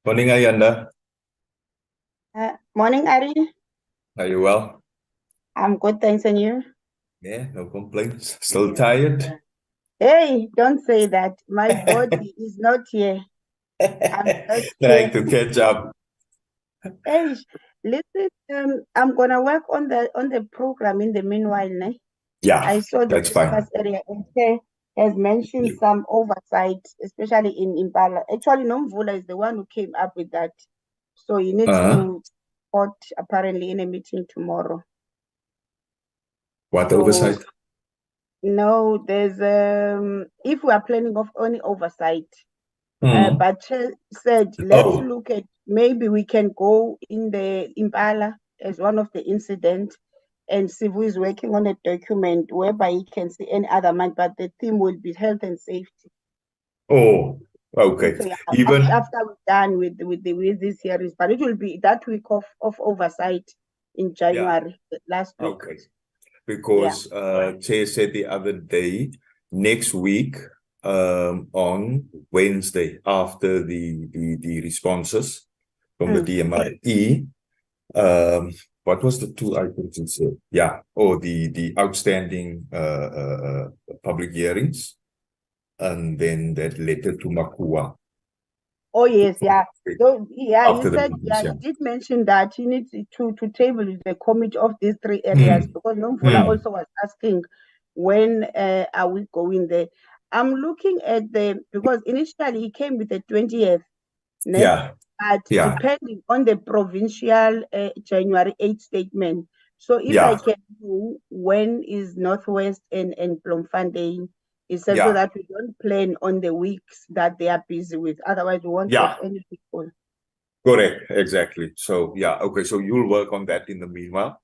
Morning, Ayanda. Morning, Ari. Are you well? I'm good, thanks, and you? Yeah, no complaints. Still tired? Hey, don't say that. My body is not here. I'm just Trying here. to catch up. Hey, listen, I'm gonna work on the program in the meanwhile, ne? Yeah, I saw the that's discuss fine. area and Chair has mentioned some oversight, especially in Impala. Actually, Nomvula is the one who came up with that. So he needs Uh-huh. to report apparently in a meeting tomorrow. What So oversight? no, there's if we are planning of any oversight. Hmm. But said, let's Oh, look at maybe we can go in the Impala as one of the incidents and see who is working on a document whereby he can see any other month, but the theme will be health and safety. oh, okay. So yeah, Even, after we're done with this series, but it will be that week of oversight in yeah, January, the last week. okay. Yeah. Because Chair said the other day, next week, on Wednesday, after the responses from the Mm. DMRE, Um, what was the two items you said? Yeah. Oh, the outstanding public hearings, and then that letter to Makua Oh yes, yeah. So yeah, he after the said meetings. yeah, Yeah. he did mention that he needs to table the committee of these three areas Hmm. because Nomvula Hmm. also was asking when are we going there. I'm looking at the because initially he came with the 20th, ne? Yeah. But Yeah. depending on the provincial January 8th statement. So if I Yeah. can do when is Northwest and Bloemfontein, he said so Yeah. that we don't plan on the weeks that they are busy with. Otherwise, we won't have Yeah. any people. Correct. Exactly. So yeah. Okay. So you'll work on that in the meanwhile.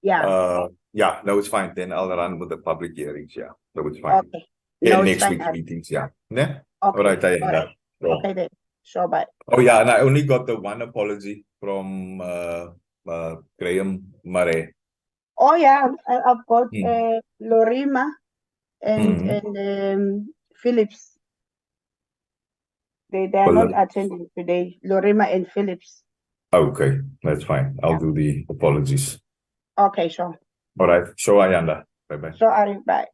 Yeah. Yeah. No, it's fine. Then I'll run with the public hearings. Yeah. No, it's fine. Okay. Yeah. No, it's Next fine. week's meetings. Yeah. Yeah. All Okay. right. All right. I Okay then. Sure, bye. Oh yeah, and I only got the one apology from Graham Murray. Oh yeah, I've got Hmm. Lorima Hmm. and Phillips. They are not Well, attending today. Lorima and Phillips. okay, that's fine. I'll Yeah. do the apologies. Okay, sure. All right. Show Ayanda. Bye bye. Sure, Ari, bye.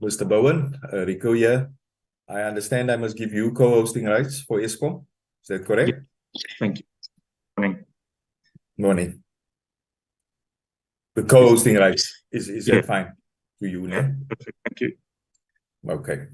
Mr. Bowen, Rico here. I understand I must give you co-hosting rights for Eskom. Is that correct? Thank you. Morning. Morning. The co-hosting rights, is Yeah. that fine to you, Yeah, ne? perfect. Thank you. Okay.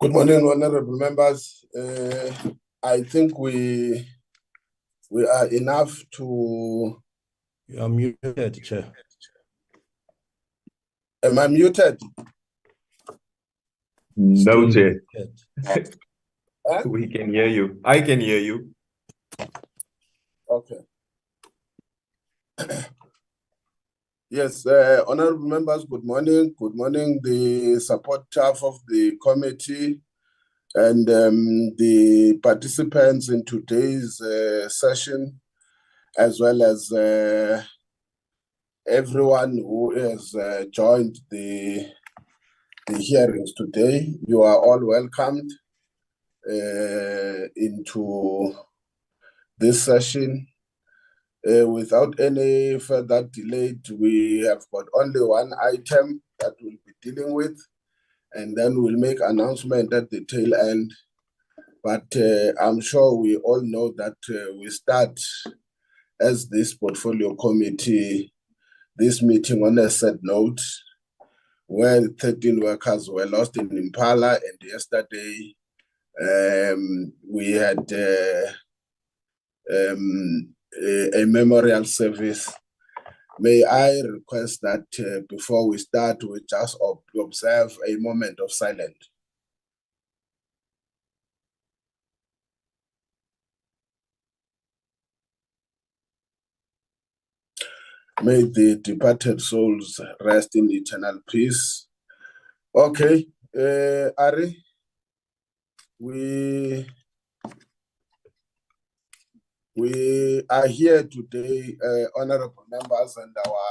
Good morning, honorable members. I think we are enough to. You are muted, Chair. Am I muted? No, Still Chair. muted. Huh? We can hear you. I can hear you. Okay. Yes, honorable members, good morning. Good morning, the support staff of the committee and the participants in today's session, as well as everyone who has joined the hearings today. You are all welcomed into this session. Without any further delay, we have got only one item that we'll be dealing with, and then we'll make announcement at the tail end. But I'm sure we all know that we start as this portfolio committee, this meeting on a sad note, where 13 workers were lost in Impala, and yesterday we had a memorial service. May I request that before we start, we just observe a moment of silence. May the departed souls rest in eternal peace. Okay, Ari, we are here today, honorable members and our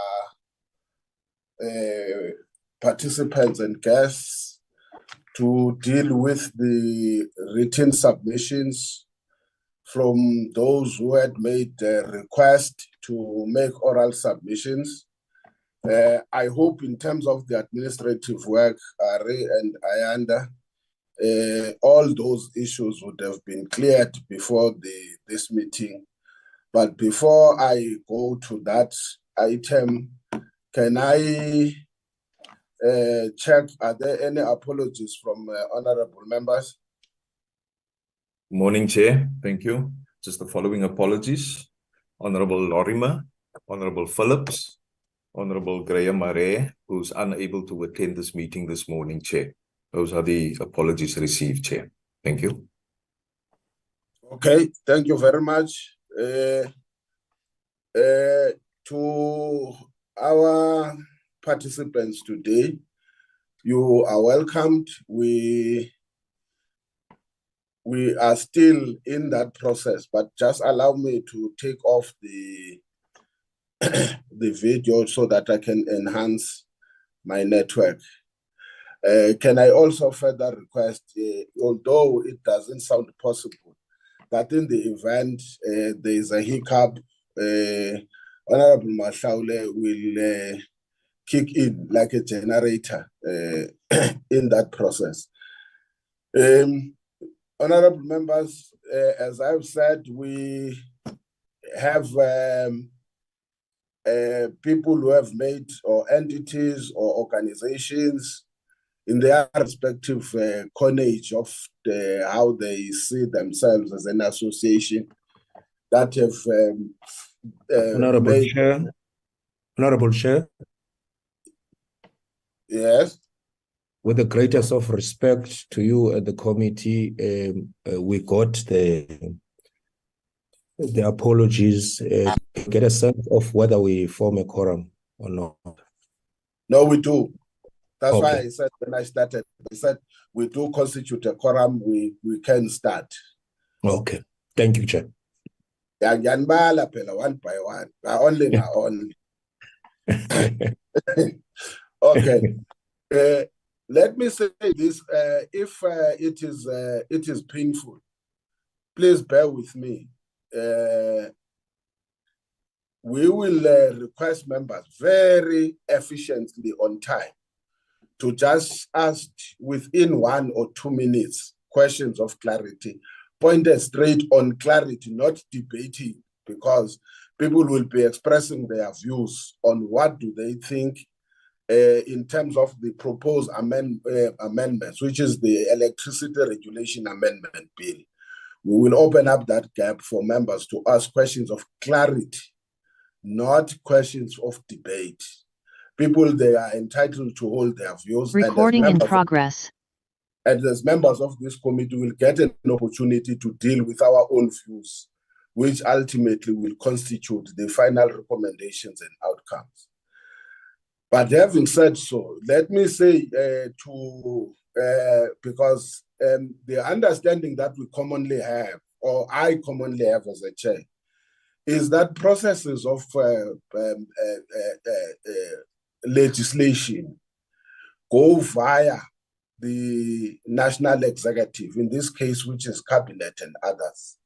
participants and guests, to deal with the written submissions from those who had made a request to make oral submissions. I hope in terms of the administrative work, Ari and Ayanda, all those issues would have been cleared before this meeting. But before I go to that item, can I check, are there any apologies from honorable members? Morning, Chair. Thank you. Just the following apologies. Honorable Lorimer, Honorable Phillips, Honorable Graham Mare, who's unable to attend this meeting this morning, Chair. Those are the apologies received, Chair. Thank you. Okay, thank you very much. To our participants today, you are welcomed. We are still in that process, but just allow me to take off the video so that I can enhance my network. Can I also further request, although it doesn't sound possible, that in the event there is a hiccup, Honorable Mashaule will kick in like a generator in that process. Honorable members, as I've said, we have people who have made, or entities or organizations in their respective coinage of how they see themselves as an association that have Honorable made, Chair. Honorable Chair, yes. with the greatest of respect to you and the committee, we got the apologies. Get a sense of whether we form a quorum or not. No, we do. That's why Okay. I said when I started, I said we do constitute a quorum, we can start. Okay. Thank you, Chair. One by one. Only. Okay. Let me say this: if it is painful, please bear with me. We will request members very efficiently on time to just ask within 1 or 2 minutes questions of clarity, pointed straight on clarity, not debating, because people will be expressing their views on what do they think in terms of the proposed amendments, which is the Electricity Regulation Amendment Bill. We will open up that gap for members to ask questions of clarity, not questions of debate. People, they are entitled to hold their views. Recording in progress. And as members of this committee, will get an opportunity to deal with our own views, which ultimately will constitute the final recommendations and outcomes. But having said so, let me say because the understanding that we commonly have, or I commonly have as a chair, is that processes of legislation go via the national executive, in this case, which is cabinet and others.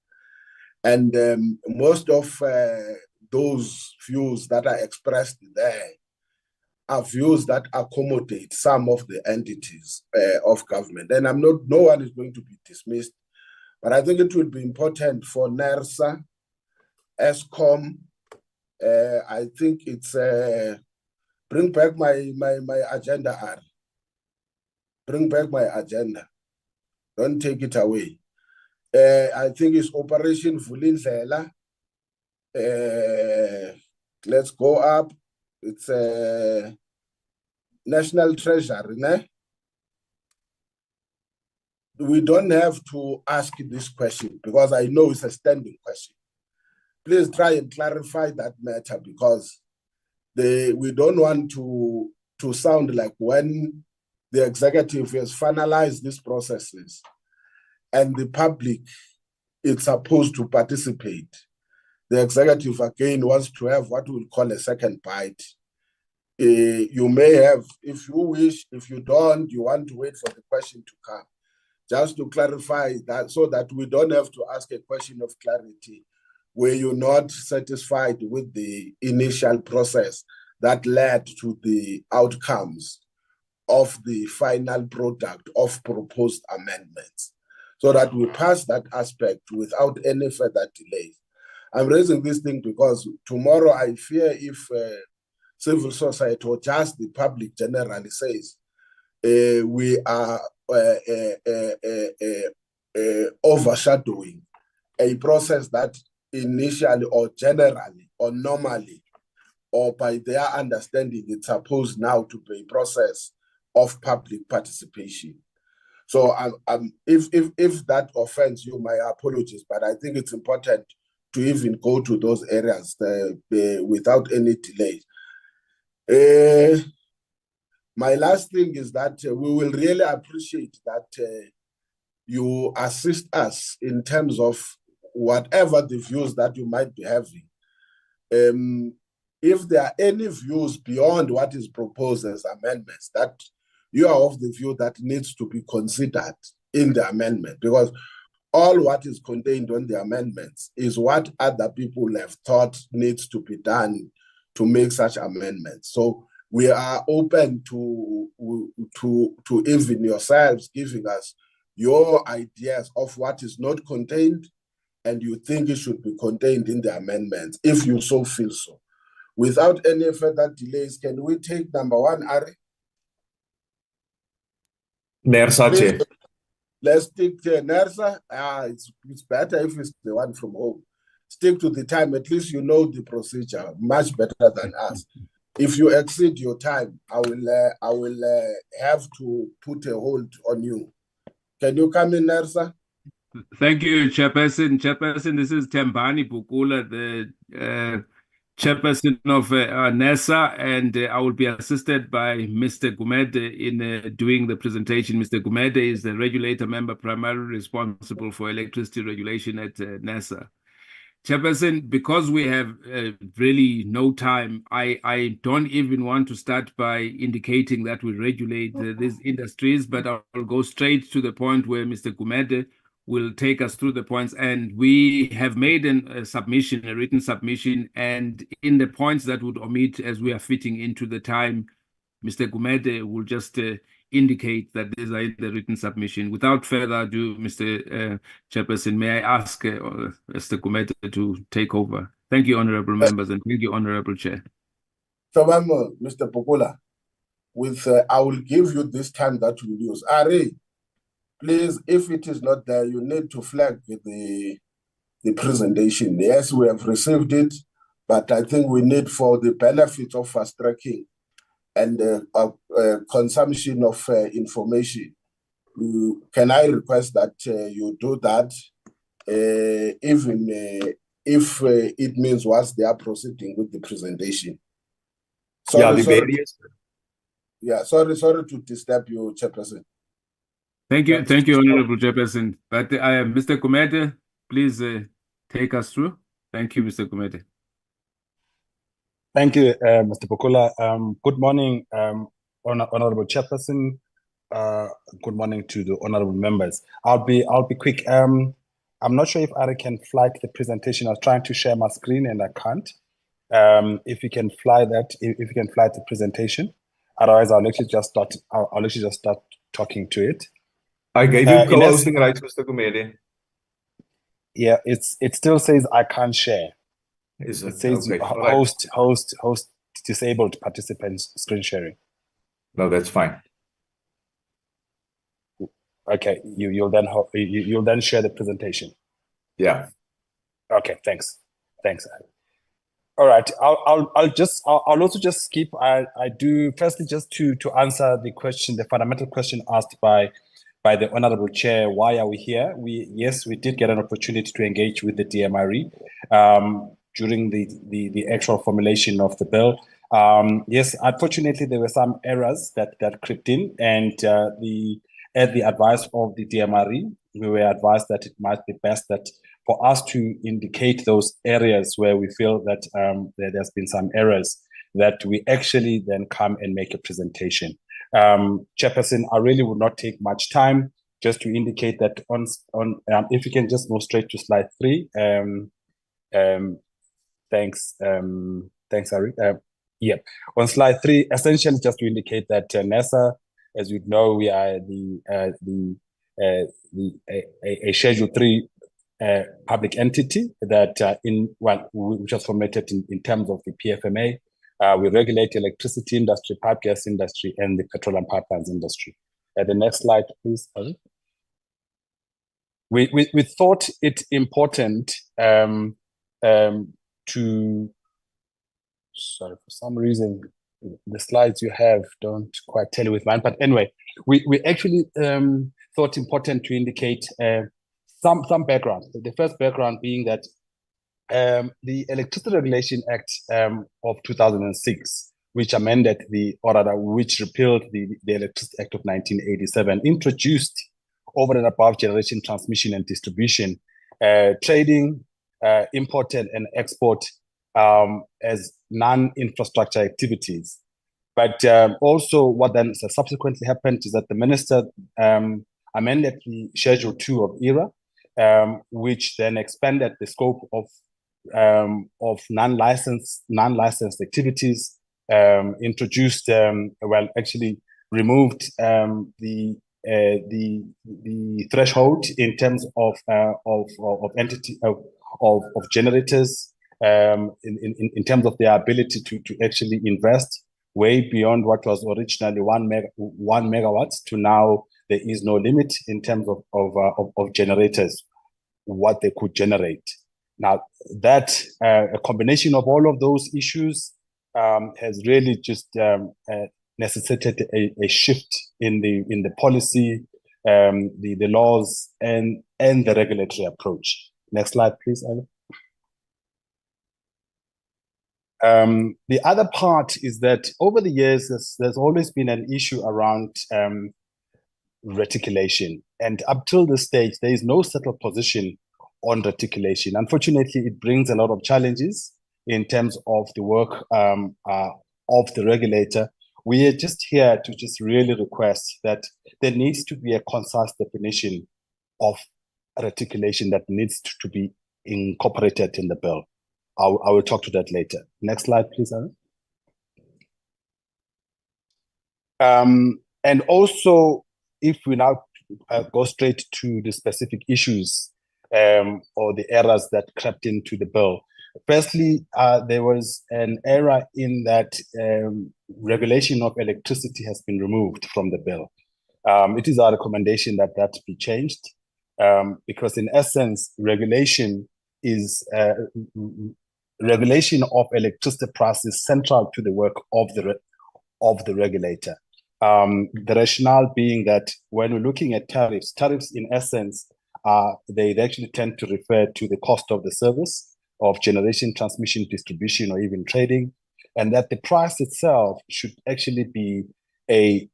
And most of those views that are expressed there are views that accommodate some of the entities of government. And no one is going to be dismissed, but I think it will be important for NERSA, Eskom, I think it's, bring back my agenda, Ari. Bring back my agenda. Don't take it away. I think it's Operation Vulindlela. Let's go up. It's National Treasury. Ne? We don't have to ask this question because I know it's a standing question. Please try and clarify that matter because we don't want to sound like when the executive has finalized these processes and the public is supposed to participate. The executive again wants to have what we'll call a second bite. You may have, if you wish, if you don't, you want to wait for the question to come. Just to clarify that so that we don't have to ask a question of clarity where you're not satisfied with the initial process that led to the outcomes of the final product of proposed amendments, so that we pass that aspect without any further delays. I'm raising this thing because tomorrow I fear if civil society or just the public generally says we are overshadowing a process that initially or generally or normally or by their understanding it's supposed now to be a process of public participation. So if that offends you, my apologies, but I think it's important to even go to those areas without any delay. My last thing is that we will really appreciate that you assist us in terms of whatever the views that you might be having. If there are any views beyond what is proposed as amendments that you are of the view that needs to be considered in the amendment, because all what is contained on the amendments is what other people have thought needs to be done to make such amendments. So we are open to even yourselves giving us your ideas of what is not contained and you think it should be contained in the amendments, if you so feel so. Without any further delays, can we take number one, Ari? NERSA, Chair. Let's take NERSA. It's better if it's the one from home. Stick to the time. At least you know the procedure much better than us. If you exceed your time, I will have to put a hold on you. Can you come in, NERSA? Thank you, Chairperson. Chairperson, this is Tembani Bukula, the Chairperson of NERSA, and I will be assisted by Mr. Gumede in doing the presentation. Mr. Gumede is the regulator member primarily responsible for electricity regulation at NERSA. Chairperson, because we have really no time, I don't even want to start by indicating that we regulate these industries, but I'll go straight to the point where Mr. Gumede will take us through the points. And we have made a submission, a written submission, and in the points that would omit as we are fitting into the time, Mr. Gumede will just indicate that these are in the written submission. Without further ado, Mr. Chairperson, may I ask Mr. Gumede to take over? Thank you, honorable members, and thank you, honorable Chair. So, Mr. Pukula. with, I will give you this time that we'll use. Ari, please, if it is not there, you need to flag the presentation. Yes, we have received it, but I think we need, for the benefit of fast tracking and consumption of information, can I request that you do that, even if it means once they are proceeding with the presentation? Sorry to disturb you, Chairperson. Thank you, Honorable Chairperson. But Mr. Gumede, please take us through. Thank you, Mr. Gumede. Thank you, Mr. Bukula. Good morning, Honorable Chairperson. Good morning to the honorable members. I'll be quick. I'm not sure if Ari can flag the presentation. I was trying to share my screen and I can't. If you can fly that, if you can fly the presentation, otherwise I'll actually just start. I'll actually just start talking to it. I gave you co-hosting rights, Mr. Gumede. Yeah, it still says I can't share. It says okay, host disabled participants screen sharing. No, that's fine. Okay, you'll then share the presentation. Yeah. Okay, thanks. All right, I'll also just skip. I do firstly just to answer the question, the fundamental question asked by the Honorable Chair. Why are we here? Yes, we did get an opportunity to engage with the DMRE during the actual formulation of the bill. Yes, unfortunately there were some errors that crept in, and at the advice of the DMRE, we were advised that it might be best that for us to indicate those areas where we feel that there's been some errors, that we actually then come and make a presentation. Chairperson, I really would not take much time, just to indicate that on if you can just move straight to slide 3. Thanks, Ari. Yeah, on slide 3, essentially just to indicate that NESA, as you know, we are a Schedule 3 public entity that which was formatted in terms of the PFMA. We regulate electricity industry, pipe gas industry, and the petroleum pipelines industry. The next slide, please. We thought it important to, sorry, for some reason the slides you have don't quite tell you with mine, but anyway, we actually thought important to indicate some background. The first background being that the Electricity Regulation Act of 2006, which amended which repealed the Electricity Act of 1987, introduced over and above generation, transmission, and distribution, trading, import and export as non-infrastructure activities. But also what then subsequently happened is that the minister amended the Schedule 2 of ERA, which then expanded the scope of non-licensed activities, introduced actually removed the threshold in terms of generators, in terms of their ability to actually invest way beyond what was originally 1 megawatts to now there is no limit in terms of generators, what they could generate. Now that a combination of all of those issues has really just necessitated a shift in the policy, the laws, and the regulatory approach. Next slide, please, Ella. The other part is that over the years, there's always been an issue around reticulation, and up till this stage, there is no settled position on reticulation. Unfortunately, it brings a lot of challenges in terms of the work of the regulator. We are just here to just really request that there needs to be a concise definition of reticulation that needs to be incorporated in the bill. I will talk to that later. Next slide, please, Aaron. And also, if we now go straight to the specific issues or the errors that crept into the bill, Firstly, there was an error in that regulation of electricity has been removed from the bill. It is our recommendation that that be changed, because in essence, regulation of electricity price is central to the work of the regulator. The rationale being that when we're looking at tariffs in essence, they actually tend to refer to the cost of the service of generation, transmission, distribution, or even trading, and that the price itself should actually be a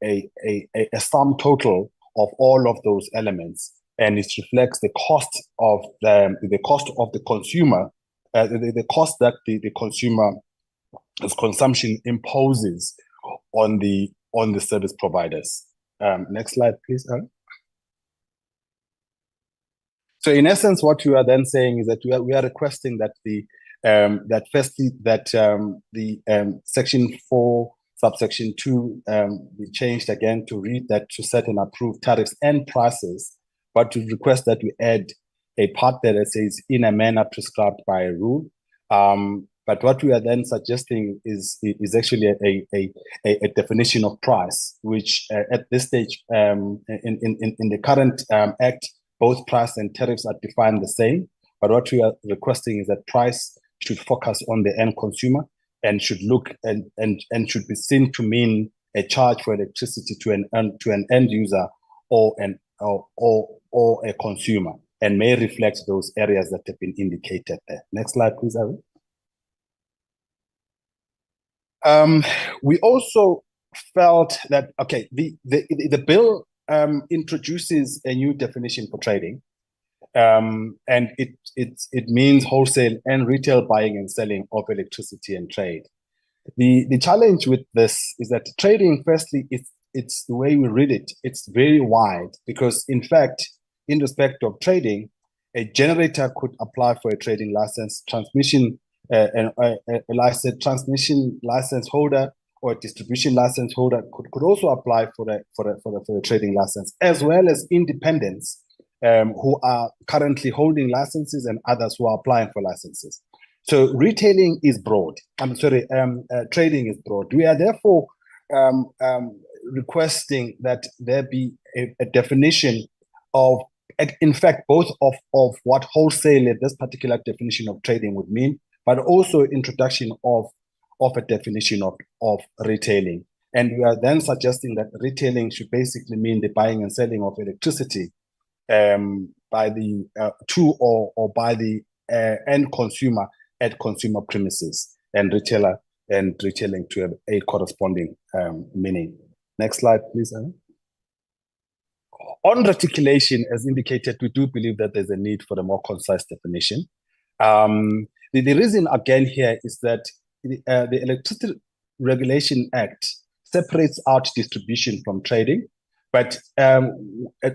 sum total of all of those elements, and it reflects the cost of the consumer, the cost that the consumer's consumption imposes on the service providers. Next slide, please, Aaron. So in essence, what we are then saying is that we are requesting that section 4, subsection 2 be changed again to read that to set and approve tariffs and prices, but to request that we add a part there that says in a manner prescribed by a rule. But what we are then suggesting is actually a definition of price, which at this stage in the current act, both price and tariffs are defined the same. But what we are requesting is that price should focus on the end consumer and should look and should be seen to mean a charge for electricity to an end user or a consumer, and may reflect those areas that have been indicated there. Next slide, please, Aaron. We also felt that the bill introduces a new definition for trading, and it means wholesale and retail buying and selling of electricity and trade. The challenge with this is that trading, firstly, it's the way we read it, it's very wide, because in fact, in respect of trading, a generator could apply for a trading license, transmission license holder or a distribution license holder could also apply for a trading license, as well as independents who are currently holding licenses and others who are applying for licenses. So retailing is broad. Trading is broad. We are therefore requesting that there be a definition of, in fact, both of what wholesale, this particular definition of trading would mean, but also introduction of a definition of retailing. And we are then suggesting that retailing should basically mean the buying and selling of electricity by the or by the end consumer at consumer premises, and retailing to a corresponding meaning. Next slide, please, Anna. On reticulation, as indicated, we do believe that there's a need for a more concise definition. The reason again here is that the Electricity Regulation Act separates out distribution from trading, but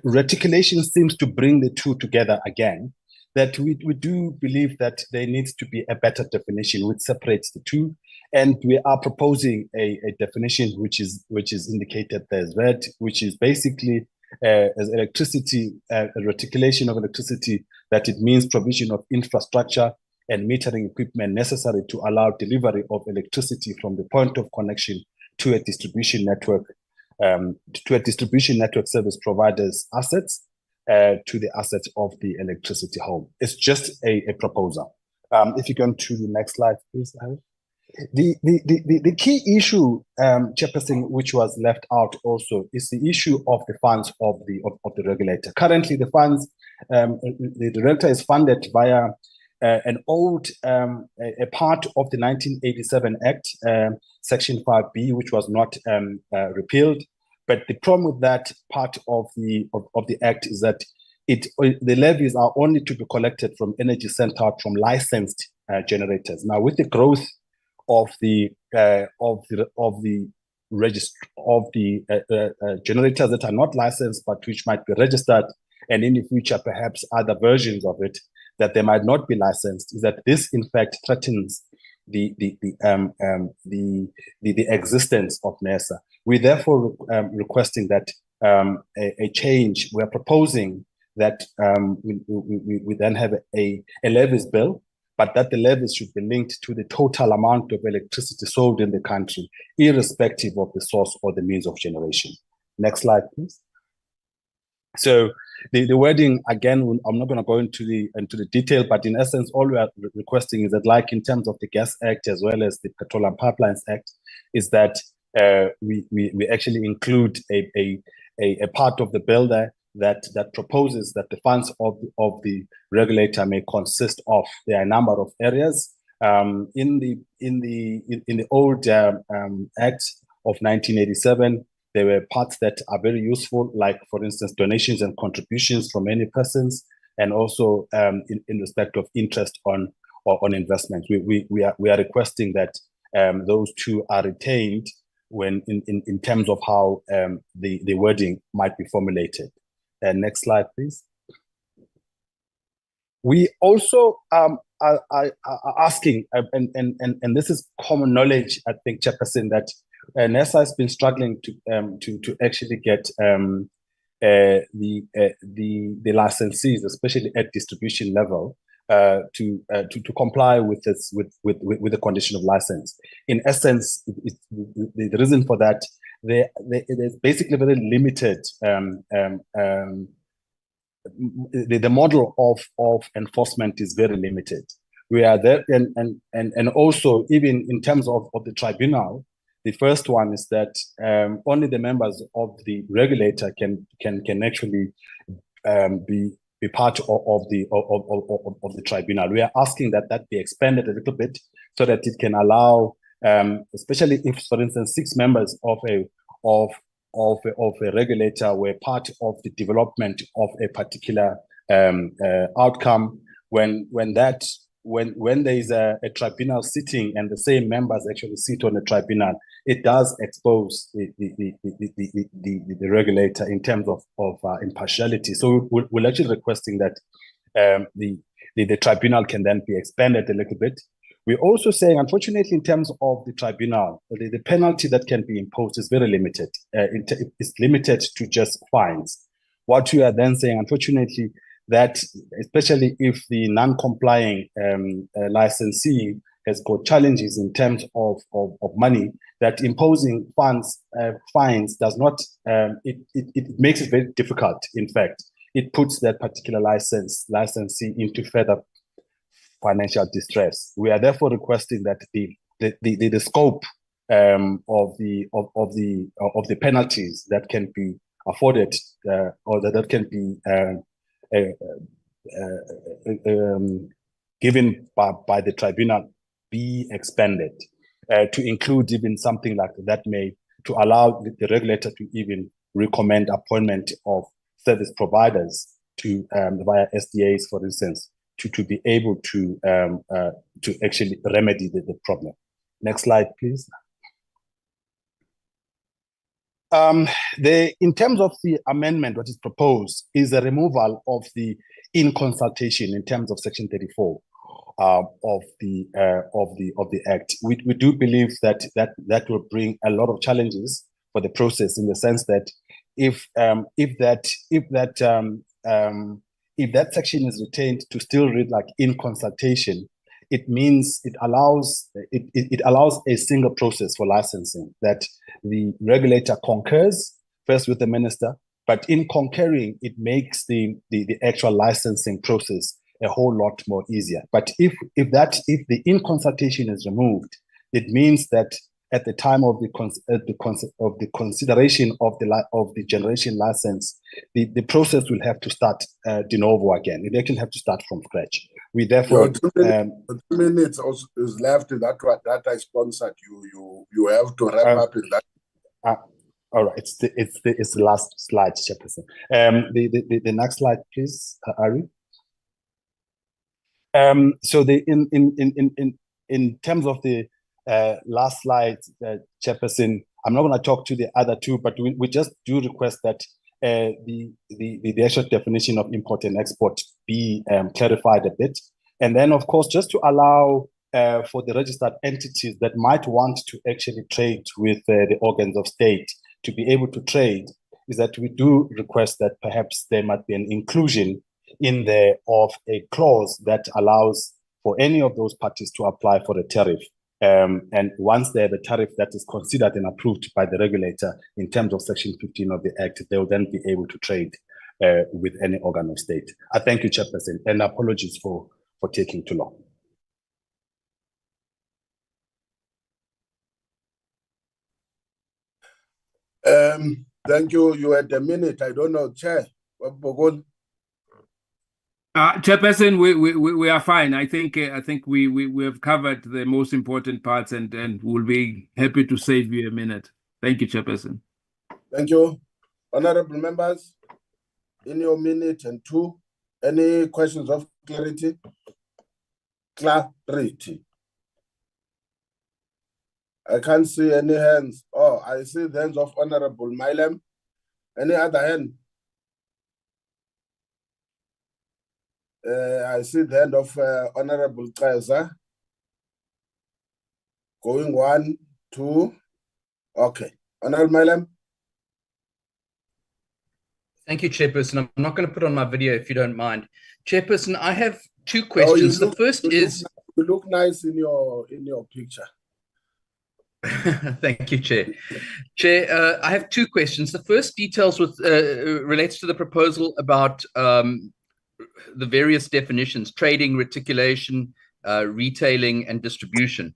reticulation seems to bring the two together again, that we do believe that there needs to be a better definition which separates the two, and we are proposing a definition which is indicated there as red, which is basically as electricity, reticulation of electricity, that it means provision of infrastructure and metering equipment necessary to allow delivery of electricity from the point of connection to a distribution network service provider's assets to the assets of the electricity home. It's just a proposal. If you go to the next slide, please, Harry. The key issue, Chairperson, which was left out also, is the issue of the funds of the regulator. Currently, the funds, the regulator is funded via an old a part of the 1987 Act, Section 5B, which was not repealed. But the problem with that part of the Act is that the levies are only to be collected from energy sent out from licensed generators. Now, with the growth of the generators that are not licensed but which might be registered, and in the future perhaps other versions of it that they might not be licensed, is that this in fact threatens the existence of NERSA. We're therefore requesting that a change. We're proposing that we then have a levies bill, but that the levies should be linked to the total amount of electricity sold in the country, irrespective of the source or the means of generation. Next slide, please. So the wording, again, I'm not going to go into the detail, but in essence, all we are requesting is that, like in terms of the Gas Act as well as the Petroleum Pipelines Act, is that we actually include a part of the bill there that proposes that the funds of the regulator may consist of. There are a number of areas in the old Act of 1987. There were parts that are very useful, like, for instance, donations and contributions from many persons, and also in respect of interest on investments. We are requesting that those two are retained when in terms of how the wording might be formulated. Next slide, please. We also are asking, and this is common knowledge, I think, Chairperson, that NESA has been struggling to actually get the licensees, especially at distribution level, to comply with this with the condition of license. In essence, the reason for that, there's basically very limited. The model of enforcement is very limited. We are there, and also even in terms of the tribunal. The first one is that only the members of the regulator can actually be part of the tribunal. We are asking that be expanded a little bit so that it can allow, especially if, for instance, 6 members of a regulator were part of the development of a particular outcome. When there is a tribunal sitting and the same members actually sit on the tribunal, it does expose the regulator in terms of impartiality. So we're actually requesting that the tribunal can then be expanded a little bit. We're also saying, unfortunately, in terms of the tribunal, the penalty that can be imposed is very limited. It's limited to just fines. What we are then saying, unfortunately, that especially if the non-complying licensee has got challenges in terms of money, that imposing fines does not, it makes it very difficult. In fact, it puts that particular licensee into further financial distress. We are therefore requesting that the scope of the penalties that can be afforded or that can be given by the tribunal be expanded to include even something like that, to allow the regulator to even recommend appointment of service providers to via SDAs, for instance, to be able to actually remedy the problem. Next slide, please. In terms of the amendment, what is proposed is a removal of the in consultation in terms of Section 34 of the Act. We do believe that will bring a lot of challenges for the process, in the sense that if that section is retained to still read like in consultation, it means it allows a single process for licensing, that the regulator concurs first with the minister, but in concurring, it makes the actual licensing process a whole lot more easier. But if the in consultation is removed, it means that at the time of the consideration of the generation license, the process will have to start de novo again. It actually have to start from scratch. We therefore 2 minutes also is left in that I sponsored. You have to wrap up in that. All right, it's the last slide, Chairperson. The next slide, please, Ari. So in terms of the last slide, Chairperson, I'm not going to talk to the other two, but we just do request that the actual definition of import and export be clarified a bit. And then, of course, just to allow for the registered entities that might want to actually trade with the organs of state to be able to trade, is that we do request that perhaps there might be an inclusion in there of a clause that allows for any of those parties to apply for a tariff. And once they have a tariff that is considered and approved by the regulator in terms of Section 15 of the Act, they will then be able to trade with any organ of state. I thank you, Chairperson, and apologies for taking too long. Thank you. You had a minute. I don't know, Chair. Chairperson, we are fine. I think we have covered the most important parts, and we'll be happy to save you a minute. Thank you, Chairperson. Thank you. Honorable members, in your minute and two, any questions of clarity? Clarity. I can't see any hands. Oh, I see the hands of Honorable Milem. Any other hand? I see the hand of Honorable Kaiser. Going 1, 2. Okay. Honorable Milem. Thank you, Chairperson. I'm not going to put on my video if you don't mind. Chairperson, I have two questions. The first is... You look nice in your picture. Thank you, Chair. Chair, I have two questions. The first details with relates to the proposal about the various definitions: trading, reticulation, retailing, and distribution.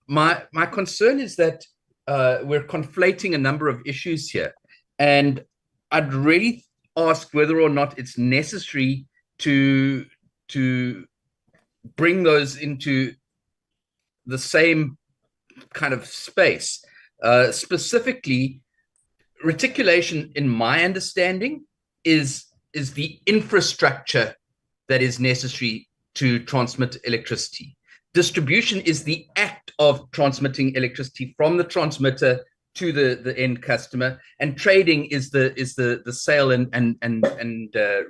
My concern is that we're conflating a number of issues here, and I'd really ask whether or not it's necessary to bring those into the same kind of space. Specifically, reticulation, in my understanding, is the infrastructure that is necessary to transmit electricity. Distribution is the act of transmitting electricity from the transmitter to the end customer, and trading is the sale and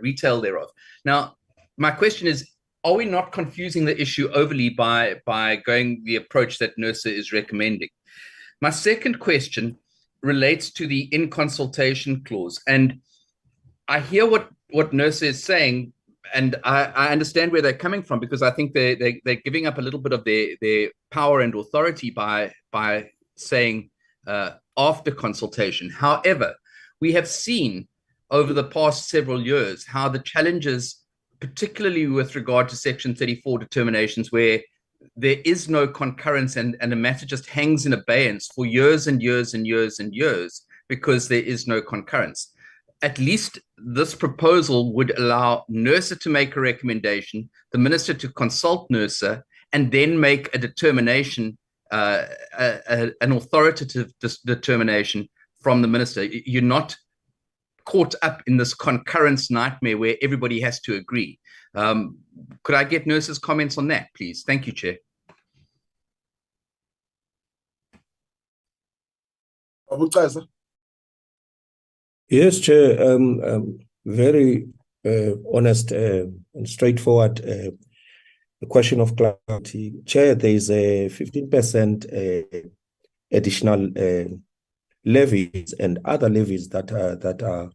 retail thereof. Now, my question is, are we not confusing the issue overly by going the approach that NERSA is recommending? My second question relates to the in consultation clause, and I hear what NERSA is saying, and I understand where they're coming from, because I think they're giving up a little bit of their power and authority by saying after consultation. However, we have seen over the past several years how the challenges, particularly with regard to Section 34 determinations, where there is no concurrence and the matter just hangs in abeyance for years and years and years and years because there is no concurrence. At least this proposal would allow NERSA to make a recommendation, the minister to consult NERSA, and then make a determination, an authoritative determination from the minister. You're not caught up in this concurrence nightmare where everybody has to agree. Could I get NERSA's comments on that, please? Thank you, Chair. Yes, Chair. Very honest and straightforward question of clarity. Chair, there is a 15% additional levies and other levies that are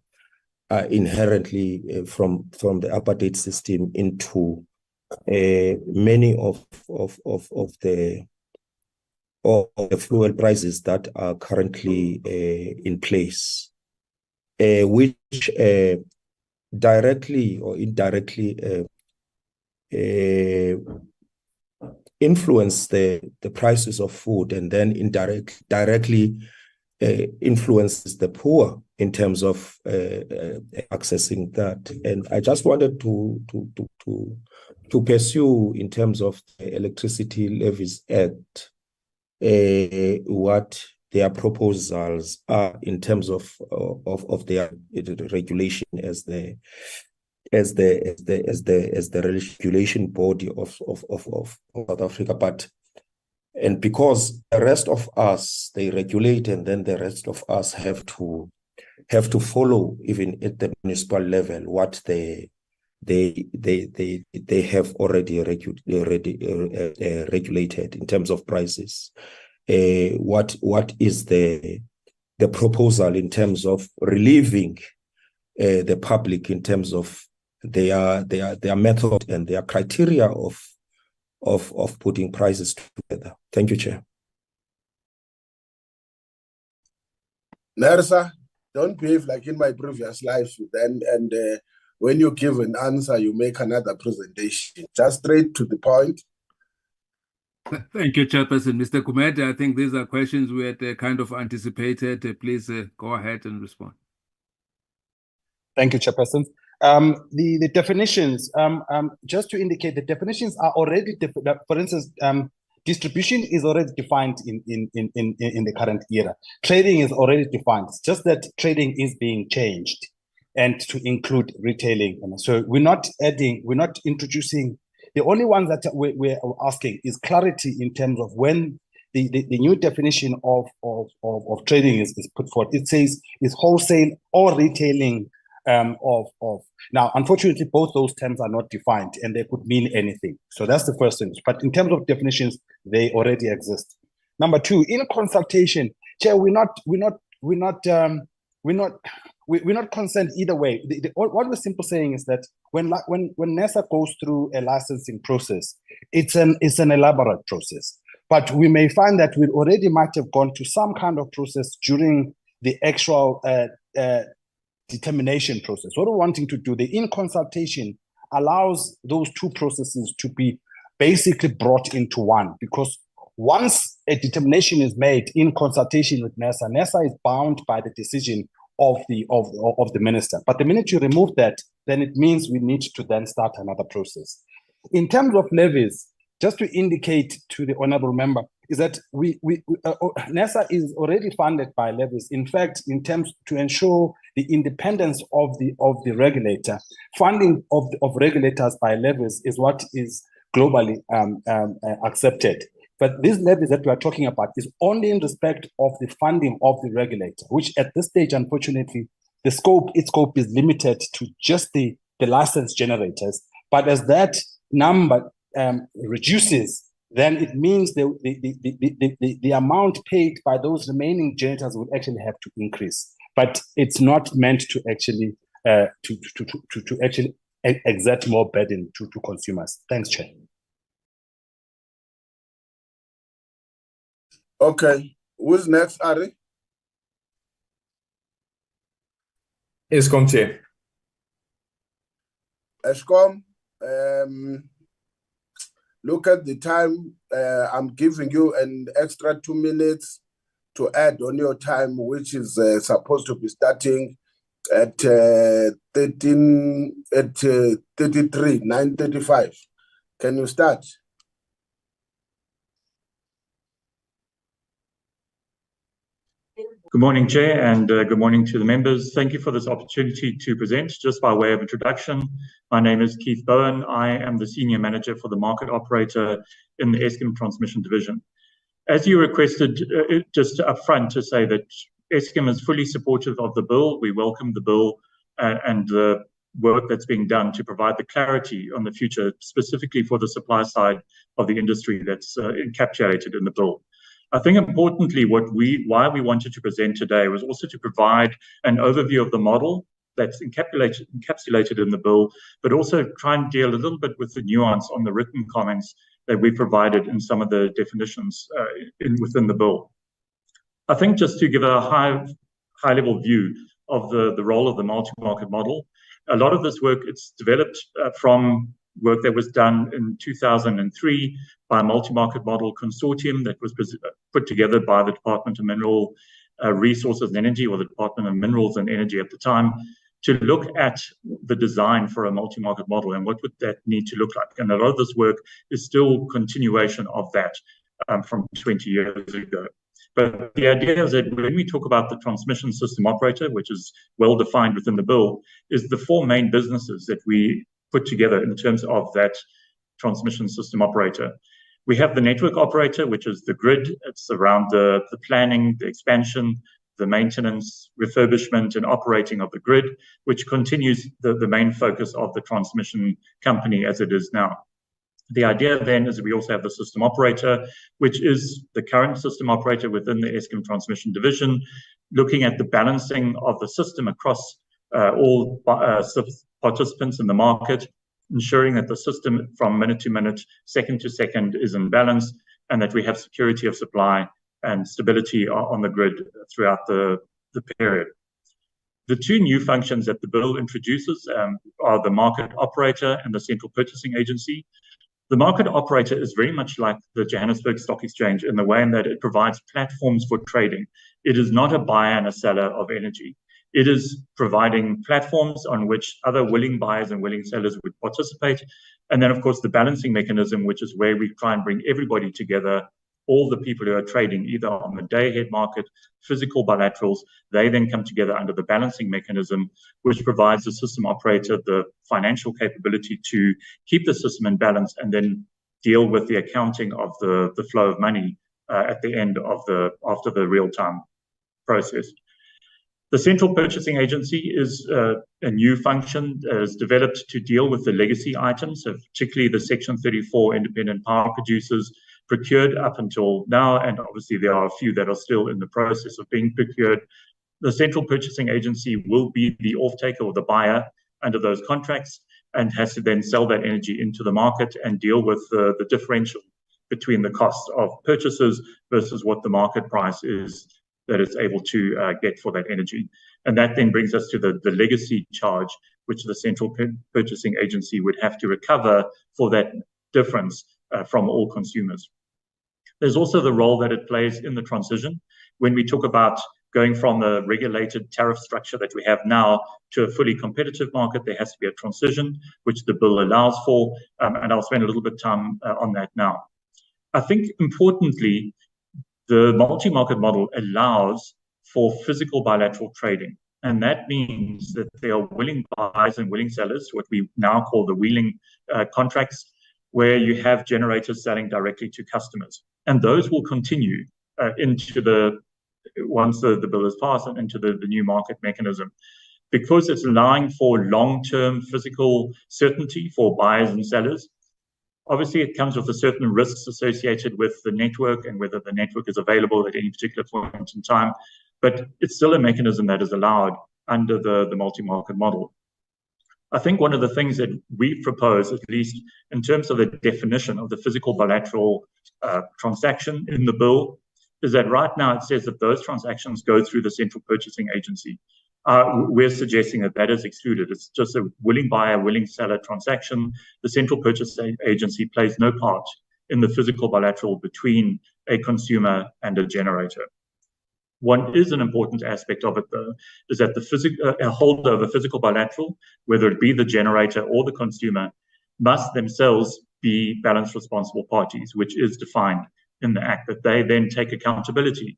inherently from the apartheid system into many of the fuel prices that are currently in place, which directly or indirectly influence the prices of food, and then directly influences the poor in terms of accessing that. And I just wanted to pursue in terms of the Electricity Levies Act what their proposals are in terms of their regulation as the regulation body of South Africa. And because the rest of us, they regulate, and then the rest of us have to follow, even at the municipal level, what they have already regulated in terms of prices. What is the proposal in terms of relieving the public in terms of their method and their criteria of of putting prices together. Thank you, Chair. Nersa, don't behave like in my previous life then, and when you give an answer, you make another presentation. Just straight to the point. Thank you, Chairperson. Mr. Gumede, I think these are questions we had kind of anticipated. Please go ahead and respond. Thank you, Chairperson. The definitions, just to indicate, the definitions are already, for instance, distribution is already defined in the current era. Trading is already defined. It's just that trading is being changed and to include retailing. So we're not adding, we're not introducing. The only one that we're asking is clarity in terms of when the new definition of trading is put forth. It says it's wholesale or retailing now, unfortunately, both those terms are not defined and they could mean anything. So that's the first thing. But in terms of definitions, they already exist. Number two, in consultation, Chair, we're not concerned either way. What we're simply saying is that when NESA goes through a licensing process, it's an elaborate process. But we may find that we already might have gone to some kind of process during the actual determination process. What we're wanting to do, the in consultation allows those two processes to be basically brought into one, because once a determination is made in consultation with NESA, NESA is bound by the decision of the minister. But the minute you remove that, then it means we need to then start another process. In terms of levies, just to indicate to the honorable member, is that NESA is already funded by levies. In fact, in terms to ensure the independence of the regulator, funding of regulators by levies is what is globally accepted. But these levies that we are talking about is only in respect of the funding of the regulator, which at this stage, unfortunately, its scope is limited to just the license generators. But as that number reduces, then it means the amount paid by those remaining generators will actually have to increase. But it's not meant to actually exert more burden to consumers. Thanks, Chair. Okay, who's next, Ari? Eskom, Chair. Eskom, look at the time. I'm giving you an extra 2 minutes to add on your time, which is supposed to be starting at 9:35. Can you start? Good morning, Chair, and good morning to the members. Thank you for this opportunity to present. Just by way of introduction, my name is Keith Bowen. I am the Senior Manager for the Market Operator in the Eskom Transmission Division. As you requested, just upfront to say that Eskom is fully supportive of the bill. We welcome the bill and the work that's being done to provide the clarity on the future, specifically for the supply side of the industry that's encapsulated in the bill. I think importantly, why we wanted to present today was also to provide an overview of the model that's encapsulated in the bill, but also try and deal a little bit with the nuance on the written comments that we provided in some of the definitions within the bill. I think just to give a high-level view of the role of the multi-market model, a lot of this work, it's developed from work that was done in 2003 by a multi-market model consortium that was put together by the Department of Mineral Resources and Energy, or the Department of Minerals and Energy at the time, to look at the design for a multi-market model and what would that need to look like. And a lot of this work is still continuation of that from 20 years ago. But the idea is that when we talk about the transmission system operator, which is well defined within the bill, is the four main businesses that we put together in terms of that transmission system operator. We have the network operator, which is the grid. It's around the planning, the expansion, the maintenance, refurbishment, and operating of the grid, which continues the main focus of the transmission company as it is now. The idea then is that we also have the system operator, which is the current system operator within the Eskom Transmission Division, looking at the balancing of the system across all participants in the market, ensuring that the system from minute to minute, second to second is in balance, and that we have security of supply and stability on the grid throughout the period. The two new functions that the bill introduces are the market operator and the central purchasing agency. The market operator is very much like the Johannesburg Stock Exchange in the way in that it provides platforms for trading. It is not a buyer and a seller of energy. It is providing platforms on which other willing buyers and willing sellers would participate. And then, of course, the balancing mechanism, which is where we try and bring everybody together, all the people who are trading either on the day-ahead market, physical bilaterals, they then come together under the balancing mechanism, which provides the system operator the financial capability to keep the system in balance and then deal with the accounting of the flow of money at the end of after the real-time process. The central purchasing agency is a new function is developed to deal with the legacy items, so particularly the Section 34 independent power producers procured up until now, and obviously there are a few that are still in the process of being procured. The central purchasing agency will be the off-taker or the buyer under those contracts and has to then sell that energy into the market and deal with the differential between the cost of purchases versus what the market price is that it's able to get for that energy. And that then brings us to the legacy charge, which the central purchasing agency would have to recover for that difference from all consumers. There's also the role that it plays in the transition. When we talk about going from the regulated tariff structure that we have now to a fully competitive market, there has to be a transition, which the bill allows for, and I'll spend a little bit of time on that now. I think importantly, the multi-market model allows for physical bilateral trading, and that means that there are willing buyers and willing sellers, what we now call the wheeling contracts, where you have generators selling directly to customers. And those will continue once the bill is passed and into the new market mechanism. Because it's allowing for long-term physical certainty for buyers and sellers, obviously it comes with a certain risks associated with the network and whether the network is available at any particular point in time, but it's still a mechanism that is allowed under the multi-market model. I think one of the things that we propose, at least in terms of the definition of the physical bilateral transaction in the bill, is that right now it says that those transactions go through the central purchasing agency. We're suggesting that that is excluded. It's just a willing buyer, willing seller transaction. The central purchasing agency plays no part in the physical bilateral between a consumer and a generator. One is an important aspect of it, though, is that a holder of a physical bilateral, whether it be the generator or the consumer, must themselves be balanced responsible parties, which is defined in the Act, that they then take accountability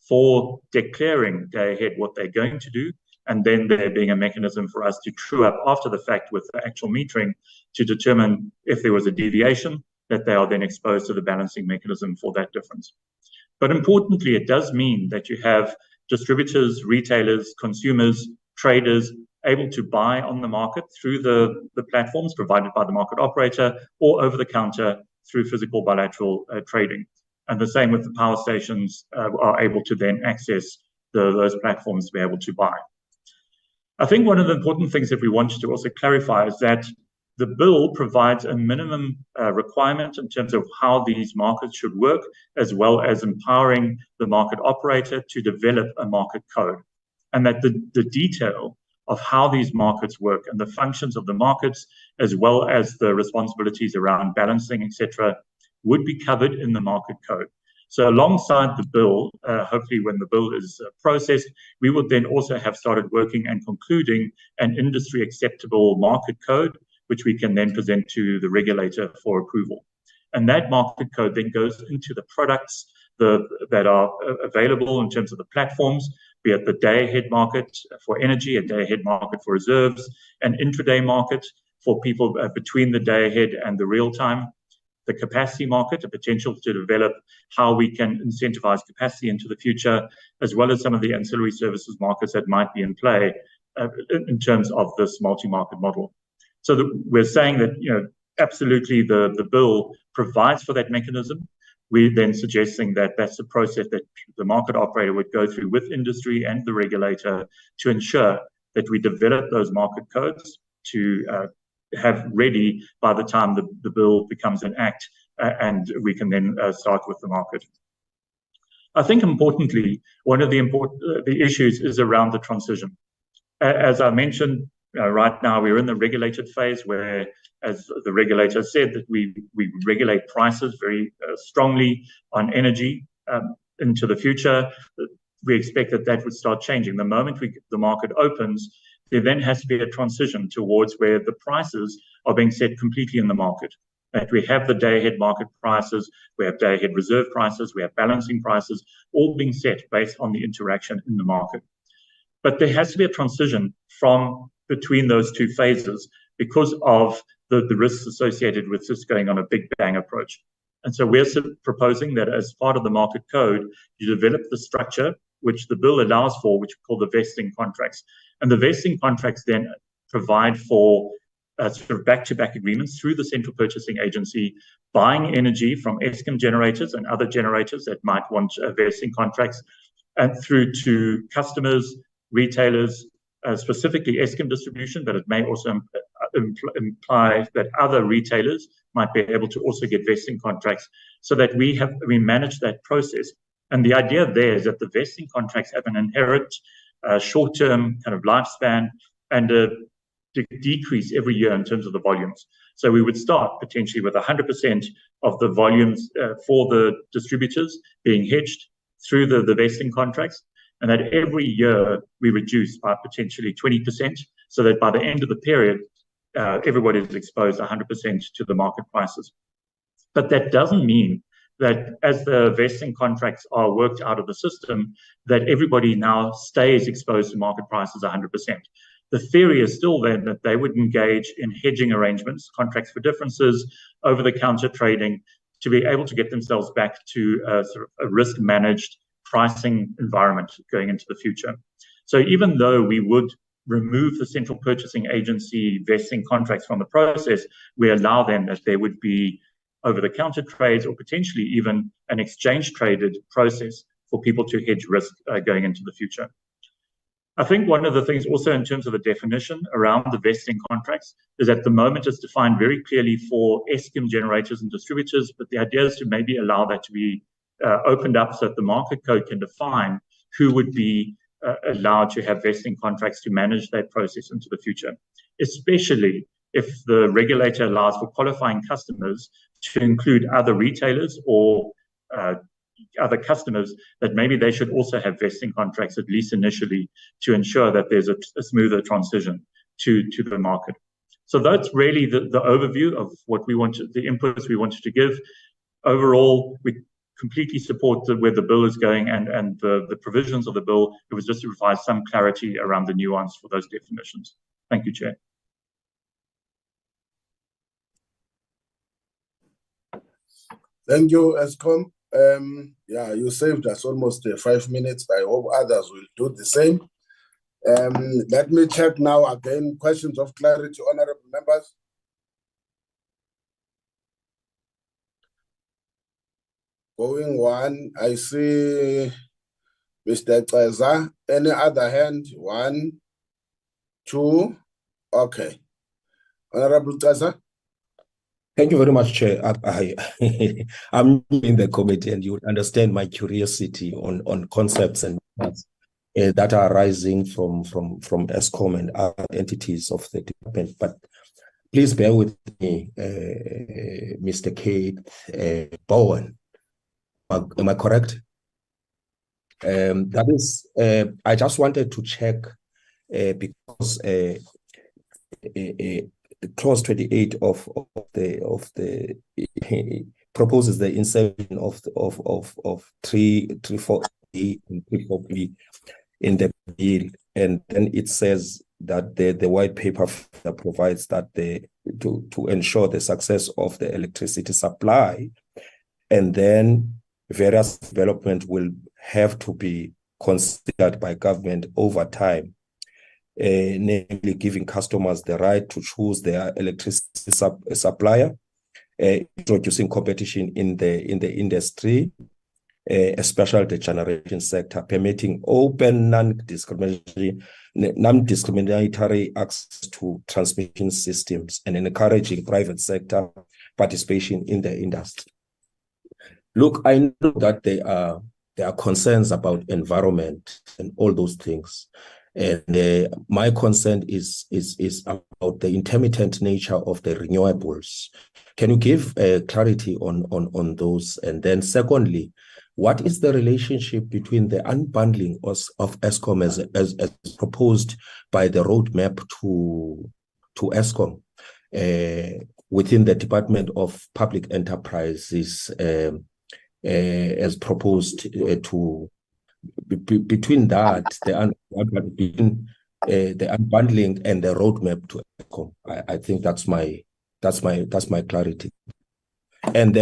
for declaring day ahead what they're going to do, and then there being a mechanism for us to true up after the fact with the actual metering to determine if there was a deviation, that they are then exposed to the balancing mechanism for that difference. But importantly, it does mean that you have distributors, retailers, consumers, traders able to buy on the market through the platforms provided by the market operator or over the counter through physical bilateral trading. And the same with the power stations are able to then access those platforms to be able to buy. I think one of the important things that we wanted to also clarify is that the bill provides a minimum requirement in terms of how these markets should work, as well as empowering the market operator to develop a market code. And that the detail of how these markets work and the functions of the markets, as well as the responsibilities around balancing, etc., would be covered in the market code. So alongside the bill, hopefully when the bill is processed, we would then also have started working and concluding an industry acceptable market code, which we can then present to the regulator for approval. And that market code then goes into the products that are available in terms of the platforms, be it the day-ahead market for energy, a day-ahead market for reserves, an intraday market for people between the day-ahead and the real-time, the capacity market, a potential to develop how we can incentivize capacity into the future, as well as some of the ancillary services markets that might be in play in terms of this multi-market model. So we're saying that, absolutely the bill provides for that mechanism. We're then suggesting that that's a process that the market operator would go through with industry and the regulator to ensure that we develop those market codes to have ready by the time the bill becomes an act, and we can then start with the market. I think importantly, one of the issues is around the transition. As I mentioned, right now we're in the regulated phase where, as the regulator said, that we regulate prices very strongly on energy into the future. We expect that would start changing. The moment the market opens, there then has to be a transition towards where the prices are being set completely in the market. That we have the day-ahead market prices, we have day-ahead reserve prices, we have balancing prices, all being set based on the interaction in the market. But there has to be a transition from between those two phases because of the risks associated with just going on a big bang approach. And so we're proposing that as part of the market code, you develop the structure which the bill allows for, which we call the vesting contracts. And the vesting contracts then provide for sort of back-to-back agreements through the Central Purchasing Agency, buying energy from Eskom generators and other generators that might want vesting contracts, and through to customers, retailers, specifically Eskom distribution, but it may also imply that other retailers might be able to also get vesting contracts, so that we manage that process. And the idea there is that the vesting contracts have an inherent short-term kind of lifespan and a decrease every year in terms of the volumes. So we would start potentially with 100% of the volumes for the distributors being hedged through the vesting contracts, and that every year we reduce by potentially 20%, so that by the end of the period, everybody is exposed 100% to the market prices. But that doesn't mean that as the vesting contracts are worked out of the system, that everybody now stays exposed to market prices 100%. The theory is still then that they would engage in hedging arrangements, contracts for differences, over-the-counter trading, to be able to get themselves back to sort of a risk-managed pricing environment going into the future. So even though we would remove the Central Purchasing Agency vesting contracts from the process, we allow them that there would be over-the-counter trades or potentially even an exchange-traded process for people to hedge risk going into the future. I think one of the things also in terms of the definition around the vesting contracts is at the moment it's defined very clearly for Eskom generators and distributors, but the idea is to maybe allow that to be opened up so that the market code can define who would be allowed to have vesting contracts to manage that process into the future, especially if the regulator allows for qualifying customers to include other retailers or other customers, that maybe they should also have vesting contracts, at least initially, to ensure that there's a smoother transition to the market. So that's really the overview of what we wanted, the inputs we wanted to give. Overall, we completely support where the bill is going and the provisions of the bill. It was just to provide some clarity around the nuance for those definitions. Thank you, Chair. Thank you, Eskom. Yeah, you saved us almost 5 minutes. I hope others will do the same. Let me check now again. Questions of clarity, honorable members. Going one, I see Mr. Ceza. Any other hand? 1, 2. Okay. Honorable Ceza. Thank you very much, Chair. I'm in the committee, and you would understand my curiosity on concepts and that are arising from Eskom and other entities of the department. But please bear with me, Mr. Keith Bowen. Am I correct? That is, I just wanted to check because clause 28 of the proposes the insertion of 3.4b and 3.4b in the bill, and then it says that the white paper provides that to ensure the success of the electricity supply, and then various development will have to be considered by government over time. Namely giving customers the right to choose their electricity supplier, introducing competition in the industry, especially the generation sector, permitting open, non-discriminatory access to transmission systems and encouraging private sector participation in the industry. Look, I know that there are concerns about environment and all those things. And my concern is about the intermittent nature of the renewables. Can you give clarity on those? And then secondly, what is the relationship between the unbundling of Eskom as proposed by the roadmap to Eskom within the Department of Public Enterprises as proposed between that, between the unbundling and the roadmap to Eskom? I think that's my clarity. And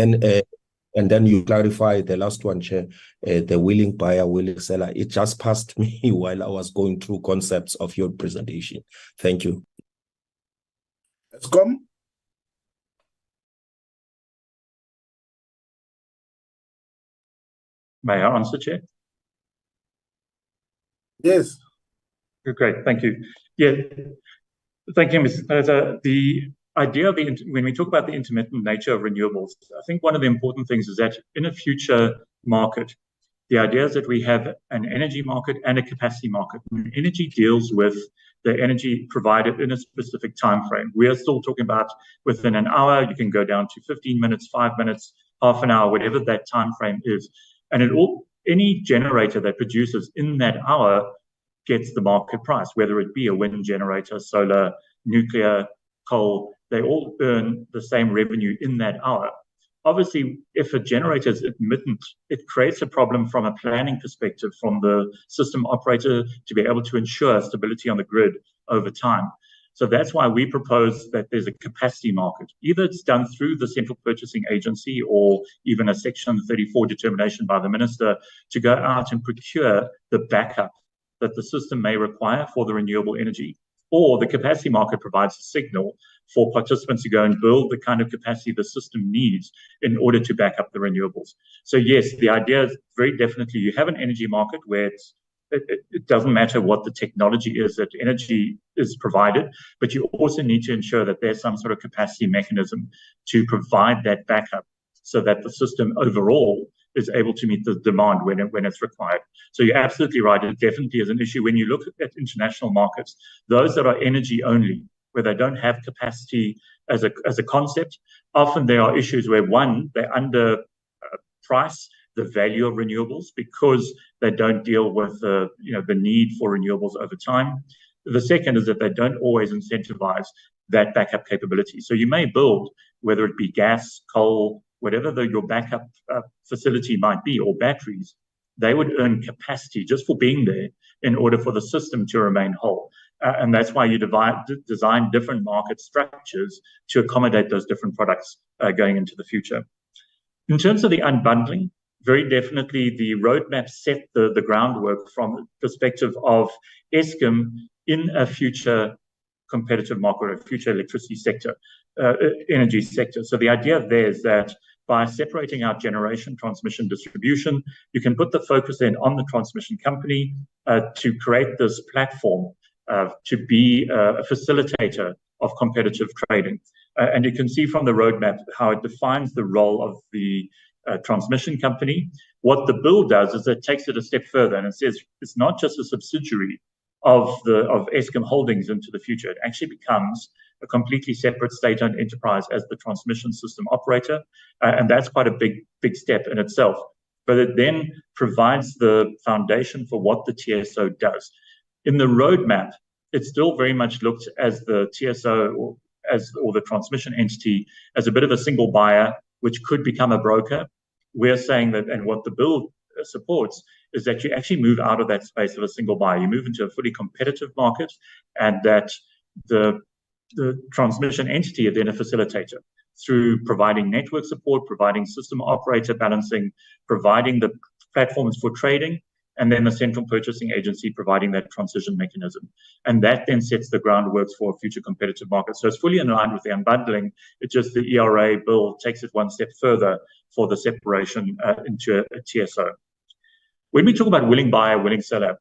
then you clarify the last one, Chair, the willing buyer, willing seller. It just passed me while I was going through concepts of your presentation. Thank you. Eskom. May I answer, Chair? Yes. Great, thank you. Yeah, thank you, Mr. Plaza. The idea of when we talk about the intermittent nature of renewables, I think one of the important things is that in a future market, the idea is that we have an energy market and a capacity market. When energy deals with the energy provided in a specific time frame, we are still talking about within an hour. You can go down to 15 minutes, 5 minutes, half an hour, whatever that time frame is. And any generator that produces in that hour gets the market price, whether it be a wind generator, solar, nuclear, coal. They all earn the same revenue in that hour. Obviously, if a generator is intermittent, it creates a problem from a planning perspective from the system operator to be able to ensure stability on the grid over time. So that's why we propose that there's a capacity market. Either it's done through the Central Purchasing Agency or even a Section 34 determination by the Minister to go out and procure the backup that the system may require for the renewable energy. Or the capacity market provides a signal for participants to go and build the kind of capacity the system needs in order to back up the renewables. So yes, the idea is very definitely you have an energy market where it doesn't matter what the technology is that energy is provided, but you also need to ensure that there's some sort of capacity mechanism to provide that backup so that the system overall is able to meet the demand when it's required. So you're absolutely right. It definitely is an issue when you look at international markets, those that are energy only, where they don't have capacity as a concept. Often there are issues where one, they underprice the value of renewables because they don't deal with the need for renewables over time. The second is that they don't always incentivize that backup capability. So you may build, whether it be gas, coal, whatever your backup facility might be, or batteries, they would earn capacity just for being there in order for the system to remain whole. And that's why you design different market structures to accommodate those different products going into the future. In terms of the unbundling, very definitely the roadmap set the groundwork from the perspective of Eskom in a future competitive market or a future electricity sector, energy sector. So the idea there is that by separating out generation, transmission, distribution, you can put the focus then on the transmission company to create this platform to be a facilitator of competitive trading. And you can see from the roadmap how it defines the role of the transmission company. What the bill does is it takes it a step further and it says it's not just a subsidiary of Eskom Holdings into the future. It actually becomes a completely separate state-owned enterprise as the transmission system operator, and that's quite a big step in itself. But it then provides the foundation for what the TSO does. In the roadmap, it's still very much looked as the TSO or the transmission entity as a bit of a single buyer, which could become a broker. We're saying that, and what the bill supports, is that you actually move out of that space of a single buyer. You move into a fully competitive market, and that the transmission entity is then a facilitator through providing network support, providing system operator balancing, providing the platforms for trading, and then the Central Purchasing Agency providing that transition mechanism. And that then sets the groundwork for a future competitive market. So it's fully in line with the unbundling. It's just the ERA bill takes it one step further for the separation into a TSO. When we talk about willing buyer, willing seller,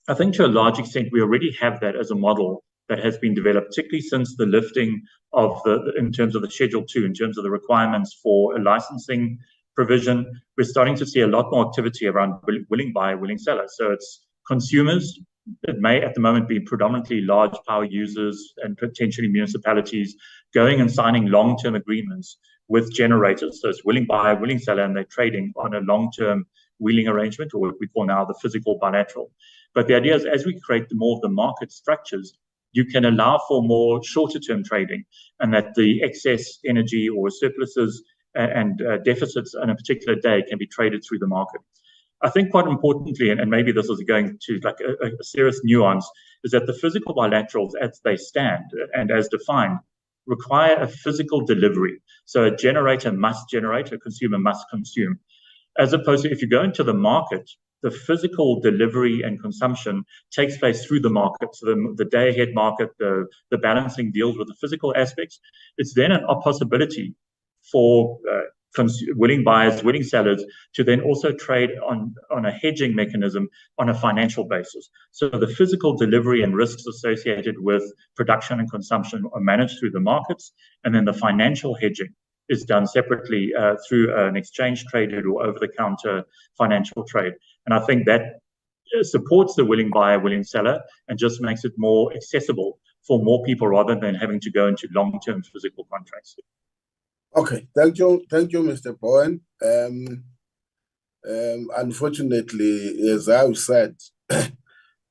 I think to a large extent we already have that as a model that has been developed, particularly since the lifting of in terms of the Schedule 2, in terms of the requirements for a licensing provision. We're starting to see a lot more activity around willing buyer, willing seller. So it's consumers. It may at the moment be predominantly large power users and potentially municipalities going and signing long-term agreements with generators. So it's willing buyer, willing seller, and they're trading on a long-term wheeling arrangement, or what we call now the physical bilateral. But the idea is, as we create more of the market structures, you can allow for more shorter-term trading, and that the excess energy or surpluses and deficits on a particular day can be traded through the market. I think quite importantly, and maybe this is going to like a serious nuance, is that the physical bilaterals as they stand and as defined require a physical delivery. So a generator must generate, a consumer must consume. As opposed to if you go into the market, the physical delivery and consumption takes place through the market. So the day-ahead market, the balancing deals with the physical aspects. It's then a possibility for willing buyers, willing sellers to then also trade on a hedging mechanism on a financial basis. So the physical delivery and risks associated with production and consumption are managed through the markets, and then the financial hedging is done separately through an exchange traded or over-the-counter financial trade. And I think that supports the willing buyer, willing seller, and just makes it more accessible for more people rather than having to go into long-term physical contracts. Okay, thank you, Mr. Bowen. Unfortunately, as I've said,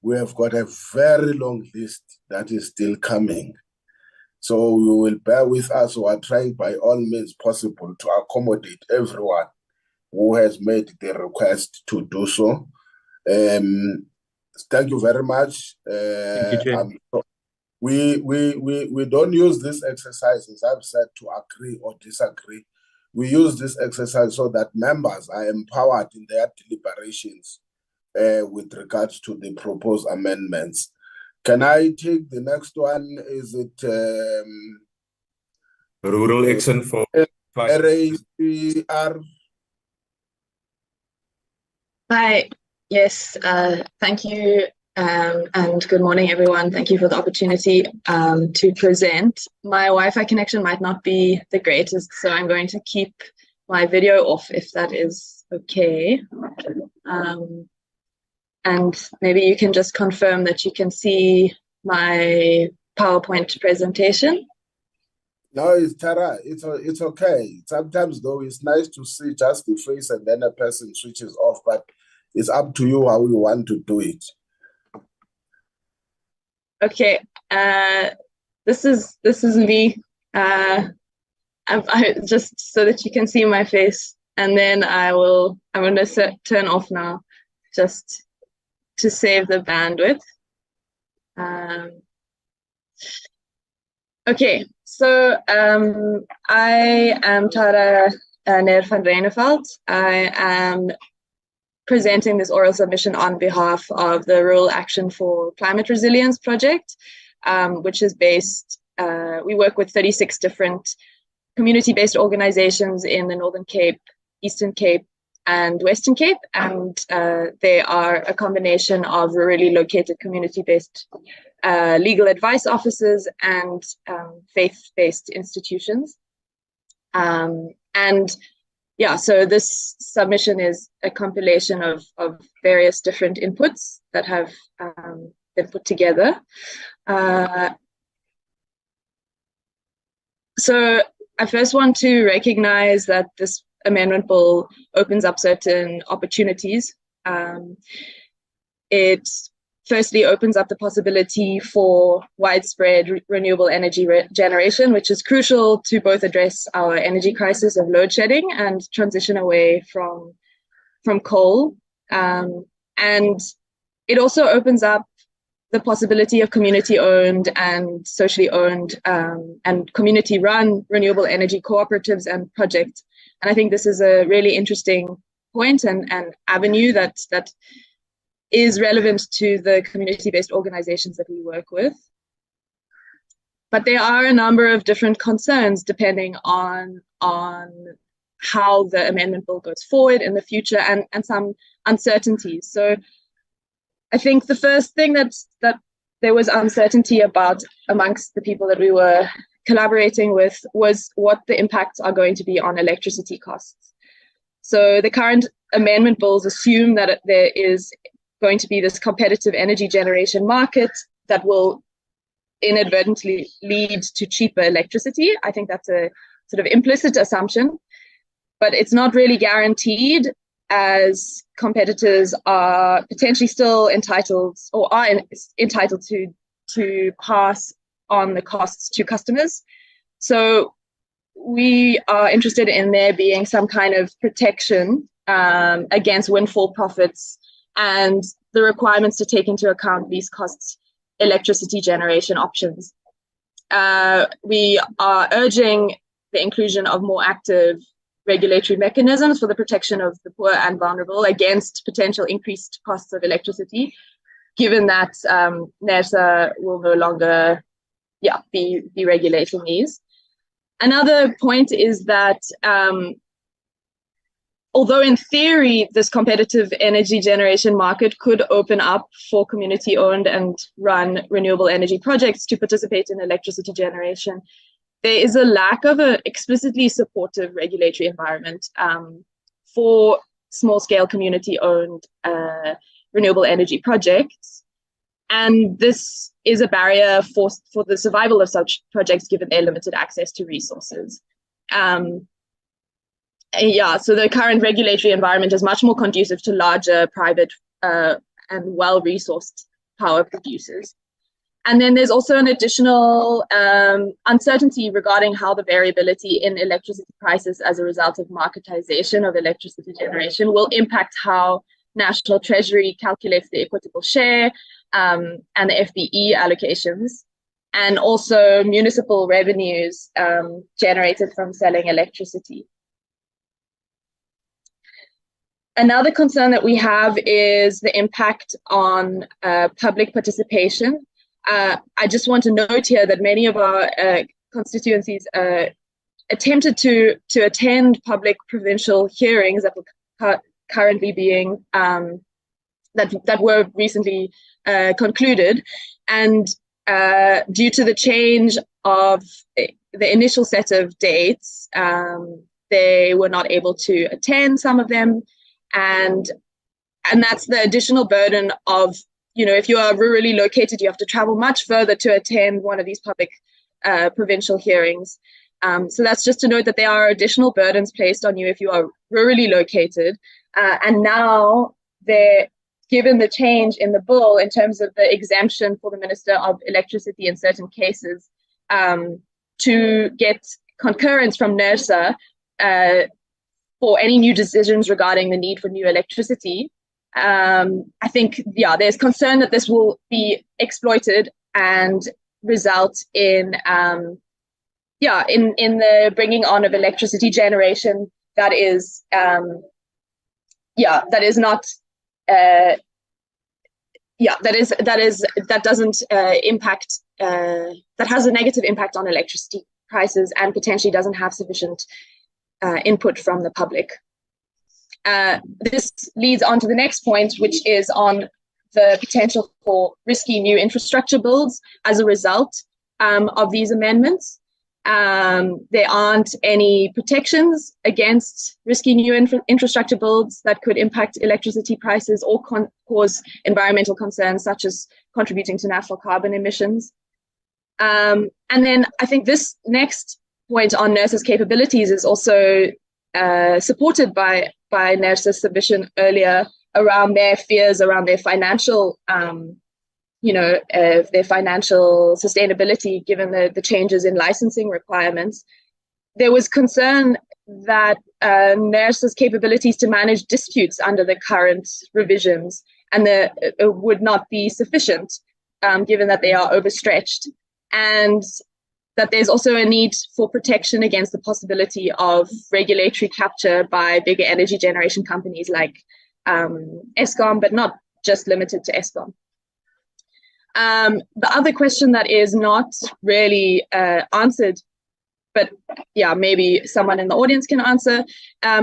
we have got a very long list that is still coming. So you will bear with us. We are trying by all means possible to accommodate everyone who has made the request to do so. Thank you very much. Thank you, Chair. We don't use this exercise, as I've said, to agree or disagree. We use this exercise so that members are empowered in their deliberations with regards to the proposed amendments. Can I take the next one? Is it Rural Action for RACR? Hi, yes, thank you, and good morning, everyone. Thank you for the opportunity to present. My Wi-Fi connection might not be the greatest, so I'm going to keep my video off if that is okay. And maybe you can just confirm that you can see my PowerPoint presentation. No, it's Tara. It's okay. Sometimes, though, it's nice to see just the face and then a person switches off, but it's up to you how you want to do it. Okay. This is me. I just so that you can see my face, and then I'm going to turn off now, just to save the bandwidth. Okay, so I am Tara Neer van Reineveld. I am presenting this oral submission on behalf of the Rural Action for Climate Resilience project, which is based, we work with 36 different community-based organizations in the Northern Cape, Eastern Cape, and Western Cape, and they are a combination of rurally located community-based legal advice offices and faith-based institutions. And yeah, so this submission is a compilation of various different inputs that have been put together. So I first want to recognize that this amendment bill opens up certain opportunities. It firstly opens up the possibility for widespread renewable energy generation, which is crucial to both address our energy crisis of load shedding and transition away from coal. And it also opens up the possibility of community-owned and socially owned and community-run renewable energy cooperatives and projects. And I think this is a really interesting point and avenue that is relevant to the community-based organizations that we work with. But there are a number of different concerns depending on how the amendment bill goes forward in the future, and some uncertainties. So I think the first thing that there was uncertainty about amongst the people that we were collaborating with was what the impacts are going to be on electricity costs. So the current amendment bills assume that there is going to be this competitive energy generation market that will inadvertently lead to cheaper electricity. I think that's a sort of implicit assumption, but it's not really guaranteed, as competitors are potentially still entitled, or are entitled to pass on the costs to customers. So we are interested in there being some kind of protection against windfall profits and the requirements to take into account these costs electricity generation options. We are urging the inclusion of more active regulatory mechanisms for the protection of the poor and vulnerable against potential increased costs of electricity, given that NERSA will no longer be regulating these. Another point is that although in theory this competitive energy generation market could open up for community-owned and run renewable energy projects to participate in electricity generation, there is a lack of an explicitly supportive regulatory environment for small-scale community-owned renewable energy projects. And this is a barrier for the survival of such projects given their limited access to resources. So the current regulatory environment is much more conducive to larger private and well-resourced power producers. And then there's also an additional uncertainty regarding how the variability in electricity prices as a result of marketization of electricity generation will impact how National Treasury calculates the equitable share and the FBE allocations, and also municipal revenues generated from selling electricity. Another concern that we have is the impact on public participation. I just want to note here that many of our constituencies attempted to attend public provincial hearings that were currently being that were recently concluded, and due to the change of the initial set of dates, they were not able to attend some of them, and that's the additional burden of, if you are rurally located, you have to travel much further to attend one of these public provincial hearings. So that's just to note that there are additional burdens placed on you if you are rurally located. And now, given the change in the bill in terms of the exemption for the Minister of Electricity in certain cases to get concurrence from NERSA for any new decisions regarding the need for new electricity, I think, there's concern that this will be exploited and result in the bringing on of electricity generation that is not that doesn't impact, that has a negative impact on electricity prices and potentially doesn't have sufficient input from the public. This leads on to the next point, which is on the potential for risky new infrastructure builds as a result of these amendments. There aren't any protections against risky new infrastructure builds that could impact electricity prices or cause environmental concerns, such as contributing to national carbon emissions. And then I think this next point on NERSA's capabilities is also supported by NERSA's submission earlier around their fears around their financial their financial sustainability, given the changes in licensing requirements. There was concern that NERSA's capabilities to manage disputes under the current revisions would not be sufficient, given that they are overstretched, and that there's also a need for protection against the possibility of regulatory capture by bigger energy generation companies like Eskom, but not just limited to Eskom. The other question that is not really answered but yeah, maybe someone in the audience can answer,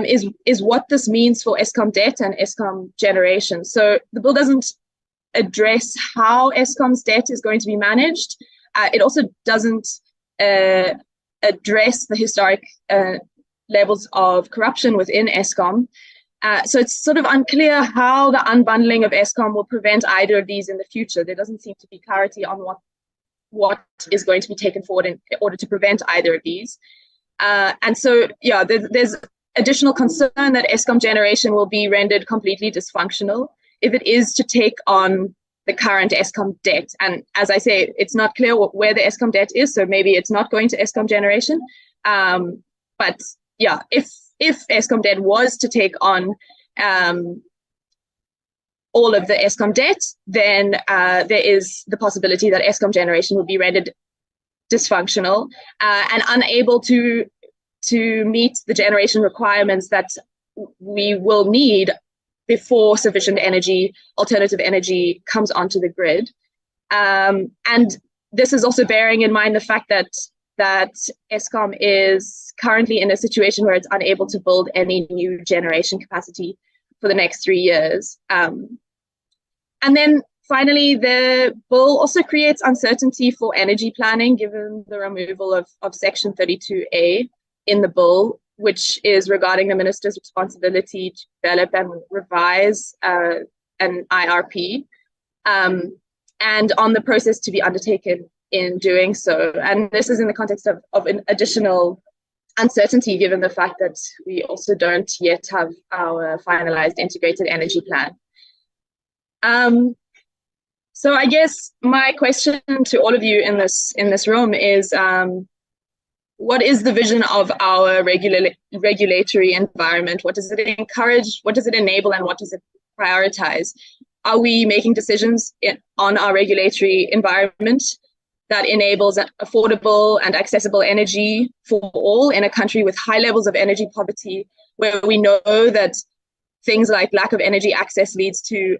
is what this means for Eskom debt and Eskom generation. So the bill doesn't address how Eskom's debt is going to be managed. It also doesn't address the historic levels of corruption within Eskom. So it's sort of unclear how the unbundling of Eskom will prevent either of these in the future. There doesn't seem to be clarity on what is going to be taken forward in order to prevent either of these. And so, yeah, there's additional concern that Eskom generation will be rendered completely dysfunctional if it is to take on the current Eskom debt. And as I say, it's not clear where the Eskom debt is, so maybe it's not going to Eskom generation. But yeah, if Eskom debt was to take on all of the Eskom debt, then there is the possibility that Eskom generation will be rendered dysfunctional and unable to meet the generation requirements that we will need before sufficient energy, alternative energy, comes onto the grid. And this is also bearing in mind the fact that Eskom is currently in a situation where it's unable to build any new generation capacity for the next 3 years. And then finally, the bill also creates uncertainty for energy planning, given the removal of Section 32A in the bill, which is regarding the minister's responsibility to develop and revise an IRP, and on the process to be undertaken in doing so. And this is in the context of an additional uncertainty, given the fact that we also don't yet have our finalized integrated energy plan. So I guess my question to all of you in this room is, what is the vision of our regulatory environment? What does it encourage? What does it enable? And what does it prioritize? Are we making decisions on our regulatory environment that enables affordable and accessible energy for all in a country with high levels of energy poverty, where we know that things like lack of energy access leads to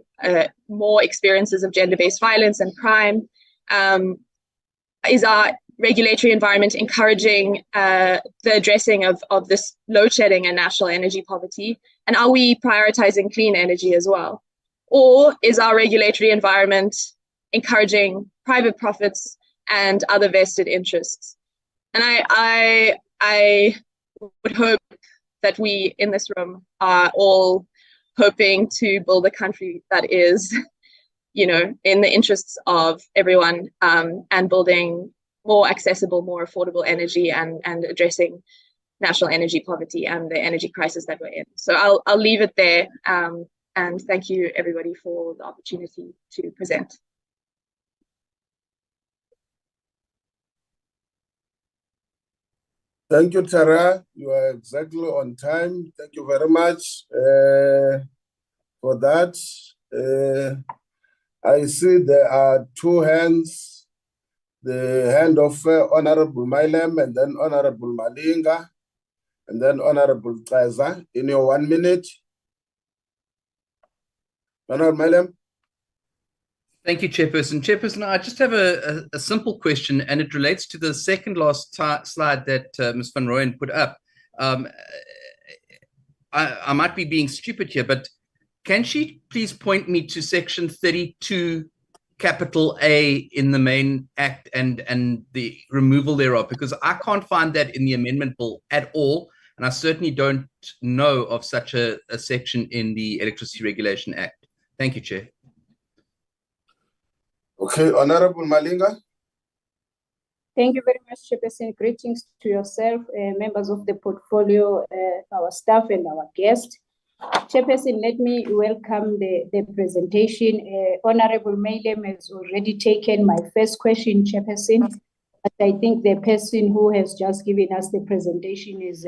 more experiences of gender-based violence and crime? Is our regulatory environment encouraging the addressing of this load shedding and national energy poverty? And are we prioritizing clean energy as well? Or is our regulatory environment encouraging private profits and other vested interests? And I would hope that we in this room are all hoping to build a country that is, in the interests of everyone, and building more accessible, more affordable energy, and addressing national energy poverty and the energy crisis that we're in. So I'll leave it there, and thank you everybody for the opportunity to present. Thank you, Tara. You are exactly on time. Thank you very much for that. I see there are two hands. The hand of Honorable Mailem, and then Honorable Malinga, and then Honorable Treza. In your 1 minute. Honorable Mailem. Thank you, Chairperson. Chairperson, I just have a simple question, and it relates to the second last slide that Ms. Van Rooyen put up. I might be being stupid here, but can she please point me to Section 32 capital A in the main act and the removal thereof? Because I can't find that in the amendment bill at all, and I certainly don't know of such a section in the Electricity Regulation Act. Thank you, Chair. Okay, Honorable Malinga. Thank you very much, Chairperson. Greetings to yourself, members of the portfolio, our staff, and our guests. Chairperson, let me welcome the presentation. Honorable Mailem has already taken my first question, Chairperson. But I think the person who has just given us the presentation is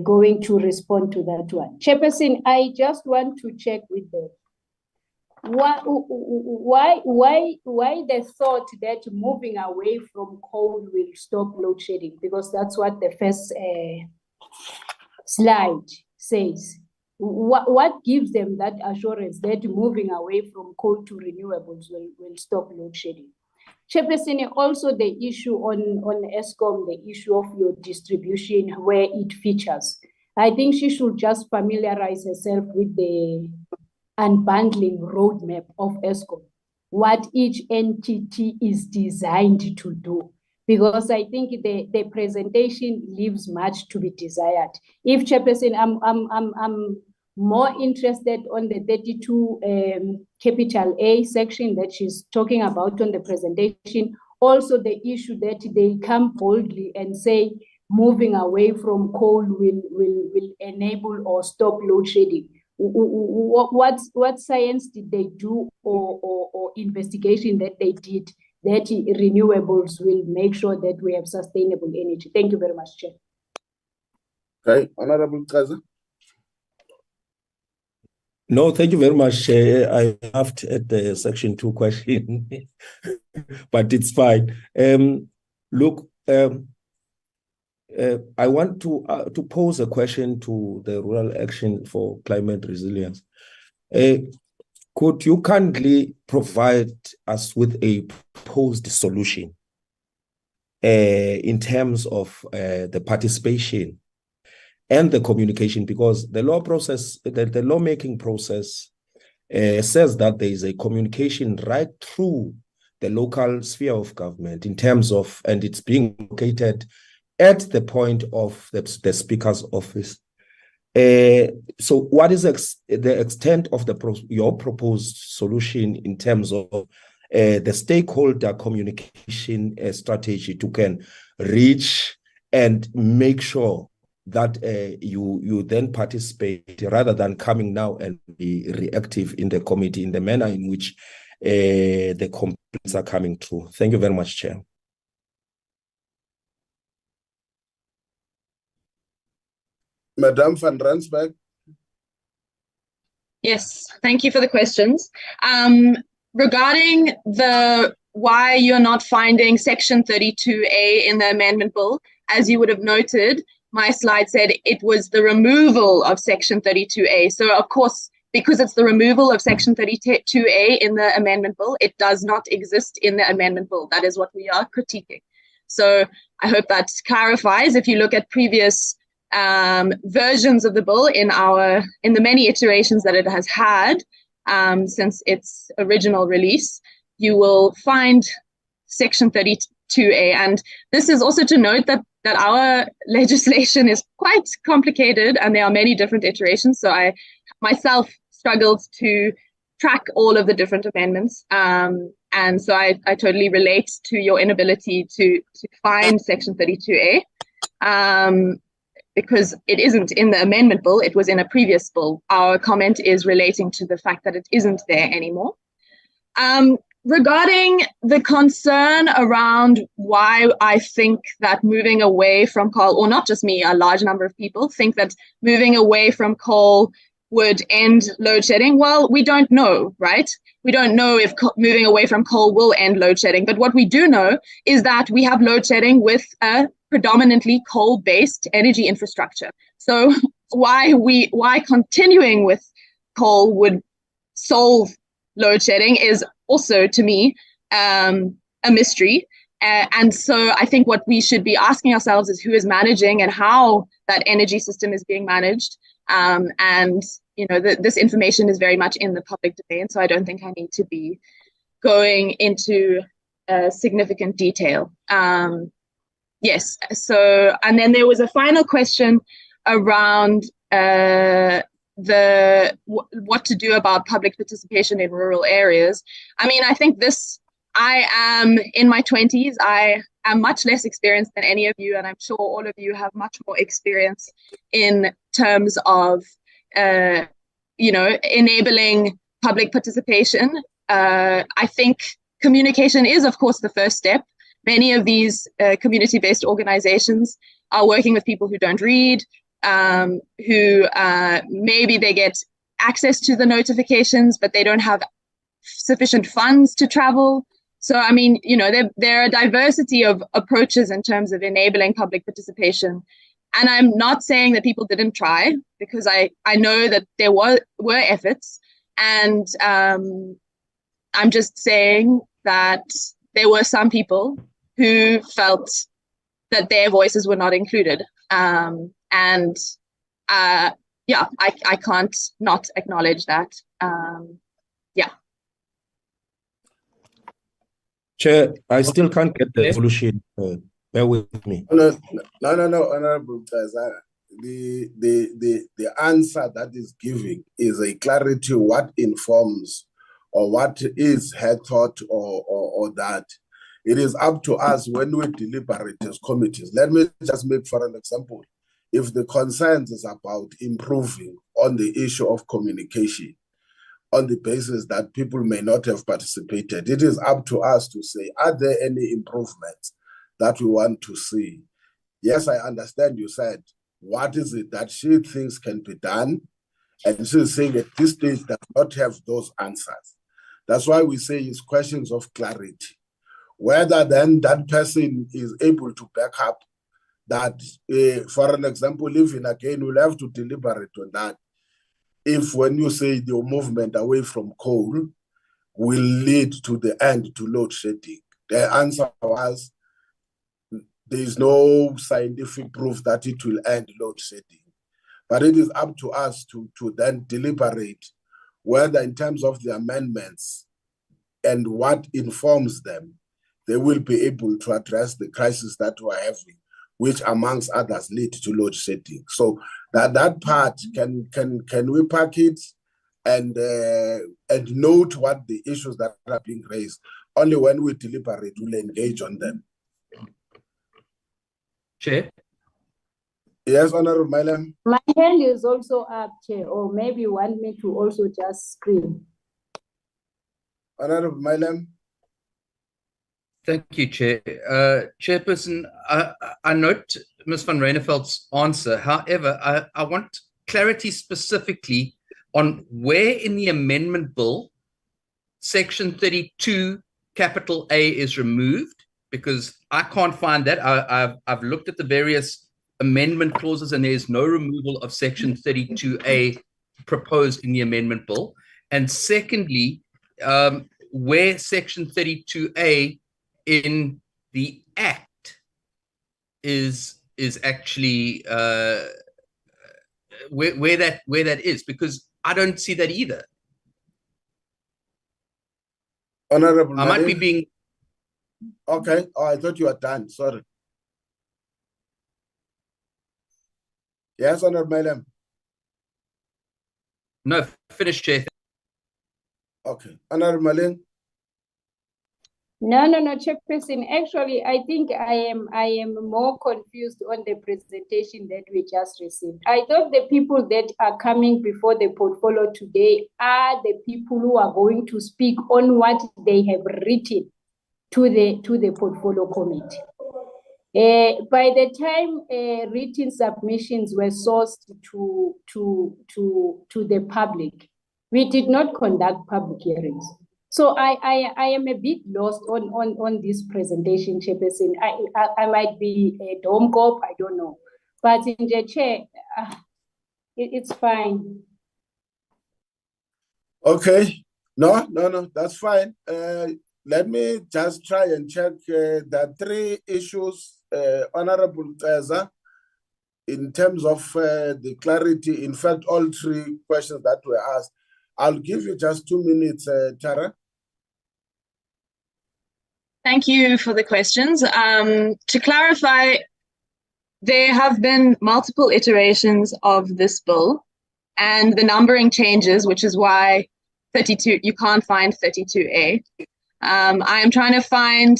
going to respond to that one. Chairperson, I just want to check with them. Why the thought that moving away from coal will stop load shedding? Because that's what the first slide says. What gives them that assurance that moving away from coal to renewables will stop load shedding? Chairperson, also the issue on Eskom, the issue of your distribution, where it features. I think she should just familiarize herself with the unbundling roadmap of Eskom, what each entity is designed to do. Because I think the presentation leaves much to be desired. If Chairperson, I'm more interested on the 32 capital A section that she's talking about on the presentation. Also the issue that they come boldly and say moving away from coal will enable or stop load shedding. What science did they do or investigation that they did that renewables will make sure that we have sustainable energy? Thank you very much, Chair. Okay, Honorable Kaza. No, thank you very much. I laughed at the Section 2 question, but it's fine. Look, I want to pose a question to the Rural Action for Climate Resilience. Could you kindly provide us with a proposed solution in terms of the participation and the communication? Because the lawmaking process says that there is a communication right through the local sphere of government in terms of, and it's being located at the point of the Speaker's office. So what is the extent of your proposed solution in terms of the stakeholder communication strategy to can reach and make sure that you then participate rather than coming now and be reactive in the committee in the manner in which the complaints are coming through? Thank you very much, Chair. Madam van Rensburg. Yes, thank you for the questions. Regarding why you're not finding Section 32A in the amendment bill, as you would have noted, my slide said it was the removal of Section 32A. So of course, because it's the removal of Section 32A in the amendment bill, it does not exist in the amendment bill. That is what we are critiquing. So I hope that clarifies. If you look at previous versions of the bill in the many iterations that it has had since its original release, you will find Section 32A. And this is also to note that our legislation is quite complicated and there are many different iterations. So I myself struggled to track all of the different amendments. And so I totally relate to your inability to find Section 32A. Because it isn't in the amendment bill, it was in a previous bill. Our comment is relating to the fact that it isn't there anymore. Regarding the concern around why I think that moving away from coal, or not just me, a large number of people think that moving away from coal would end load shedding. Well, we don't know, right? We don't know if moving away from coal will end load shedding. But what we do know is that we have load shedding with a predominantly coal-based energy infrastructure. So why continuing with coal would solve load shedding is also, to me, a mystery. And so I think what we should be asking ourselves is who is managing and how that energy system is being managed. And this information is very much in the public domain, so I don't think I need to be going into significant detail. Yes, so, and then there was a final question around what to do about public participation in rural areas. I mean, I think I am in my 20s. I am much less experienced than any of you, and I'm sure all of you have much more experience in terms of, enabling public participation. I think communication is, of course, the first step. Many of these community-based organizations are working with people who don't read, who maybe they get access to the notifications, but they don't have sufficient funds to travel. So, I mean, there are a diversity of approaches in terms of enabling public participation. And I'm not saying that people didn't try, because I know that there were efforts. And I'm just saying that there were some people who felt that their voices were not included. Yeah, I can't not acknowledge that. Yeah. Chair, I still can't get the solution. Bear with me. No, Honorable Teza. The answer that is giving is a clarity what informs or what is her thought or that. It is up to us when we deliberate as committees. Let me just make for an example. If the concerns is about improving on the issue of communication, on the basis that people may not have participated, it is up to us to say, are there any improvements that we want to see? Yes, I understand you said, what is it that she thinks can be done? And she's saying at this stage does not have those answers. That's why we say it's questions of clarity. Whether then that person is able to back up that, for an example, even again, we'll have to deliberate on that. If when you say the movement away from coal will lead to the end to load shedding, the answer was there is no scientific proof that it will end load shedding. But it is up to us to then deliberate whether in terms of the amendments and what informs them, they will be able to address the crisis that we're having, which amongst others lead to load shedding. So that part, can we pack it and note what the issues that are being raised? Only when we deliberate, we'll engage on them. Chair? Yes, Honorable Milam. My hand is also up, Chair, or maybe you want me to also just scream. Honorable Milam. Thank you, Chair. Chairperson, I note Ms. van Reineveld's answer. However, I want clarity specifically on where in the amendment bill Section 32, capital A is removed, because I can't find that. I've looked at the various amendment clauses and there's no removal of Section 32A proposed in the amendment bill. And secondly, where Section 32A in the Act is actually where that is, because I don't see that either. Honorable, I might be being okay. Oh, I thought you were done. Sorry. Yes, Honorable Madam. No, finish, Chair. Okay, Honorable Malin. No, Chairperson. Actually, I think I am more confused on the presentation that we just received. I thought the people that are coming before the portfolio today are the people who are going to speak on what they have written to the portfolio committee. By the time written submissions were sourced to the public, we did not conduct public hearings. So I am a bit lost on this presentation, Chairperson. I might be a dome cop, I don't know. But in the chair, it's fine. Okay, no, that's fine. Let me just try and check the three issues, Honorable Teza, in terms of the clarity. In fact, all three questions that were asked. I'll give you just 2 minutes, Tara. Thank you for the questions. To clarify, there have been multiple iterations of this bill, and the numbering changes, which is why 32, you can't find 32A. I am trying to find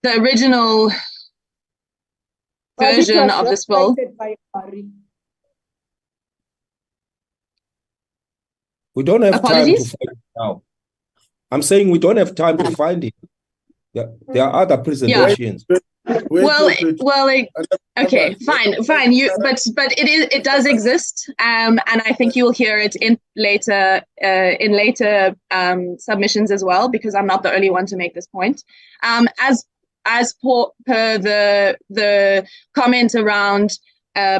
the original version of this bill. We don't have Apologies? time to find it now. I'm saying we don't have time to find it. There are other presentations. Okay, fine. But it does exist, and I think you will hear it in later submissions as well, because I'm not the only one to make this point. As per the comment around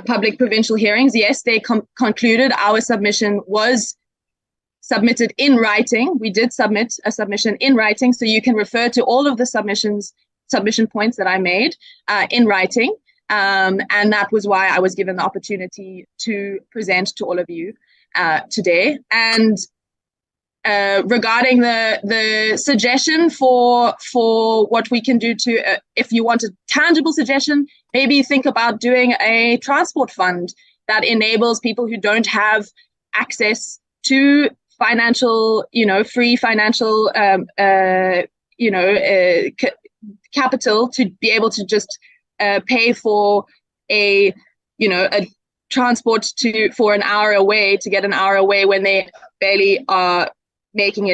public provincial hearings, yes, they concluded our submission was submitted in writing. We did submit a submission in writing, so you can refer to all of the submission points that I made in writing. And that was why I was given the opportunity to present to all of you today. And regarding the suggestion for what we can do to, if you want a tangible suggestion, maybe think about doing a transport fund that enables people who don't have access to financial, free financial, capital to be able to just pay for a transport for an hour away, to get an hour away when they barely are making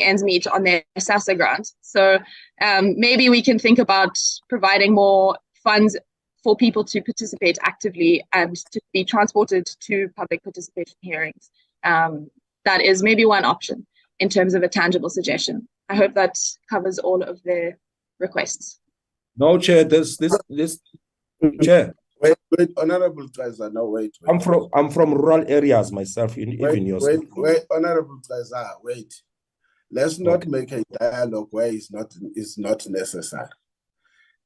ends meet on their SASSA grant. So maybe we can think about providing more funds for people to participate actively and to be transported to public participation hearings. That is maybe one option in terms of a tangible suggestion. I hope that covers all of the requests. No, Chair, Chair. Wait, Honorable Treza, no, wait. I'm from rural areas myself, even yourself. Wait, Honorable Treza, wait. Let's not make a dialogue where it's not necessary.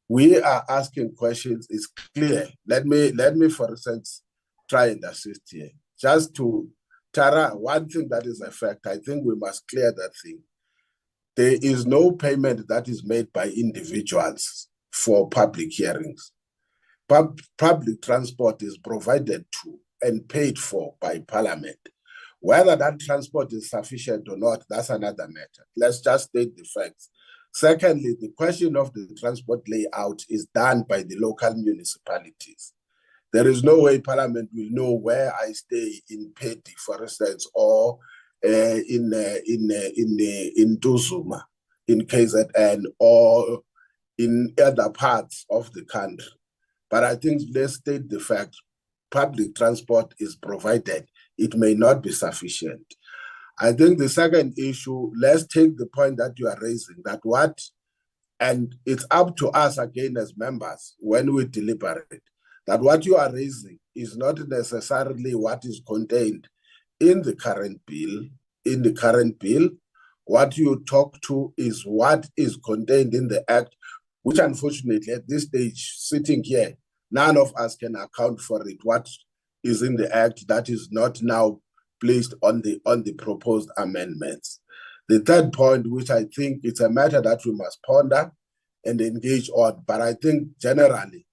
We are asking questions, it's clear. Let me, for instance, try and assist here. Just to, Tara, one thing that is a fact, I think we must clear that thing. There is no payment that is made by individuals for public hearings. Public transport is provided to and paid for by Parliament. Whether that transport is sufficient or not, that's another matter. Let's just state the facts. Secondly, the question of the transport layout is done by the local municipalities. There is no way Parliament will know where I stay in Peti, for instance, or in Duzuma, in KZN, or in other parts of the country. But I think let's state the fact, public transport is provided. It may not be sufficient. I think the second issue, let's take the point that you are raising, and it's up to us again as members when we deliberate, that what you are raising is not necessarily what is contained in the current bill. What you talk to is what is contained in the Act, which unfortunately at this stage, sitting here, none of us can account for it. What is in the Act that is not now placed on the proposed amendments. The third point, which I think it's a matter that we must ponder and engage on, but I think generally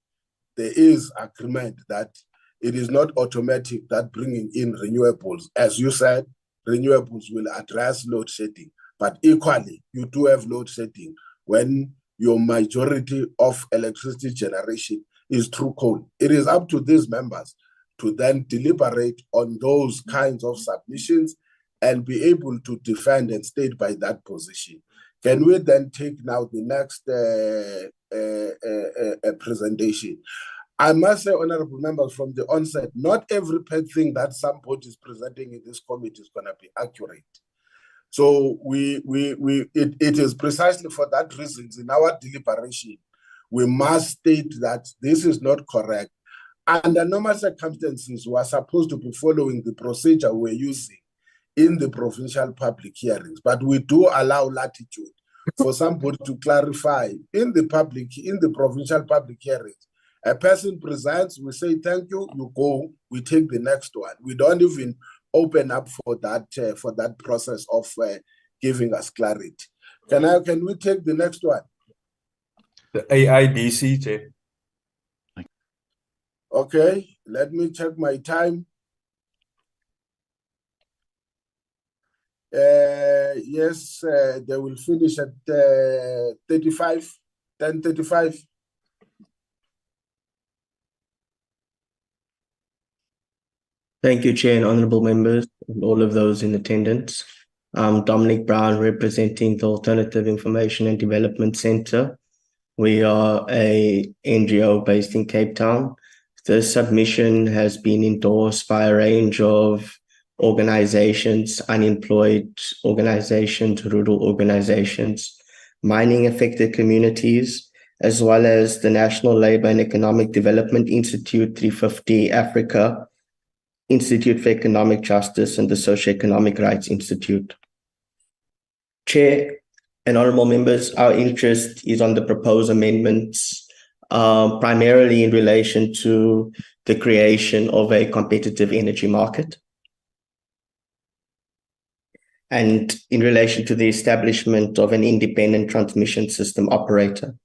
there is agreement that it is not automatic that bringing in renewables, as you said, renewables will address load shedding, but equally you do have load shedding when your majority of electricity generation is through coal. It is up to these members to then deliberate on those kinds of submissions and be able to defend and state by that position. Can we then take now the next presentation? I must say, honorable members, from the onset, not every thing that somebody is presenting in this committee is going to be accurate. So it is precisely for that reason, in our deliberation, we must state that this is not correct. Under normal circumstances, we are supposed to be following the procedure we're using in the provincial public hearings, but we do allow latitude for somebody to clarify in the provincial public hearings. A person presents, we say, thank you, you go, we take the next one. We don't even open up for that process of giving us clarity. Can we take the next one? The AIDC, Chair. Okay, let me check my time. Yes, they will finish at 10:35. Thank you, Chair and honorable members and all of those in attendance. I'm Dominic Brown, representing the Alternative Information and Development Center. We are a NGO based in Cape Town. The submission has been endorsed by a range of organizations, unemployed organizations, rural organizations, mining affected communities, as well as the National Labour and Economic Development Institute 350 Africa, Institute for Economic Justice and the Socioeconomic Rights Institute. Chair and honorable members, our interest is on the proposed amendments, primarily in relation to the creation of a competitive energy market and in relation to the establishment of an independent transmission system operator.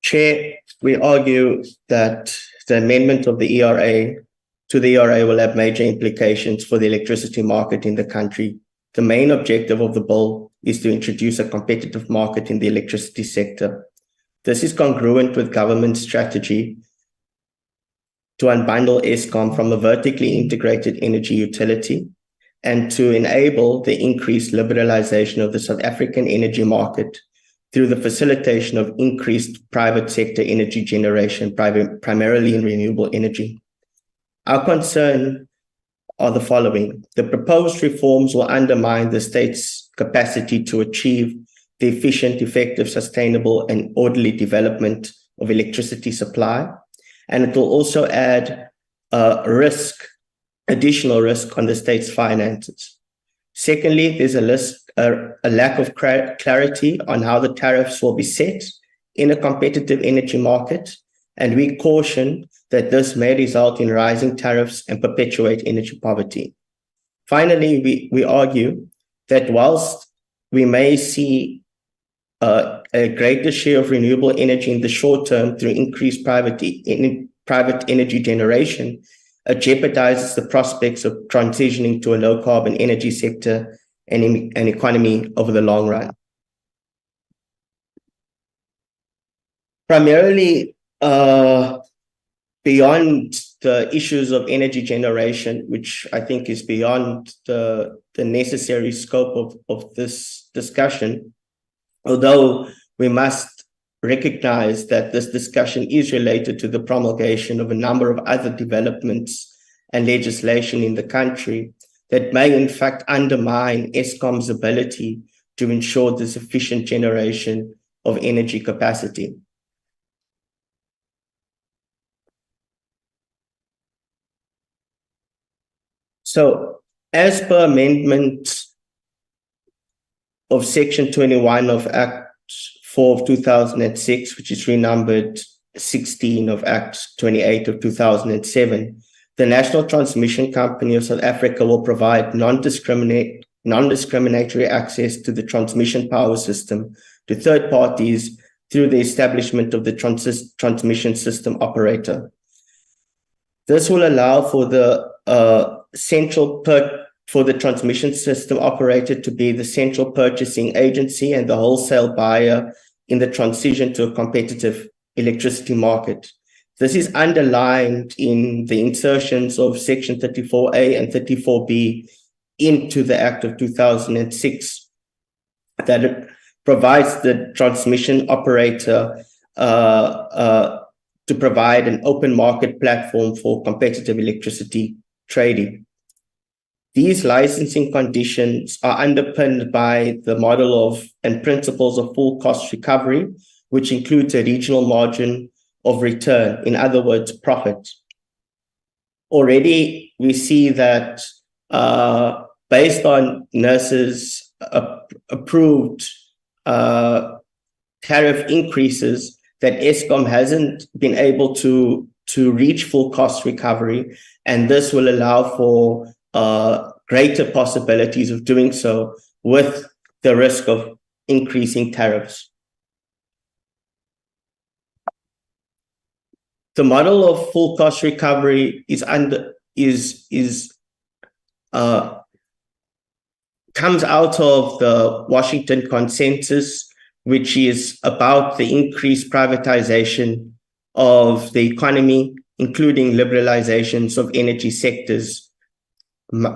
Chair, we argue that the amendment of the ERA to the ERA will have major implications for the electricity market in the country. The main objective of the bill is to introduce a competitive market in the electricity sector. This is congruent with government's strategy to unbundle Eskom from a vertically integrated energy utility and to enable the increased liberalization of the South African energy market through the facilitation of increased private sector energy generation, primarily in renewable energy. Our concern are the following. The proposed reforms will undermine the state's capacity to achieve the efficient, effective, sustainable, and orderly development of electricity supply, and it will also add additional risk on the state's finances. Secondly, there's a lack of clarity on how the tariffs will be set in a competitive energy market, and we caution that this may result in rising tariffs and perpetuate energy poverty. Finally, we argue that whilst we may see a greater share of renewable energy in the short term through increased private energy generation, it jeopardizes the prospects of transitioning to a low carbon energy sector and an economy over the long run. Primarily, beyond the issues of energy generation, which I think is beyond the necessary scope of this discussion, although we must recognize that this discussion is related to the promulgation of a number of other developments and legislation in the country that may in fact undermine Eskom's ability to ensure the sufficient generation of energy capacity. So, as per amendment of Section 21 of Act 4 of 2006, which is renumbered 16 of Act 28 of 2007, the National Transmission Company of South Africa will provide non-discriminatory access to the transmission power system to third parties through the establishment of the transmission system operator. This will allow for the transmission system operator to be the central purchasing agency and the wholesale buyer in the transition to a competitive electricity market. This is underlined in the insertions of Section 34A and 34B into the Act of 2006 that it provides the transmission operator to provide an open market platform for competitive electricity trading. These licensing conditions are underpinned by the model of and principles of full cost recovery, which includes a regional margin of return, in other words, profit. Already, we see that based on NERSA's approved tariff increases, that Eskom hasn't been able to reach full cost recovery, and this will allow for greater possibilities of doing so with the risk of increasing tariffs. The model of full cost recovery comes out of the Washington Consensus, which is about the increased privatization of the economy, including liberalizations of energy sectors,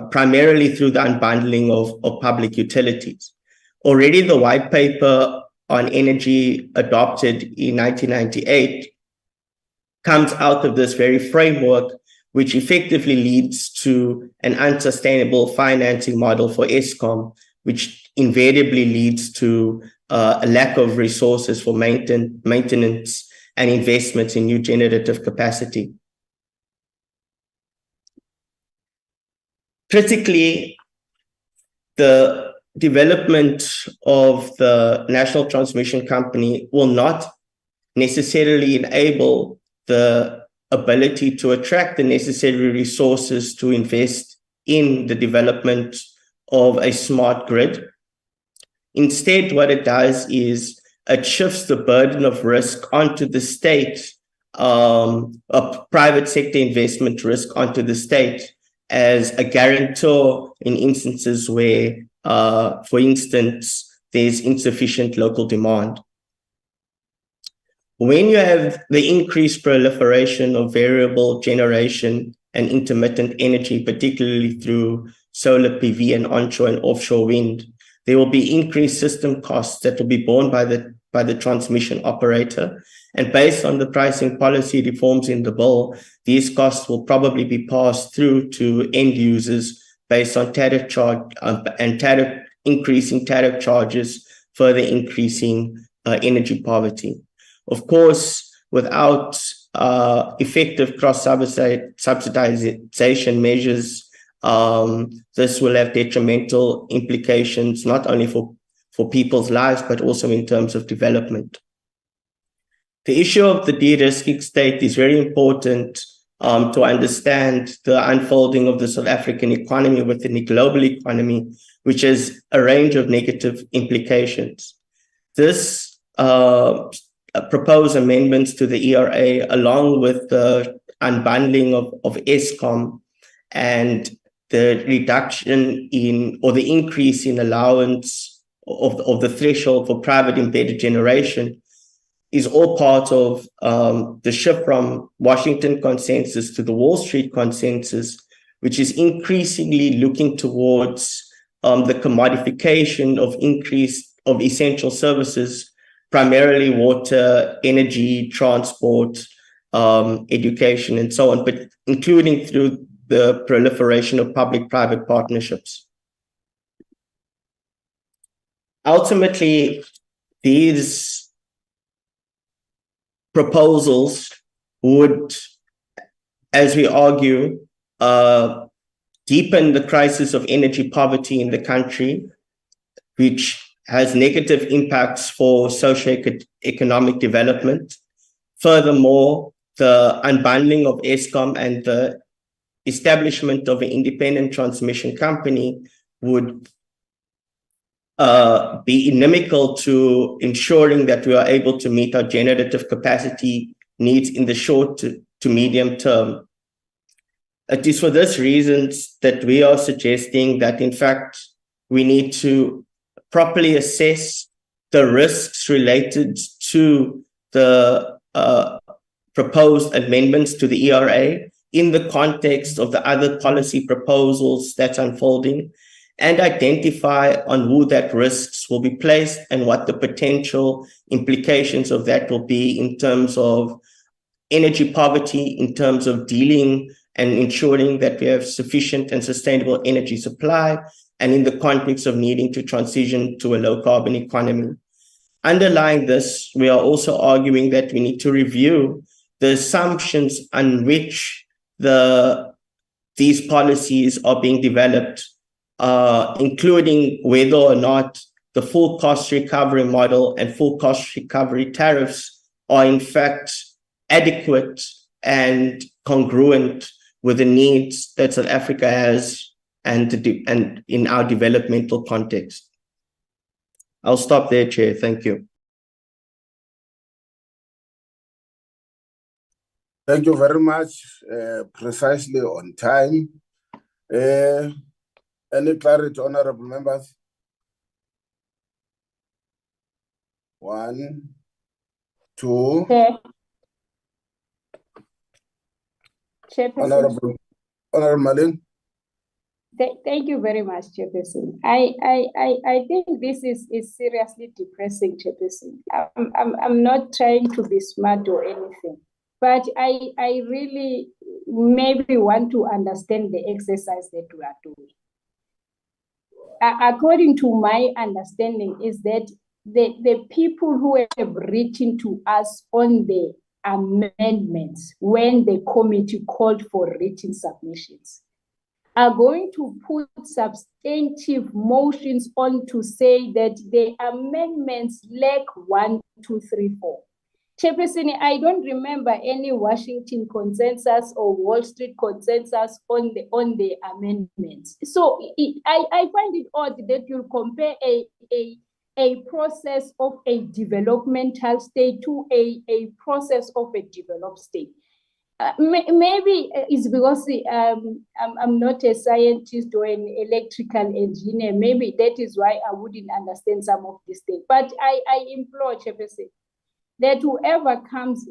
primarily through the unbundling of public utilities. Already the white paper on energy adopted in 1998 comes out of this very framework, which effectively leads to an unsustainable financing model for Eskom, which invariably leads to a lack of resources for maintenance and investments in new generative capacity. critically, the development of the National Transmission Company will not necessarily enable the ability to attract the necessary resources to invest in the development of a smart grid. Instead, what it does is it shifts the burden of risk onto the state, of private sector investment risk onto the state as a guarantor in instances where, for instance, there's insufficient local demand. When you have the increased proliferation of variable generation and intermittent energy, particularly through solar PV and onshore and offshore wind, there will be increased system costs that will be borne by the transmission operator. And based on the pricing policy reforms in the bill, these costs will probably be passed through to end users based on tariff charge and increasing tariff charges, further increasing energy poverty. Of course, without effective cross-subsidization measures, this will have detrimental implications, not only for people's lives, but also in terms of development. The issue of the de-risking state is very important to understand the unfolding of the South African economy within the global economy, which has a range of negative implications. This proposed amendments to the ERA, along with the unbundling of Eskom and the reduction in, or the increase in allowance of the threshold for private embedded generation, is all part of the shift from Washington consensus to the Wall Street consensus, which is increasingly looking towards the commodification of essential services, primarily water, energy, transport, education, and so on, but including through the proliferation of public-private partnerships. Ultimately, these proposals would, as we argue, deepen the crisis of energy poverty in the country, which has negative impacts for socio-economic development. Furthermore, the unbundling of Eskom and the establishment of an independent transmission company would be inimical to ensuring that we are able to meet our generative capacity needs in the short to medium term. It is for this reasons that we are suggesting that, in fact, we need to properly assess the risks related to the proposed amendments to the ERA in the context of the other policy proposals that's unfolding, and identify on who that risks will be placed and what the potential implications of that will be in terms of energy poverty, in terms of dealing and ensuring that we have sufficient and sustainable energy supply, and in the context of needing to transition to a low carbon economy. Underlying this, we are also arguing that we need to review the assumptions on which these policies are being developed, including whether or not the full cost recovery model and full cost recovery tariffs are in fact adequate and congruent with the needs that South Africa has and in our developmental context. I'll stop there, Chair. Thank you. Thank you very much. Precisely on time. Any clarity, honorable members? 1, 2. Chairperson. Honorable Malin. Thank you very much, Chairperson. I think this is seriously depressing, Chairperson. I'm not trying to be smart or anything, but I really maybe want to understand the exercise that we are doing. According to my understanding, is that the people who have written to us on the amendments when the committee called for written submissions, are going to put substantive motions on to say that the amendments lack 1, 2, 3, 4. Chairperson, I don't remember any Washington consensus or Wall Street consensus on the amendments. So I find it odd that you compare a process of a developmental state to a process of a developed state. Maybe it's because I'm not a scientist or an electrical engineer. Maybe that is why I wouldn't understand some of this thing. But I implore Chairperson that whoever comes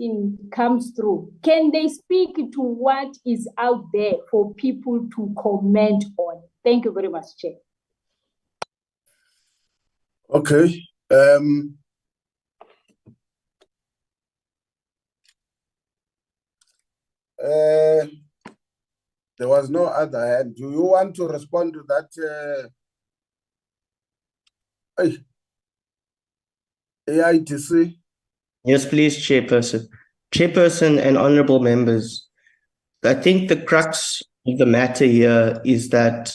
through, can they speak to what is out there for people to comment on? Thank you very much, Chair. Okay. There was no other hand. Do you want to respond to that? AITC? Yes, please, Chairperson. Chairperson and honorable members, I think the crux of the matter here is that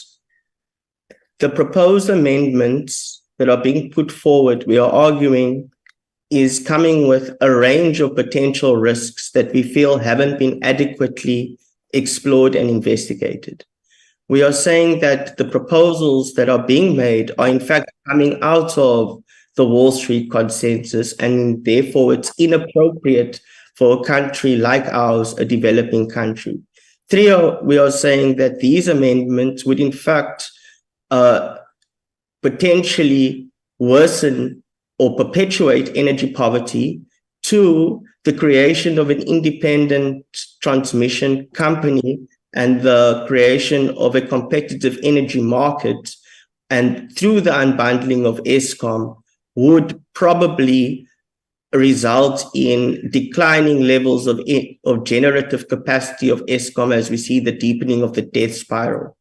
the proposed amendments that are being put forward, we are arguing, is coming with a range of potential risks that we feel haven't been adequately explored and investigated. We are saying that the proposals that are being made are in fact coming out of the Wall Street consensus, and therefore it's inappropriate for a country like ours, a developing country. We are saying that these amendments would in fact potentially worsen or perpetuate energy poverty. 2, the creation of an independent transmission company and the creation of a competitive energy market, and through the unbundling of Eskom, would probably result in declining levels of generative capacity of Eskom as we see the deepening of the death spiral.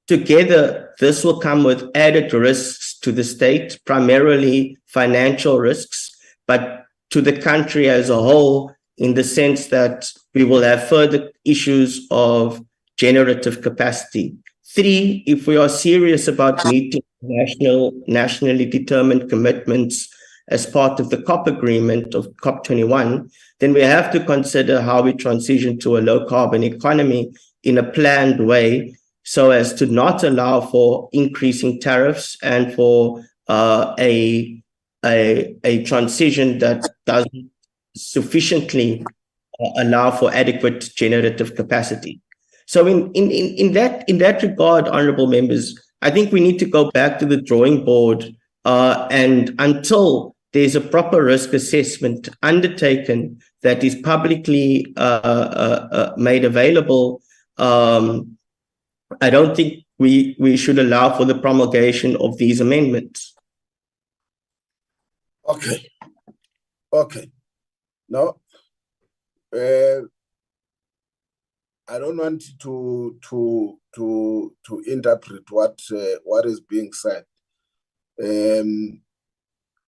Together, this will come with added risks to the state, primarily financial risks, but to the country as a whole, in the sense that we will have further issues of generative capacity. 3, if we are serious about meeting nationally determined commitments as part of the COP agreement of COP21, then we have to consider how we transition to a low carbon economy in a planned way, so as to not allow for increasing tariffs and for a transition that doesn't sufficiently allow for adequate generative capacity. So in that regard, honorable members, I think we need to go back to the drawing board, and until there's a proper risk assessment undertaken that is publicly made available, I don't think we should allow for the promulgation of these amendments. Okay. Now, I don't want to interpret what is being said. Can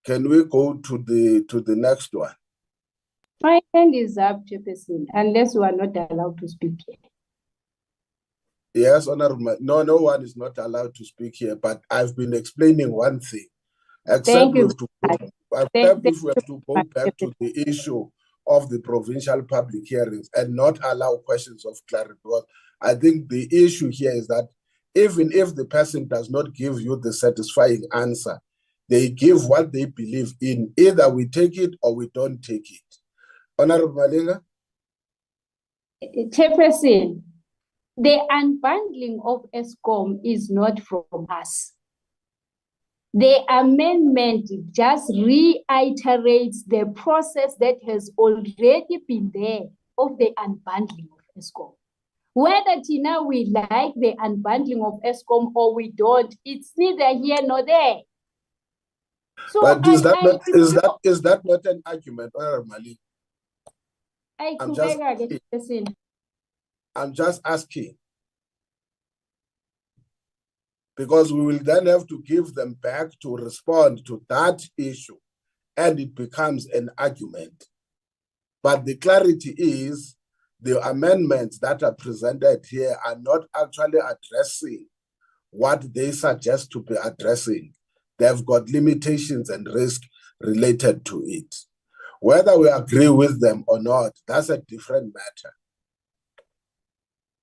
we go to the next one? My hand is up, Chairperson, unless you are not allowed to speak here. Yes, Honorable. No one is not allowed to speak here, but I've been explaining one thing. Except we have to go back to the issue of the provincial public hearings and not allow questions of clarity. Because I think the issue here is that even if the person does not give you the satisfying answer, they give what they believe in. Either we take it or we don't take it. Honorable Malinga? Chairperson, the unbundling of Eskom is not from us. The amendment just reiterates the process that has already been there of the unbundling of Eskom. Whether Tina we like the unbundling of Eskom or we don't, it's neither here nor there. So but is that not an argument, Honorable Mali? I'm just asking. Because we will then have to give them back to respond to that issue, and it becomes an argument. But the clarity is the amendments that are presented here are not actually addressing what they suggest to be addressing. They've got limitations and risk related to it. Whether we agree with them or not, that's a different matter.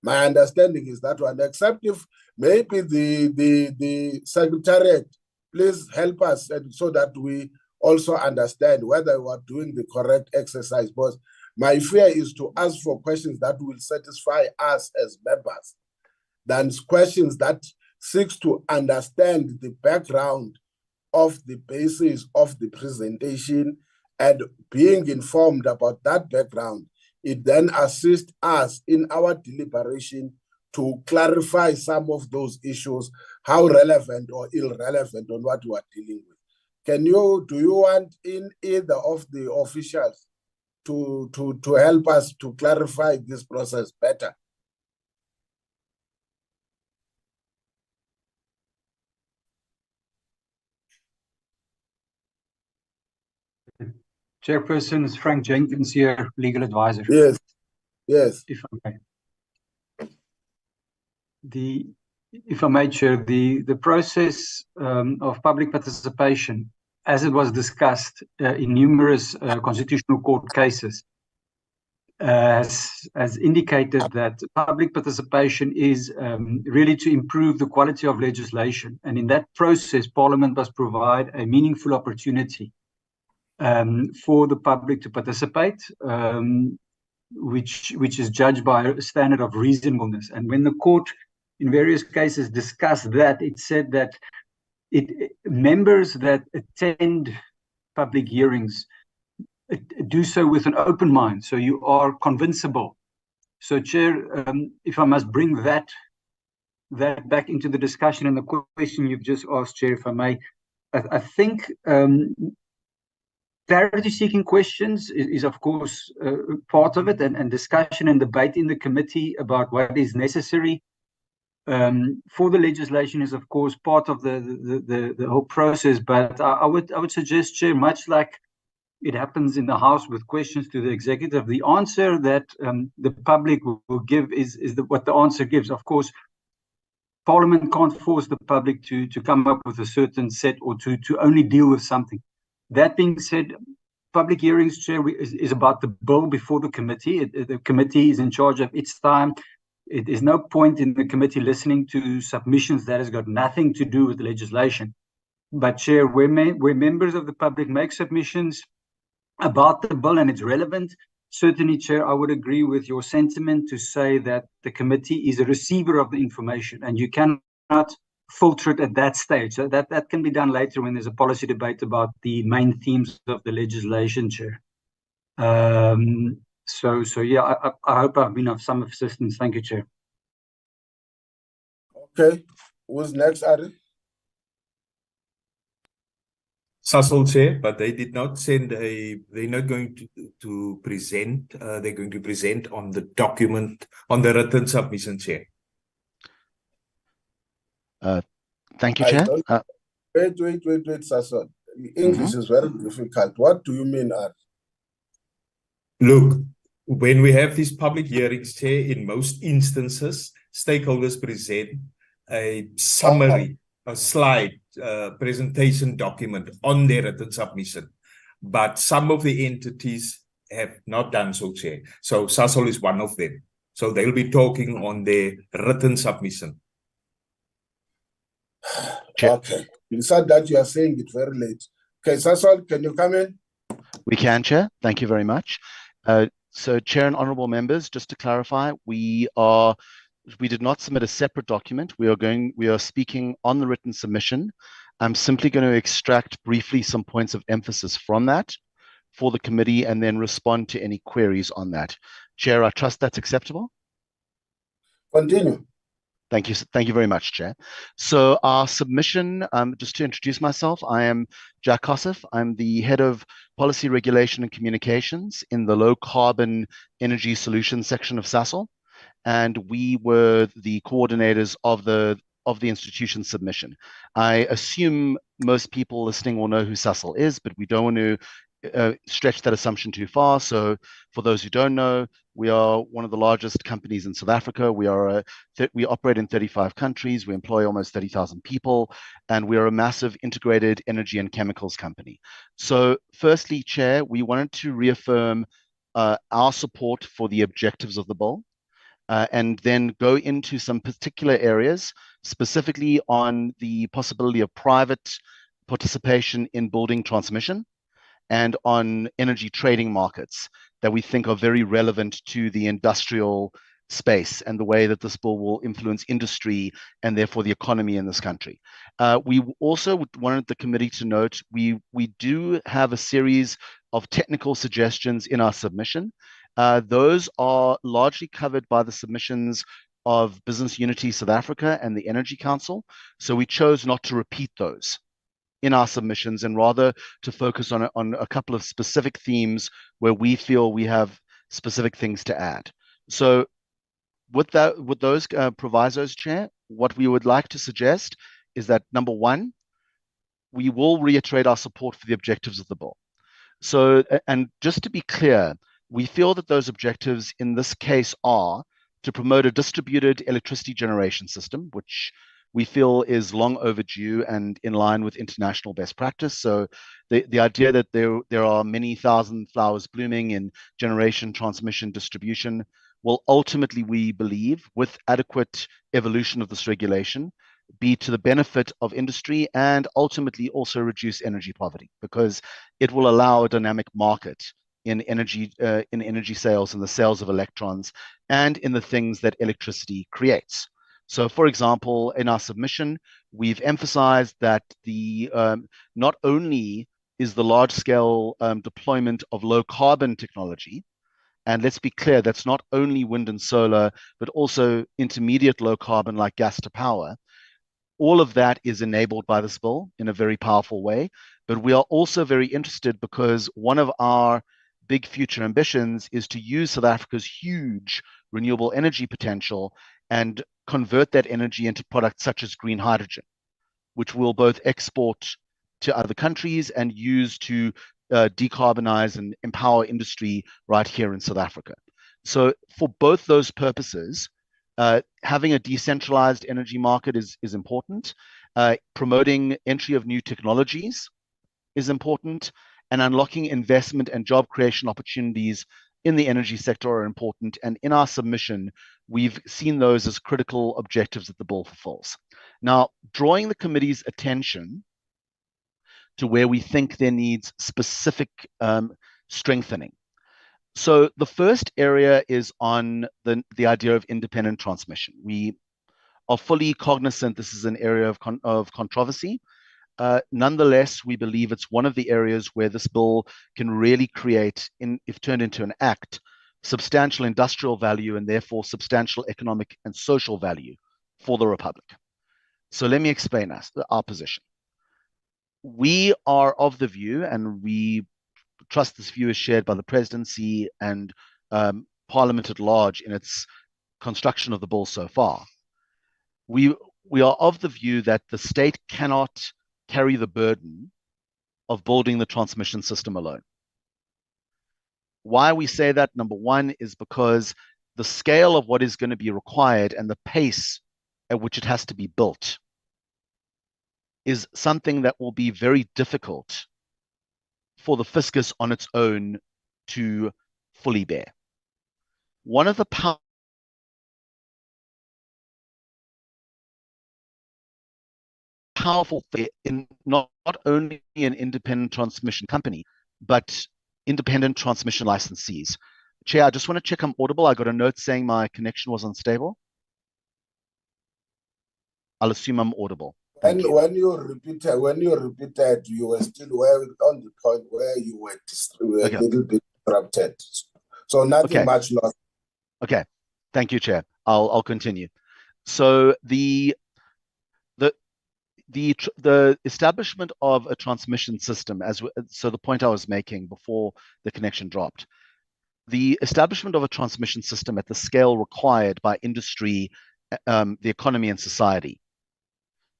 My understanding is that one, except if maybe the Secretariat, please help us so that we also understand whether we are doing the correct exercise. But my fear is to ask for questions that will satisfy us as members than questions that seeks to understand the background of the basis of the presentation, and being informed about that background, it then assists us in our deliberation to clarify some of those issues, how relevant or irrelevant on what we are dealing with. Do you want in either of the officials to help us to clarify this process better? Chairperson is Frank Jenkins here, legal advisor. Yes, yes. If I may, Chair, the process of public participation, as it was discussed in numerous constitutional court cases, has indicated that public participation is really to improve the quality of legislation. And in that process, Parliament must provide a meaningful opportunity for the public to participate, which is judged by a standard of reasonableness. And when the court in various cases discussed that, it said that members that attend public hearings do so with an open mind, so you are convincible. So, Chair, if I must bring that back into the discussion and the question you've just asked, Chair, if I may, I think clarity-seeking questions is of course part of it, and discussion and debate in the committee about what is necessary for the legislation is of course part of the whole process. But I would suggest, Chair, much like it happens in the House with questions to the executive, the answer that the public will give is what the answer gives. Of course, Parliament can't force the public to come up with a certain set or to only deal with something. That being said, public hearings, Chair, is about the bill before the committee. The committee is in charge of its time. It is no point in the committee listening to submissions that has got nothing to do with the legislation. But, Chair, where members of the public make submissions about the bill and it's relevant, certainly, Chair, I would agree with your sentiment to say that the committee is a receiver of the information and you cannot filter it at that stage. So that can be done later when there's a policy debate about the main themes of the legislation, Chair. So yeah, I hope I've been of some assistance. Thank you, Chair. Okay, who's next, Ari? Sasol, Chair, but they did not send they're not going to present, they're going to present on the document, on the written submission, Chair. Thank you, Chair. Wait, Sasol. English is very difficult. What do you mean, Ari? Look, when we have these public hearings, Chair, in most instances, stakeholders present a summary, a slide, presentation document on their written submission. But some of the entities have not done so, Chair. So Sasol is one of them. So they'll be talking on their written submission. Chair. Okay. It's sad that you are saying it very late. Okay, Sasol, can you come in? We can, Chair. Thank you very much. So, Chair and honourable members, just to clarify, we did not submit a separate document. We are speaking on the written submission. I'm simply going to extract briefly some points of emphasis from that for the committee and then respond to any queries on that. Chair, I trust that's acceptable. Continue. Thank you. Thank you very much, Chair. So our submission, just to introduce myself, I am Jack Kosif. I'm the head of policy regulation and communications in the low carbon energy solutions section of Sasol. And we were the coordinators of the institution submission. I assume most people listening will know who Sasol is, but we don't want to stretch that assumption too far. So for those who don't know, we are one of the largest companies in South Africa. We operate in 35 countries. We employ almost 30,000 people, and we are a massive integrated energy and chemicals company. So firstly, Chair, we wanted to reaffirm our support for the objectives of the bill, and then go into some particular areas, specifically on the possibility of private participation in building transmission, and on energy trading markets that we think are very relevant to the industrial space and the way that this bill will influence industry and therefore the economy in this country. We also wanted the committee to note we do have a series of technical suggestions in our submission. Those are largely covered by the submissions of Business Unity South Africa and the Energy Council. So we chose not to repeat those in our submissions and rather to focus on a couple of specific themes where we feel we have specific things to add. So with those provisos, Chair, what we would like to suggest is that, number one, we will reiterate our support for the objectives of the bill. So, and just to be clear, we feel that those objectives in this case are to promote a distributed electricity generation system, which we feel is long overdue and in line with international best practice. So the idea that there are many thousand flowers blooming in generation, transmission, distribution will ultimately, we believe, with adequate evolution of this regulation, be to the benefit of industry and ultimately also reduce energy poverty, because it will allow a dynamic market in energy sales and the sales of electrons and in the things that electricity creates. So, for example, in our submission, we've emphasized that not only is the large-scale deployment of low-carbon technology, and let's be clear, that's not only wind and solar, but also intermediate low-carbon like gas to power. All of that is enabled by this bill in a very powerful way. But we are also very interested because one of our big future ambitions is to use South Africa's huge renewable energy potential and convert that energy into products such as green hydrogen, which we'll both export to other countries and use to decarbonize and empower industry right here in South Africa. So for both those purposes, having a decentralized energy market is important. Promoting entry of new technologies is important, and unlocking investment and job creation opportunities in the energy sector are important. And in our submission, we've seen those as critical objectives that the bill fulfills. Now, drawing the committee's attention to where we think there needs specific strengthening. So the first area is on the idea of independent transmission. We are fully cognizant this is an area of controversy. Nonetheless, we believe it's one of the areas where this bill can really create, if turned into an act, substantial industrial value and therefore substantial economic and social value for the Republic. So let me explain our position. We are of the view, and we trust this view is shared by the presidency and Parliament at large in its construction of the bill so far. We are of the view that the state cannot carry the burden of building the transmission system alone. Why we say that, number one, is because the scale of what is going to be required and the pace at which it has to be built is something that will be very difficult for the fiscus on its own to fully bear. One of the powerful thing in not only an independent transmission company, but independent transmission licensees. Chair, I just want to check I'm audible. I got a note saying my connection was unstable. I'll assume I'm audible. And when you repeated, you were still on the point where you were a little bit interrupted. So nothing much lost. Okay, thank you, Chair. I'll continue. So the establishment of a transmission system, so the point I was making before the connection dropped, the establishment of a transmission system at the scale required by industry, the economy and society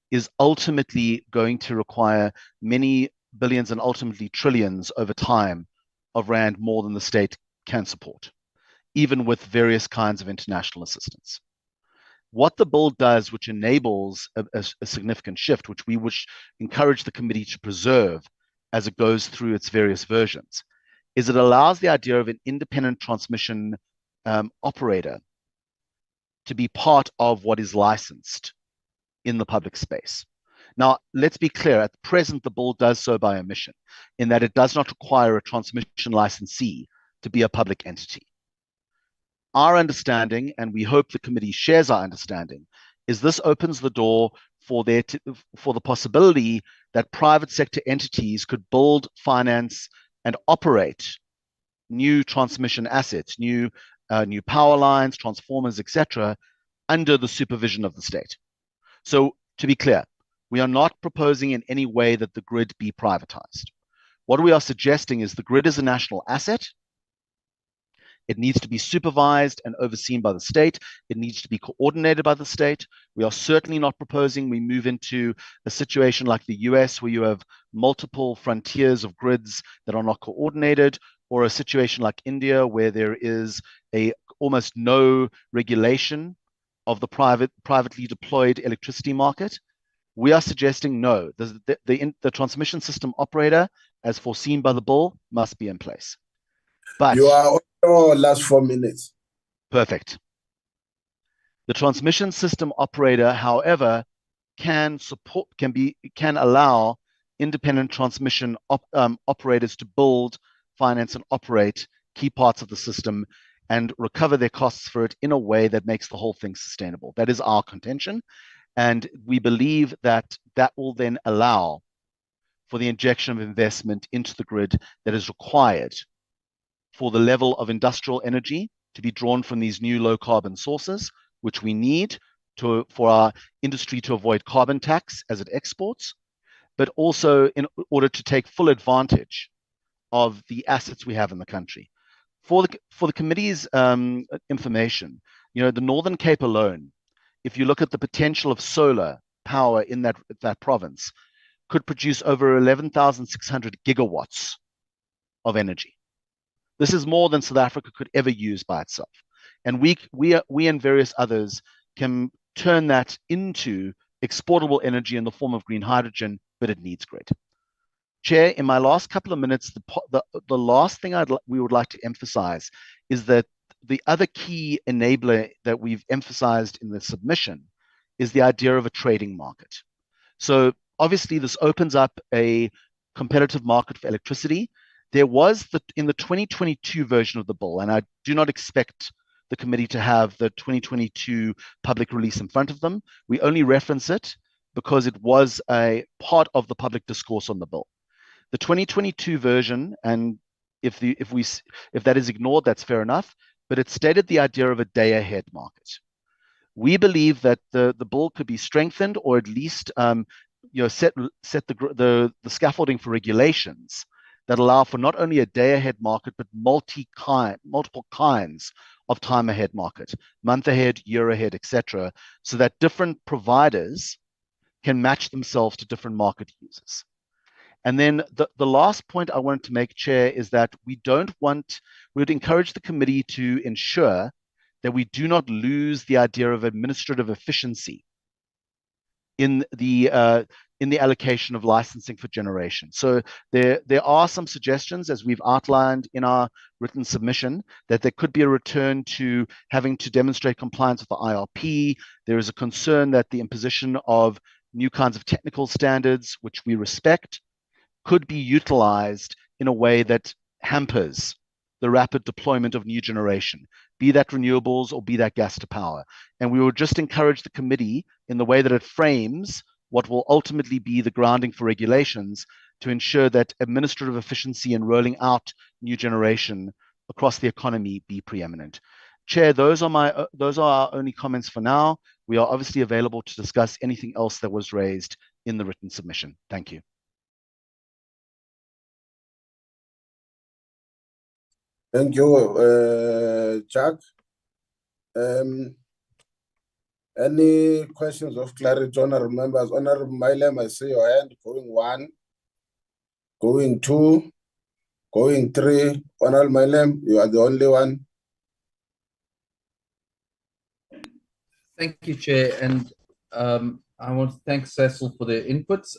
is ultimately going to require many billions and ultimately trillions over time of rand more than the state can support, even with various kinds of international assistance. What the bill does, which enables a significant shift, which we wish encourage the committee to preserve as it goes through its various versions, is it allows the idea of an independent transmission operator to be part of what is licensed in the public space. Now, let's be clear, at present, the bill does so by omission, in that it does not require a transmission licensee to be a public entity. Our understanding, and we hope the committee shares our understanding, is this opens the door for the possibility that private sector entities could build, finance, and operate new transmission assets, new power lines, transformers, etc., under the supervision of the state. So, to be clear, we are not proposing in any way that the grid be privatized. What we are suggesting is the grid is a national asset. It needs to be supervised and overseen by the state. It needs to be coordinated by the state. We are certainly not proposing we move into a situation like the US where you have multiple frontiers of grids that are not coordinated, or a situation like India where there is almost no regulation of the privately deployed electricity market. We are suggesting no, the transmission system operator, as foreseen by the bill, must be in place. But you are on your last 4 minutes. Perfect. The transmission system operator, however, can allow independent transmission operators to build, finance, and operate key parts of the system and recover their costs for it in a way that makes the whole thing sustainable. That is our contention. And we believe that that will then allow for the injection of investment into the grid that is required for the level of industrial energy to be drawn from these new low carbon sources, which we need for our industry to avoid carbon tax as it exports, but also in order to take full advantage of the assets we have in the country. For the committee's information, the Northern Cape alone, if you look at the potential of solar power in that province, could produce over 11,600 gigawatts of energy. This is more than South Africa could ever use by itself. And we and various others can turn that into exportable energy in the form of green hydrogen, but it needs grid. Chair, in my last couple of minutes, the last thing we would like to emphasize is that the other key enabler that we've emphasized in the submission is the idea of a trading market. So obviously this opens up a competitive market for electricity. There was in the 2022 version of the bill, and I do not expect the committee to have the 2022 public release in front of them. We only reference it because it was a part of the public discourse on the bill. The 2022 version, and if that is ignored, that's fair enough, but it stated the idea of a day-ahead market. We believe that the bill could be strengthened, or at least set the scaffolding for regulations that allow for not only a day-ahead market, but multiple kinds of time-ahead market, month-ahead, year-ahead, etc., so that different providers can match themselves to different market users. And then the last point I wanted to make, Chair, is that we would encourage the committee to ensure that we do not lose the idea of administrative efficiency in the allocation of licensing for generation. So there are some suggestions, as we've outlined in our written submission, that there could be a return to having to demonstrate compliance with the IRP. There is a concern that the imposition of new kinds of technical standards, which we respect, could be utilized in a way that hampers the rapid deployment of new generation, be that renewables or be that gas to power. And we would just encourage the committee in the way that it frames what will ultimately be the grounding for regulations to ensure that administrative efficiency in rolling out new generation across the economy be preeminent. Chair, those are our only comments for now. We are obviously available to discuss anything else that was raised in the written submission. Thank you. Thank you, Jack. Any questions of clarity, honorable members? Honorable Mailem, I see your hand going one. Going 2, going 3. Honorable Malem, you are the only one. Thank you, Chair, and I want to thank Cecil for their inputs.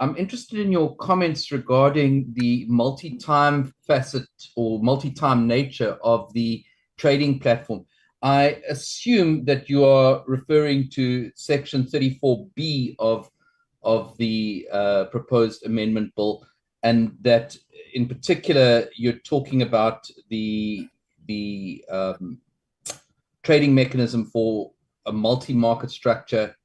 I'm interested in your comments regarding the multi-time facet or multi-time nature of the trading platform. I assume that you are referring to Section 34B of the proposed amendment bill, and that in particular you're talking about the trading mechanism for a multi-market structure,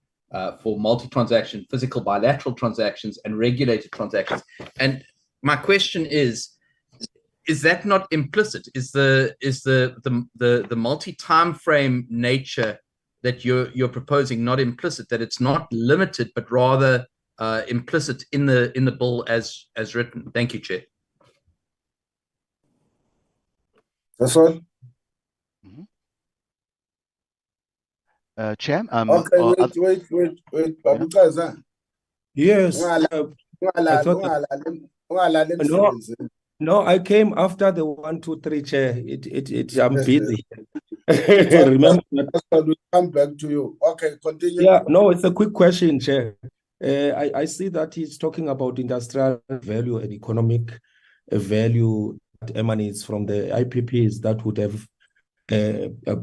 for multi-transaction, physical bilateral transactions, and regulated transactions. And my question is that not implicit? Is the multi-time frame nature that you're proposing not implicit, that it's not limited, but rather implicit in the bill as written? Thank you, Chair. That's all. Chair. Okay, wait. Babu Chaza. Yes. No, I came after the 1, 2, 3, Chair. I'm busy. Remember that. We'll come back to you. Okay, continue. Yeah, no, it's a quick question, Chair. I see that he's talking about industrial value and economic value that emanates from the IPPs that would have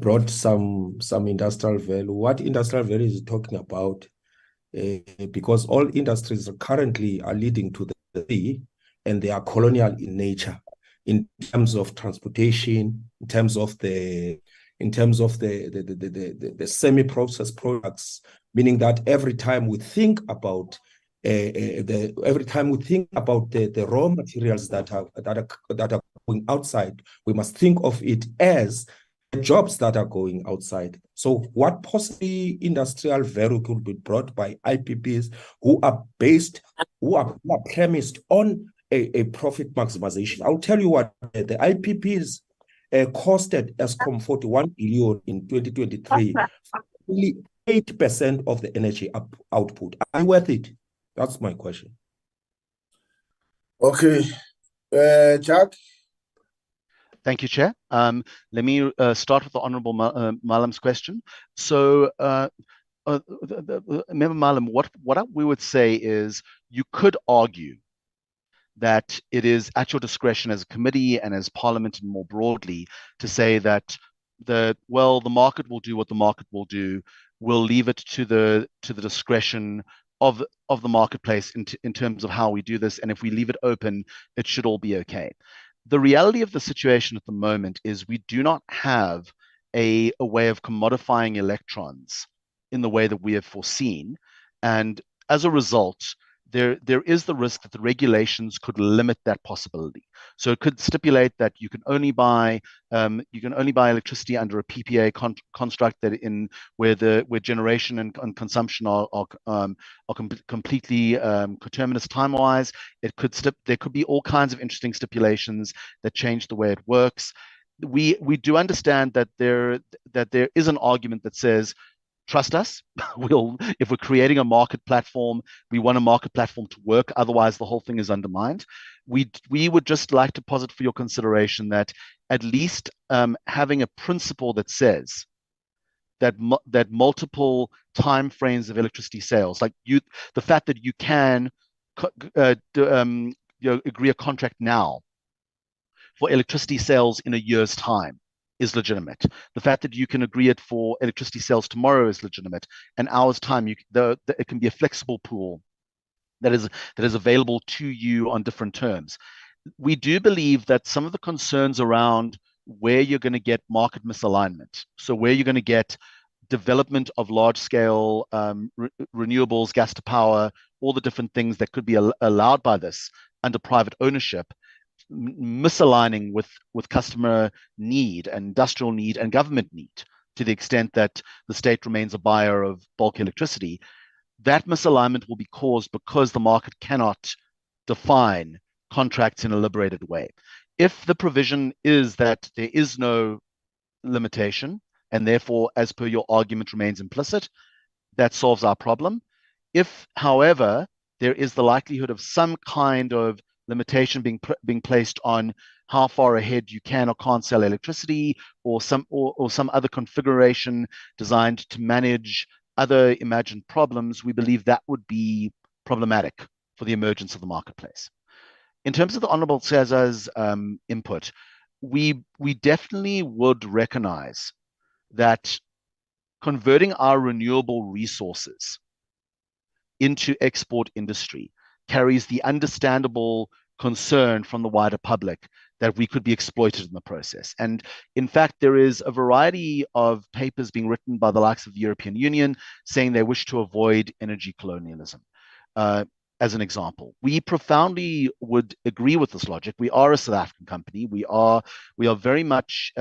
brought some industrial value. What industrial value is he talking about? Because all industries currently are leading to the sea, and they are colonial in nature, in terms of transportation, in terms of the semi-processed products, meaning that every time we think about the raw materials that are going outside, we must think of it as the jobs that are going outside. So what possibly industrial value could be brought by IPPs who are premised on a profit maximization? I'll tell you what, the IPPs costed Eskom 41 billion in 2023, only 8% of the energy output. Are you worth it? That's my question. Okay, Jack. Thank you, Chair. Let me start with the Honourable Malam's question. So, Member Malam, what we would say is you could argue that it is at your discretion as a committee and as Parliament and more broadly to say that the market will do what the market will do. We'll leave it to the discretion of the marketplace in terms of how we do this, and if we leave it open, it should all be okay. The reality of the situation at the moment is we do not have a way of commodifying electrons in the way that we have foreseen, and as a result, there is the risk that the regulations could limit that possibility. So it could stipulate that you can only buy electricity under a PPA construct where generation and consumption are completely coterminous time-wise. There could be all kinds of interesting stipulations that change the way it works. We do understand that there is an argument that says, trust us, if we're creating a market platform, we want a market platform to work, otherwise the whole thing is undermined. We would just like to posit for your consideration that at least having a principle that says that multiple time frames of electricity sales, like the fact that you can agree a contract now for electricity sales in a year's time is legitimate. The fact that you can agree it for electricity sales tomorrow is legitimate. An hour's time, it can be a flexible pool that is available to you on different terms. We do believe that some of the concerns around where you're going to get market misalignment, so where you're going to get development of large-scale renewables, gas to power, all the different things that could be allowed by this under private ownership, misaligning with customer need and industrial need and government need to the extent that the state remains a buyer of bulk electricity, that misalignment will be caused because the market cannot define contracts in a liberated way. If the provision is that there is no limitation and therefore, as per your argument, remains implicit, that solves our problem. If, however, there is the likelihood of some kind of limitation being placed on how far ahead you can or can't sell electricity, or some other configuration designed to manage other imagined problems, we believe that would be problematic for the emergence of the marketplace. In terms of the Honorable Cesar's input, we definitely would recognize that converting our renewable resources into export industry carries the understandable concern from the wider public that we could be exploited in the process. And in fact, there is a variety of papers being written by the likes of the European Union saying they wish to avoid energy colonialism. As an example, we profoundly would agree with this logic. We are a South African company. We are very much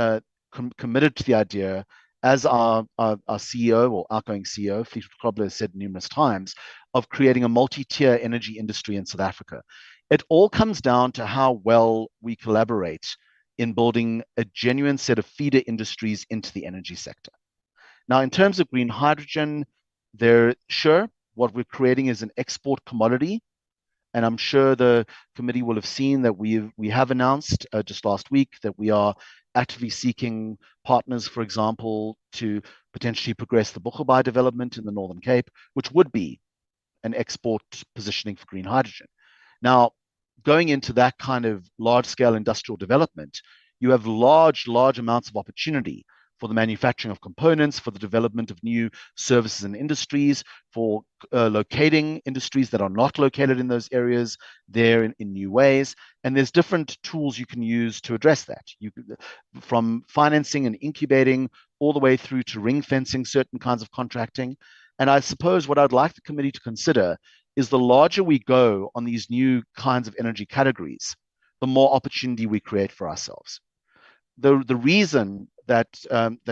committed to the idea, as our CEO or outgoing CEO, Fleetwood Grobler, has said numerous times, of creating a multi-tier energy industry in South Africa. It all comes down to how well we collaborate in building a genuine set of feeder industries into the energy sector. Now, in terms of green hydrogen, what we're creating is an export commodity. And I'm sure the committee will have seen that we have announced just last week that we are actively seeking partners, for example, to potentially progress the Boegoebaai development in the Northern Cape, which would be an export positioning for green hydrogen. Now, going into that kind of large-scale industrial development, you have large amounts of opportunity for the manufacturing of components, for the development of new services and industries, for locating industries that are not located in those areas there in new ways. And there's different tools you can use to address that. From financing and incubating all the way through to ring fencing certain kinds of contracting. And I suppose what I'd like the committee to consider is the larger we go on these new kinds of energy categories, the more opportunity we create for ourselves. The reason that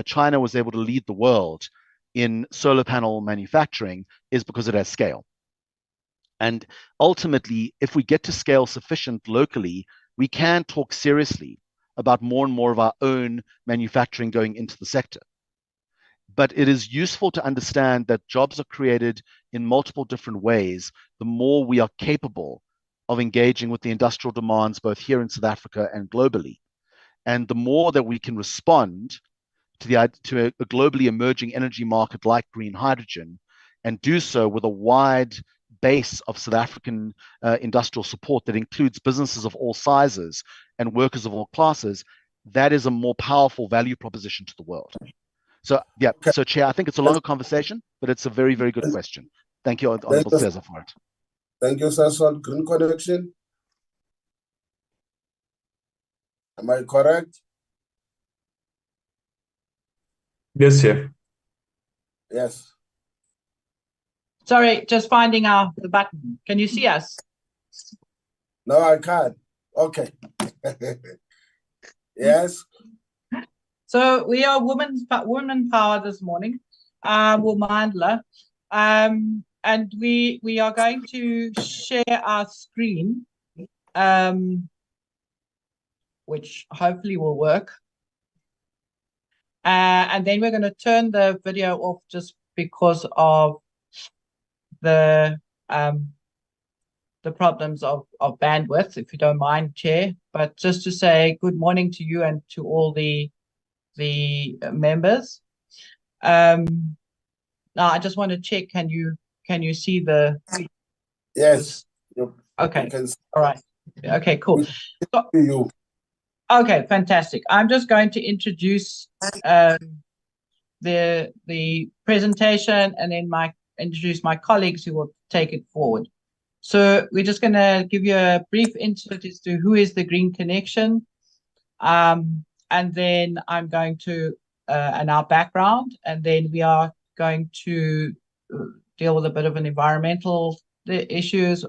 China was able to lead the world in solar panel manufacturing is because it has scale. And ultimately, if we get to scale sufficient locally, we can talk seriously about more and more of our own manufacturing going into the sector. But it is useful to understand that jobs are created in multiple different ways, the more we are capable of engaging with the industrial demands both here in South Africa and globally. And the more that we can respond to a globally emerging energy market like green hydrogen, and do so with a wide base of South African industrial support that includes businesses of all sizes and workers of all classes, that is a more powerful value proposition to the world. So, yeah, so Chair, I think it's a longer conversation, but it's a very, very good question. Thank you, Honorable Cesar, for it. Thank you, Sasol. Green connection. Am I correct? Yes, Chair. Yes. Sorry, just finding the button. Can you see us? No, I can't. Okay. Yes. So we are women power this morning, Womandla, and we are going to share our screen, which hopefully will work, and then we're going to turn the video off just because of the problems of bandwidth, if you don't mind, Chair. But just to say good morning to you and to all the members. Now I just want to check, can you see the yes okay, all right, okay, cool. So, okay, fantastic. I'm just going to introduce the presentation and then introduce my colleagues who will take it forward. So we're just going to give you a brief insight as to who is the Green Connection, and then I'm going to, and our background, and then we are going to deal with a bit of an environmental issues,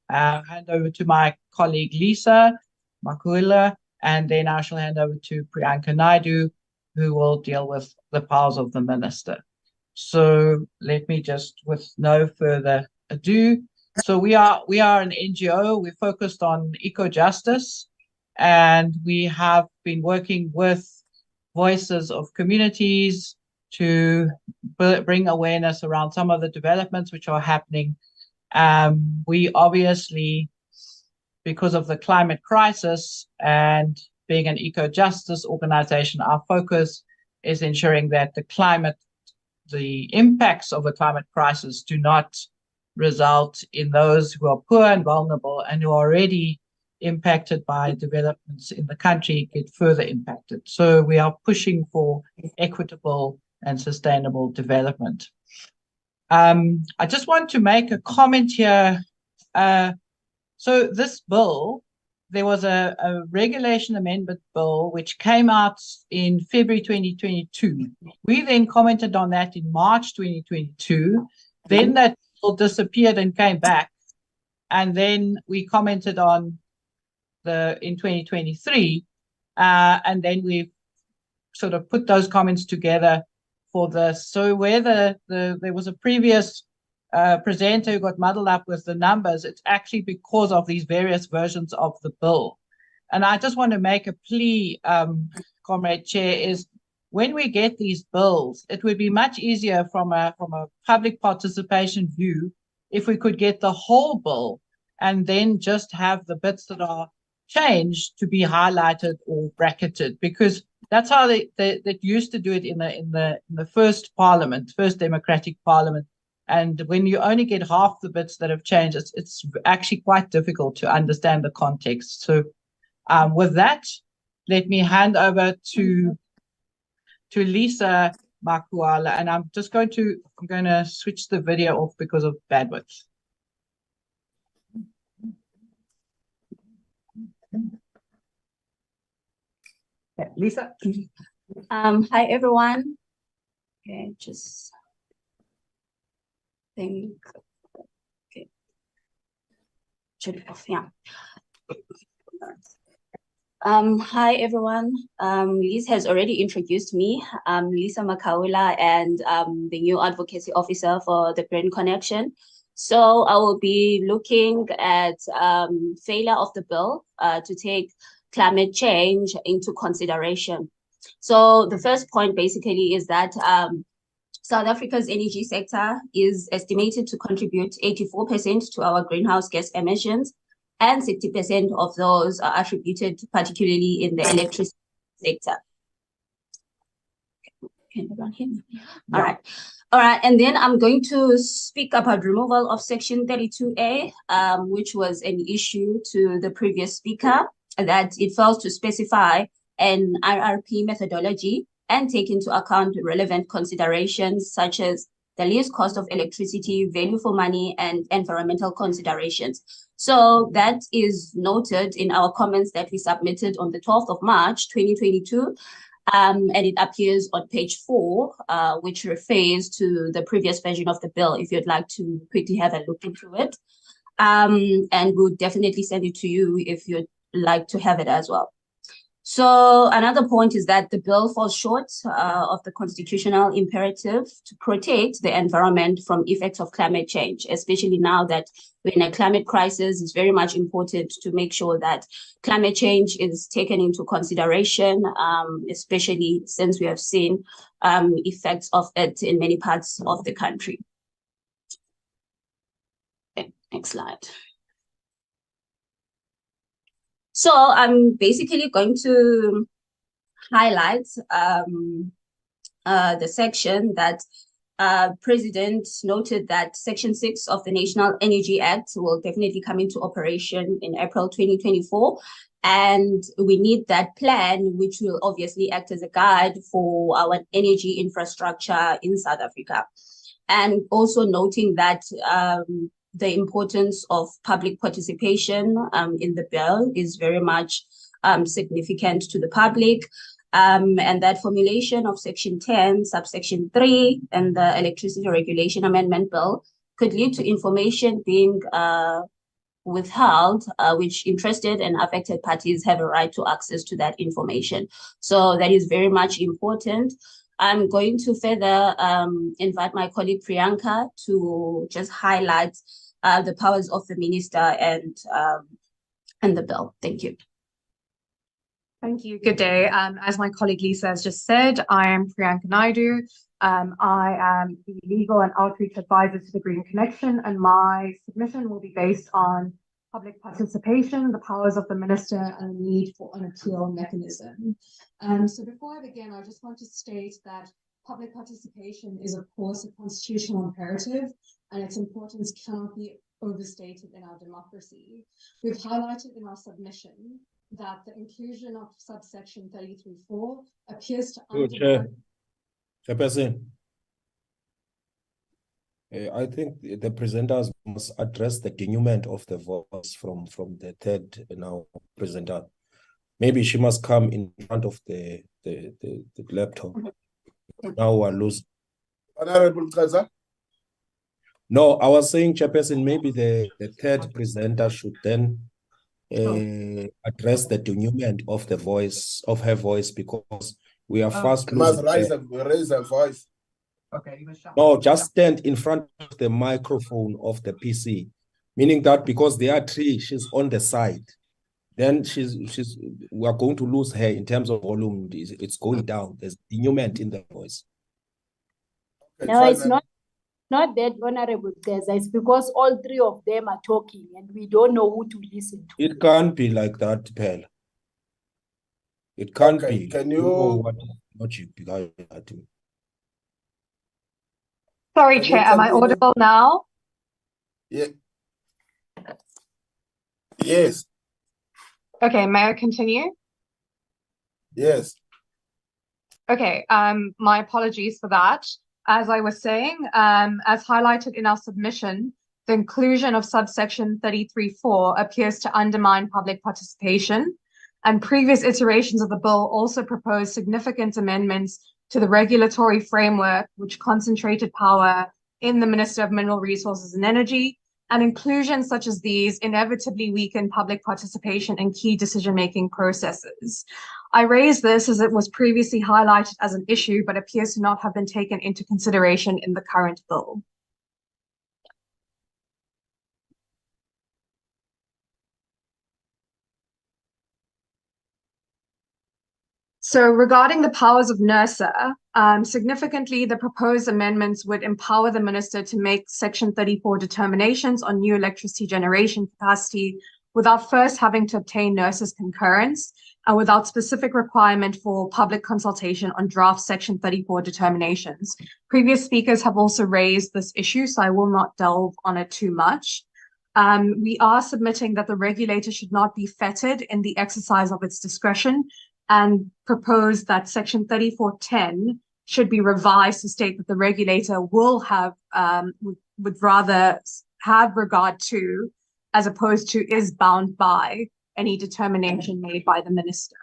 hand over to my colleague Lisa Makuila, and then I shall hand over to Priyanka Naidu, who will deal with the powers of the minister. So let me just, with no further ado, so we are an NGO. We're focused on eco-justice, and we have been working with voices of communities to bring awareness around some of the developments which are happening We obviously, because of the climate crisis and being an eco-justice organization, our focus is ensuring that the impacts of the climate crisis do not result in those who are poor and vulnerable and who are already impacted by developments in the country get further impacted. So we are pushing for equitable and sustainable development. I just want to make a comment here. So this bill, there was a regulation amendment bill which came out in February 2022. We then commented on that in March 2022. Then that bill disappeared and came back. And then we commented on in 2023. And then we sort of put those comments together for this. So where there was a previous presenter who got muddled up with the numbers, it's actually because of these various versions of the bill. And I just want to make a plea, Comrade Chair, is when we get these bills, it would be much easier from a public participation view if we could get the whole bill and then just have the bits that are changed to be highlighted or bracketed, because that's how they used to do it in the first parliament, first democratic parliament. And when you only get half the bits that have changed, it's actually quite difficult to understand the context. So with that, let me hand over to Lisa Makuala, and I'm going to switch the video off because of bandwidth. Yeah, Lisa. Hi everyone. Okay, just think. Okay, should be off. Yeah. Hi everyone. Liz has already introduced me. I'm Lisa Makaula, and the new advocacy officer for the Green Connection. So I will be looking at failure of the bill to take climate change into consideration. So the first point basically is that South Africa's energy sector is estimated to contribute 84% to our greenhouse gas emissions, and 60% of those are attributed particularly in the electricity sector. Can everyone hear me? Yeah. All right, and then I'm going to speak about removal of Section 32A, which was an issue to the previous speaker, that it fails to specify an IRP methodology and take into account relevant considerations such as the least cost of electricity, value for money, and environmental considerations. So that is noted in our comments that we submitted on the 12th of March, 2022. And it appears on page 4, which refers to the previous version of the bill, if you'd like to quickly have a look into it. And we'll definitely send it to you if you'd like to have it as well. So another point is that the bill falls short of the constitutional imperative to protect the environment from effects of climate change, especially now that we're in a climate crisis. It's very much important to make sure that climate change is taken into consideration, especially since we have seen effects of it in many parts of the country. Okay, next slide. So I'm basically going to highlight the section that President noted that Section 6 of the National Energy Act will definitely come into operation in April 2024. And we need that plan, which will obviously act as a guide for our energy infrastructure in South Africa. And also noting that the importance of public participation in the bill is very much significant to the public, and that formulation of Section 10, subsection 3, and the Electricity Regulation Amendment Bill could lead to information being withheld, which interested and affected parties have a right to access to that information. So that is very much important. I'm going to further invite my colleague Priyanka to just highlight the powers of the minister and the bill. Thank you. Thank you. Good day. As my colleague Lisa has just said, I am Priyanka Naidu. I am the legal and outreach advisor to the Green Connection, and my submission will be based on public participation, the powers of the minister, and the need for an appeal mechanism. So before I begin, I just want to state that public participation is, of course, a constitutional imperative, and its importance cannot be overstated in our democracy. We've highlighted in our submission that the inclusion of subsection 33(4) appears to undermine... Chairperson, I think the presenters must address the denouement of the voice from the third now presenter. Maybe she must come in front of the laptop. Now we're losing. Honorable Kaza? No, I was saying, Chairperson, maybe the third presenter should then address the denouement of the voice, of her voice, because we are fast Must losing. raise her voice. Okay, you must shout. No, just stand in front of the microphone of the PC, meaning that because there are three, she's on the side. Then we are going to lose her in terms of volume. It's going down. There's denouement in the voice. Okay, No, fine, it's not that, Honorable Geza. It's because all three of them are talking and we don't know who to listen to. It can't be like that, Pearl. It can't Okay, be. can You know you... what logic behind that. Sorry, Can Chair, you am I continue? audible now? Yeah. Yes, Okay, may I continue? yes. Okay, my apologies for that. As I was saying, as highlighted in our submission, the inclusion of subsection 33(4) appears to undermine public participation, and previous iterations of the bill also proposed significant amendments to the regulatory framework, which concentrated power in the Minister of Mineral Resources and Energy, and inclusions such as these inevitably weaken public participation in key decision-making processes. I raise this as it was previously highlighted as an issue, but appears to not have been taken into consideration in the current bill. So regarding the powers of NERSA, significantly, the proposed amendments would empower the minister to make Section 34 determinations on new electricity generation capacity without first having to obtain NERSA's concurrence and without specific requirement for public consultation on draft Section 34 determinations. Previous speakers have also raised this issue, so I will not delve on it too much. We are submitting that the regulator should not be fettered in the exercise of its discretion, and propose that Section 3410 should be revised to state that the regulator will have, would rather have regard to, as opposed to is bound by, any determination made by the minister.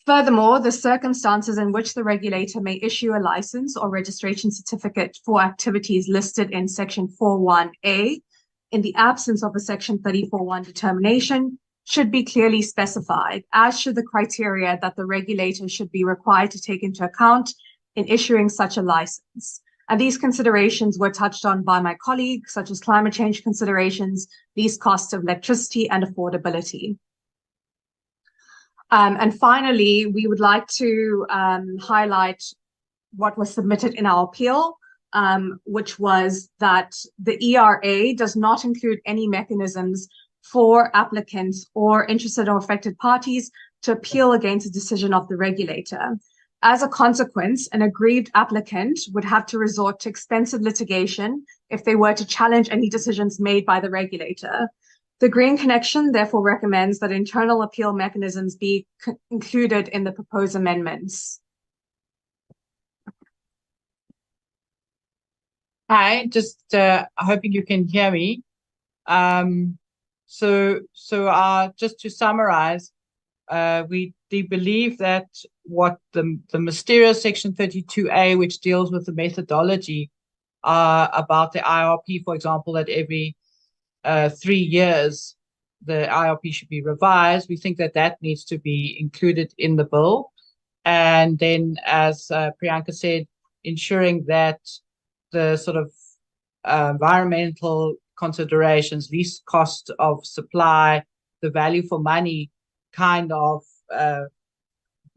Furthermore, the circumstances in which the regulator may issue a license or registration certificate for activities listed in Section 41A, in the absence of a Section 34(1) determination, should be clearly specified, as should the criteria that the regulator should be required to take into account in issuing such a license. And these considerations were touched on by my colleagues, such as climate change considerations, least cost of electricity, and affordability. And finally, we would like to highlight what was submitted in our appeal, which was that the ERA does not include any mechanisms for applicants or interested or affected parties to appeal against a decision of the regulator. As a consequence, an aggrieved applicant would have to resort to expensive litigation if they were to challenge any decisions made by the regulator. The Green Connection therefore recommends that internal appeal mechanisms be included in the proposed amendments. Hi, just hoping you can hear me. So just to summarize, we believe that what the mysterious Section 32A, which deals with the methodology about the IRP, for example, that every 3 years the IRP should be revised, we think that needs to be included in the bill. And then, as Priyanka said, ensuring that the sort of environmental considerations, least cost of supply, the value for money kind of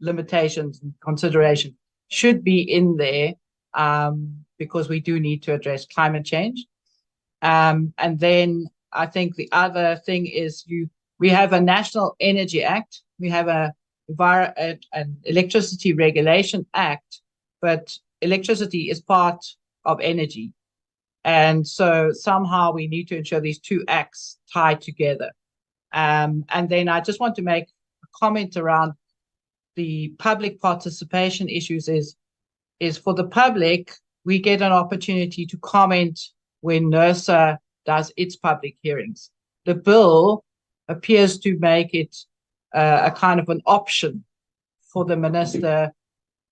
limitations and consideration should be in there because we do need to address climate change. And then I think the other thing is we have a National Energy Act, we have an Electricity Regulation Act, but electricity is part of energy. And so somehow we need to ensure these two acts tie together. And then I just want to make a comment around the public participation issues is for the public, we get an opportunity to comment when NERSA does its public hearings. The bill appears to make it a kind of an option for the minister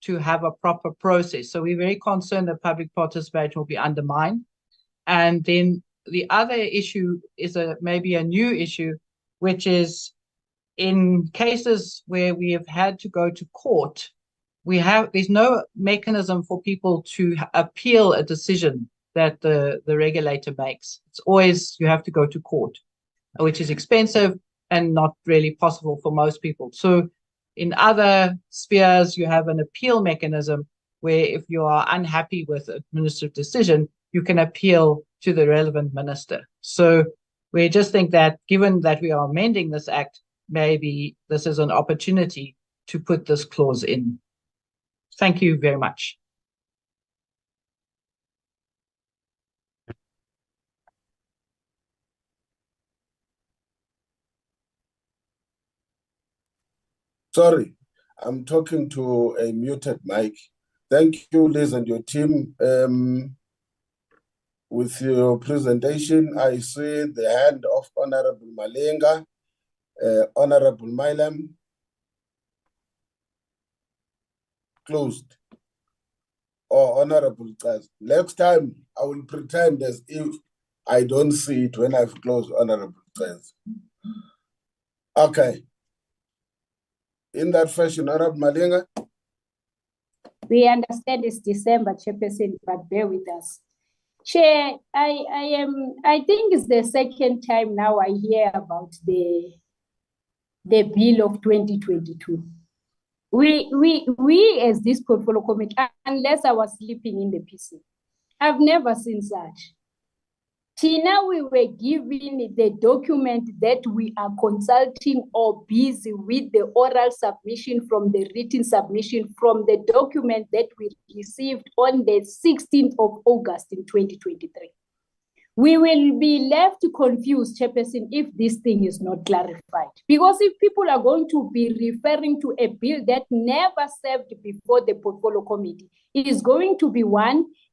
to have a proper process. So we're very concerned that public participation will be undermined. And then the other issue is maybe a new issue, which is in cases where we have had to go to court, there's no mechanism for people to appeal a decision that the regulator makes. It's always you have to go to court, which is expensive and not really possible for most people. So in other spheres, you have an appeal mechanism where if you are unhappy with an administrative decision, you can appeal to the relevant minister. So we just think that given that we are amending this act, maybe this is an opportunity to put this clause in. Thank you very much. Sorry, I'm talking to a muted mic. Thank you, Liz, and your team. With your presentation, I see the hand of Honorable Malenga, Honorable Milam. Closed. Or Honorable Chaz. Next time, I will pretend as if I don't see it when I've closed Honorable Chaz. Okay. In that fashion, Honorable Malenga. We understand it's December, Chairperson, but bear with us. Chair, I think it's the second time now I hear about the bill of 2022. We as this portfolio committee, unless I was sleeping in the PC, I've never seen such. Tina, we were given the document that we are consulting or busy with the oral submission from the written submission from the document that we received on the 16th of August in 2023. We will be left confused, Chairperson, if this thing is not clarified. Because if people are going to be referring to a bill that never served before the portfolio committee, it is going to be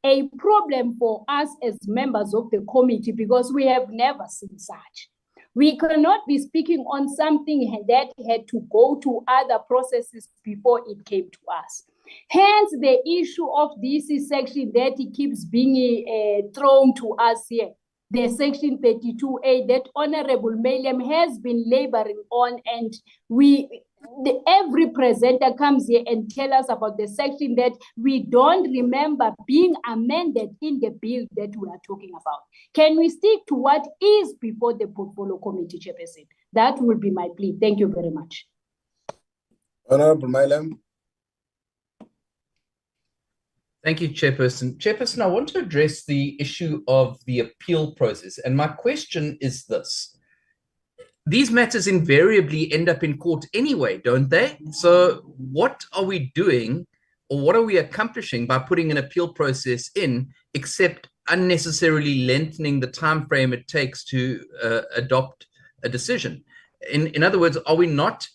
a problem for us as members of the committee because we have never seen such. We cannot be speaking on something that had to go to other processes before it came to us. Hence, the issue of this section that keeps being thrown to us here, the section 32A that Honorable Maylam has been laboring on, and every presenter comes here and tell us about the section that we don't remember being amended in the bill that we are talking about. Can we stick to what is before the portfolio committee, Chairperson? That will be my plea. Thank you very much. Honorable Maylam. Thank you, Chairperson. Chairperson, I want to address the issue of the appeal process. And my question is this. These matters invariably end up in court anyway, don't they? So what are we doing or what are we accomplishing by putting an appeal process in except unnecessarily lengthening the time frame it takes to adopt a decision? In other words, are we not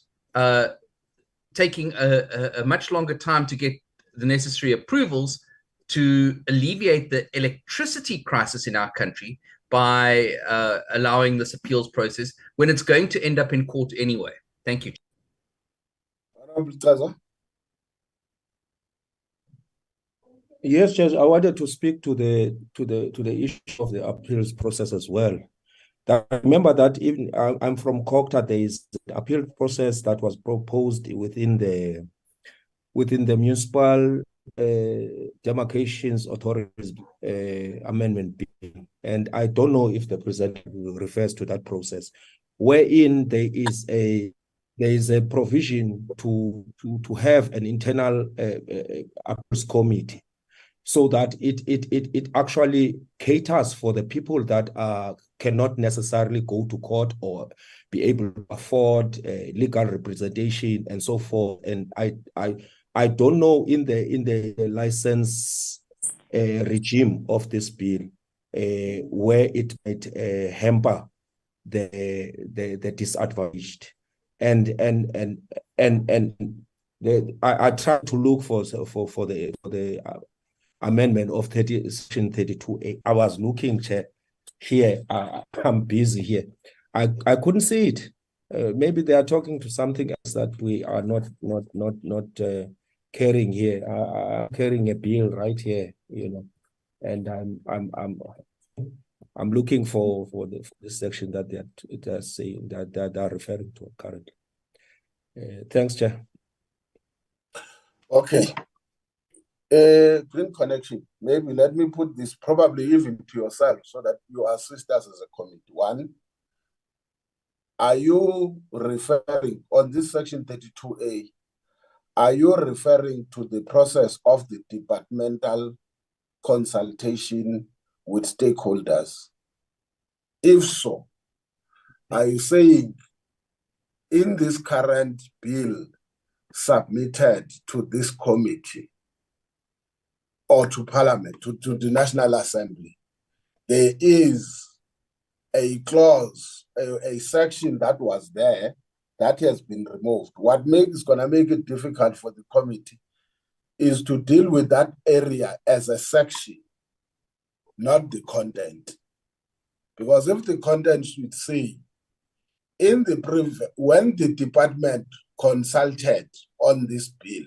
taking a much longer time to get the necessary approvals to alleviate the electricity crisis in our country by allowing this appeals process when it's going to end up in court anyway? Thank you. Yes, Judge, I wanted to speak to the issue of the appeals process as well. Remember that even I'm from Kokta, there is an appeal process that was proposed within the municipal demarcations authorities amendment bill, and I don't know if the presenter refers to that process, wherein there is a there is a provision to have an internal appeals committee, so that it actually caters for the people that cannot necessarily go to court or be able to afford legal representation and so forth. And I don't know in the license regime of this bill where it might hamper the disadvantaged. And I tried to look for the amendment of section 32A. I was looking here. I'm busy here. I couldn't see it. Maybe they are talking to something else that we are not carrying here. I'm carrying a bill right here, you know, and I'm looking for this section that they're saying that they're referring to currently. Thanks, Chair. Okay. Green connection. Maybe let me put this probably even to yourself so that you assist us as a committee. One, are you referring on this section 32A? Are you referring to the process of the departmental consultation with stakeholders? If so, are you saying in this current bill submitted to this committee or to Parliament, to the National Assembly, there is a clause, a section that was there that has been removed? What is going to make it difficult for the committee is to deal with that area as a section, not the content. Because if the content should say, in the when the department consulted on this bill,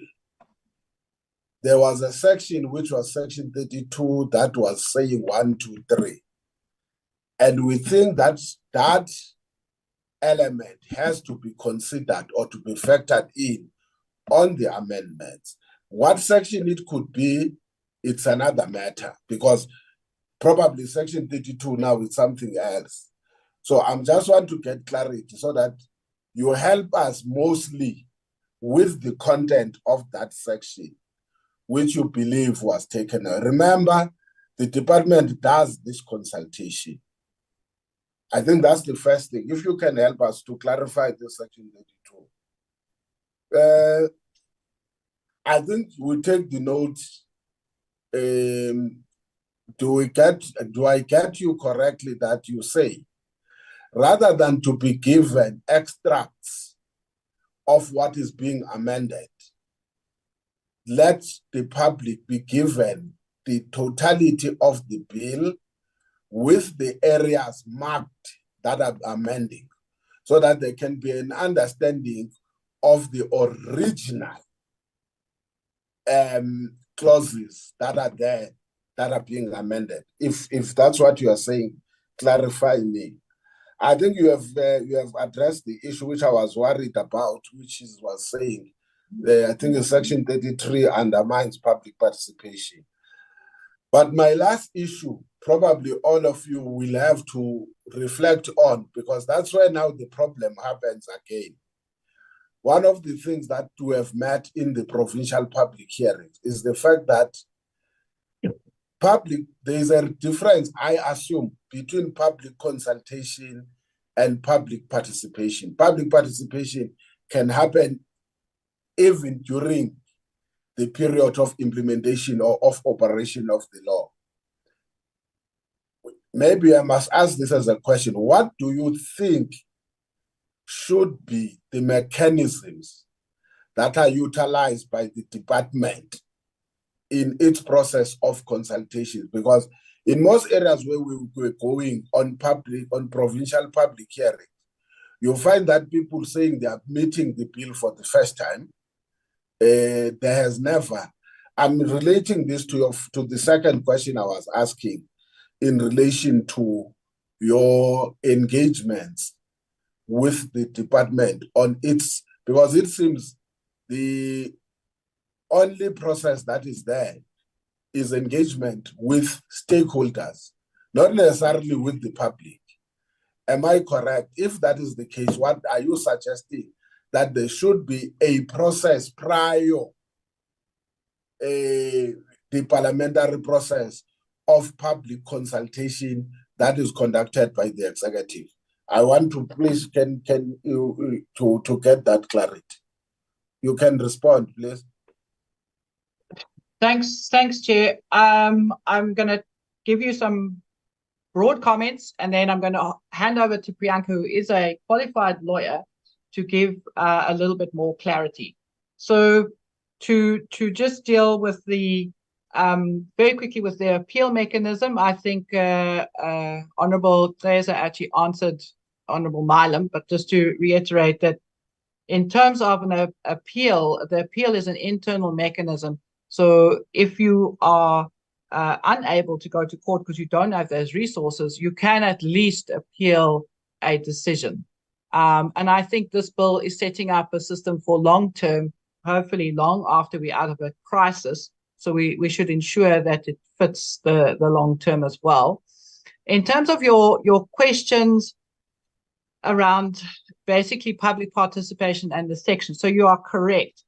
there was a section which was section 32 that was saying 1, 2, 3. And we think that that element has to be considered or to be factored in on the amendments. What section it could be, it's another matter, because probably section 32 now is something else. So I'm just want to get clarity so that you help us mostly with the content of that section, which you believe was taken. Remember, the department does this consultation. I think that's the first thing. If you can help us to clarify this section 32. I think we take the notes. Do I get you correctly that you say, rather than to be given extracts of what is being amended, let the public be given the totality of the bill with the areas marked that are amending, so that there can be an understanding of the original clauses that are there that are being amended. If that's what you are saying, clarify me. I think you have addressed the issue which I was worried about, which was saying, I think in section 33 undermines public participation. But my last issue, probably all of you will have to reflect on, because that's where now the problem happens again. One of the things that we have met in the provincial public hearings is the fact that there is a difference, I assume, between public consultation and public participation. Public participation can happen even during the period of implementation or of operation of the law. Maybe I must ask this as a question. What do you think should be the mechanisms that are utilized by the department in its process of consultation? Because in most areas where we were going on provincial public hearing, you'll find that people saying they are meeting the bill for the first time. There has never. I'm relating this to the second question I was asking in relation to your engagements with the department on its, because it seems the only process that is there is engagement with stakeholders, not necessarily with the public. Am I correct? If that is the case, what are you suggesting that there should be a process prior, the parliamentary process of public consultation that is conducted by the executive. I want to please, can you to get that clarity? You can respond, please. Thanks, Chair. I'm going to give you some broad comments, and then I'm going to hand over to Priyanka, who is a qualified lawyer, to give a little bit more clarity. So to just deal with the very quickly with the appeal mechanism, I think Honourable Teresa actually answered Honourable Milam, but just to reiterate that in terms of an appeal, the appeal is an internal mechanism. So if you are unable to go to court because you don't have those resources, you can at least appeal a decision. And I think this bill is setting up a system for long-term, hopefully long after we're out of a crisis. So we should ensure that it fits the long-term as well. In terms of your questions around basically public participation and the section, so you are correct.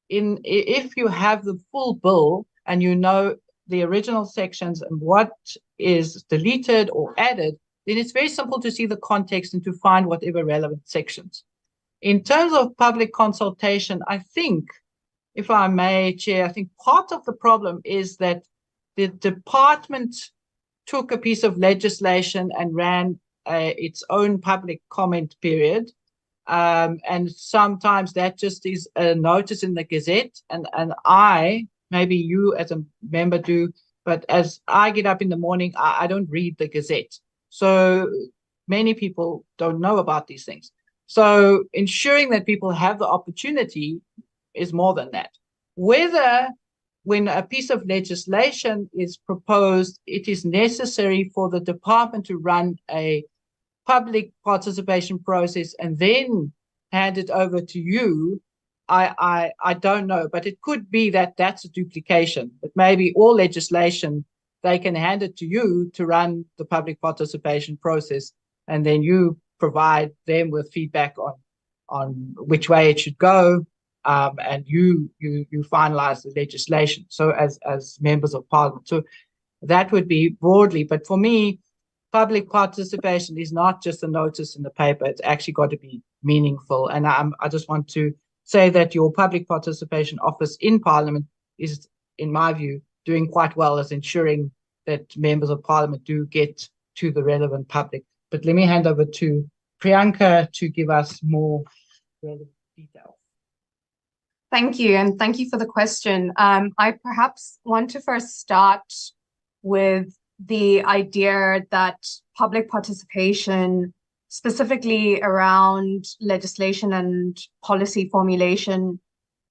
If you have the full bill and you know the original sections and what is deleted or added, then it's very simple to see the context and to find whatever relevant sections. In terms of public consultation, I think, if I may, Chair, I think part of the problem is that the department took a piece of legislation and ran its own public comment period. And sometimes that just is a notice in the Gazette, and I, maybe you as a member do, but as I get up in the morning, I don't read the Gazette. So many people don't know about these things. So ensuring that people have the opportunity is more than that. Whether when a piece of legislation is proposed, it is necessary for the department to run a public participation process and then hand it over to you, I don't know, but it could be that that's a duplication. But maybe all legislation, they can hand it to you to run the public participation process, and then you provide them with feedback on which way it should go, and you finalize the legislation. So as members of parliament, so that would be broadly. But for me, public participation is not just a notice in the paper. It's actually got to be meaningful. And I just want to say that your public participation office in Parliament is, in my view, doing quite well as ensuring that members of Parliament do get to the relevant public. But let me hand over to Priyanka to give us more relevant details. Thank you, and thank you for the question. I perhaps want to first start with the idea that public participation, specifically around legislation and policy formulation,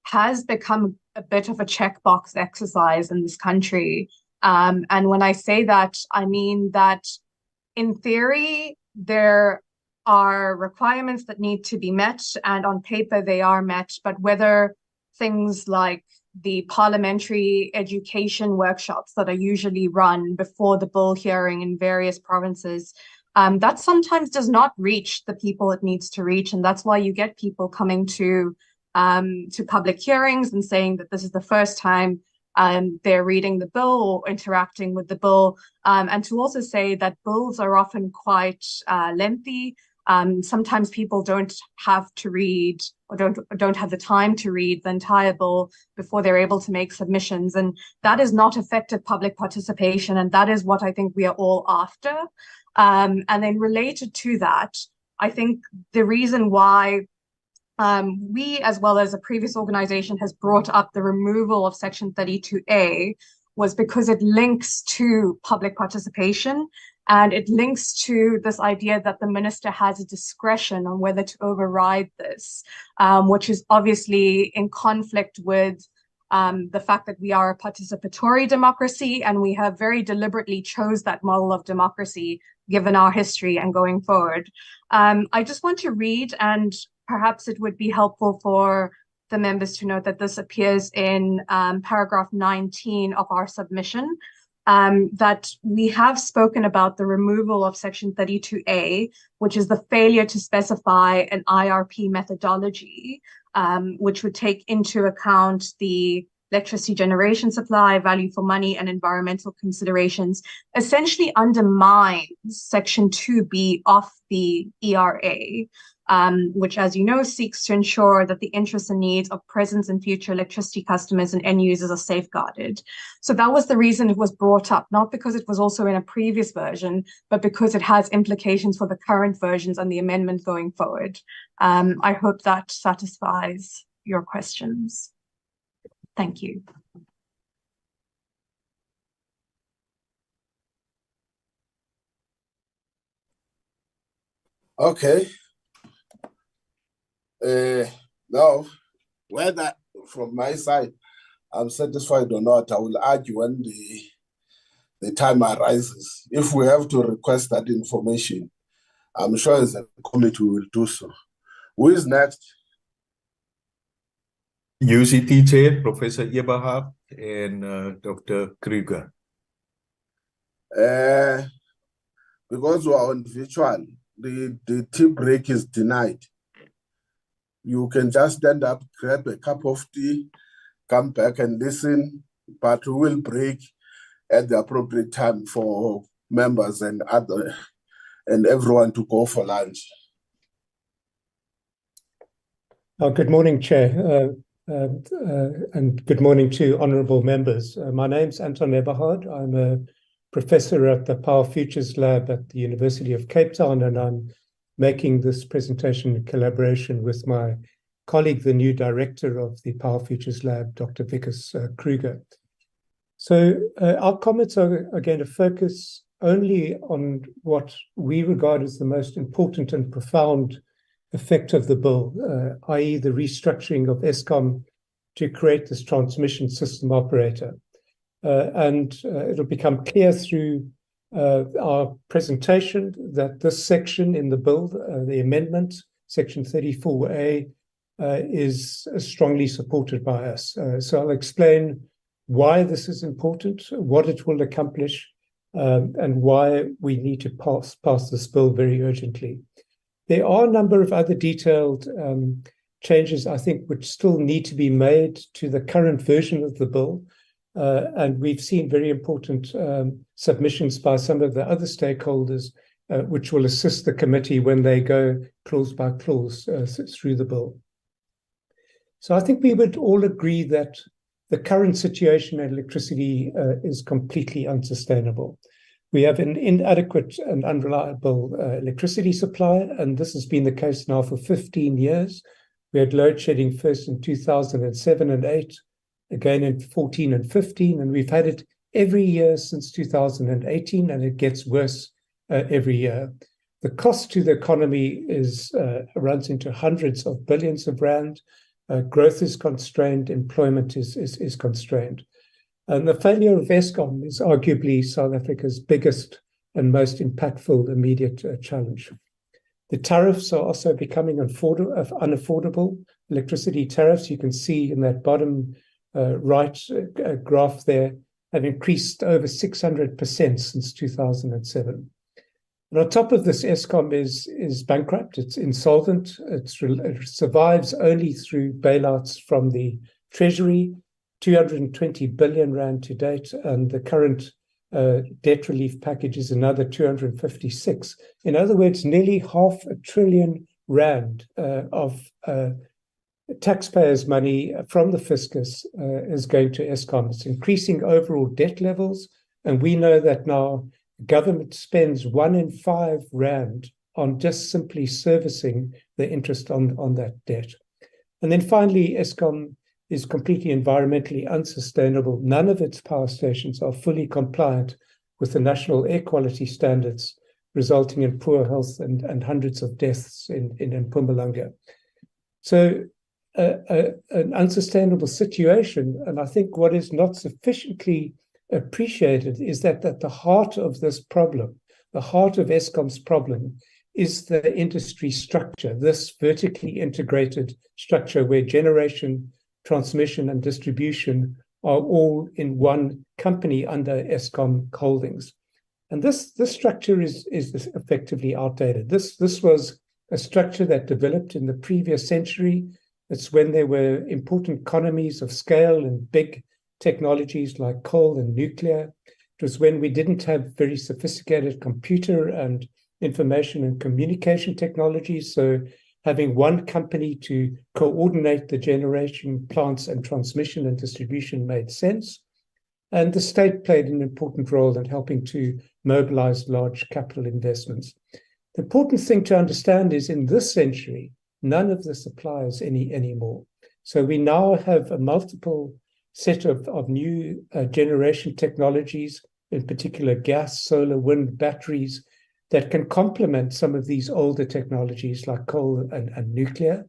has become a bit of a checkbox exercise in this country. And when I say that, I mean that in theory, there are requirements that need to be met, and on paper they are met, but whether things like the parliamentary education workshops that are usually run before the bill hearing in various provinces, that sometimes does not reach the people it needs to reach. And that's why you get people coming to public hearings and saying that this is the first time they're reading the bill or interacting with the bill. And to also say that bills are often quite lengthy. Sometimes people don't have to read or don't have the time to read the entire bill before they're able to make submissions. And that is not effective public participation. And that is what I think we are all after. And then related to that, I think the reason why we, as well as a previous organization, has brought up the removal of Section 32A was because it links to public participation. And it links to this idea that the minister has a discretion on whether to override this, which is obviously in conflict with the fact that we are a participatory democracy, and we have very deliberately chose that model of democracy given our history and going forward. I just want to read, and perhaps it would be helpful for the members to note that this appears in paragraph 19 of our submission. that we have spoken about the removal of Section 32A, which is the failure to specify an IRP methodology, which would take into account the electricity generation supply, value for money, and environmental considerations, essentially undermines Section 2B of the ERA, which, as you know, seeks to ensure that the interests and needs of present and future electricity customers and end users are safeguarded. So that was the reason it was brought up, not because it was also in a previous version, but because it has implications for the current versions and the amendment going forward. I hope that satisfies your questions. Thank you. Okay. Now, whether from my side I'm satisfied or not, I will argue when the time arises. If we have to request that information, I'm sure as a committee we will do so. Who is next? UCT Chair, Professor Eberhard and Dr. Kruger. Because we are on virtual, the tea break is denied. You can just stand up, grab a cup of tea, come back and listen, but we will break at the appropriate time for members and everyone to go for lunch. Good morning, Chair, and good morning to honourable members. My name's Anton Eberhard. I'm a professor at the Power Futures Lab at the University of Cape Town, and I'm making this presentation in collaboration with my colleague, the new director of the Power Futures Lab, Dr. Vikas Kruger. So our comments are going to focus only on what we regard as the most important and profound effect of the bill, i.e. the restructuring of Eskom to create this transmission system operator. And it'll become clear through our presentation that this section in the bill, the amendment, Section 34A, is strongly supported by us. So I'll explain why this is important, what it will accomplish, and why we need to pass this bill very urgently. There are a number of other detailed changes, I think, which still need to be made to the current version of the bill. And we've seen very important submissions by some of the other stakeholders, which will assist the committee when they go clause by clause through the bill. So I think we would all agree that the current situation in electricity is completely unsustainable. We have an inadequate and unreliable electricity supply, and this has been the case now for 15 years. We had load shedding first in 2007 and 8, again in 14 and 15, and we've had it every year since 2018, and it gets worse every year. The cost to the economy runs into hundreds of billions of rand. Growth is constrained, employment is constrained. And the failure of Eskom is arguably South Africa's biggest and most impactful immediate challenge. The tariffs are also becoming unaffordable. Electricity tariffs, you can see in that bottom right graph there, have increased over 600% since 2007. And on top of this, Eskom is bankrupt, it's insolvent, it survives only through bailouts from the Treasury, 220 billion rand to date, and the current debt relief package is another 256. In other words, nearly R500 billion of taxpayers' money from the fiscus is going to Eskom. It's increasing overall debt levels, and we know that now government spends 1 in 5 rand on just simply servicing the interest on that debt. And then finally, Eskom is completely environmentally unsustainable. None of its power stations are fully compliant with the national air quality standards, resulting in poor health and hundreds of deaths in Mpumalanga. So an unsustainable situation, and I think what is not sufficiently appreciated is that at the heart of this problem, the heart of Eskom's problem, is the industry structure, this vertically integrated structure where generation, transmission, and distribution are all in one company under Eskom Holdings. And this structure is effectively outdated. This was a structure that developed in the previous century. It's when there were important economies of scale and big technologies like coal and nuclear. It was when we didn't have very sophisticated computer and information and communication technologies. So having one company to coordinate the generation, plants, and transmission and distribution made sense. And the state played an important role in helping to mobilize large capital investments. The important thing to understand is in this century, none of this applies anymore. So we now have a multiple set of new generation technologies, in particular gas, solar, wind, batteries, that can complement some of these older technologies like coal and nuclear.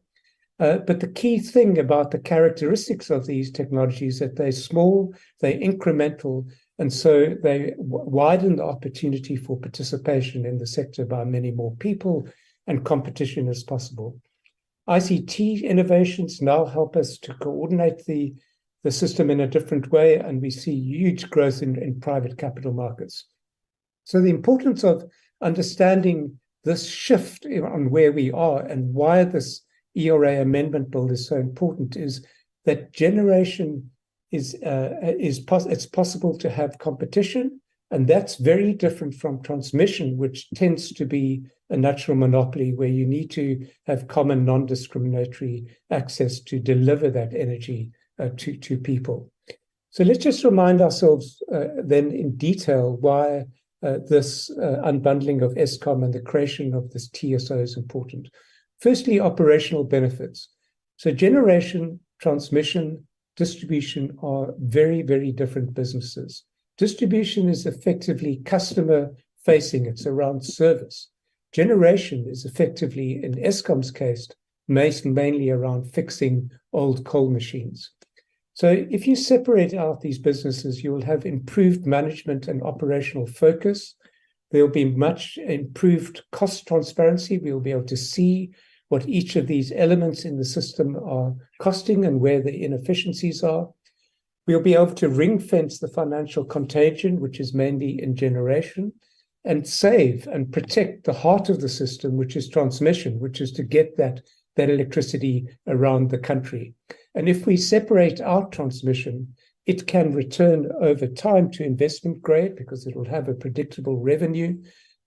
But the key thing about the characteristics of these technologies is that they're small, they're incremental, and so they widen the opportunity for participation in the sector by many more people and competition as possible. ICT innovations now help us to coordinate the system in a different way, and we see huge growth in private capital markets. So the importance of understanding this shift on where we are and why this ERA amendment bill is so important is that generation it's possible to have competition, and that's very different from transmission, which tends to be a natural monopoly where you need to have common non-discriminatory access to deliver that energy to people. So let's just remind ourselves then in detail why this unbundling of Eskom and the creation of this TSO is important. Firstly, operational benefits. So generation, transmission, distribution are very, very different businesses. Distribution is effectively customer facing. It's around service. Generation is effectively, in Eskom's case, mainly around fixing old coal machines. So if you separate out these businesses, you will have improved management and operational focus. There will be much improved cost transparency. We'll be able to see what each of these elements in the system are costing and where the inefficiencies are. We'll be able to ring fence the financial contagion, which is mainly in generation, and save and protect the heart of the system, which is transmission, which is to get that electricity around the country. And if we separate out transmission, it can return over time to investment grade because it will have a predictable revenue,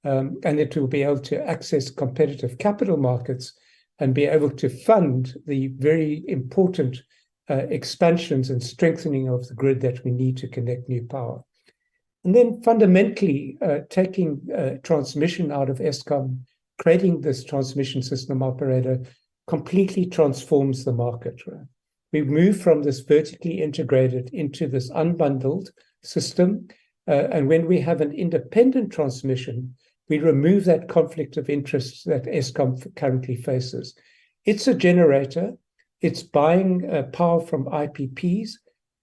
and it will be able to access competitive capital markets and be able to fund the very important expansions and strengthening of the grid that we need to connect new power. And then fundamentally, taking transmission out of Eskom, creating this transmission system operator completely transforms the market. Right? We move from this vertically integrated into this unbundled system. And when we have an independent transmission, we remove that conflict of interest that Eskom currently faces. It's a generator. It's buying power from IPPs.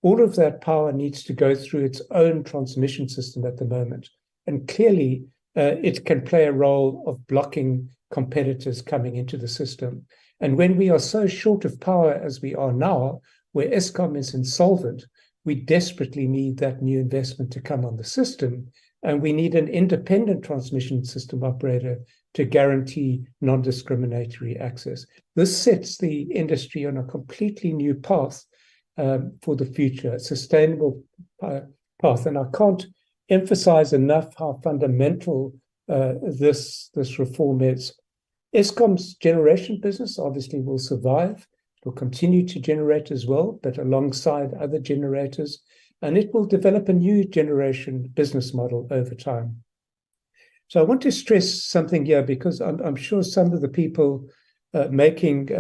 All of that power needs to go through its own transmission system at the moment. And clearly, it can play a role of blocking competitors coming into the system. And when we are so short of power as we are now, where Eskom is insolvent, we desperately need that new investment to come on the system. And we need an independent transmission system operator to guarantee non-discriminatory access. This sets the industry on a completely new path for the future, a sustainable path. And I can't emphasize enough how fundamental this reform is. Eskom's generation business obviously will survive. It will continue to generate as well, but alongside other generators, and it will develop a new generation business model over time. So I want to stress something here because I'm sure some of the people making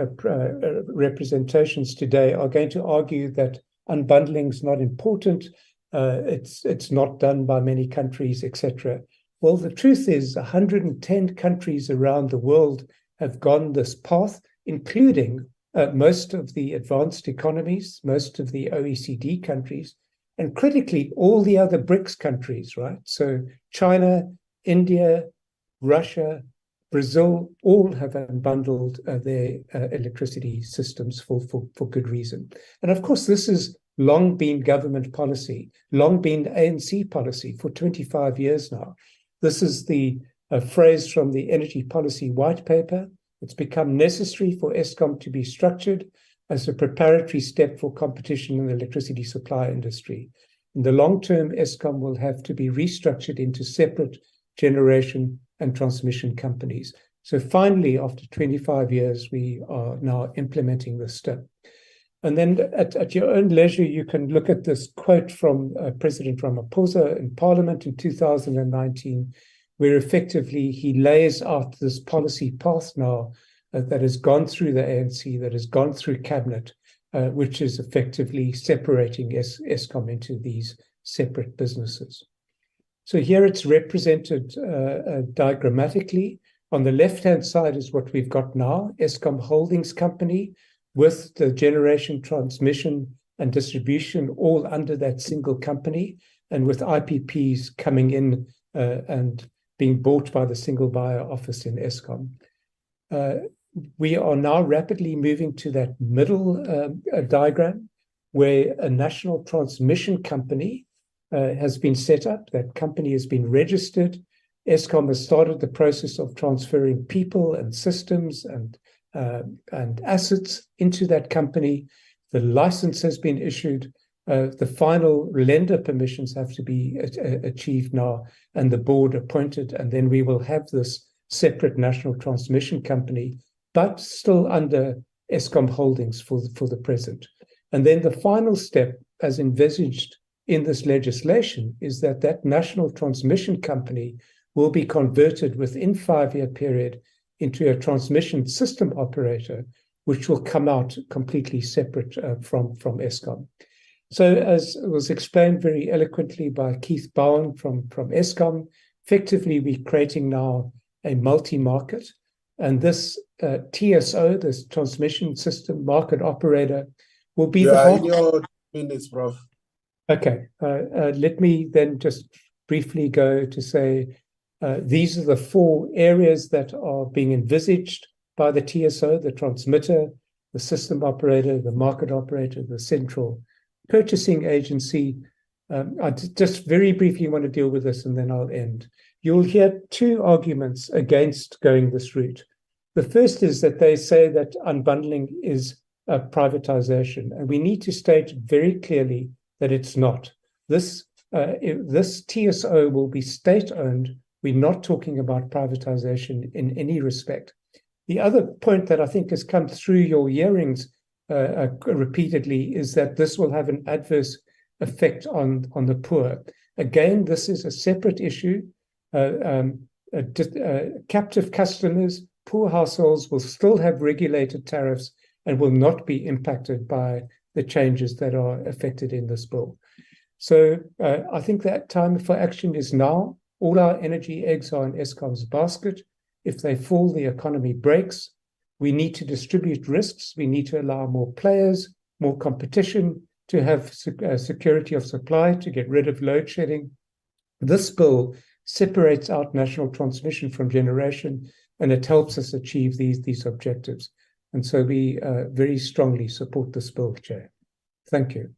representations today are going to argue that unbundling is not important, it's not done by many countries, etc. Well, the truth is 110 countries around the world have gone this path, including most of the advanced economies, most of the OECD countries, and critically, all the other BRICS countries, right? So China, India, Russia, Brazil, all have unbundled their electricity systems for good reason. And of course, this is long been government policy, long been ANC policy for 25 years now. This is the phrase from the Energy Policy White Paper. It's become necessary for Eskom to be structured as a preparatory step for competition in the electricity supply industry. In the long term, Eskom will have to be restructured into separate generation and transmission companies. So finally, after 25 years, we are now implementing this step. And then at your own leisure, you can look at this quote from President Ramaphosa in Parliament in 2019, where effectively he lays out this policy path now that has gone through the ANC, that has gone through Cabinet, which is effectively separating Eskom into these separate businesses. So here it's represented diagrammatically. On the left-hand side is what we've got now, Eskom Holdings Company, with the generation, transmission, and distribution all under that single company, and with IPPs coming in and being bought by the single buyer office in Eskom. We are now rapidly moving to that middle diagram, where a national transmission company has been set up. That company has been registered. Eskom has started the process of transferring people and systems and assets into that company. The license has been issued. The final lender permissions have to be achieved now, and the board appointed, and then we will have this separate national transmission company, but still under Eskom Holdings for the present. And then the final step, as envisaged in this legislation, is that national transmission company will be converted within 5-year period into a transmission system operator, which will come out completely separate from Eskom. So as was explained very eloquently by Keith Bowen from Eskom, effectively we're creating now a multi-market, and this TSO, this transmission system market operator, will be the heart. In your minutes, Prof. Okay, let me then just briefly go to say these are the 4 areas that are being envisaged by the TSO: the transmitter, the system operator, the market operator, the central purchasing agency. I just very briefly want to deal with this and then I'll end. You'll hear 2 arguments against going this route. The first is that they say that unbundling is a privatization, and we need to state very clearly that it's not. This TSO will be state-owned. We're not talking about privatization in any respect. The other point that I think has come through your hearings repeatedly is that this will have an adverse effect on the poor. Again, this is a separate issue. Captive customers, poor households will still have regulated tariffs and will not be impacted by the changes that are affected in this bill. So I think that time for action is now. All our energy eggs are in Eskom's basket. If they fall, the economy breaks. We need to distribute risks. We need to allow more players, more competition, to have security of supply, to get rid of load shedding. This bill separates out national transmission from generation, and it helps us achieve these objectives. And so we very strongly support this bill, Chair. Thank you.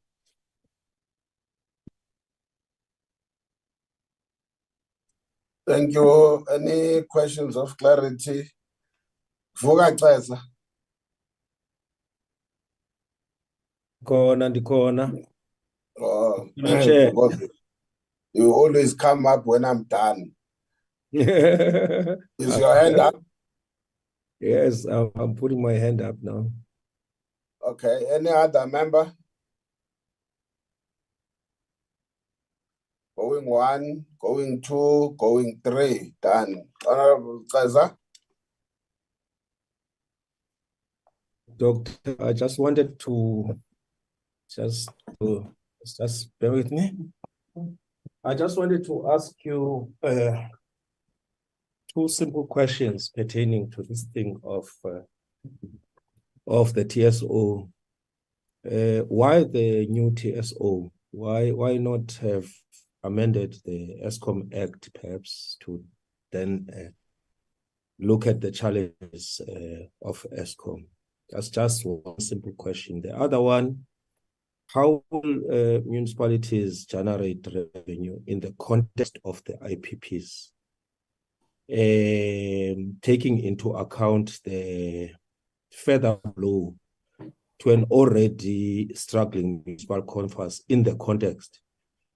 Thank you. Any questions of clarity? Vuka Ndikhona. Chair. You always come up when I'm done. Is your hand up? Yes, I'm putting my hand up now. Okay. Any other member? Going 1, going 2, going 3. Done. Honorable Kaza. Doctor, I just wanted to just bear with me. I just wanted to ask you 2 simple questions pertaining to this thing of the TSO. Why the new TSO? Why not have amended the Eskom Act perhaps to then look at the challenges of Eskom? That's just one simple question. The other one how will municipalities generate revenue in the context of the IPPs, taking into account the further blow to an already struggling municipal conference in the context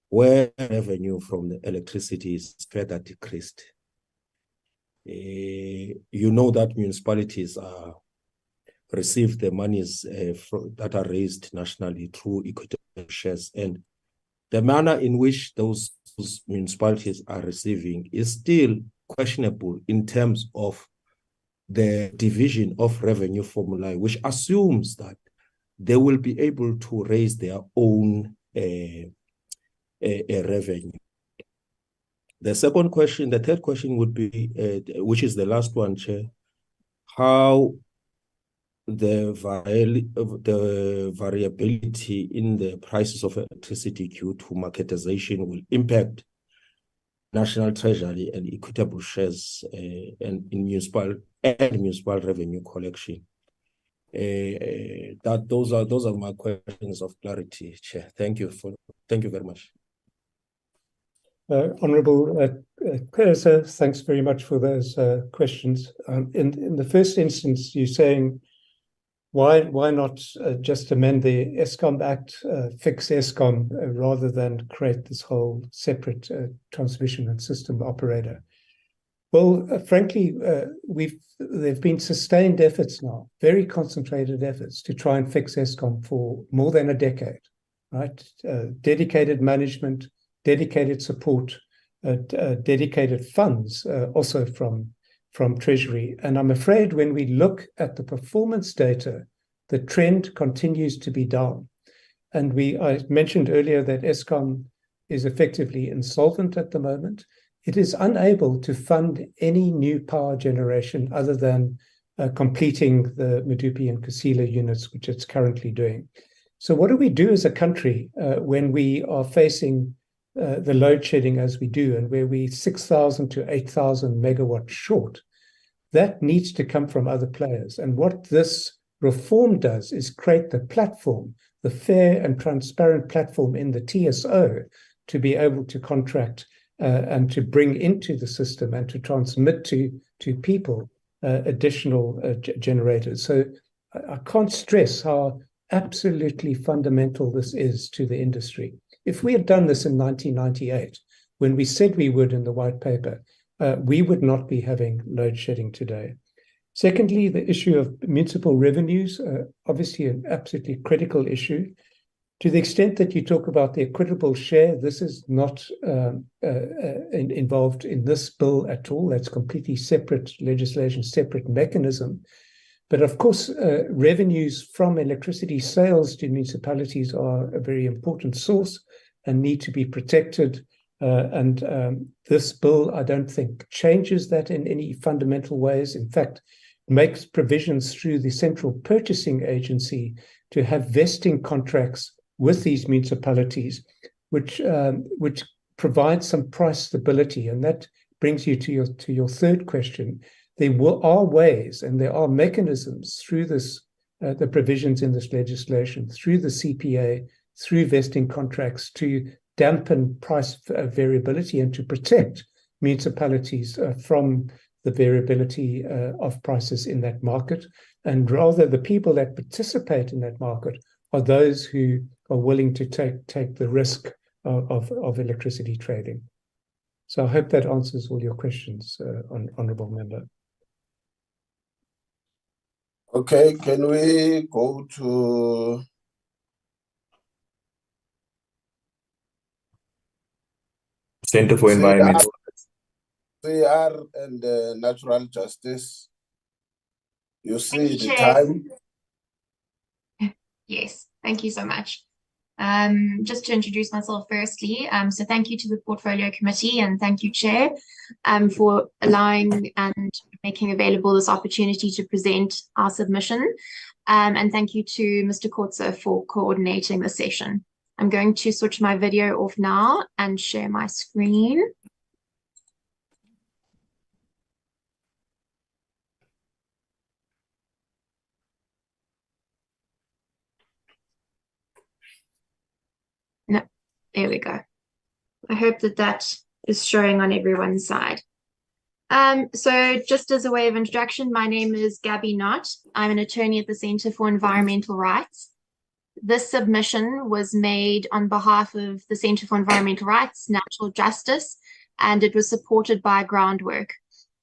where revenue from the electricity is further decreased? You know that municipalities receive the monies that are raised nationally through equity shares, and the manner in which those municipalities are receiving is still questionable in terms of the division of revenue formulae, which assumes that they will be able to raise their own revenue. The third question would be, which is the last one, Chair, how the variability in the prices of electricity due to marketization will impact national treasury and equitable shares and in municipal revenue collection. Those are my questions of clarity, Chair. Thank you very much. Honourable Sir, thanks very much for those questions. In the first instance, you're saying why not just amend the Eskom Act, fix Eskom, rather than create this whole separate transmission and system operator? Well, frankly, there've been sustained efforts now, very concentrated efforts to try and fix Eskom for more than a decade, right? Dedicated management, dedicated support, dedicated funds, also from Treasury. And I'm afraid when we look at the performance data, the trend continues to be down. And I mentioned earlier that Eskom is effectively insolvent at the moment. It is unable to fund any new power generation other than completing the Medupi and Kusile units, which it's currently doing. So what do we do as a country when we are facing the load shedding as we do, and where we 6,000 to 8,000 megawatts short? That needs to come from other players. And what this reform does is create the platform, the fair and transparent platform in the TSO, to be able to contract and to bring into the system and to transmit to people additional generators. So I can't stress how absolutely fundamental this is to the industry. If we had done this in 1998, when we said we would in the white paper, we would not be having load shedding today. Secondly, the issue of municipal revenues, obviously an absolutely critical issue. To the extent that you talk about the equitable share, this is not involved in this bill at all. That's completely separate legislation, separate mechanism. But of course, revenues from electricity sales to municipalities are a very important source and need to be protected. This bill, I don't think, changes that in any fundamental ways. In fact, makes provisions through the Central Purchasing Agency to have vesting contracts with these municipalities, which provide some price stability. And that brings you to your third question. There are ways and there are mechanisms through this, the provisions in this legislation, through the CPA, through vesting contracts, to dampen price variability and to protect municipalities from the variability of prices in that market. And rather, the people that participate in that market are those who are willing to take the risk of electricity trading. So I hope that answers all your questions, Honourable Member. Okay, can we go to Center for Environmental CR and Natural Justice? You see Thank you, the Chair. time? Yes, thank you so much. Just to introduce myself firstly, so thank you to the Portfolio Committee and thank you, Chair, for allowing and making available this opportunity to present our submission. And thank you to Mr. Kotze for coordinating the session. I'm going to switch my video off now and share my screen. There we go. I hope that that is showing on everyone's side. So just as a way of introduction, my name is Gabby Knott. I'm an attorney at the Centre for Environmental Rights. This submission was made on behalf of the Centre for Environmental Rights, Natural Justice, and it was supported by Groundwork.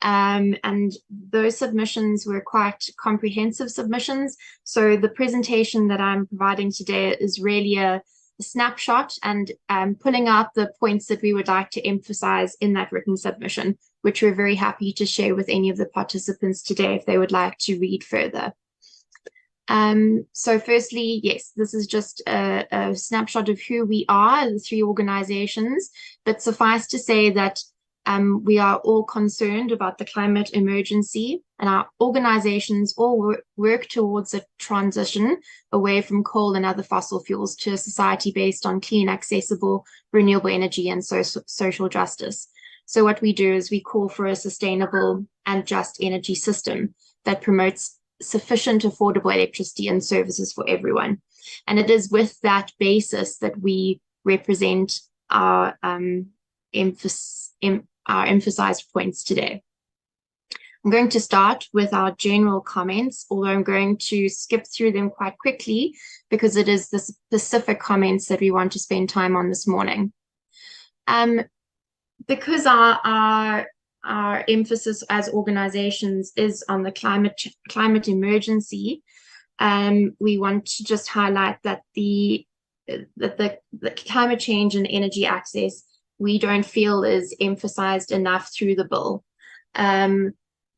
And those submissions were quite comprehensive submissions. So the presentation that I'm providing today is really a snapshot and pulling out the points that we would like to emphasize in that written submission, which we're very happy to share with any of the participants today if they would like to read further. So firstly, yes, this is just a snapshot of who we are, the three organizations, but suffice to say that we are all concerned about the climate emergency, and our organizations all work towards a transition away from coal and other fossil fuels to a society based on clean, accessible, renewable energy and social justice. So what we do is we call for a sustainable and just energy system that promotes sufficient affordable electricity and services for everyone. And it is with that basis that we represent our emphasized points today. I'm going to start with our general comments, although I'm going to skip through them quite quickly because it is the specific comments that we want to spend time on this morning. Because our emphasis as organizations is on the climate emergency, we want to just highlight that the climate change and energy access we don't feel is emphasized enough through the bill.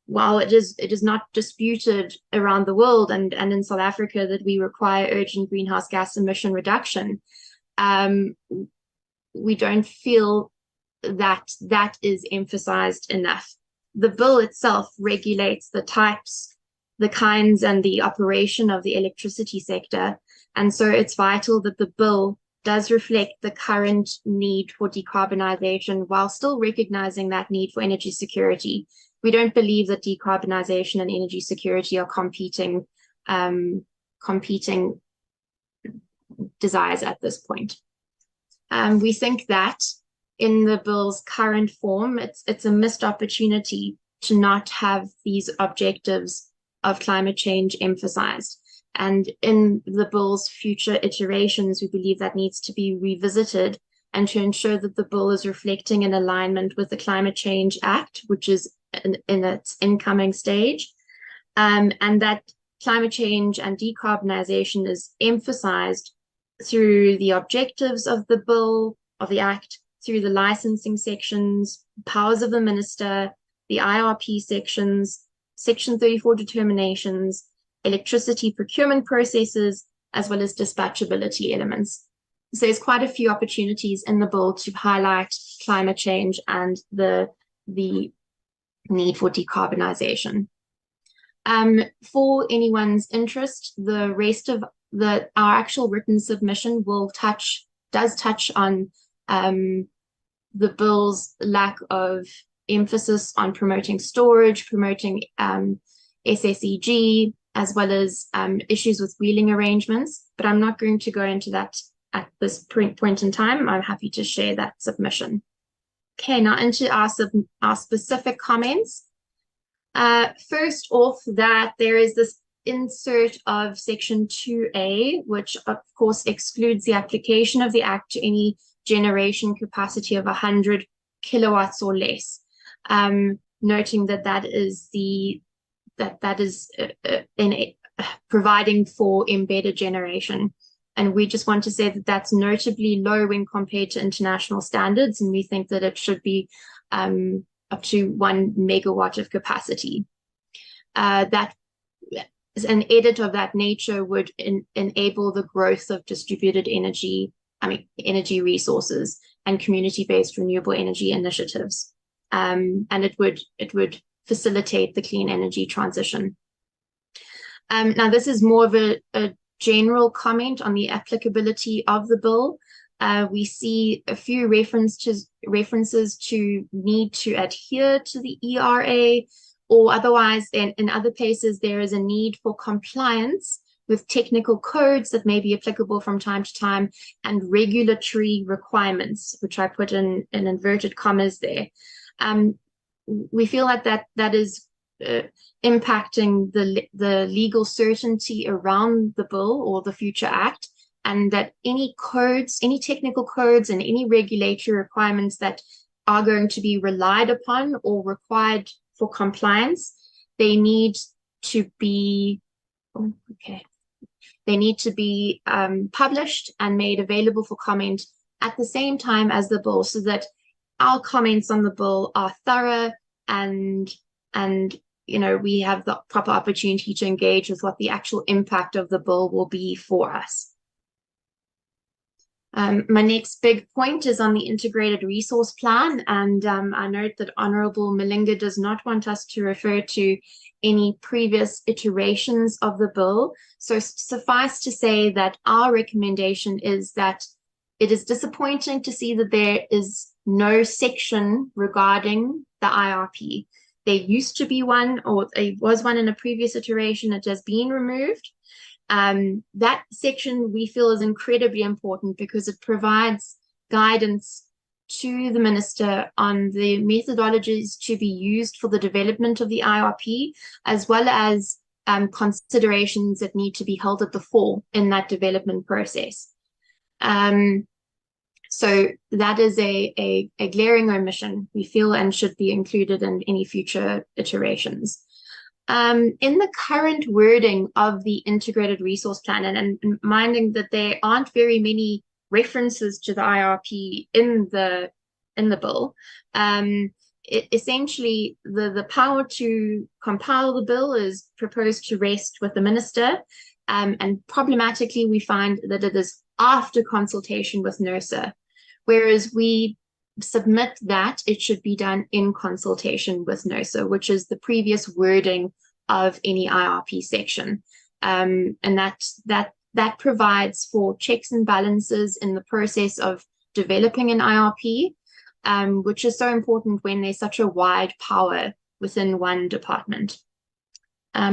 While it is not disputed around the world and in South Africa that we require urgent greenhouse gas emission reduction, we don't feel that that is emphasized enough. The bill itself regulates the types, the kinds, and the operation of the electricity sector. And so it's vital that the bill does reflect the current need for decarbonization while still recognizing that need for energy security. We don't believe that decarbonization and energy security are competing desires at this point. We think that in the bill's current form, it's a missed opportunity to not have these objectives of climate change emphasized. And in the bill's future iterations, we believe that needs to be revisited and to ensure that the bill is reflecting in alignment with the Climate Change Act, which is in its incoming stage, and that climate change and decarbonization is emphasized through the objectives of the bill, of the act, through the licensing sections, powers of the minister, the IRP sections, Section 34 determinations, electricity procurement processes, as well as dispatchability elements. So there's quite a few opportunities in the bill to highlight climate change and the need for decarbonization. For anyone's interest, the rest of our actual written submission does touch on the bill's lack of emphasis on promoting storage, promoting SSEG, as well as issues with wheeling arrangements, but I'm not going to go into that at this point in time. I'm happy to share that submission. Okay, now into our specific comments. First off, that there is this insert of Section 2A, which of course excludes the application of the Act to any generation capacity of 100 kilowatts or less, noting that is providing for embedded generation. And we just want to say that that's notably low when compared to international standards, and we think that it should be up to 1 megawatt of capacity. That an edit of that nature would enable the growth of distributed energy resources and community-based renewable energy initiatives. And it would facilitate the clean energy transition. Now, this is more of a general comment on the applicability of the bill. We see a few references to need to adhere to the ERA, or otherwise in other places there is a need for compliance with technical codes that may be applicable from time to time, and regulatory requirements, which I put in inverted commas there. We feel like that is impacting the legal certainty around the bill or the future act, and that any codes, any technical codes and any regulatory requirements that are going to be relied upon or required for compliance, they need to be published and made available for comment at the same time as the bill, so that our comments on the bill are thorough and we have the proper opportunity to engage with what the actual impact of the bill will be for us. My next big point is on the integrated resource plan, and I note that Honourable Malinga does not want us to refer to any previous iterations of the bill. So suffice to say that our recommendation is that it is disappointing to see that there is no section regarding the IRP. There used to be one, or there was one in a previous iteration. It has been removed. That section we feel is incredibly important because it provides guidance to the minister on the methodologies to be used for the development of the IRP, as well as considerations that need to be held at the fore in that development process. So that is a glaring omission, we feel, and should be included in any future iterations. In the current wording of the integrated resource plan, and minding that there aren't very many references to the IRP in the bill, essentially the power to compile the bill is proposed to rest with the minister, and problematically we find that it is after consultation with NERSA, whereas we submit that it should be done in consultation with NERSA, which is the previous wording of any IRP section. And that provides for checks and balances in the process of developing an IRP, which is so important when there's such a wide power within one department.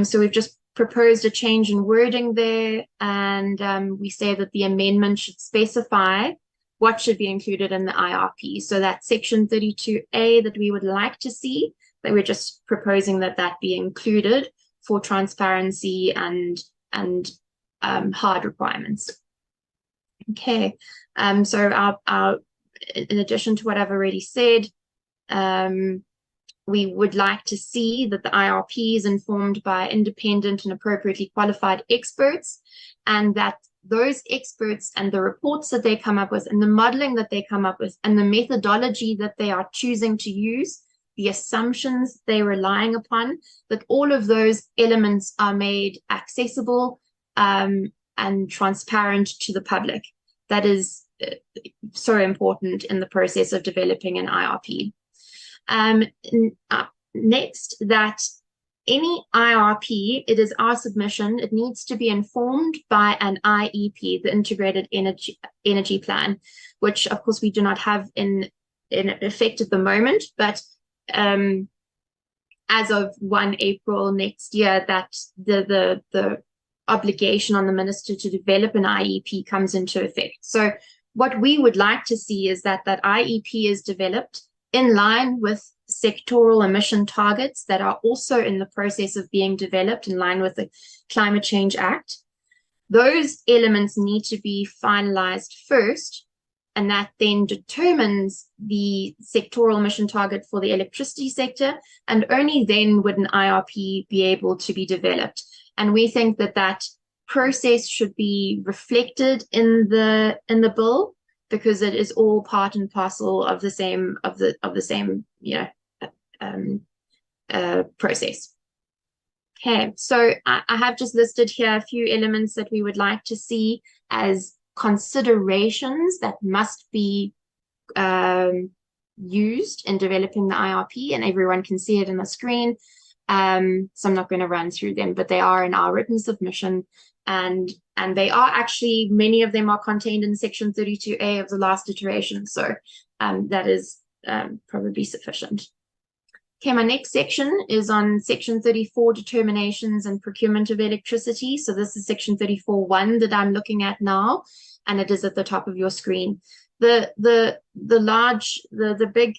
So we've just proposed a change in wording there, and we say that the amendment should specify what should be included in the IRP. So that section 32A that we would like to see, that we're just proposing that be included for transparency and hard requirements. Okay, so our in addition to what I've already said, we would like to see that the IRP is informed by independent and appropriately qualified experts, and that those experts and the reports that they come up with and the modeling that they come up with and the methodology that they are choosing to use, the assumptions they're relying upon, that all of those elements are made accessible and transparent to the public. That is so important in the process of developing an IRP. Next, that any IRP, it is our submission, it needs to be informed by an IEP, the Integrated Energy Plan, which of course we do not have in effect at the moment, but as of 1 April next year, that the obligation on the minister to develop an IEP comes into effect. So what we would like to see is that IEP is developed in line with sectoral emission targets that are also in the process of being developed in line with the Climate Change Act. Those elements need to be finalized first, and that then determines the sectoral emission target for the electricity sector, and only then would an IRP be able to be developed. And we think that process should be reflected in the bill, because it is all part and parcel of the same process. Okay, so I have just listed here a few elements that we would like to see as considerations that must be used in developing the IRP, and everyone can see it on the screen. So I'm not going to run through them, but they are in our written submission, and they are actually, many of them are contained in section 32A of the last iteration, so that is probably sufficient. Okay, my next section is on section 34, determinations and procurement of electricity. So this is section 34.1 that I'm looking at now, and it is at the top of your screen. The big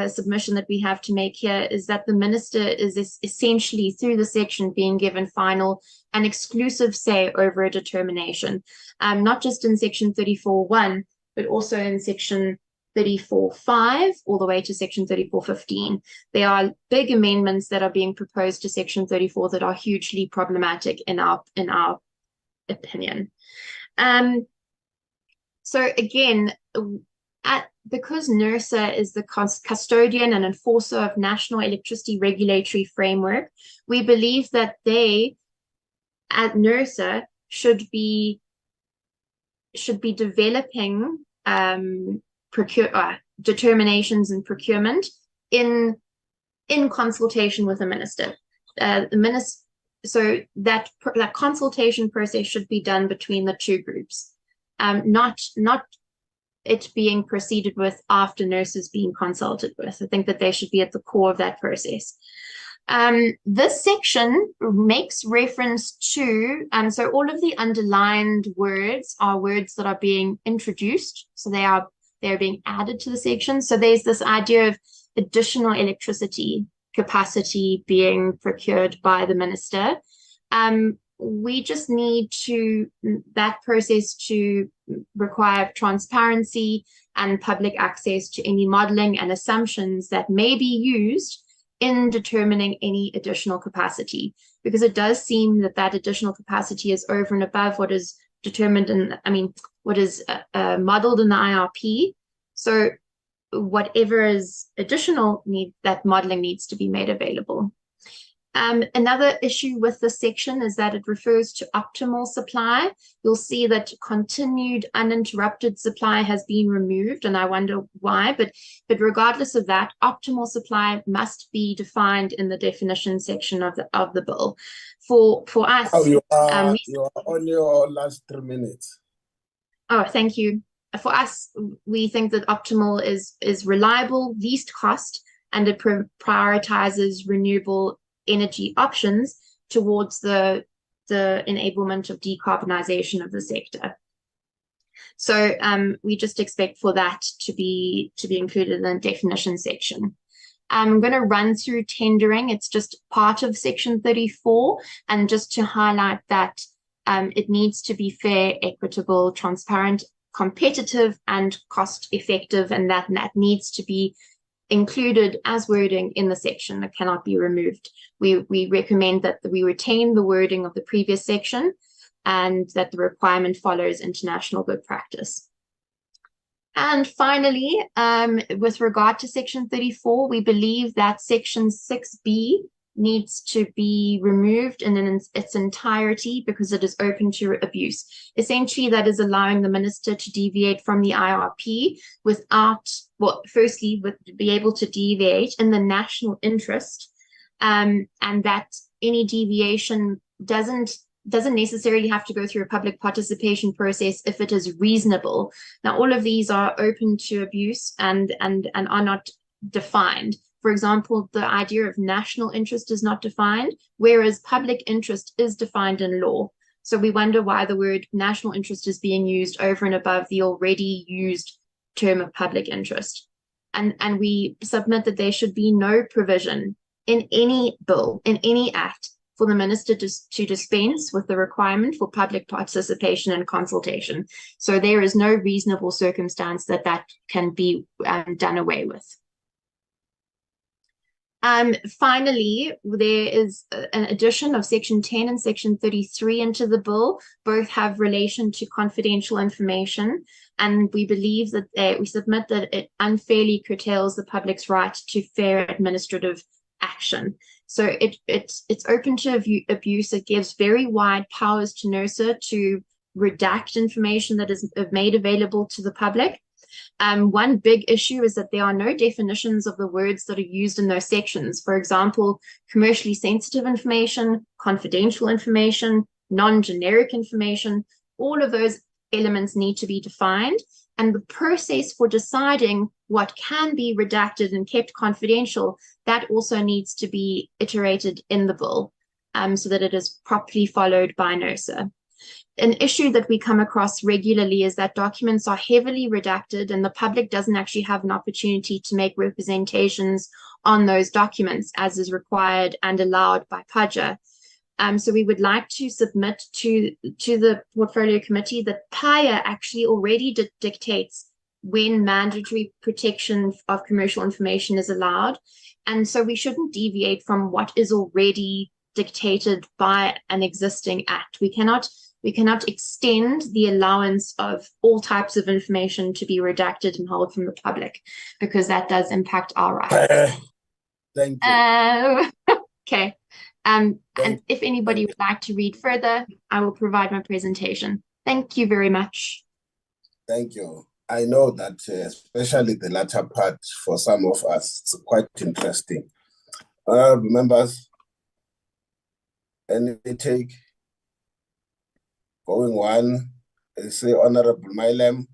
submission that we have to make here is that the minister is essentially, through the section, being given final and exclusive say over a determination, not just in section 34.1, but also in section 34.5 all the way to section 34.15. There are big amendments that are being proposed to section 34 that are hugely problematic in our opinion. So again, because NERSA is the custodian and enforcer of national electricity regulatory framework, we believe that they at NERSA should be developing determinations and procurement in consultation with the minister. So that consultation process should be done between the two groups, not it being proceeded with after nurses being consulted with. I think that they should be at the core of that process. This section makes reference to, so all of the underlined words are words that are being introduced. So they're being added to the section. So there's this idea of additional electricity capacity being procured by the minister. We just need that process to require transparency and public access to any modeling and assumptions that may be used in determining any additional capacity, because it does seem that additional capacity is over and above what is determined what is modeled in the IRP. So whatever is additional, that modeling needs to be made available. Another issue with this section is that it refers to optimal supply. You'll see that continued uninterrupted supply has been removed, and I wonder why, but regardless of that, optimal supply must be defined in the definition section of the bill. For us, you are on your last 3 minutes. Oh, thank you. For us, we think that optimal is reliable, least cost, and it prioritizes renewable energy options towards the enablement of decarbonization of the sector. So we just expect for that to be included in the definition section. I'm going to run through tendering. It's just part of section 34, and just to highlight that it needs to be fair, equitable, transparent, competitive, and cost effective, and that needs to be included as wording in the section that cannot be removed. We recommend that we retain the wording of the previous section and that the requirement follows international good practice. And finally, with regard to section 34, we believe that section 6B needs to be removed in its entirety because it is open to abuse. Essentially, that is allowing the minister to deviate from the IRP without, well, firstly, be able to deviate in the national interest, and that any deviation doesn't necessarily have to go through a public participation process if it is reasonable. Now, all of these are open to abuse and are not defined. For example, the idea of national interest is not defined, whereas public interest is defined in law. So we wonder why the word national interest is being used over and above the already used term of public interest. And we submit that there should be no provision in any bill, in any act, for the minister to dispense with the requirement for public participation and consultation. So there is no reasonable circumstance that can be done away with. Finally, there is an addition of section 10 and section 33 into the bill. Both have relation to confidential information, and we believe that we submit that it unfairly curtails the public's right to fair administrative action. So it's open to abuse. It gives very wide powers to NERSA to redact information that is made available to the public. One big issue is that there are no definitions of the words that are used in those sections. For example, commercially sensitive information, confidential information, non-generic information, all of those elements need to be defined. And the process for deciding what can be redacted and kept confidential, that also needs to be iterated in the bill so that it is properly followed by NERSA. An issue that we come across regularly is that documents are heavily redacted and the public doesn't actually have an opportunity to make representations on those documents as is required and allowed by PAJA. So we would like to submit to the Portfolio Committee that PAIA actually already dictates when mandatory protection of commercial information is allowed. And so we shouldn't deviate from what is already dictated by an existing act. We cannot extend the allowance of all types of information to be redacted and held from the public, because that does impact our rights. Thank you. Okay. And if anybody would like to read further, I will provide my presentation. Thank you very much. Thank you. I know that especially the latter part for some of us, it's quite interesting. Members, any take? Going one, I say Honorable Mylem.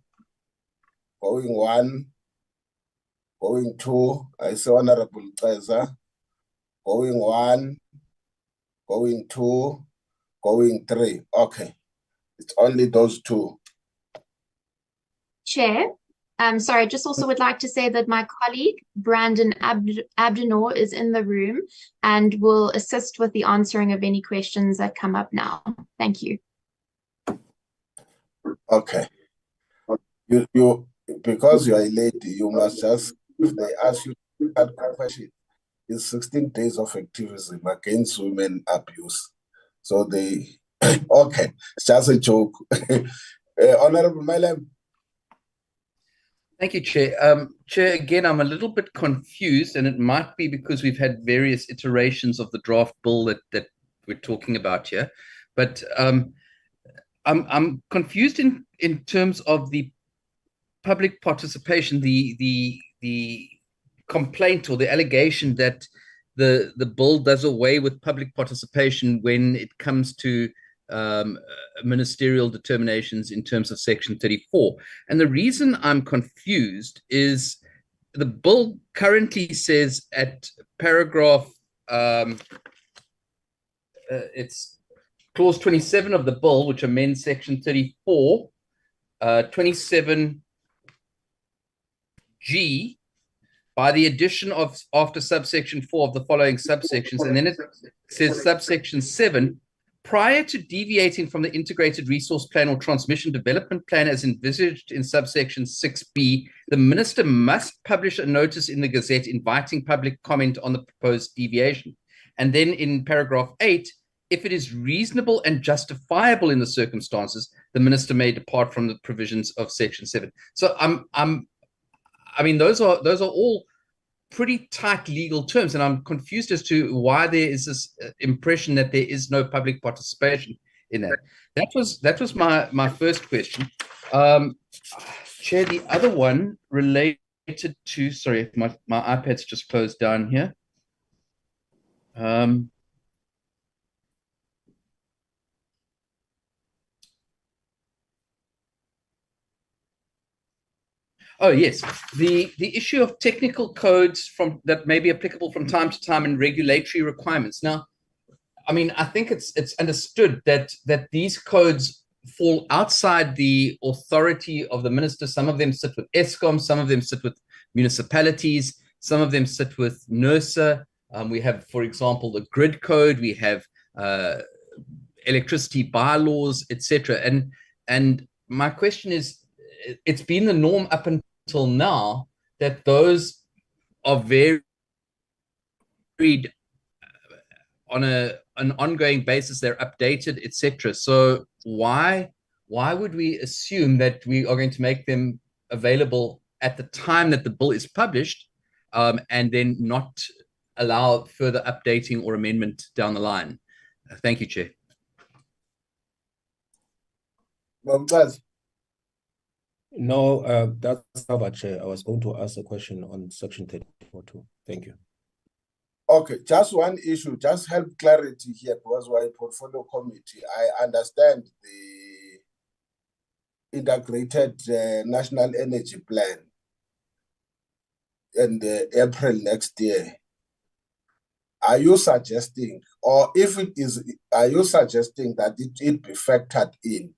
Going one. Going two, I say Honorable Treza. Going one. Going two. Going three. Okay. It's only those two. Chair, sorry, I just also would like to say that my colleague, Brandon Abdenor, is in the room and will assist with the answering of any questions that come up now. Thank you. Okay. You because you are a lady, you must just, if they ask you that question, it's 16 days of activism against women abuse. So they, okay, it's just a joke. Honorable Mylem. Thank you, Chair. Chair, again, I'm a little bit confused, and it might be because we've had various iterations of the draft bill that we're talking about here. But I'm confused in terms of the public participation, the complaint or the allegation that the bill does away with public participation when it comes to ministerial determinations in terms of Section 34. And the reason I'm confused is the bill currently says at paragraph, it's clause 27 of the bill, which amends Section 34, 27G, by the addition of after subsection 4 of the following subsections, and then it says subsection 7, prior to deviating from the integrated resource plan or transmission development plan as envisaged in subsection 6B, the minister must publish a notice in the Gazette inviting public comment on the proposed deviation. And then in paragraph 8, if it is reasonable and justifiable in the circumstances, the minister may depart from the provisions of section 7. So I mean, those are all pretty tight legal terms, and I'm confused as to why there is this impression that there is no public participation in that. That was my first question. Chair, the other one related to, sorry, my iPad's just closed down here. Oh, yes. The issue of technical codes that may be applicable from time to time and regulatory requirements. Now, I mean, I think it's understood that these codes fall outside the authority of the minister. Some of them sit with Eskom, some of them sit with municipalities, some of them sit with NERSA. We have, for example, the grid code, we have electricity bylaws, etc. And my question is, it's been the norm up until now that those are varied on an ongoing basis. They're updated, etc. So why would we assume that we are going to make them available at the time that the bill is published, and then not allow further updating or amendment down the line? Thank you, Chair. No, that's covered, Chair. I was going to ask a question on Section 34 too. Thank you. Okay, just one issue, just help clarity here, because we're a portfolio committee. I understand integrated national energy plan in April next year, are you suggesting, or if it is, are you suggesting that it be factored in?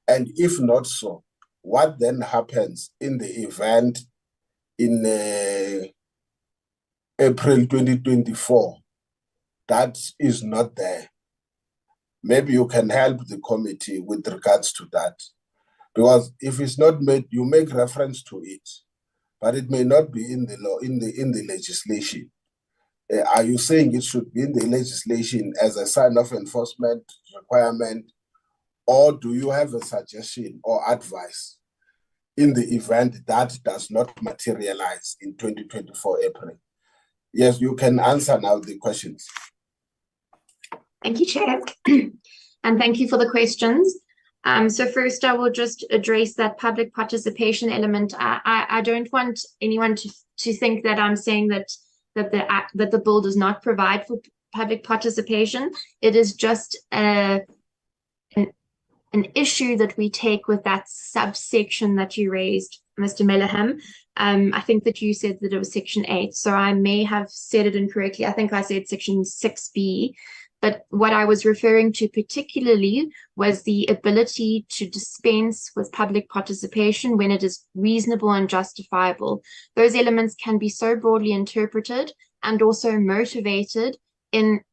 And if not so, what then happens in the event in April 2024 that is not there? Maybe you can help the committee with regards to that. Because if it's not made, you make reference to it, but it may not be in the law, in the legislation. Are you saying it should be in the legislation as a sign of enforcement requirement, or do you have a suggestion or advice in the event that does not materialize in 2024 April? Yes, you can answer now the questions. Thank you, Chair. And thank you for the questions. So first, I will just address that public participation element. I don't want anyone to think that I'm saying that the bill does not provide for public participation. It is just an issue that we take with that subsection that you raised, Mr. Mellaham. I think that you said that it was section 8, so I may have said it incorrectly. I think I said section 6B. But what I was referring to particularly was the ability to dispense with public participation when it is reasonable and justifiable. Those elements can be so broadly interpreted and also motivated in,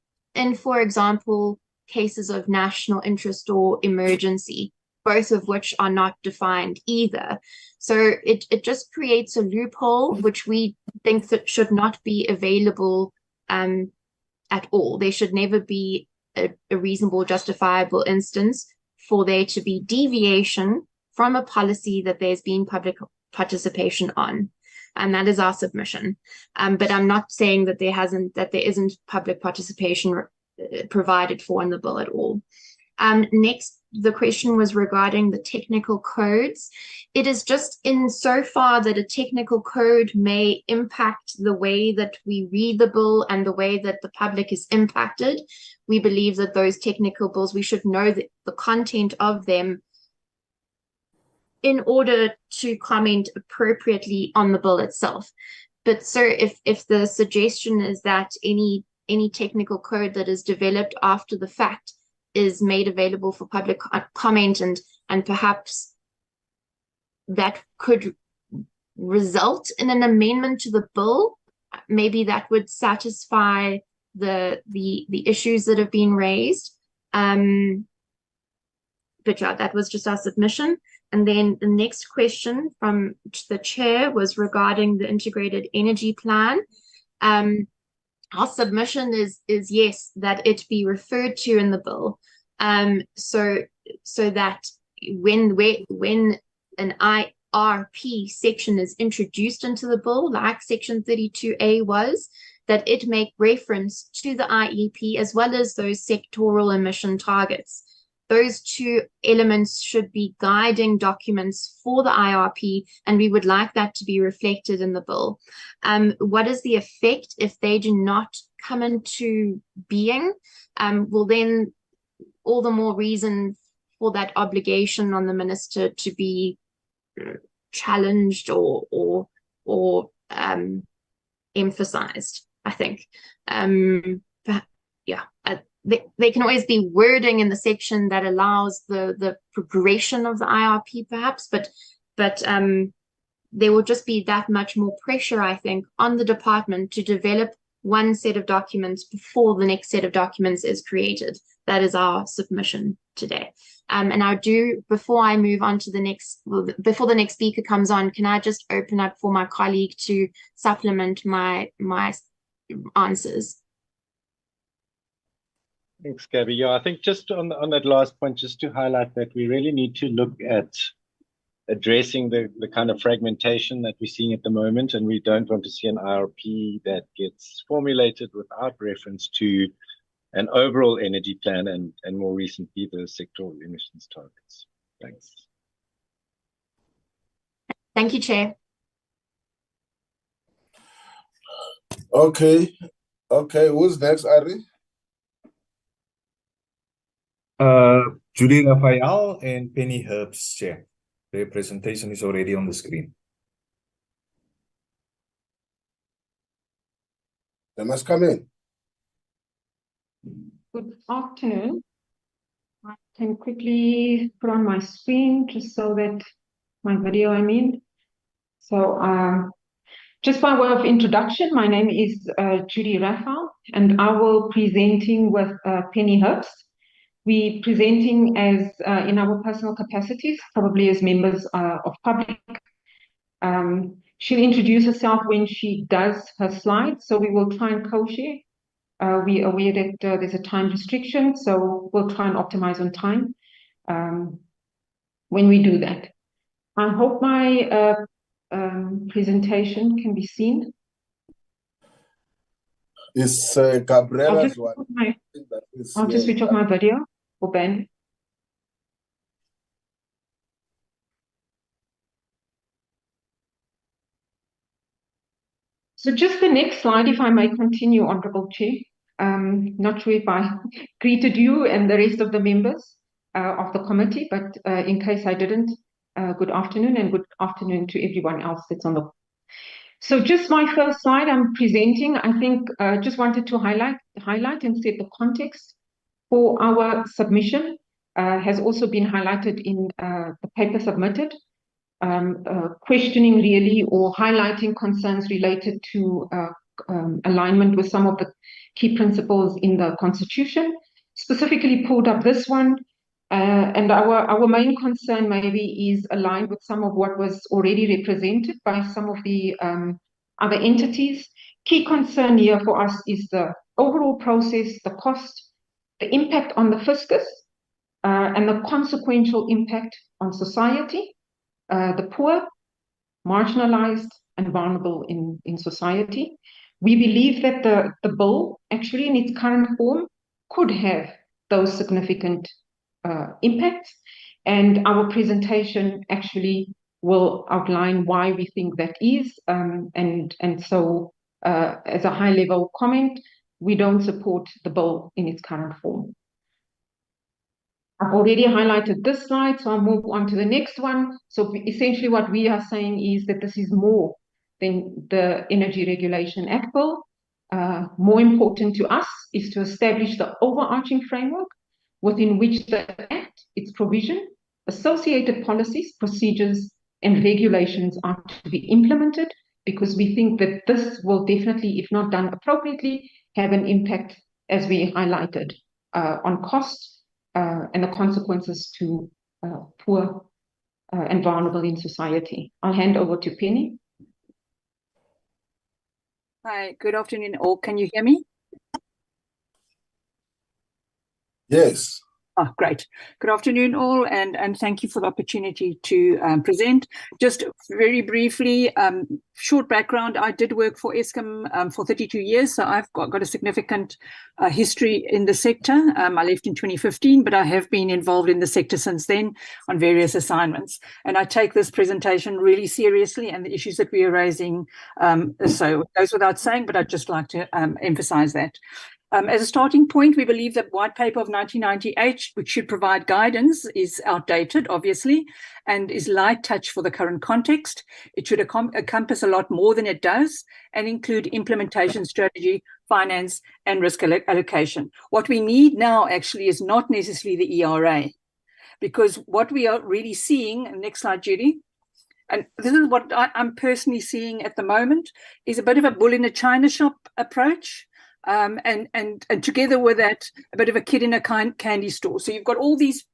for example, cases of national interest or emergency, both of which are not defined either. So it just creates a loophole which we think that should not be available at all. There should never be a reasonable, justifiable instance for there to be deviation from a policy that there's been public participation on. And that is our submission. But I'm not saying that there isn't public participation provided for in the bill at all. Next, the question was regarding the technical codes. It is just in so far that a technical code may impact the way that we read the bill and the way that the public is impacted. We believe that those technical bills, we should know the content of them in order to comment appropriately on the bill itself. But sir, if the suggestion is that any technical code that is developed after the fact is made available for public comment and perhaps that could result in an amendment to the bill, maybe that would satisfy the issues that have been raised. But yeah, that was just our submission. And then the next question from the chair was regarding the integrated energy plan. Our submission is yes, that it be referred to in the bill, so that when an IRP section is introduced into the bill, like section 32A was, that it make reference to the IEP as well as those sectoral emission targets. Those two elements should be guiding documents for the IRP, and we would like that to be reflected in the bill. What is the effect if they do not come into being? Well, then all the more reason for that obligation on the minister to be challenged or emphasized, I think. Yeah. There can always be wording in the section that allows the progression of the IRP, perhaps, but there will just be that much more pressure, I think, on the department to develop one set of documents before the next set of documents is created. That is our submission today. And I do, before I move on to the next, before the next speaker comes on, can I just open up for my colleague to supplement my answers? Thanks, Gabby. Yeah, I think just on that last point, just to highlight that we really need to look at addressing the kind of fragmentation that we're seeing at the moment, and we don't want to see an IRP that gets formulated without reference to an overall energy plan and more recently the sectoral emissions targets. Thanks. Thank you, Chair. Okay, who's next, Ari? Julie Raphael and Penny Herbst, Chair. Their presentation is already on the screen. They must come in. Good afternoon. I can quickly put on my screen just so that my video, So just by way of introduction, my name is Judy Raphael, and I will presenting with Penny Herbst. We presenting as in our personal capacities, probably as members of public. She'll introduce herself when she does her slides, so we will try and co-share. We're aware that there's a time restriction, so we'll try and optimize on time when we do that. I hope my presentation can be seen. It's Gabriela's one. I'll just switch off my video for Ben. So just the next slide, if I may continue, Honourable Chair. Not sure if I greeted you and the rest of the members of the committee, but in case I didn't, good afternoon and good afternoon to everyone else that's on the. So just my first slide I'm presenting, I think just wanted to highlight and set the context for our submission, has also been highlighted in the paper submitted. Questioning really or highlighting concerns related to alignment with some of the key principles in the Constitution. Specifically pulled up this one, and our main concern maybe is aligned with some of what was already represented by some of the other entities. Key concern here for us is the overall process, the cost, the impact on the fiscus, and the consequential impact on society, the poor, marginalized, and vulnerable in society. We believe that the bill, actually in its current form, could have those significant impacts, and our presentation actually will outline why we think that is, and so as a high-level comment, we don't support the bill in its current form. I've already highlighted this slide, so I'll move on to the next one. So essentially what we are saying is that this is more than the Energy Regulation Act bill. More important to us is to establish the overarching framework within which the Act, its provision, associated policies, procedures, and regulations are to be implemented, because we think that this will definitely, if not done appropriately, have an impact, as we highlighted, on cost, and the consequences to poor and vulnerable in society. I'll hand over to Penny. Hi, good afternoon all. Can you hear me? Yes. Oh, great. Good afternoon all, and thank you for the opportunity to present. Just very briefly, short background, I did work for Eskom for 32 years, so I've got a significant history in the sector. I left in 2015, but I have been involved in the sector since then on various assignments. And I take this presentation really seriously and the issues that we are raising, so it goes without saying, but I'd just like to emphasize that. As a starting point, we believe that White Paper of 1998, which should provide guidance, is outdated, obviously, and is light touch for the current context. It should encompass a lot more than it does and include implementation strategy, finance, and risk allocation. What we need now actually is not necessarily the ERA, because what we are really seeing, and next slide, Judy, and this is what I'm personally seeing at the moment, is a bit of a bull in a china shop approach. And together with that, a bit of a kid in a candy store. So you've got all these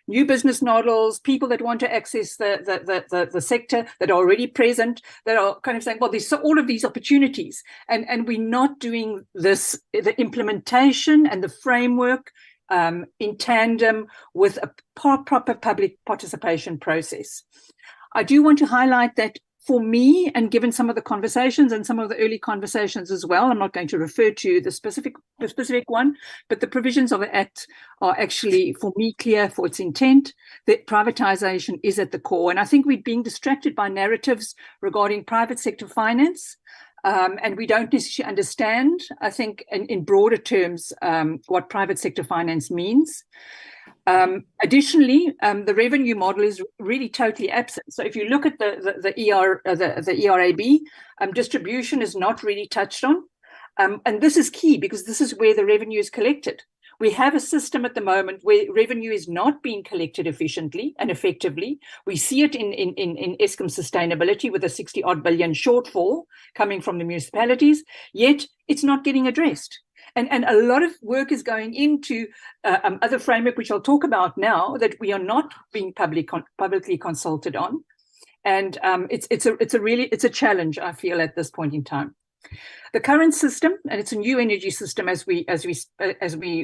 new business models, people that want to access the sector that are already present, that are kind of saying, well, there's all of these opportunities, and we're not doing this, the implementation and the framework in tandem with a proper public participation process. I do want to highlight that for me, and given some of the conversations and some of the early conversations as well, I'm not going to refer to the specific one, but the provisions of the Act are actually, for me, clear for its intent. That privatization is at the core. And I think we're being distracted by narratives regarding private sector finance, and we don't necessarily understand, I think, in broader terms, what private sector finance means. Additionally, the revenue model is really totally absent. So if you look at the ERAB, distribution is not really touched on. And this is key because this is where the revenue is collected. We have a system at the moment where revenue is not being collected efficiently and effectively. We see it in Eskom sustainability with a 60-odd billion shortfall coming from the municipalities, yet it's not getting addressed. And a lot of work is going into other framework, which I'll talk about now, that we are not being publicly consulted on. And it's a challenge, I feel, at this point in time. The current system, and it's a new energy system as we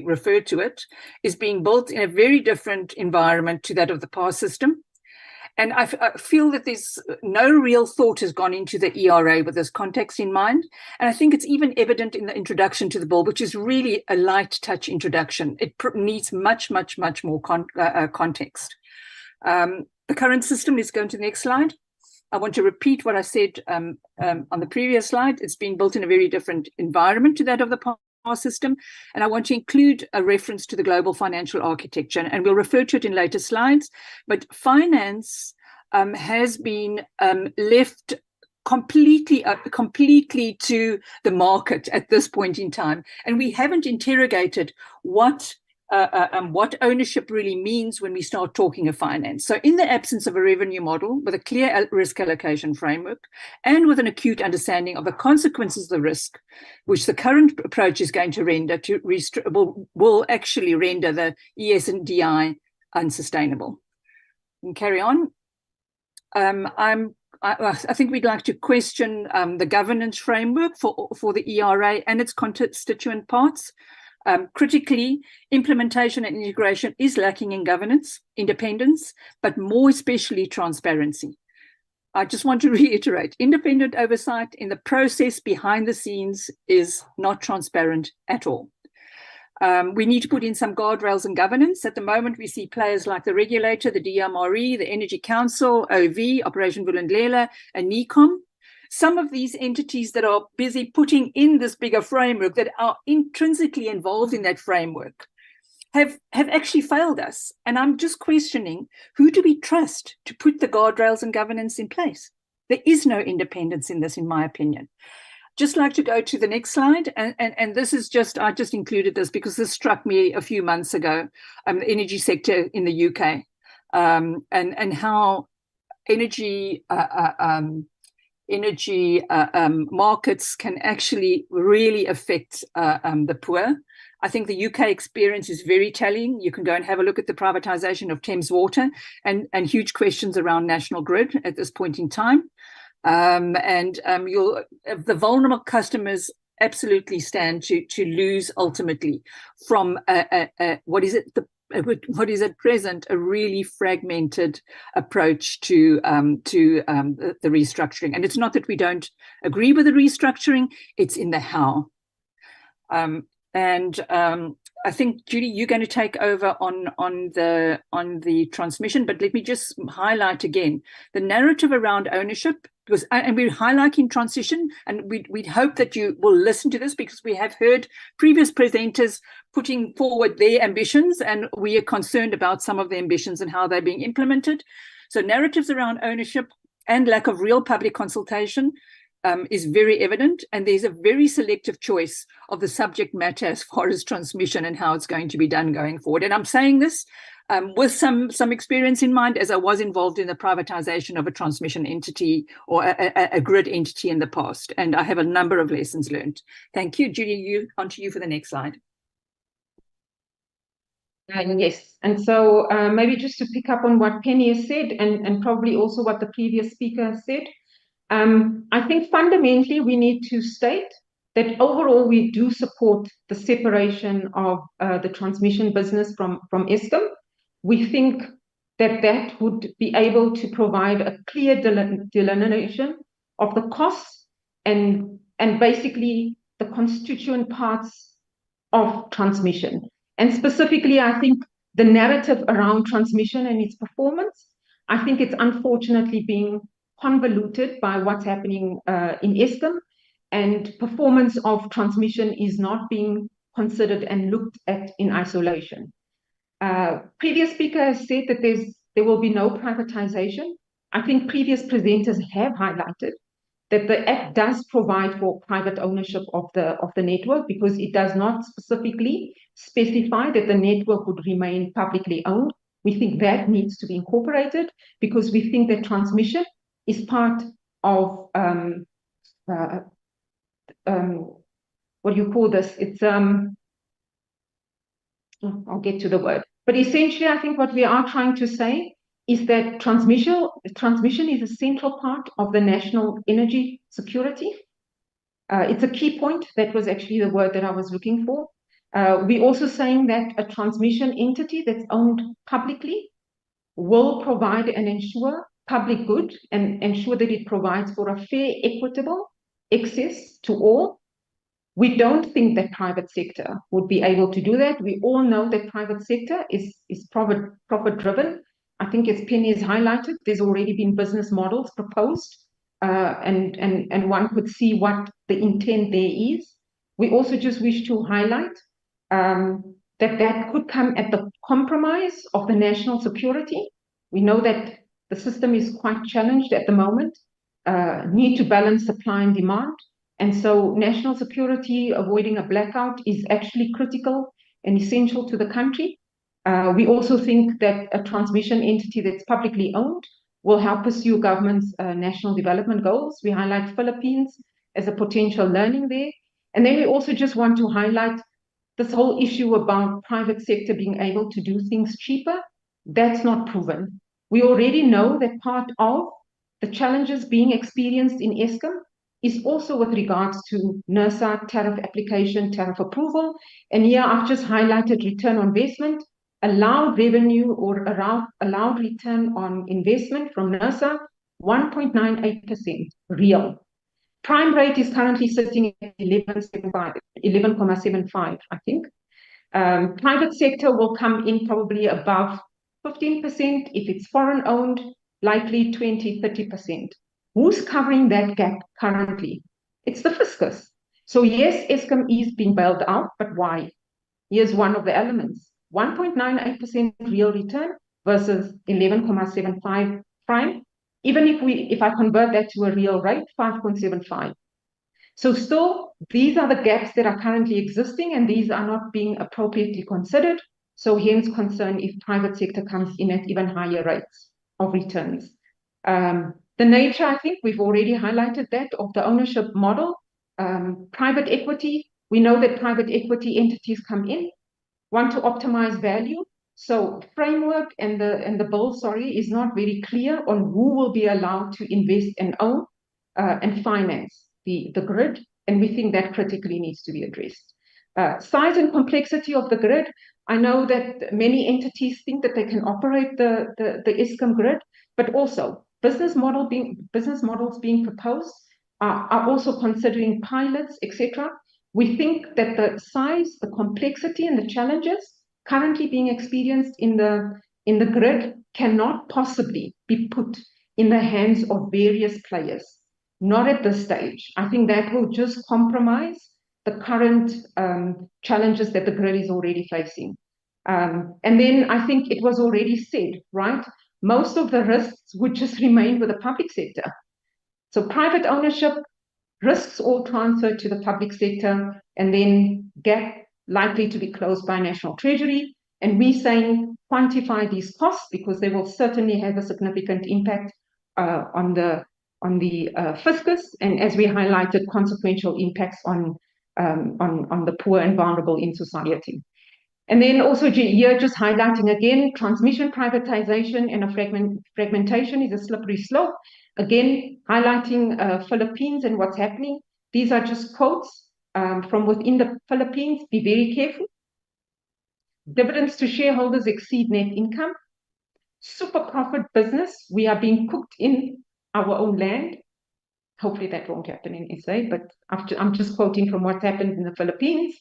refer to it, is being built in a very different environment to that of the past system. And I feel that there's no real thought has gone into the ERA with this context in mind. And I think it's even evident in the introduction to the bill, which is really a light touch introduction. It needs much, much, much more context. The current system, let's go to the next slide. I want to repeat what I said on the previous slide. It's being built in a very different environment to that of the past system. And I want to include a reference to the global financial architecture, and we'll refer to it in later slides. But finance has been left completely to the market at this point in time. And we haven't interrogated what ownership really means when we start talking of finance. So in the absence of a revenue model with a clear risk allocation framework and with an acute understanding of the consequences of the risk, which the current approach is going to render will actually render the ES and DI unsustainable. And carry on. I think we'd like to question the governance framework for the ERA and its constituent parts. Critically, implementation and integration is lacking in governance, independence, but more especially transparency. I just want to reiterate, independent oversight in the process behind the scenes is not transparent at all. We need to put in some guardrails and governance. At the moment, we see players like the regulator, the DMRE, the Energy Council, OV, Operation Vulindlela, and NECOM. Some of these entities that are busy putting in this bigger framework, that are intrinsically involved in that framework, have actually failed us. And I'm just questioning, who do we trust to put the guardrails and governance in place? There is no independence in this, in my opinion. Just like to go to the next slide. And this is just, I just included this because this struck me a few months ago, the energy sector in the UK, and how energy markets can actually really affect the poor. I think the UK experience is very telling. You can go and have a look at the privatization of Thames Water and huge questions around National Grid at this point in time. The vulnerable customers absolutely stand to lose ultimately from what is at present a really fragmented approach to the restructuring. And it's not that we don't agree with the restructuring; it's in the how. I think, Judy, you're going to take over on the transmission, but let me just highlight again the narrative around ownership, because and we're highlighting transition, and we'd hope that you will listen to this, because we have heard previous presenters putting forward their ambitions, and we are concerned about some of the ambitions and how they're being implemented. So narratives around ownership and lack of real public consultation is very evident, and there's a very selective choice of the subject matter as far as transmission and how it's going to be done going forward. And I'm saying this with some experience in mind, as I was involved in the privatization of a transmission entity or a grid entity in the past, and I have a number of lessons learned. Thank you. Judy, on to you for the next slide. Yes, and so maybe just to pick up on what Penny has said, and probably also what the previous speaker said, I think fundamentally we need to state that overall we do support the separation of the transmission business from Eskom. We think that that would be able to provide a clear delineation of the costs and basically the constituent parts of transmission. And specifically, I think the narrative around transmission and its performance, I think it's unfortunately being convoluted by what's happening in Eskom, and performance of transmission is not being considered and looked at in isolation. Previous speaker has said that there will be no privatization. I think previous presenters have highlighted that the Act does provide for private ownership of the network, because it does not specifically specify that the network would remain publicly owned. We think that needs to be incorporated, because we think that transmission is part of what do you call this? It's I'll get to the word. But essentially, I think what we are trying to say is that transmission is a central part of the national energy security. It's a key point. That was actually the word that I was looking for. We're also saying that a transmission entity that's owned publicly will provide and ensure public good and ensure that it provides for a fair, equitable access to all. We don't think that private sector would be able to do that. We all know that private sector is profit driven. I think as Penny has highlighted, there's already been business models proposed, and one could see what the intent there is. We also just wish to highlight that could come at the compromise of the national security. We know that the system is quite challenged at the moment, need to balance supply and demand. And so national security, avoiding a blackout, is actually critical and essential to the country. We also think that a transmission entity that's publicly owned will help pursue government's national development goals. We highlight Philippines as a potential learning there. And then we also just want to highlight this whole issue about private sector being able to do things cheaper. That's not proven. We already know that part of the challenges being experienced in Eskom is also with regards to NERSA tariff application, tariff approval. And here I've just highlighted return on investment, allowed revenue or allowed return on investment from NERSA, 1.98% real. Prime rate is currently sitting at 11.75, I think. Private sector will come in probably above 15%. If it's foreign owned, likely 20, 30%. Who's covering that gap currently? It's the fiscus. So yes, Eskom is being bailed out, but why? Here's one of the elements. 1.98% real return versus 11.75 prime. Even if I convert that to a real rate, 5.75. So still, these are the gaps that are currently existing, and these are not being appropriately considered. So hence concern if private sector comes in at even higher rates of returns. The nature, I think we've already highlighted that, of the ownership model. Private equity, we know that private equity entities come in, want to optimize value. So framework and the bill, is not very clear on who will be allowed to invest and own and finance the grid. And we think that critically needs to be addressed. Size and complexity of the grid. I know that many entities think that they can operate the Eskom grid, but also business models being proposed are also considering pilots, etc. We think that the size, the complexity, and the challenges currently being experienced in the grid cannot possibly be put in the hands of various players. Not at this stage. I think that will just compromise the current challenges that the grid is already facing. And then I think it was already said, right? Most of the risks would just remain with the public sector. So private ownership, risks all transferred to the public sector, and then gap likely to be closed by National Treasury. And we're saying quantify these costs, because they will certainly have a significant impact on the fiscus, and as we highlighted, consequential impacts on the poor and vulnerable in society. And then also here, just highlighting again, transmission privatization and a fragmentation is a slippery slope. Again, highlighting Philippines and what's happening. These are just quotes from within the Philippines. Be very careful. Dividends to shareholders exceed net income. Super profit business. We are being cooked in our own land. Hopefully that won't happen in SA, but I'm just quoting from what happened in the Philippines.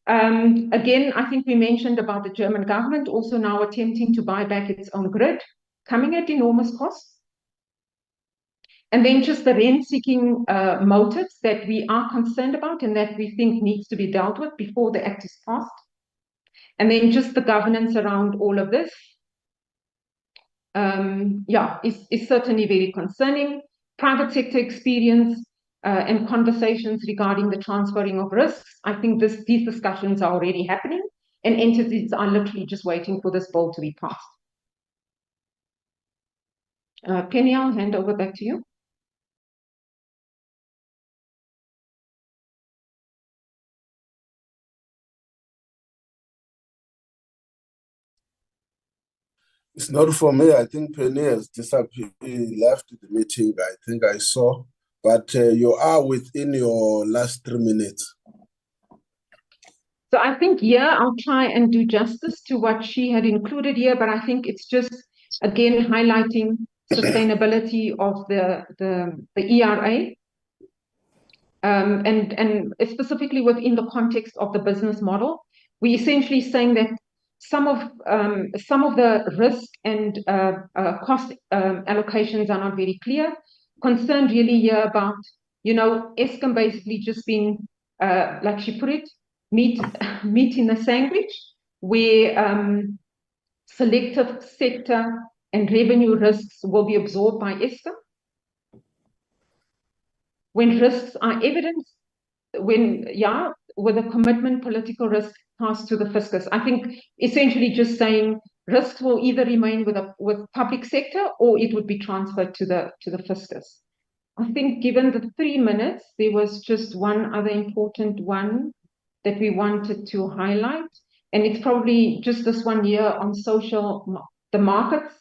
Again, I think we mentioned about the German government also now attempting to buy back its own grid, coming at enormous costs. And then just the rent-seeking motives that we are concerned about and that we think needs to be dealt with before the act is passed. And then just the governance around all of this, is certainly very concerning. Private sector experience and conversations regarding the transferring of risks. I think these discussions are already happening, and entities are literally just waiting for this bill to be passed. Penny, I'll hand over back to you. It's not for me. I think Penny has disappeared. He left the meeting, I think I saw. But you are within your last 3 minutes. So I think I'll try and do justice to what she had included here, but I think it's just, again, highlighting sustainability of the ERA. And specifically within the context of the business model, we're essentially saying that some of the risk and cost allocations are not very clear. Concerned really here about, Eskom basically just being, like she put it, meat in the sandwich, where selective sector and revenue risks will be absorbed by Eskom. When risks are evident, with a commitment, political risk passed to the fiscus. I think essentially just saying risks will either remain with public sector or it would be transferred to the fiscus. I think given the 3 minutes, there was just one other important one that we wanted to highlight, and it's probably just this one here on the markets,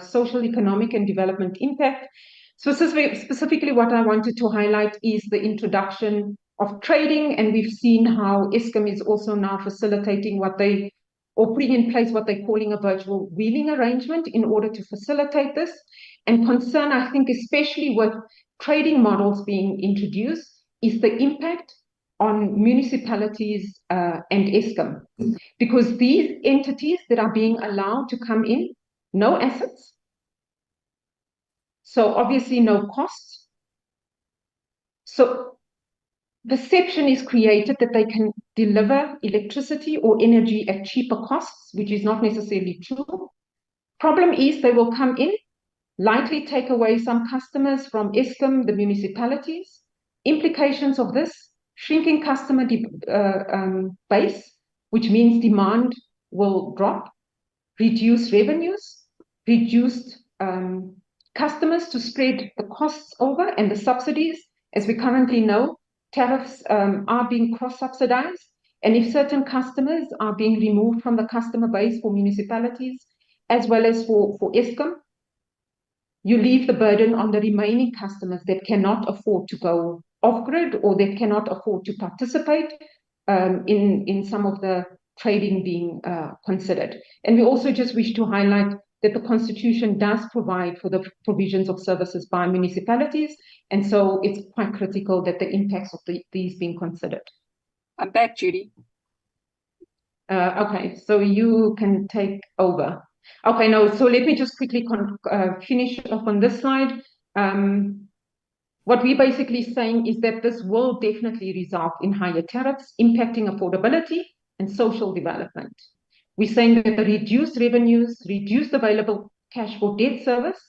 social, economic, and development impact. Specifically, what I wanted to highlight is the introduction of trading, and we've seen how Eskom is also now facilitating putting in place what they're calling a virtual wheeling arrangement in order to facilitate this. And concern, I think, especially with trading models being introduced, is the impact on municipalities and Eskom, because these entities that are being allowed to come in, no assets, so obviously no costs. So perception is created that they can deliver electricity or energy at cheaper costs, which is not necessarily true. Problem is they will come in, likely take away some customers from Eskom, the municipalities. Implications of this, shrinking customer base, which means demand will drop, reduce revenues, reduced customers to spread the costs over, and the subsidies. As we currently know, tariffs are being cross-subsidized, and if certain customers are being removed from the customer base for municipalities, as well as for Eskom, you leave the burden on the remaining customers that cannot afford to go off-grid or that cannot afford to participate in some of the trading being considered. And we also just wish to highlight that the Constitution does provide for the provisions of services by municipalities, and so it's quite critical that the impacts of these being considered. I'm back, Judy. Okay, so you can take over. Okay, no, so let me just quickly finish off on this slide. What we're basically saying is that this will definitely result in higher tariffs, impacting affordability and social development. We're saying that the reduced revenues, reduced available cash for debt service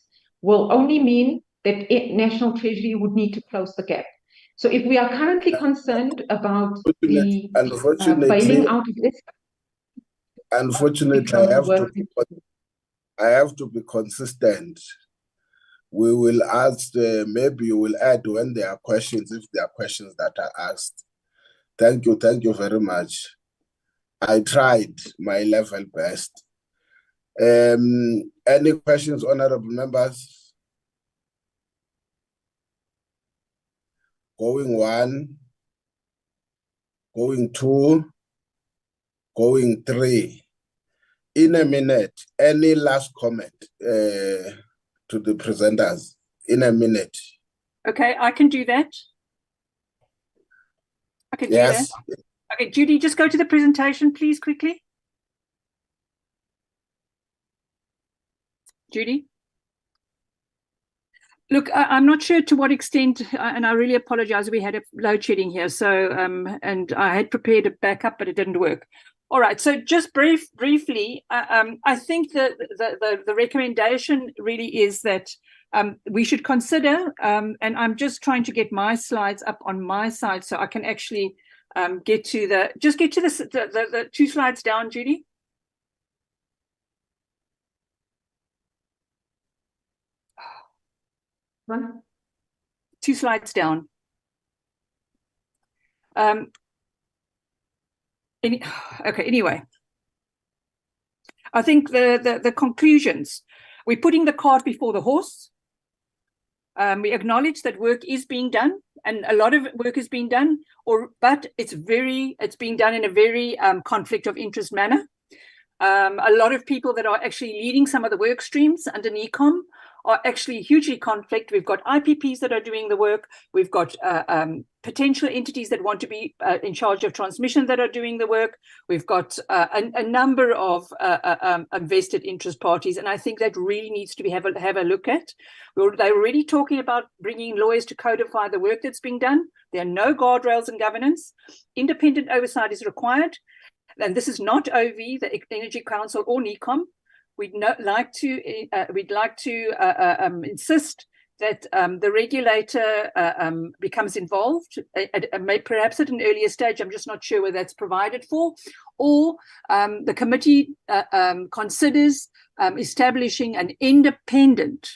will only mean that National Treasury would need to close the gap. So if we are currently concerned about the bailing out of this, unfortunately, I have to be consistent. We will ask, maybe you will add when there are questions, if there are questions that are asked. Thank you very much. I tried my level best. Any questions, honorable members? Going one, going two, going three. In a minute, any last comment to the presenters? In a minute. Okay, I can do that. I can do that. Okay, Judy, just go to the presentation, please, quickly. Judy? Look, I'm not sure to what extent, and I really apologize, we had a load shedding here, so, and I had prepared a backup, but it didn't work. All right. So just briefly, I think that the recommendation really is that we should consider, and I'm just trying to get my slides up on my side so I can actually get to the 2 slides down, Judy. One. 2 slides down. Okay, anyway. I think the conclusions, we're putting the cart before the horse. We acknowledge that work is being done, and a lot of work is being done, but it's being done in a very conflict of interest manner. A lot of people that are actually leading some of the work streams under NECOM are actually hugely conflict. We've got IPPs that are doing the work. We've got potential entities that want to be in charge of transmission that are doing the work. We've got a number of vested interest parties, and I think that really needs to be have a look at. They're already talking about bringing lawyers to codify the work that's being done. There are no guardrails and governance. Independent oversight is required. And this is not OV, the Energy Council, or NECOM. We'd like to insist that the regulator becomes involved, perhaps at an earlier stage. I'm just not sure whether that's provided for, or the committee considers establishing an independent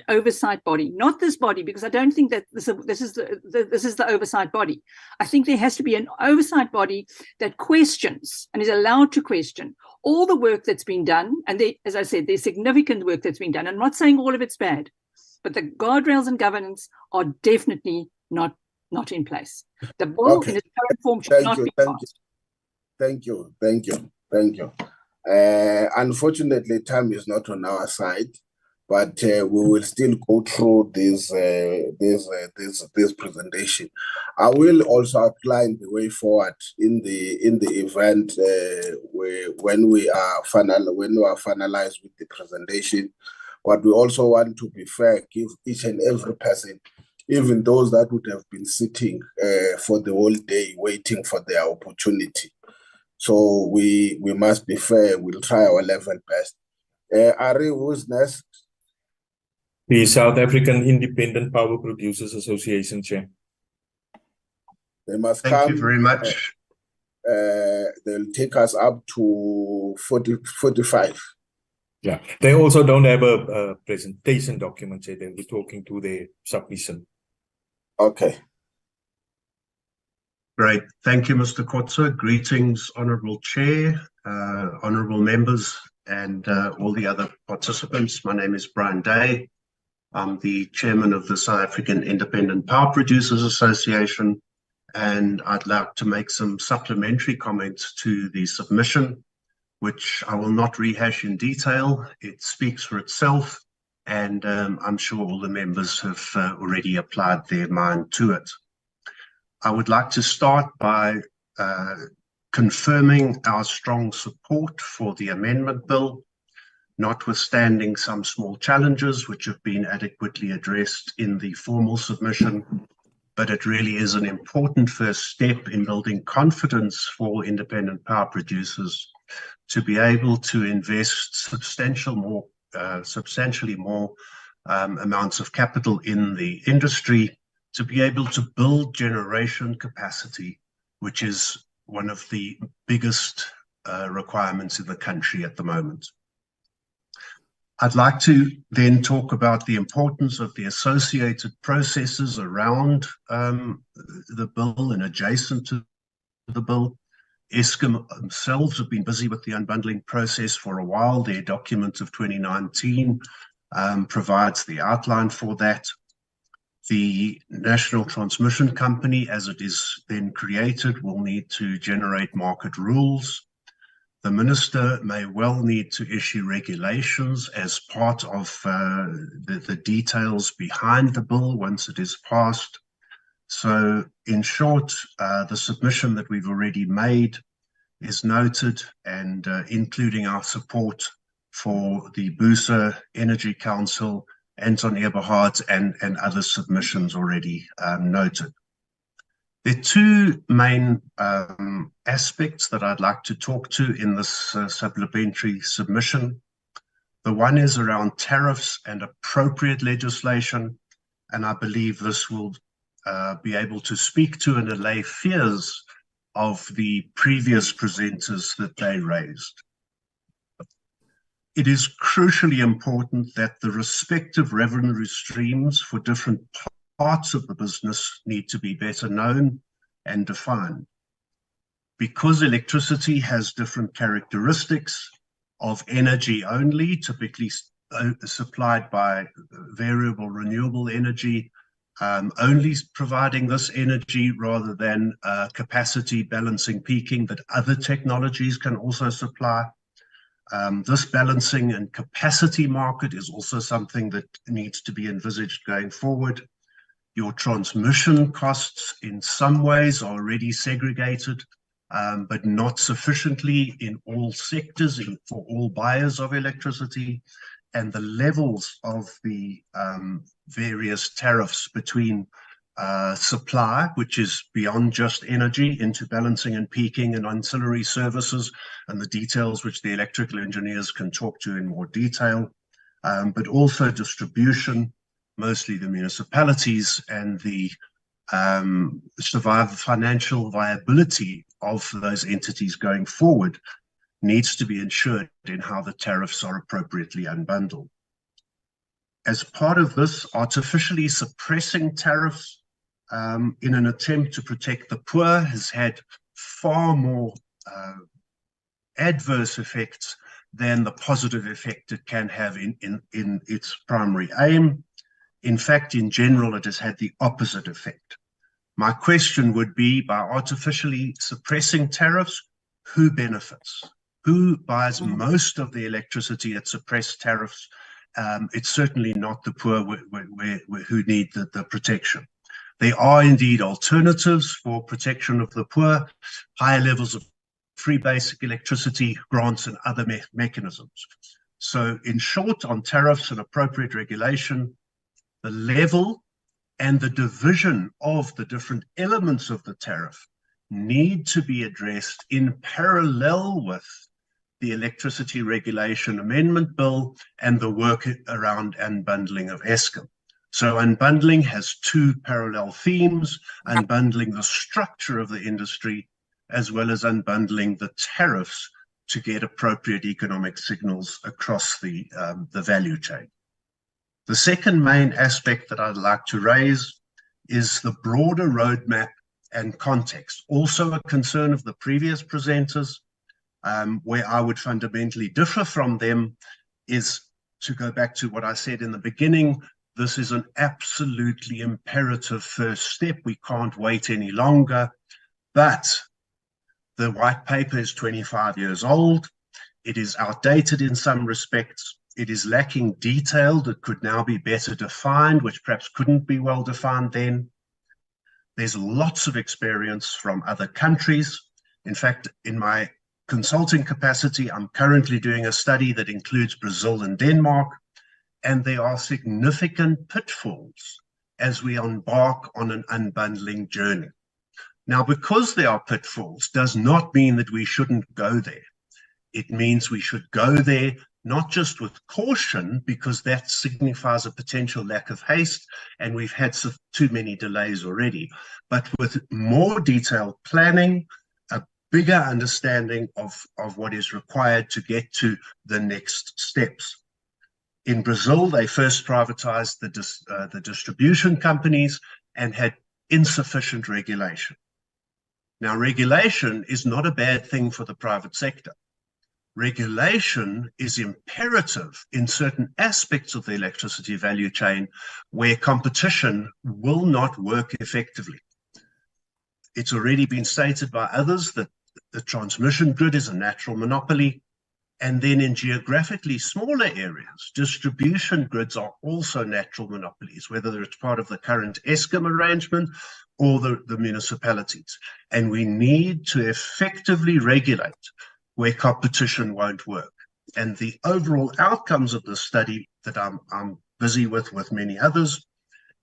oversight body, not this body, because I don't think that this is the oversight body. I think there has to be an oversight body that questions and is allowed to question all the work that's been done. And as I said, there's significant work that's been done. I'm not saying all of it's bad, but the guardrails and governance are definitely not in place. The bill in its current form should not be passed. Thank you. Unfortunately, time is not on our side, but we will still go through this presentation. I will also outline the way forward in the event when we are finalized with the presentation. But we also want to be fair, give each and every person, even those that would have been sitting for the whole day waiting for their opportunity. So we must be fair. We'll try our level best. Ari, who's next? The South African Independent Power Producers Association, Chair. They must Thank come. you very much. They'll take us up to 45. Yeah, they also don't have a presentation document, so they'll be talking to their submission. Okay. Great. Thank you, Mr. Kotze. Greetings, Honourable Chair, honourable members, and all the other participants. My name is Brian Day. I'm the chairman of the South African Independent Power Producers Association, and I'd like to make some supplementary comments to the submission, which I will not rehash in detail. It speaks for itself, and I'm sure all the members have already applied their mind to it. I would like to start by confirming our strong support for the amendment bill, notwithstanding some small challenges which have been adequately addressed in the formal submission, but it really is an important first step in building confidence for independent power producers to be able to invest substantially more amounts of capital in the industry, to be able to build generation capacity, which is one of the biggest requirements in the country at the moment. I'd like to then talk about the importance of the associated processes around the bill and adjacent to the bill. Eskom themselves have been busy with the unbundling process for a while. Their document of 2019 provides the outline for that. The National Transmission Company, as it is then created, will need to generate market rules. The Minister may well need to issue regulations as part of the details behind the bill once it is passed. So, in short, the submission that we've already made is noted, and including our support for the BUSA, Energy Council, Anton Eberhard, and other submissions already noted. There are two main aspects that I'd like to talk to in this supplementary submission. The one is around tariffs and appropriate legislation, and I believe this will be able to speak to and allay fears of the previous presenters that they raised. It is crucially important that the respective revenue streams for different parts of the business need to be better known and defined. Because electricity has different characteristics of energy only, typically supplied by variable renewable energy, only providing this energy rather than capacity balancing peaking that other technologies can also supply. This balancing and capacity market is also something that needs to be envisaged going forward. Your transmission costs in some ways are already segregated, but not sufficiently in all sectors for all buyers of electricity. And the levels of the various tariffs between supply, which is beyond just energy, into balancing and peaking and ancillary services, and the details which the electrical engineers can talk to in more detail, but also distribution, mostly the municipalities, and the financial viability of those entities going forward needs to be ensured in how the tariffs are appropriately unbundled. As part of this, artificially suppressing tariffs in an attempt to protect the poor has had far more adverse effects than the positive effect it can have in its primary aim. In fact, in general, it has had the opposite effect. My question would be, by artificially suppressing tariffs, who benefits? Who buys most of the electricity at suppressed tariffs? It's certainly not the poor who need the protection. There are indeed alternatives for protection of the poor, higher levels of free basic electricity grants and other mechanisms. So in short, on tariffs and appropriate regulation, the level and the division of the different elements of the tariff need to be addressed in parallel with the Electricity Regulation Amendment Bill and the work around unbundling of Eskom. So unbundling has two parallel themes: unbundling the structure of the industry, as well as unbundling the tariffs to get appropriate economic signals across the value chain. The second main aspect that I'd like to raise is the broader roadmap and context. Also a concern of the previous presenters, where I would fundamentally differ from them, is to go back to what I said in the beginning. This is an absolutely imperative first step. We can't wait any longer. But the white paper is 25 years old. It is outdated in some respects. It is lacking detail that could now be better defined, which perhaps couldn't be well defined then. There's lots of experience from other countries. In fact, in my consulting capacity, I'm currently doing a study that includes Brazil and Denmark, and there are significant pitfalls as we embark on an unbundling journey. Now, because there are pitfalls does not mean that we shouldn't go there. It means we should go there not just with caution, because that signifies a potential lack of haste, and we've had too many delays already, but with more detailed planning, a bigger understanding of what is required to get to the next steps. In Brazil, they first privatized the distribution companies and had insufficient regulation. Now, regulation is not a bad thing for the private sector. Regulation is imperative in certain aspects of the electricity value chain where competition will not work effectively. It's already been stated by others that the transmission grid is a natural monopoly. And then in geographically smaller areas, distribution grids are also natural monopolies, whether it's part of the current Eskom arrangement or the municipalities. And we need to effectively regulate where competition won't work. And the overall outcomes of the study that I'm busy with many others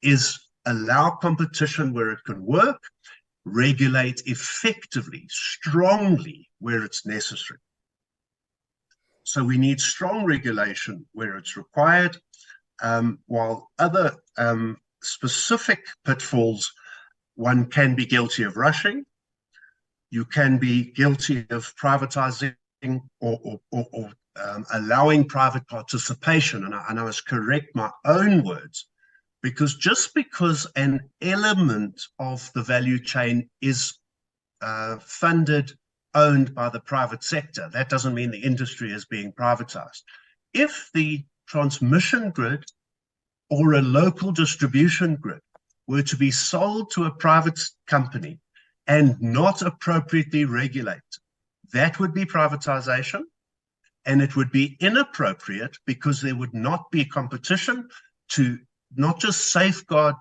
is allow competition where it can work regulate effectively, strongly where it's necessary. So we need strong regulation where it's required, while other specific pitfalls, one can be guilty of rushing, you can be guilty of privatizing or allowing private participation, and I must correct my own words, because just because an element of the value chain is funded, owned by the private sector, that doesn't mean the industry is being privatized. If the transmission grid or a local distribution grid were to be sold to a private company and not appropriately regulated, that would be privatization, and it would be inappropriate because there would not be competition to not just safeguard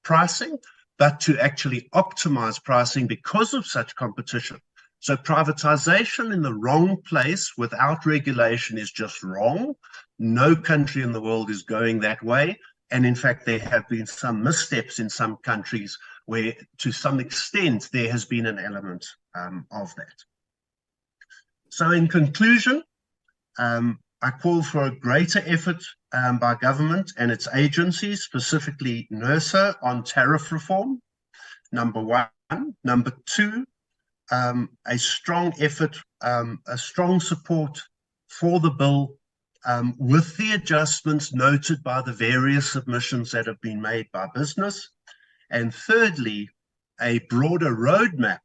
pricing, but to actually optimize pricing because of such competition. So privatization in the wrong place without regulation is just wrong. No country in the world is going that way. And in fact, there have been some missteps in some countries where to some extent there has been an element of that. So in conclusion, I call for a greater effort by government and its agencies, specifically NERSA, on tariff reform, number one. Number two, a strong effort, a strong support for the bill with the adjustments noted by the various submissions that have been made by business. And thirdly, a broader roadmap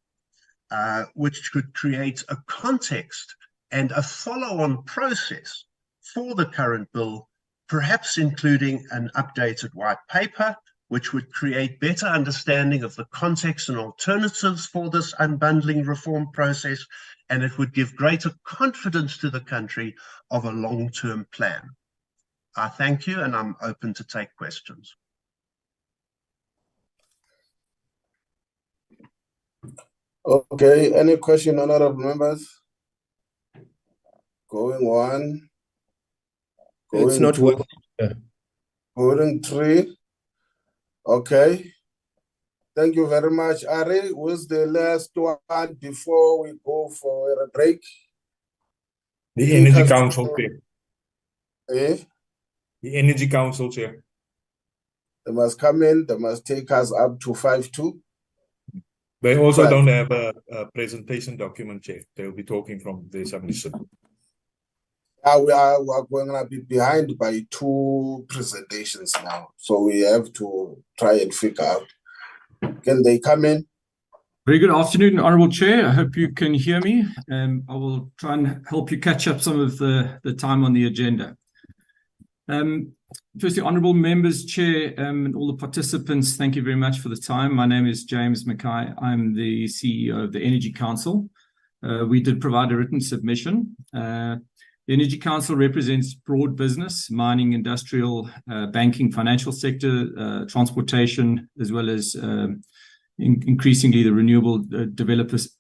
which could create a context and a follow-on process for the current bill, perhaps including an updated white paper, which would create better understanding of the context and alternatives for this unbundling reform process, and it would give greater confidence to the country of a long-term plan. I thank you, and I'm open to take questions. Okay, any question, honorable members? Going one. Going It's not two. working. Going three. Okay. Thank you very much. Ari, who's the last one before we go for a break? The Energy Council, Chair. Eh? The Energy Council, Chair. They must come in, they must take us up to 5-2. They also Right. don't have a presentation document, Chair. They'll be talking from their submission. We are going to be behind by 2 presentations now. So we have to try and figure out. Can they come in? Very good afternoon, Honourable Chair. I hope you can hear me. I will try and help you catch up some of the time on the agenda. Firstly, Honourable Members, Chair, and all the participants, thank you very much for the time. My name is James Mackay. I'm the CEO of the Energy Council. We did provide a written submission. The Energy Council represents broad business, mining, industrial, banking, financial sector, transportation, as well as increasingly the renewable developers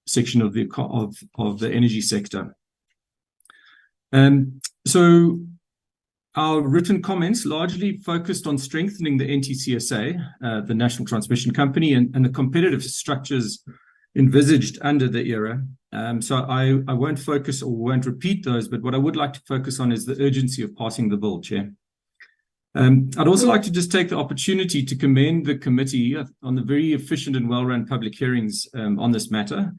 section of the energy sector. So our written comments largely focused on strengthening the NTCSA, the National Transmission Company, and the competitive structures envisaged under the ERA. So I won't focus or won't repeat those, but what I would like to focus on is the urgency of passing the bill, Chair. I'd also like to just take the opportunity to commend the committee on the very efficient and well-run public hearings on this matter.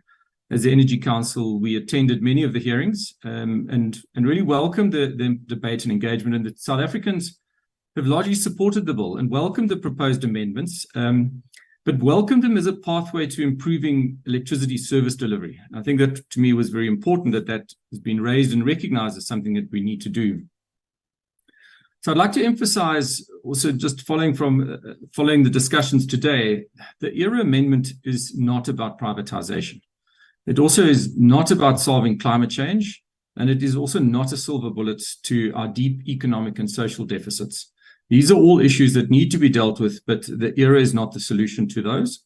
As the Energy Council, we attended many of the hearings and really welcomed the debate and engagement, and that South Africans have largely supported the bill and welcomed the proposed amendments, but welcomed them as a pathway to improving electricity service delivery. I think that, to me, was very important that has been raised and recognized as something that we need to do. So I'd like to emphasize, also just following the discussions today, the ERA amendment is not about privatization. It also is not about solving climate change, and it is also not a silver bullet to our deep economic and social deficits. These are all issues that need to be dealt with, but the ERA is not the solution to those.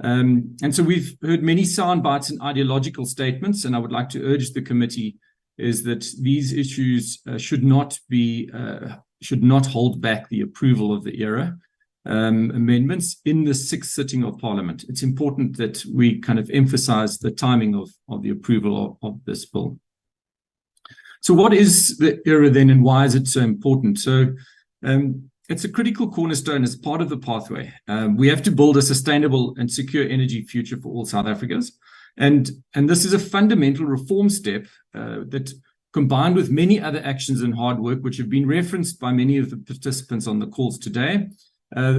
And so we've heard many sound bites and ideological statements, and I would like to urge the committee is that these issues should not hold back the approval of the ERA. amendments in the sixth sitting of Parliament. It's important that we kind of emphasize the timing of the approval of this bill. So what is the ERA then, and why is it so important? So it's a critical cornerstone as part of the pathway. We have to build a sustainable and secure energy future for all South Africans. And this is a fundamental reform step that, combined with many other actions and hard work, which have been referenced by many of the participants on the calls today,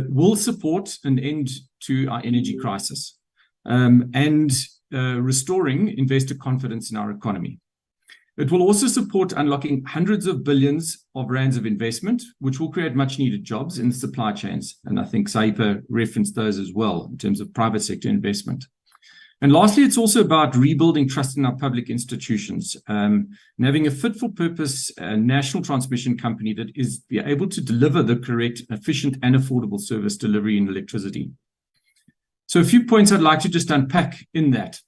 will support an end to our energy crisis and restoring investor confidence in our economy. It will also support unlocking hundreds of billions of rands of investment, which will create much needed jobs in the supply chains. And I think Saipa referenced those as well in terms of private sector investment. And lastly, it's also about rebuilding trust in our public institutions and having a fit-for-purpose national transmission company that is able to deliver the correct, efficient, and affordable service delivery in electricity. So a few points I'd like to just unpack in that.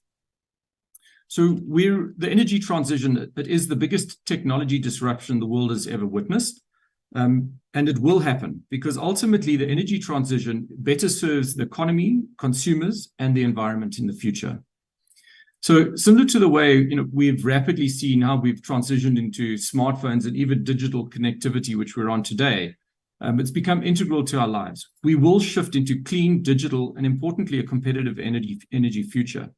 So the energy transition, it is the biggest technology disruption the world has ever witnessed. And it will happen because ultimately the energy transition better serves the economy, consumers, and the environment in the future. So similar to the way we've rapidly seen how we've transitioned into smartphones and even digital connectivity, which we're on today, it's become integral to our lives. We will shift into clean, digital, and importantly, a competitive energy future.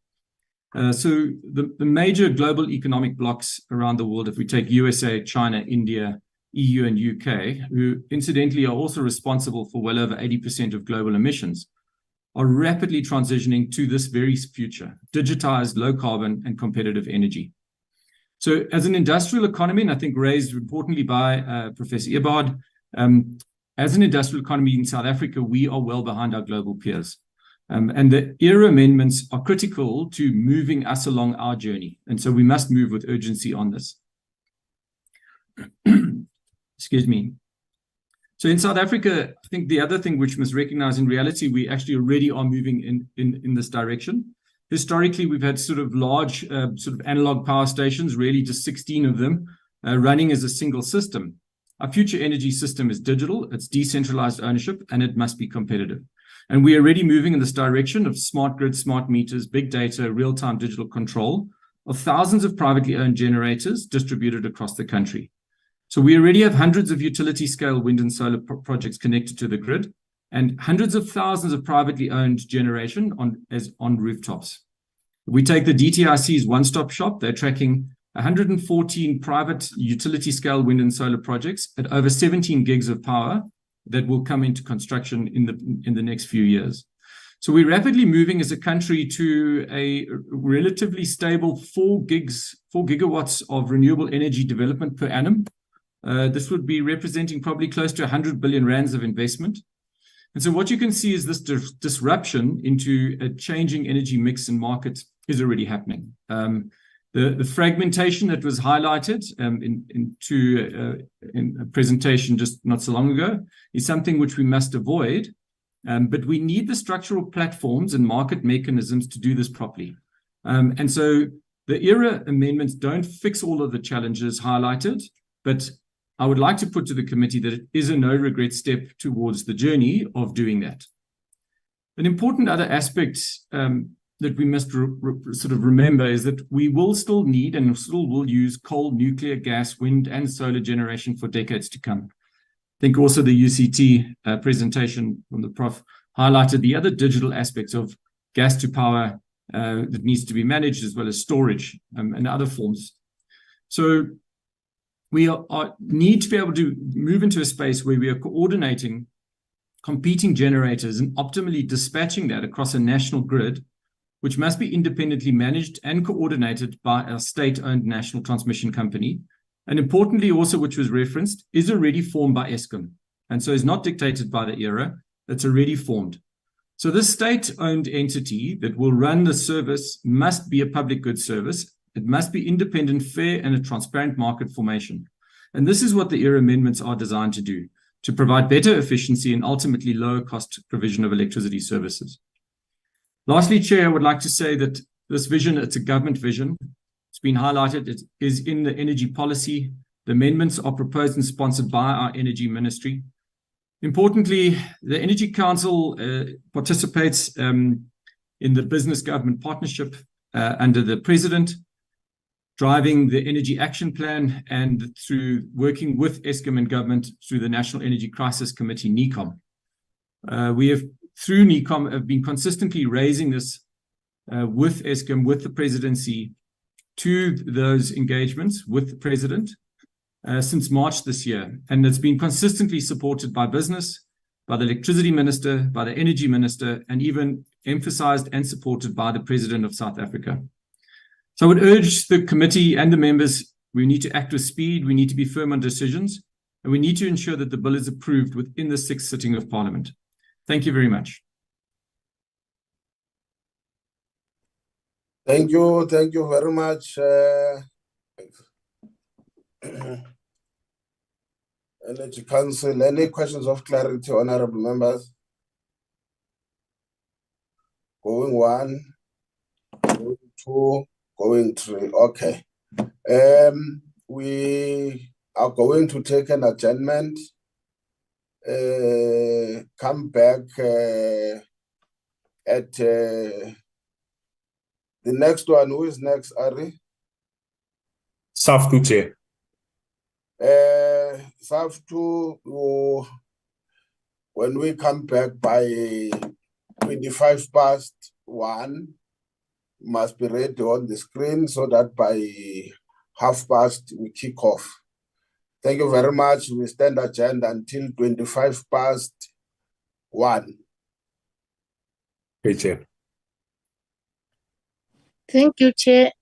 So the major global economic blocks around the world, if we take USA, China, India, EU, and UK, who incidentally are also responsible for well over 80% of global emissions, are rapidly transitioning to this very future, digitized, low carbon, and competitive energy. So as an industrial economy, and I think raised importantly by Professor Eberhard, as an industrial economy in South Africa, we are well behind our global peers. And the ERA amendments are critical to moving us along our journey. And so we must move with urgency on this. Excuse me. So in South Africa, I think the other thing which we must recognize in reality, we actually already are moving in this direction. Historically, we've had sort of large sort of analog power stations, really just 16 of them, running as a single system. Our future energy system is digital, it's decentralized ownership, and it must be competitive. And we are already moving in this direction of smart grids, smart meters, big data, real-time digital control of thousands of privately owned generators distributed across the country. So we already have hundreds of utility-scale wind and solar projects connected to the grid and hundreds of thousands of privately owned generation on rooftops. We take the DTIC's one-stop shop, they're tracking 114 private utility-scale wind and solar projects at over 17 gigs of power that will come into construction in the next few years. So we're rapidly moving as a country to a relatively stable 4 gigawatts of renewable energy development per annum. This would be representing probably close to 100 billion rands of investment. And so what you can see is this disruption into a changing energy mix and market is already happening. The fragmentation that was highlighted in a presentation just not so long ago is something which we must avoid, but we need the structural platforms and market mechanisms to do this properly. And so the ERA amendments don't fix all of the challenges highlighted, but I would like to put to the committee that it is a no-regret step towards the journey of doing that. An important other aspect that we must sort of remember is that we will still need and still will use coal, nuclear, gas, wind, and solar generation for decades to come. I think also the UCT presentation from the Prof highlighted the other digital aspects of gas to power that needs to be managed, as well as storage and other forms. So we need to be able to move into a space where we are coordinating competing generators and optimally dispatching that across a national grid, which must be independently managed and coordinated by a state-owned national transmission company. And importantly also, which was referenced, is already formed by Eskom. And so is not dictated by the ERA, it's already formed. So this state-owned entity that will run the service must be a public good service. It must be independent, fair, and a transparent market formation. And this is what the ERA amendments are designed to do, to provide better efficiency and ultimately lower cost provision of electricity services. Lastly, Chair, I would like to say that this vision, it's a government vision. It's been highlighted. It is in the energy policy. The amendments are proposed and sponsored by our energy ministry. Importantly, the Energy Council participates in the business government partnership under the President, driving the Energy Action Plan and through working with Eskom and government through the National Energy Crisis Committee, NECOM. We have, through NECOM, have been consistently raising this with Eskom, with the presidency, to those engagements with the President since March this year. And it's been consistently supported by business, by the Electricity Minister, by the Energy Minister, and even emphasized and supported by the President of South Africa. So I would urge the committee and the members, we need to act with speed, we need to be firm on decisions, and we need to ensure that the bill is approved within the 6th sitting of Parliament. Thank you very much. Thank you very much. Energy Council, any questions of clarity, honorable members? Going one, going two, going three. Okay. We are going to take an adjournment. Come back at the next one. Who is next, Ari? SAFTU, Chair. SAFTU, when we come back by 1:25, must be ready on the screen so that by 1:30 we kick off. Thank you very much. We stand adjourned until 1:25. Okay, Chair. Thank you, Chair.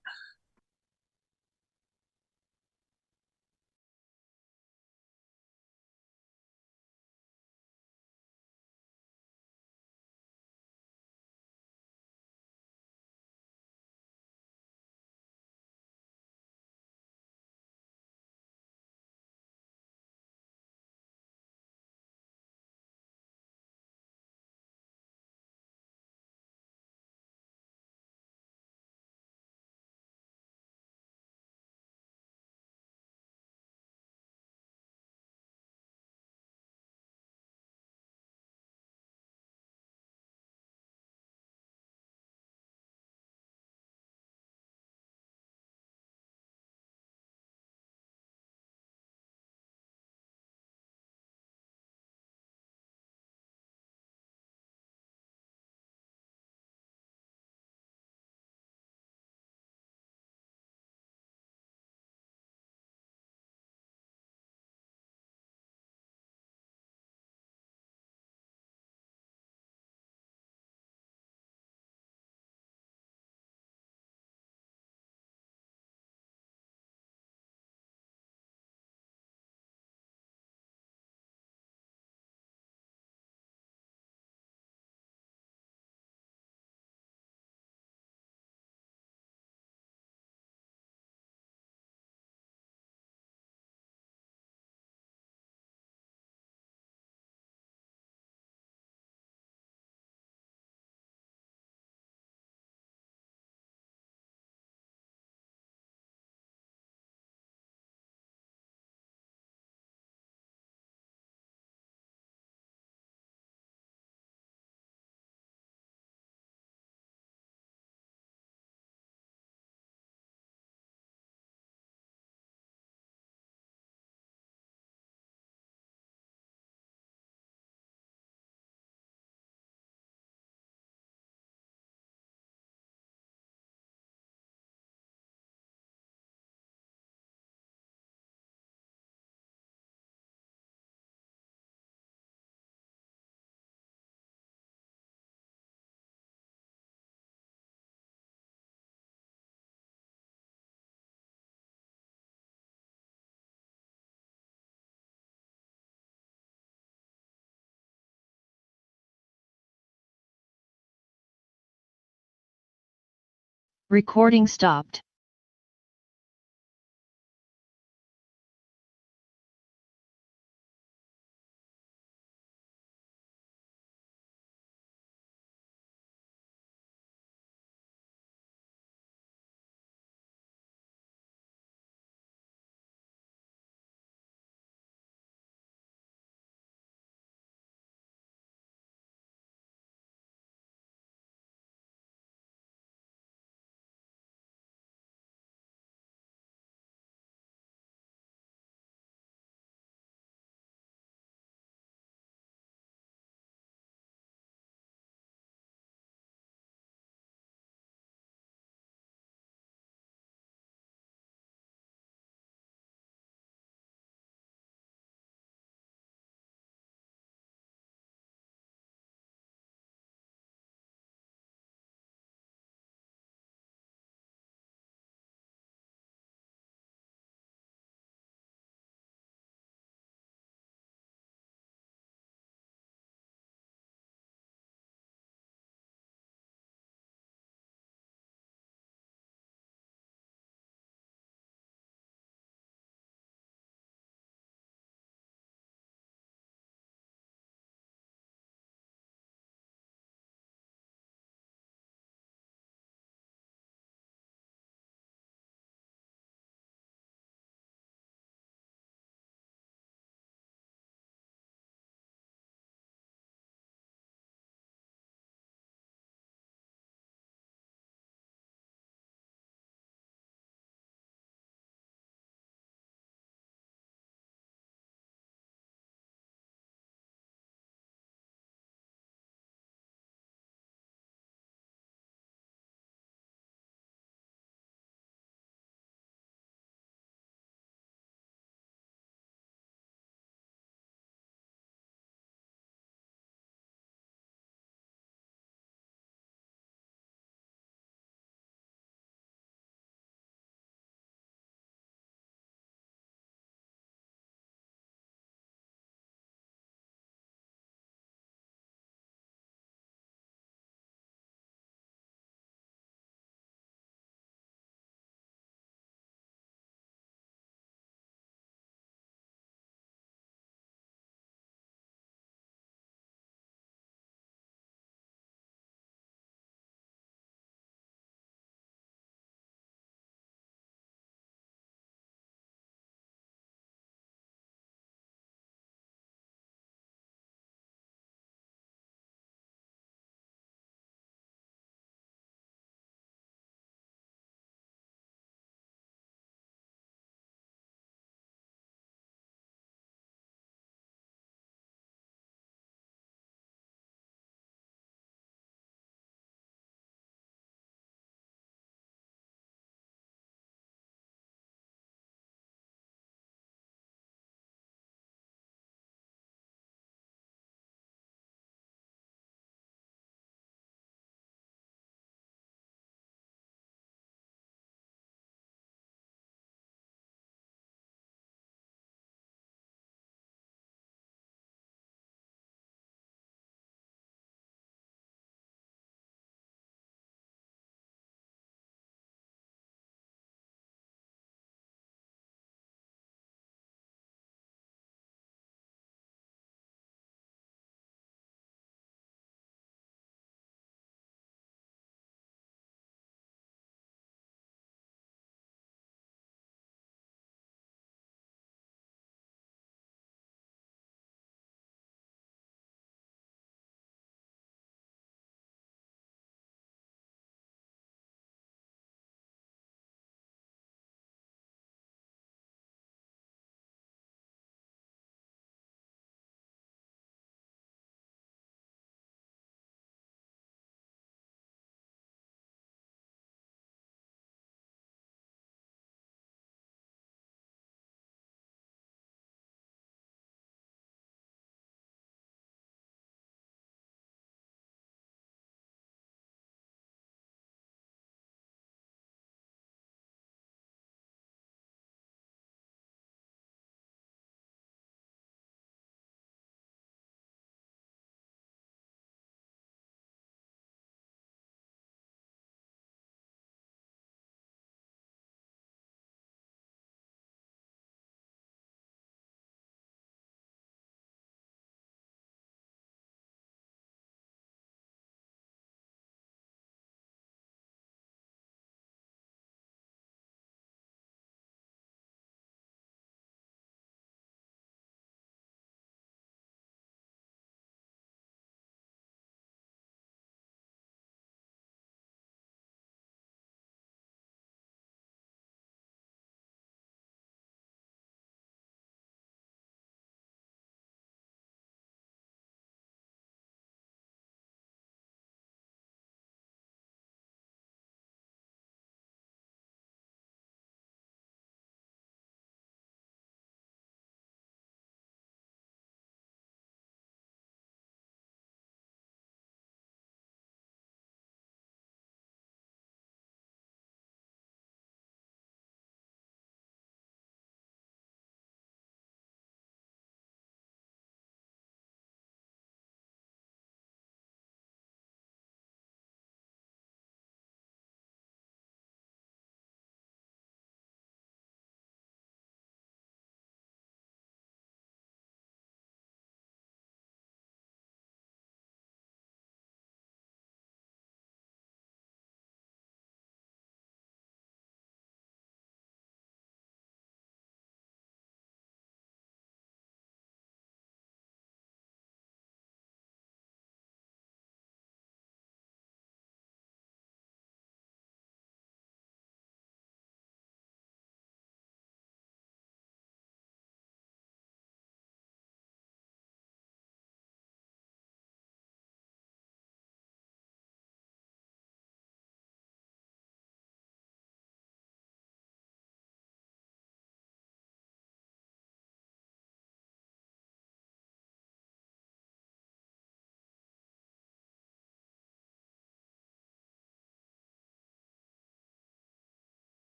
Recording stopped.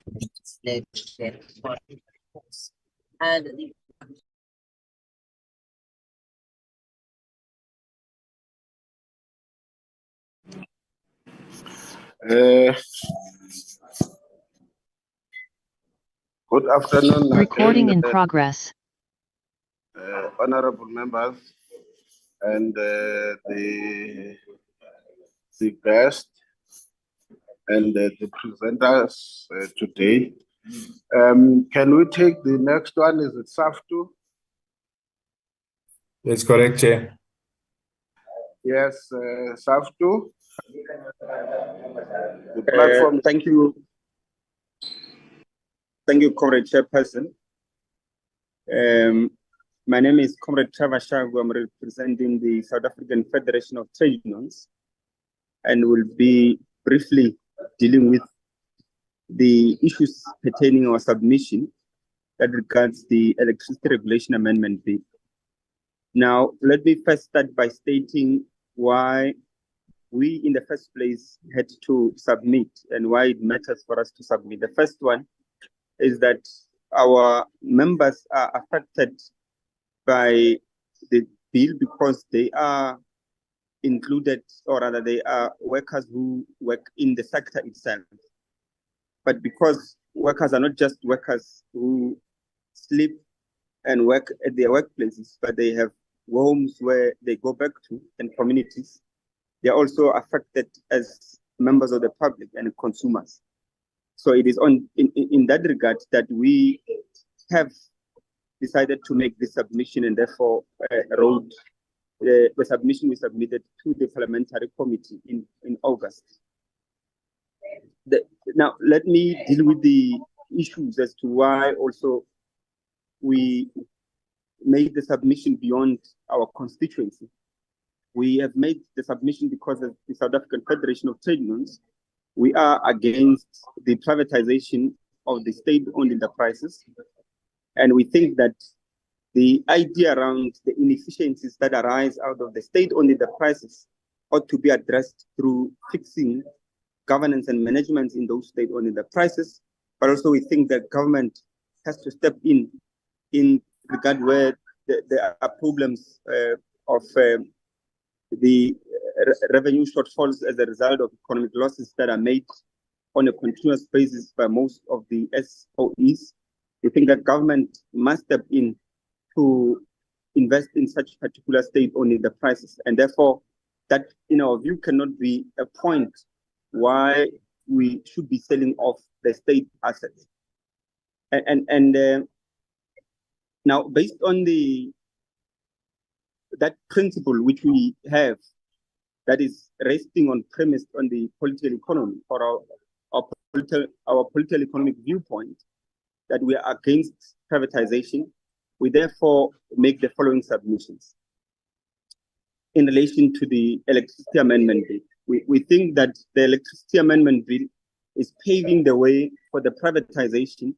And Good afternoon. Recording again, in progress. Honorable members and the guest and the presenters today. Can we take the next one? Is it SAFTU? That's correct, Chair. Yes, SAFTU. The platform. Thank you. Thank you, Comrade Chairperson. My name is Comrade Trevor Shagu. I'm representing the South African Federation of Trade Unions and will be briefly dealing with the issues pertaining our submission that regards the Electricity Regulation Amendment Bill. Now, let me first start by stating why we in the first place had to submit and why it matters for us to submit. The first one is that our members are affected by the bill because they are included, or rather they are workers who work in the sector itself. But because workers are not just workers who sleep and work at their workplaces, but they have homes where they go back to and communities, they are also affected as members of the public and consumers. So it is in that regard that we have decided to make this submission and therefore wrote the submission we submitted to the parliamentary committee in August. Now, let me deal with the issues as to why also we made the submission beyond our constituency. We have made the submission because of the South African Federation of Trade Unions. We are against the privatization of the state-owned enterprises. And we think that the idea around the inefficiencies that arise out of the state-owned enterprises ought to be addressed through fixing governance and management in those state-owned enterprises. But also we think that government has to step in regard where there are problems of the revenue shortfalls as a result of economic losses that are made on a continuous basis by most of the SOEs. We think that government must step in to invest in such particular state-owned enterprises, and therefore that, in our view, cannot be a point why we should be selling off the state assets. Now, based on that principle which we have, that is resting on premise on the political economy, or our political economic viewpoint, that we are against privatization, we therefore make the following submissions. In relation to the Electricity Amendment Bill, we think that the Electricity Amendment Bill is paving the way for the privatization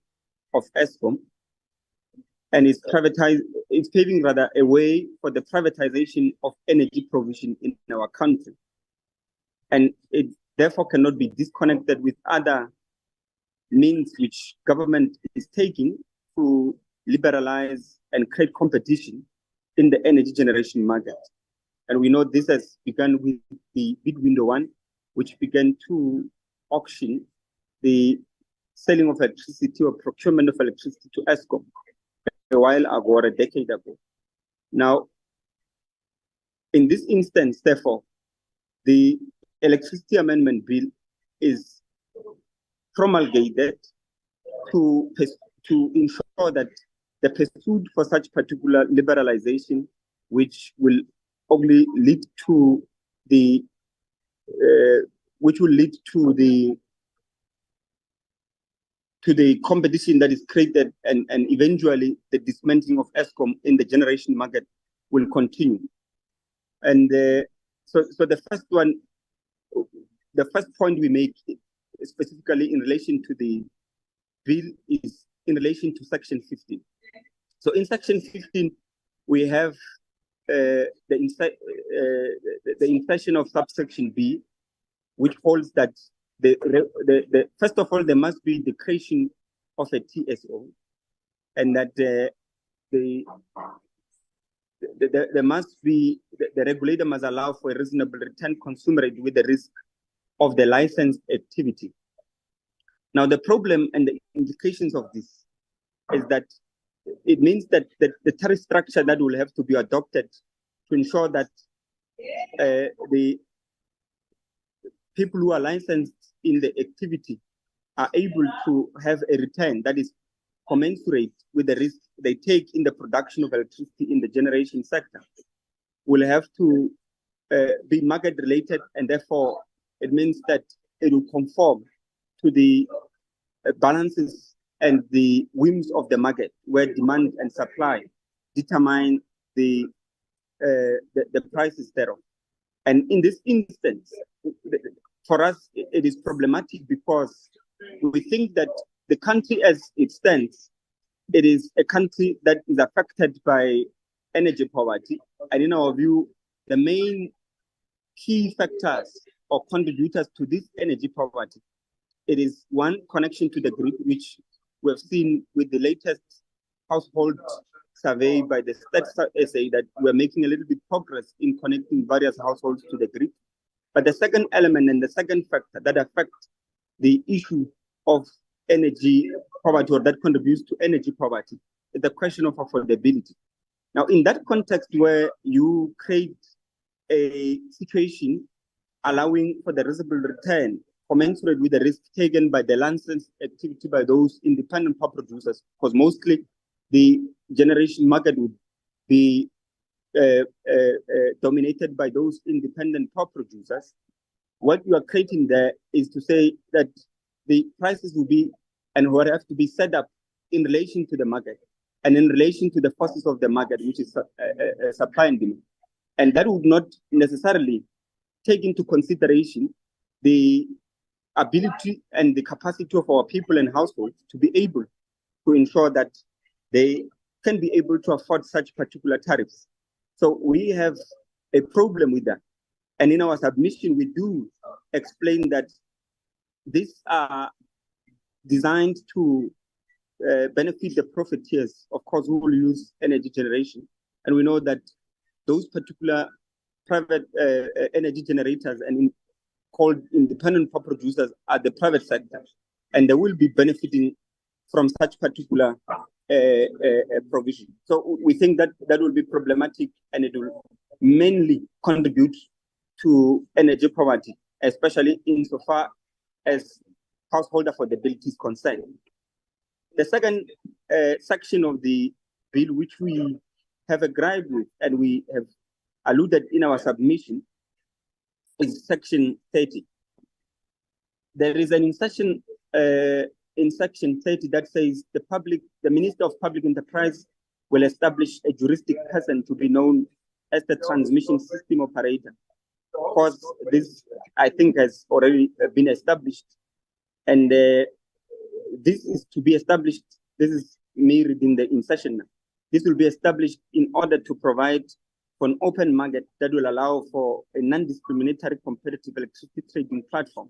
of Eskom, and it's paving rather a way for the privatization of energy provision in our country. And it therefore cannot be disconnected with other means which government is taking to liberalize and create competition in the energy generation market. And we know this has begun with the bid window one, which began to auction the selling of electricity or procurement of electricity to Eskom a while ago, or a decade ago. Now, in this instance, therefore, the Electricity Amendment Bill is promulgated to ensure that the pursuit for such particular liberalization, which will only lead to the competition that is created and eventually the dismantling of Eskom in the generation market will continue. And so the first point we make specifically in relation to the bill is in relation to Section 15. So in Section 15, we have the insertion of subsection B, which holds that first of all, there must be the creation of a TSO, and that there must be, the regulator must allow for a reasonable return commensurate with the risk of the licensed activity. Now, the problem and the implications of this is that it means that the tariff structure that will have to be adopted to ensure that the people who are licensed in the activity are able to have a return that is commensurate with the risk they take in the production of electricity in the generation sector will have to be market related, and therefore it means that it will conform to the balances and the whims of the market, where demand and supply determine the prices thereof. And in this instance, for us, it is problematic because we think that the country as it stands, it is a country that is affected by energy poverty. And in our view, the main key factors or contributors to this energy poverty, it is one, connection to the grid, which we have seen with the latest household survey by the Stats SA that we're making a little bit progress in connecting various households to the grid. But the second element and the second factor that affects the issue of energy poverty, or that contributes to energy poverty, is the question of affordability. Now, in that context where you create a situation allowing for the reasonable return commensurate with the risk taken by the licensed activity by those independent power producers, because mostly the generation market would be dominated by those independent power producers. What you are creating there is to say that the prices will be and will have to be set up in relation to the market and in relation to the forces of the market, which is supply and demand. And that would not necessarily take into consideration the ability and the capacity of our people and households to be able to ensure that they can be able to afford such particular tariffs. So we have a problem with that. And in our submission, we do explain that these are designed to benefit the profiteers, of course, who will use energy generation. And we know that those particular private energy generators and called independent power producers are the private sector, and they will be benefiting from such particular provision. So we think that that will be problematic, and it will mainly contribute to energy poverty, especially insofar as household affordability is concerned. The second section of the bill, which we have a gripe with, and we have alluded in our submission, is section 30. There is an insertion in section 30 that says the Minister of Public Enterprise will establish a juristic person to be known as the transmission system operator. Of course, this, I think, has already been established, and this is to be established. This is me reading the insertion now. This will be established in order to provide for an open market that will allow for a non-discriminatory competitive electricity trading platform.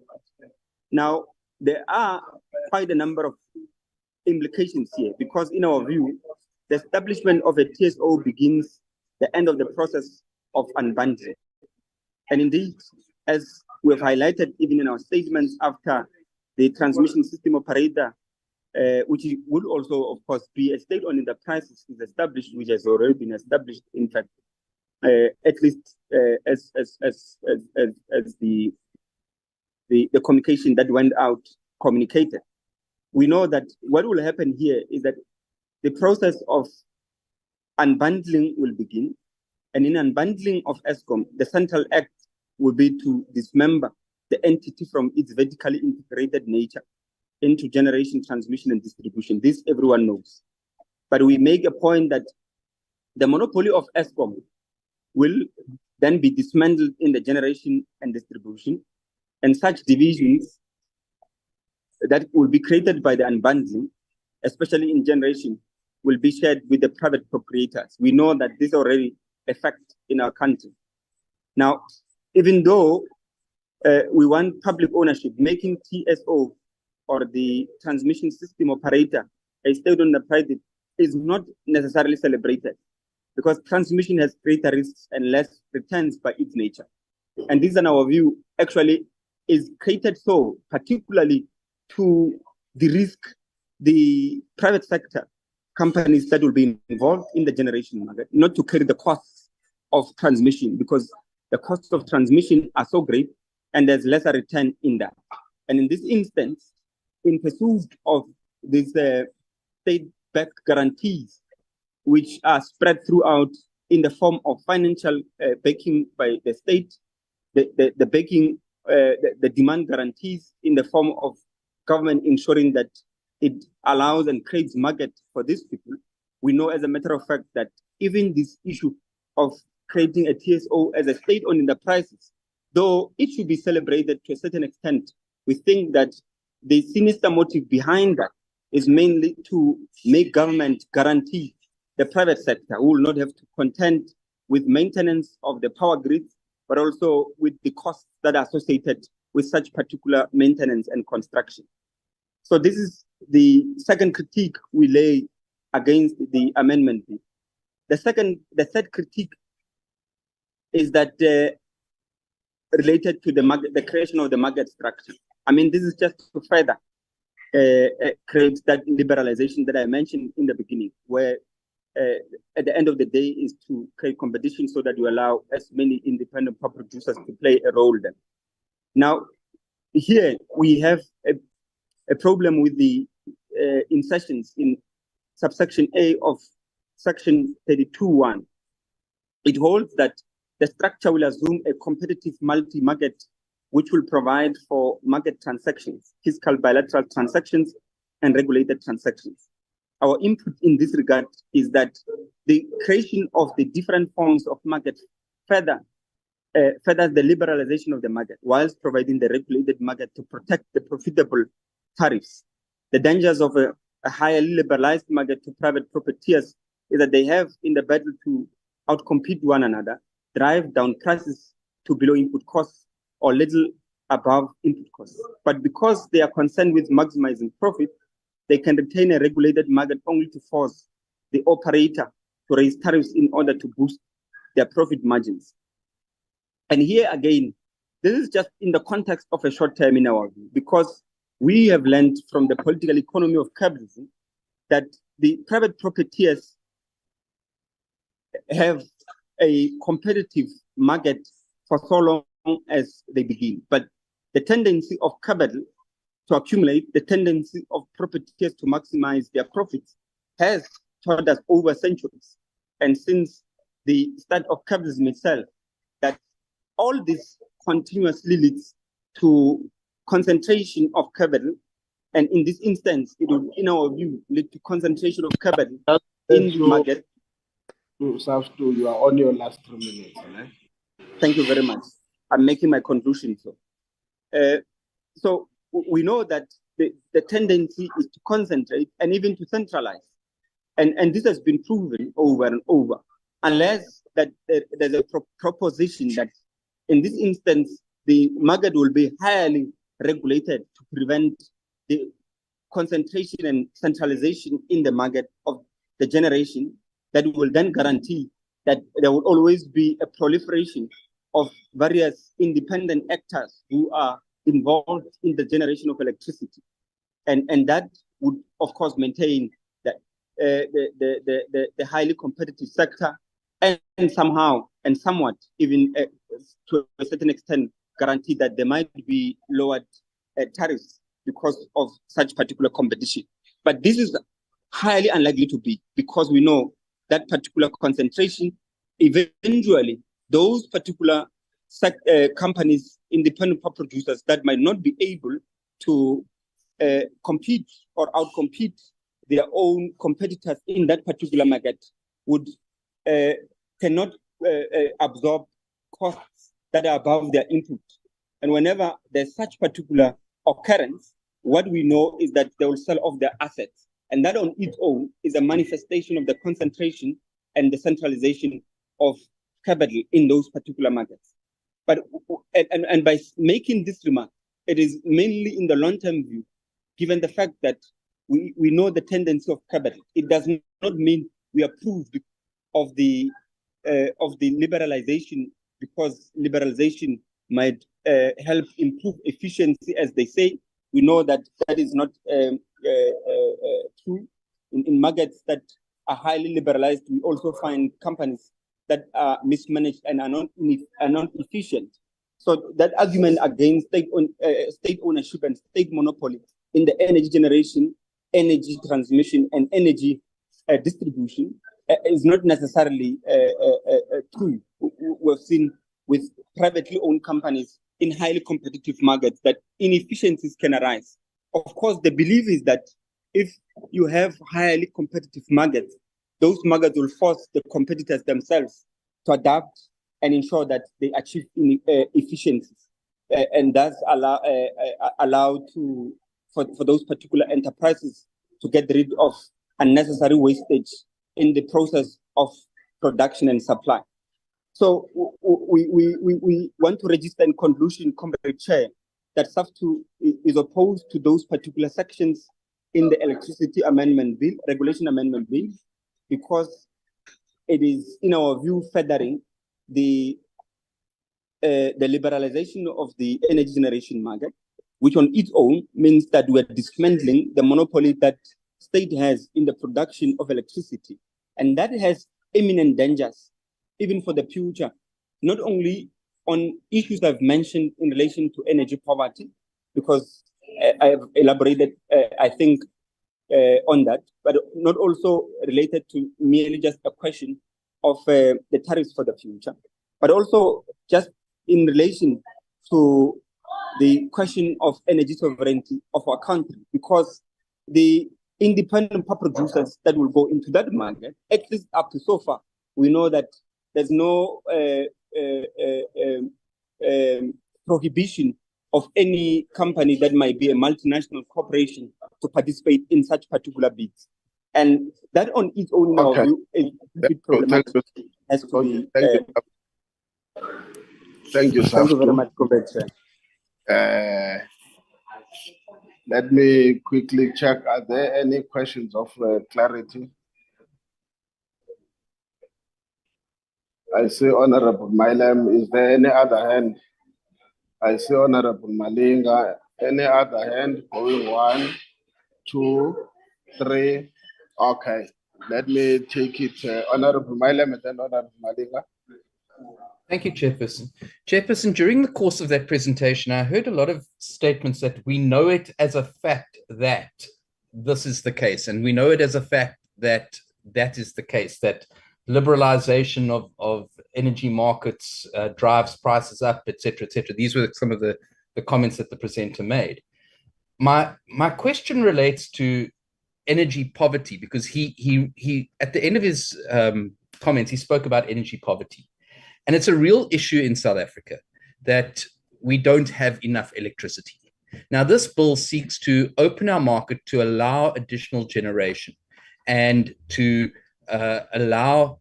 Now, there are quite a number of implications here, because in our view, the establishment of a TSO begins the end of the process of unbundling. And indeed, as we have highlighted even in our statements after the transmission system operator, which would also, of course, be a state-owned enterprise, is established, which has already been established, in fact, at least as the communication that went out communicated. We know that what will happen here is that the process of unbundling will begin, and in unbundling of Eskom, the central act will be to dismember the entity from its vertically integrated nature into generation, transmission, and distribution. This everyone knows. But we make a point that the monopoly of Eskom will then be dismantled in the generation and distribution, and such divisions that will be created by the unbundling, especially in generation, will be shared with the private proprietors. We know that this is already a fact in our country. Now, even though we want public ownership, making TSO or the transmission system operator a state-owned enterprise is not necessarily celebrated, because transmission has greater risks and less returns by its nature. And this, in our view, actually is created so particularly to de-risk the private sector companies that will be involved in the generation market, not to carry the costs of transmission, because the costs of transmission are so great and there's lesser return in that. And in this instance, in pursuit of these state-backed guarantees, which are spread throughout in the form of financial backing by the state, the backing, the demand guarantees in the form of government ensuring that it allows and creates market for these people. We know, as a matter of fact, that even this issue of creating a TSO as a state-owned enterprises, though it should be celebrated to a certain extent, we think that the sinister motive behind that is mainly to make government guarantee the private sector who will not have to contend with maintenance of the power grids, but also with the costs that are associated with such particular maintenance and construction. So this is the second critique we lay against the amendment. The third critique is that related to the creation of the market structure. I mean, this is just to further create that liberalization that I mentioned in the beginning, where at the end of the day is to create competition so that you allow as many independent power producers to play a role then. Now, here we have a problem with the insertions in subsection A of section 32(1). It holds that the structure will assume a competitive multi-market which will provide for market transactions, fiscal bilateral transactions, and regulated transactions. Our input in this regard is that the creation of the different forms of market furthers the liberalization of the market, whilst providing the regulated market to protect the profitable tariffs. The dangers of a highly liberalized market to private profiteers is that they have, in the battle to outcompete one another, drive down prices to below input costs or little above input costs. But because they are concerned with maximizing profit, they can retain a regulated market only to force the operator to raise tariffs in order to boost their profit margins. And here again, this is just in the context of a short term in our view, because we have learned from the political economy of capitalism that the private profiteers have a competitive market for so long as they begin. But the tendency of capital to accumulate, the tendency of profiteers to maximize their profits has taught us over centuries. And since the start of capitalism itself, that all this continuously leads to concentration of capital. And in this instance, it will, in our view, lead to concentration of capital in the market. You are on your last 3 minutes. Right? Thank you very much. I'm making my conclusion. So we know that the tendency is to concentrate and even to centralize. And this has been proven over and over, unless that there's a proposition that in this instance, the market will be highly regulated to prevent the concentration and centralization in the market of the generation that will then guarantee that there will always be a proliferation of various independent actors who are involved in the generation of electricity. And that would, of course, maintain that the highly competitive sector and somehow and somewhat even to a certain extent guarantee that there might be lowered tariffs because of such particular competition. But this is highly unlikely to be, because we know that particular concentration, eventually those particular companies, independent power producers that might not be able to compete or outcompete their own competitors in that particular market would cannot absorb costs that are above their input. And whenever there's such particular occurrence, what we know is that they will sell off their assets. And that on its own is a manifestation of the concentration and the centralization of capital in those particular markets. But and by making this remark, it is mainly in the long-term view, given the fact that we know the tendency of capital. It does not mean we approve of the liberalization, because liberalization might help improve efficiency, as they say. We know that that is not true. In markets that are highly liberalized, we also find companies that are mismanaged and are not efficient. So that argument against state ownership and state monopoly in the energy generation, energy transmission, and energy distribution is not necessarily true. We've seen with privately owned companies in highly competitive markets that inefficiencies can arise. Of course, the belief is that if you have highly competitive markets, those markets will force the competitors themselves to adapt and ensure that they achieve efficiencies, and thus allow for those particular enterprises to get rid of unnecessary wastage in the process of production and supply. So we want to register in conclusion, Comrade Chair, that SAFTU is opposed to those particular sections in the Electricity Amendment Bill, Regulation Amendment Bill, because it is, in our view, furthering the liberalization of the energy generation market, which on its own means that we're dismantling the monopoly that state has in the production of electricity. And that has imminent dangers, even for the future, not only on issues I've mentioned in relation to energy poverty, because I have elaborated, I think, on that, but not also related to merely just a question of the tariffs for the future, but also just in relation to the question of energy sovereignty of our country, because the independent power producers that will go into that market, at least up to so far, we know that there's no prohibition of any company that might be a multinational corporation to participate in such particular bids. And that on its own, in our view, is a bit problematic. Has to be, Thank you, Thank you very much, Comrade. Let me quickly check. Are there any questions of clarity? I see Honorable Milam. Is there any other hand? I see Honorable Malinga. Any other hand? Going 1, 2, 3. Okay. Let me take it. Honorable Milam and then Honorable Malinga. Thank you, Chairperson. Chairperson, during the course of that presentation, I heard a lot of statements that we know it as a fact that this is the case, and we know it as a fact that that is the case, that liberalization of energy markets drives prices up, etc., etc. These were some of the comments that the presenter made. My question relates to energy poverty, because he at the end of his comments, he spoke about energy poverty. And it's a real issue in South Africa that we don't have enough electricity. Now, this bill seeks to open our market to allow additional generation and to allow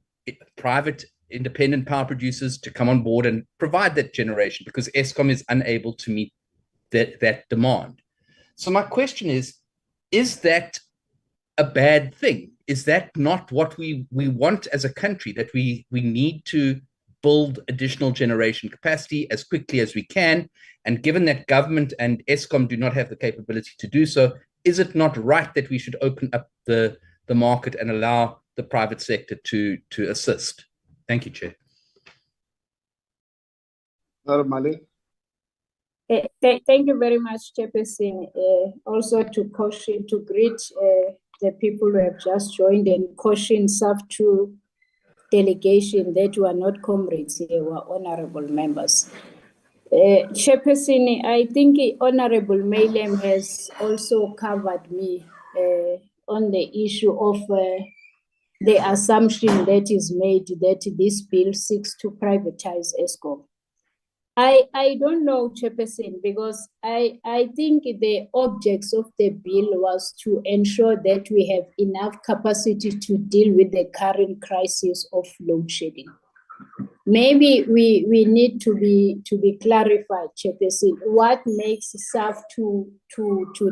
private independent power producers to come on board and provide that generation, because Eskom is unable to meet that demand. So my question is that a bad thing? Is that not what we want as a country, that we need to build additional generation capacity as quickly as we can? And given that government and Eskom do not have the capability to do so, is it not right that we should open up the market and allow the private sector to assist? Thank you, Chair. Thank you very much, Chairperson. Also to greet the people who have just joined and caution SAFTU delegation that were not comrades, they were honorable members. Chairperson, I think Honorable Maylem has also covered me on the issue of the assumption that is made that this bill seeks to privatize Eskom. I don't know, Chairperson, because I think the objects of the bill was to ensure that we have enough capacity to deal with the current crisis of load shedding. maybe we need to be clarified, Chairperson. What makes SAF to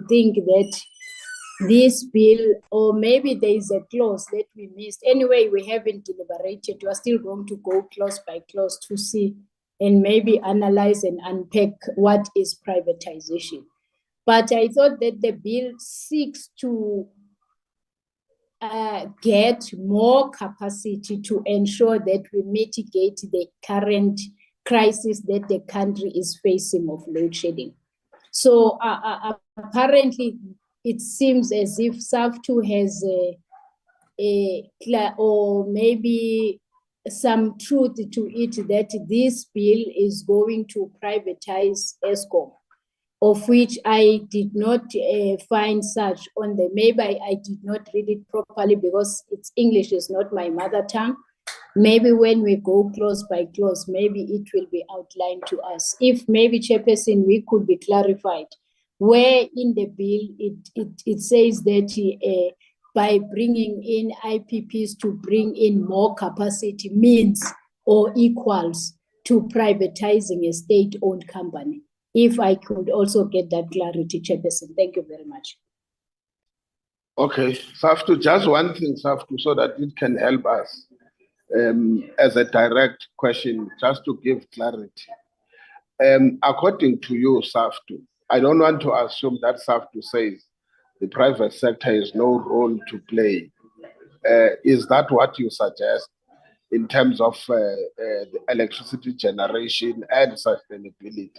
think that this bill, or maybe there is a clause that we missed. Anyway, we haven't deliberated. We are still going to go clause by clause to see and maybe analyze and unpack what is privatization. But I thought that the bill seeks to get more capacity to ensure that we mitigate the current crisis that the country is facing of load shedding. So apparently, it seems as if SAF2 has or maybe some truth to it that this bill is going to privatize Eskom, of which I did not find such on the, maybe I did not read it properly because it's English is not my mother tongue. Maybe when we go clause by clause, maybe it will be outlined to us. If maybe, Chairperson, we could be clarified where in the bill it says that by bringing in IPPs to bring in more capacity means or equals to privatizing a state-owned company. If I could also get that clarity, Chairperson. Thank you very much. Okay, SAFTU, just one thing, SAFTU, so that it can help us as a direct question, just to give clarity. According to you, SAFTU, I don't want to assume that SAFTU says the private sector has no role to play. Is that what you suggest in terms of the electricity generation and sustainability?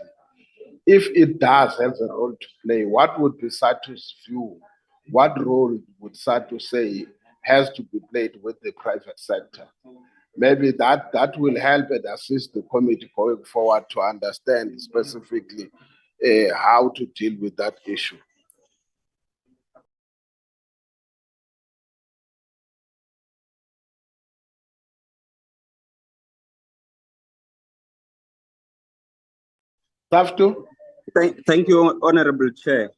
If it does have a role to play, what would be SATU's view? What role would SATU say has to be played with the private sector? Maybe that will help and assist the committee going forward to understand specifically how to deal with that issue. SAFTU? Thank you, Honorable Chair.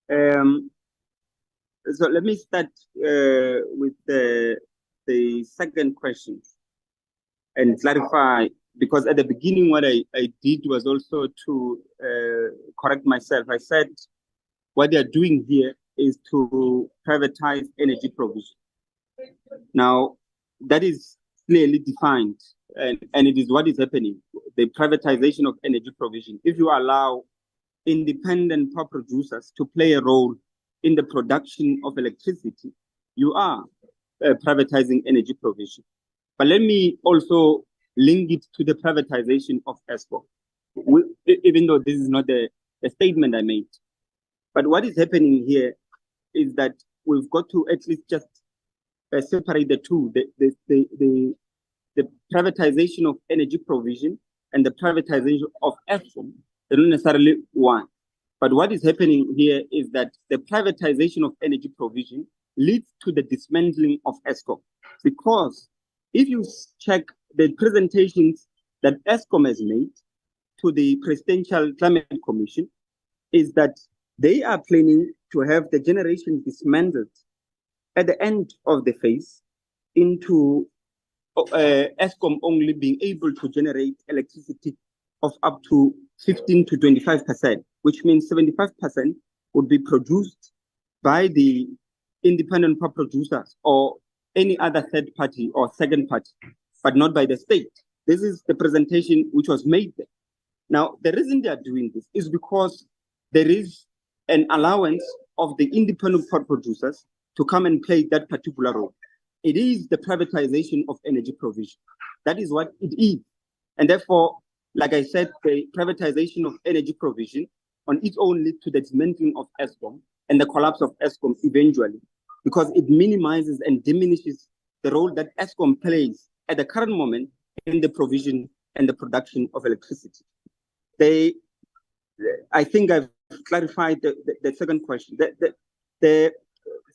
So let me start with the second question and clarify, because at the beginning what I did was also to correct myself. I said what they are doing here is to privatize energy provision. Now, that is clearly defined, and it is what is happening, the privatization of energy provision. If you allow independent power producers to play a role in the production of electricity, you are privatizing energy provision. But let me also link it to the privatization of Eskom, even though this is not a statement I made. But what is happening here is that we've got to at least just separate the two, the privatization of energy provision and the privatization of Eskom. They're not necessarily one. But what is happening here is that the privatization of energy provision leads to the dismantling of Eskom. Because if you check the presentations that Eskom has made to the Presidential Climate Commission, is that they are planning to have the generation dismantled at the end of the phase into Eskom only being able to generate electricity of up to 15 to 25%, which means 75% would be produced by the independent power producers or any other third party or second party, but not by the state. This is the presentation which was made there. Now, the reason they are doing this is because there is an allowance of the independent power producers to come and play that particular role. It is the privatization of energy provision. That is what it is. And therefore, like I said, the privatization of energy provision on its own lead to the dismantling of Eskom and the collapse of Eskom eventually, because it minimizes and diminishes the role that Eskom plays at the current moment in the provision and the production of electricity. I think I've clarified the second question. The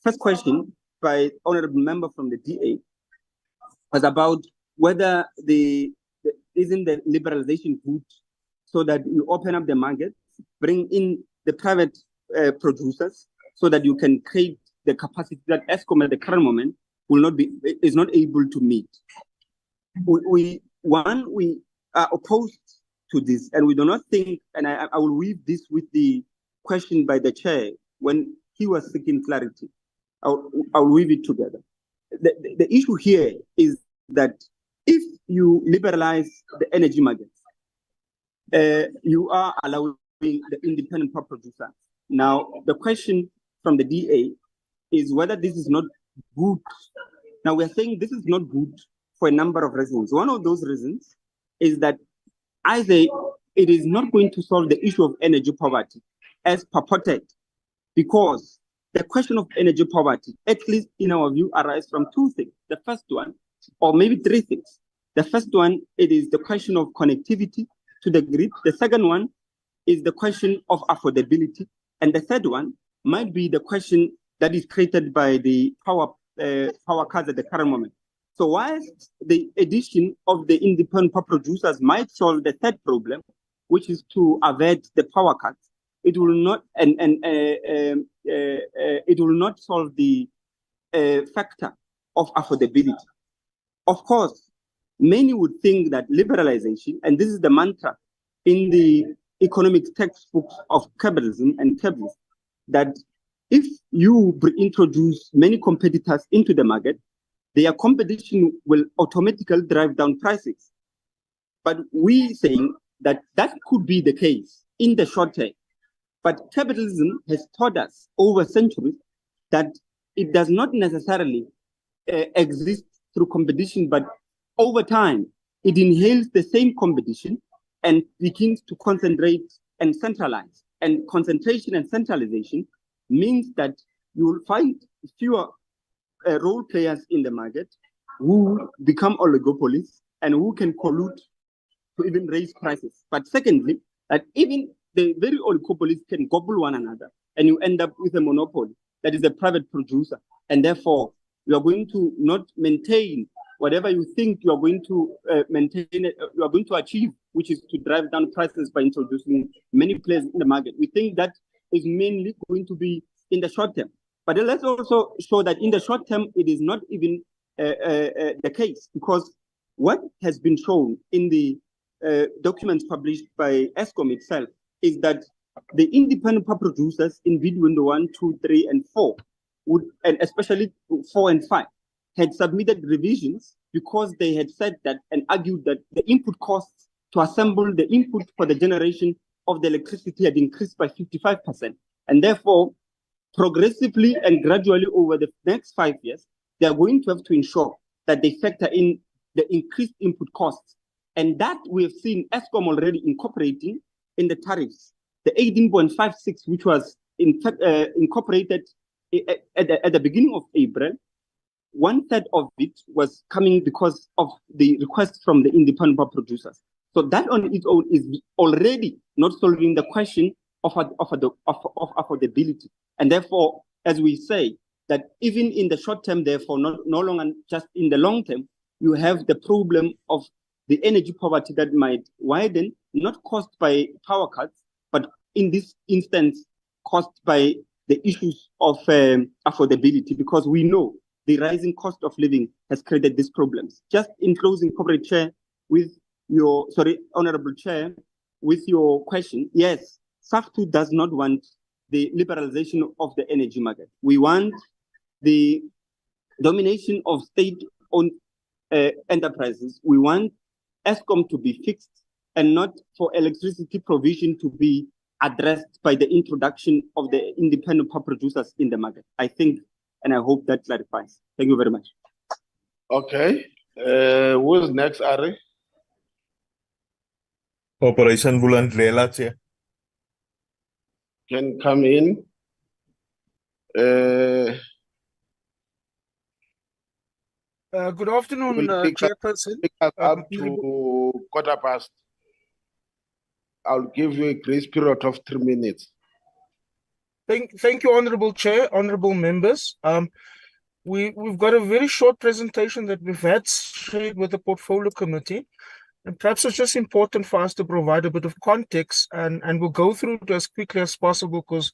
first question by honorable member from the DA was about whether isn't the liberalization good, so that you open up the market, bring in the private producers, so that you can create the capacity that Eskom at the current moment is not able to meet. one, we are opposed to this, and we do not think, and I will weave this with the question by the chair when he was seeking clarity. I'll weave it together. The issue here is that if you liberalize the energy markets, you are allowing the independent power producers. Now, the question from the DA is whether this is not good. Now, we're saying this is not good for a number of reasons. One of those reasons is that either it is not going to solve the issue of energy poverty as purported, because the question of energy poverty, at least in our view, arises from two things. The first one, or maybe three things. The first one, it is the question of connectivity to the grid. The second one is the question of affordability. And the third one might be the question that is created by the power cuts at the current moment. So whilst the addition of the independent power producers might solve the third problem, which is to avert the power cuts, it will not it will not solve the factor of affordability. Of course, many would think that liberalization, and this is the mantra in the economic textbooks of capitalism and capitalism, that if you introduce many competitors into the market, their competition will automatically drive down prices. But we saying that that could be the case in the short term. But capitalism has taught us over centuries that it does not necessarily exist through competition, but over time, it inhales the same competition and begins to concentrate and centralize. And concentration and centralization means that you will find fewer role players in the market who become oligopolies and who can collude to even raise prices. But secondly, that even the very oligopolies can gobble one another, and you end up with a monopoly that is a private producer. And therefore, you are going to not maintain whatever you think you are going to maintain, you are going to achieve, which is to drive down prices by introducing many players in the market. We think that is mainly going to be in the short term. But let's also show that in the short term, it is not even the case, because what has been shown in the documents published by Eskom itself is that the independent power producers in bid window 1, 2, 3, and 4, would, and especially 4 and 5, had submitted revisions because they had said that and argued that the input costs to assemble the input for the generation of the electricity had increased by 55%. And therefore, progressively and gradually over the next 5 years, they are going to have to ensure that they factor in the increased input costs. And that we have seen Eskom already incorporating in the tariffs, the 18.56, which was in fact incorporated at the beginning of April. 1/3 of it was coming because of the request from the independent power producers. So that on its own is already not solving the question of affordability. And therefore, as we say, that even in the short term, therefore, no longer just in the long term, you have the problem of the energy poverty that might widen, not caused by power cuts, but in this instance, caused by the issues of affordability, because we know the rising cost of living has created these problems. Just in closing, Corporate Chair, with your, Honorable Chair, with your question, yes, SAFTU does not want the liberalization of the energy market. We want the domination of state-owned enterprises. We want Eskom to be fixed and not for electricity provision to be addressed by the introduction of the independent power producers in the market. I think, and I hope that clarifies. Thank you very much. Okay. Who's next, Ari? Operation Vulandlela, Chair. Can come in. Good afternoon, Chairperson. Pick us up to 15:15. I'll give you a grace period of 3 minutes. Thank you, Honorable Chair, honorable members. We've got a very short presentation that we've had shared with the Portfolio Committee, and perhaps it's just important for us to provide a bit of context, and we'll go through it as quickly as possible, because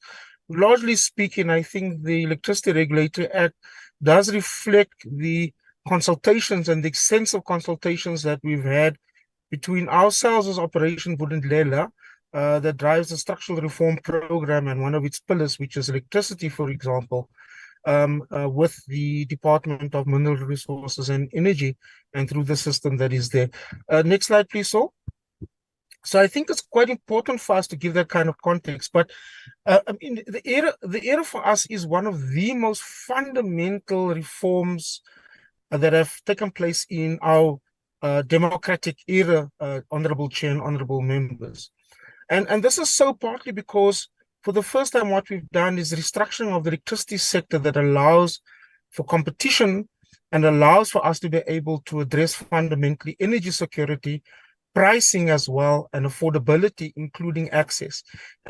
largely speaking, I think the Electricity Regulatory Act does reflect the consultations and the extensive consultations that we've had between ourselves as Operation Vulindlela, that drives the structural reform program and one of its pillars, which is electricity, for example, with the Department of Mineral Resources and Energy, and through the system that is there. Next slide, please, Saul. So I think it's quite important for us to give that kind of context. But I mean, the era for us is one of the most fundamental reforms that have taken place in our democratic era, Honorable Chair and Honorable Members. And this is so partly because for the first time what we've done is restructuring of the electricity sector that allows for competition and allows for us to be able to address fundamentally energy security, pricing as well, and affordability, including access.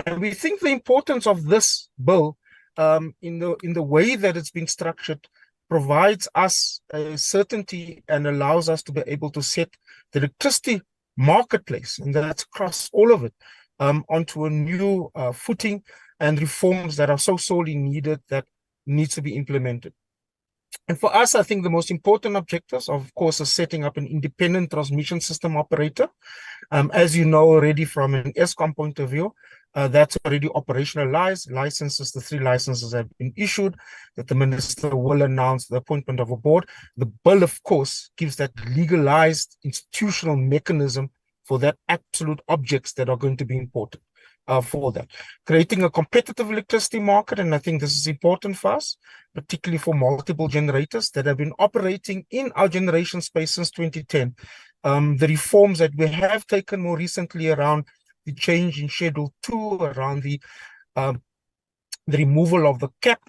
And we think the importance of this bill in the way that it's been structured provides us a certainty and allows us to be able to set the electricity marketplace, and that's across all of it, onto a new footing, and reforms that are so sorely needed that needs to be implemented. And for us, I think the most important objectives, of course, are setting up an independent transmission system operator. As you know already from an Eskom point of view, that's already operationalized. Licenses, the 3 licenses have been issued, that the minister will announce the appointment of a board. The bill, of course, gives that legalized institutional mechanism for that absolute objects that are going to be important. For that, creating a competitive electricity market, and I think this is important for us, particularly for multiple generators that have been operating in our generation space since 2010. The reforms that we have taken more recently around the change in Schedule 2, around the removal of the cap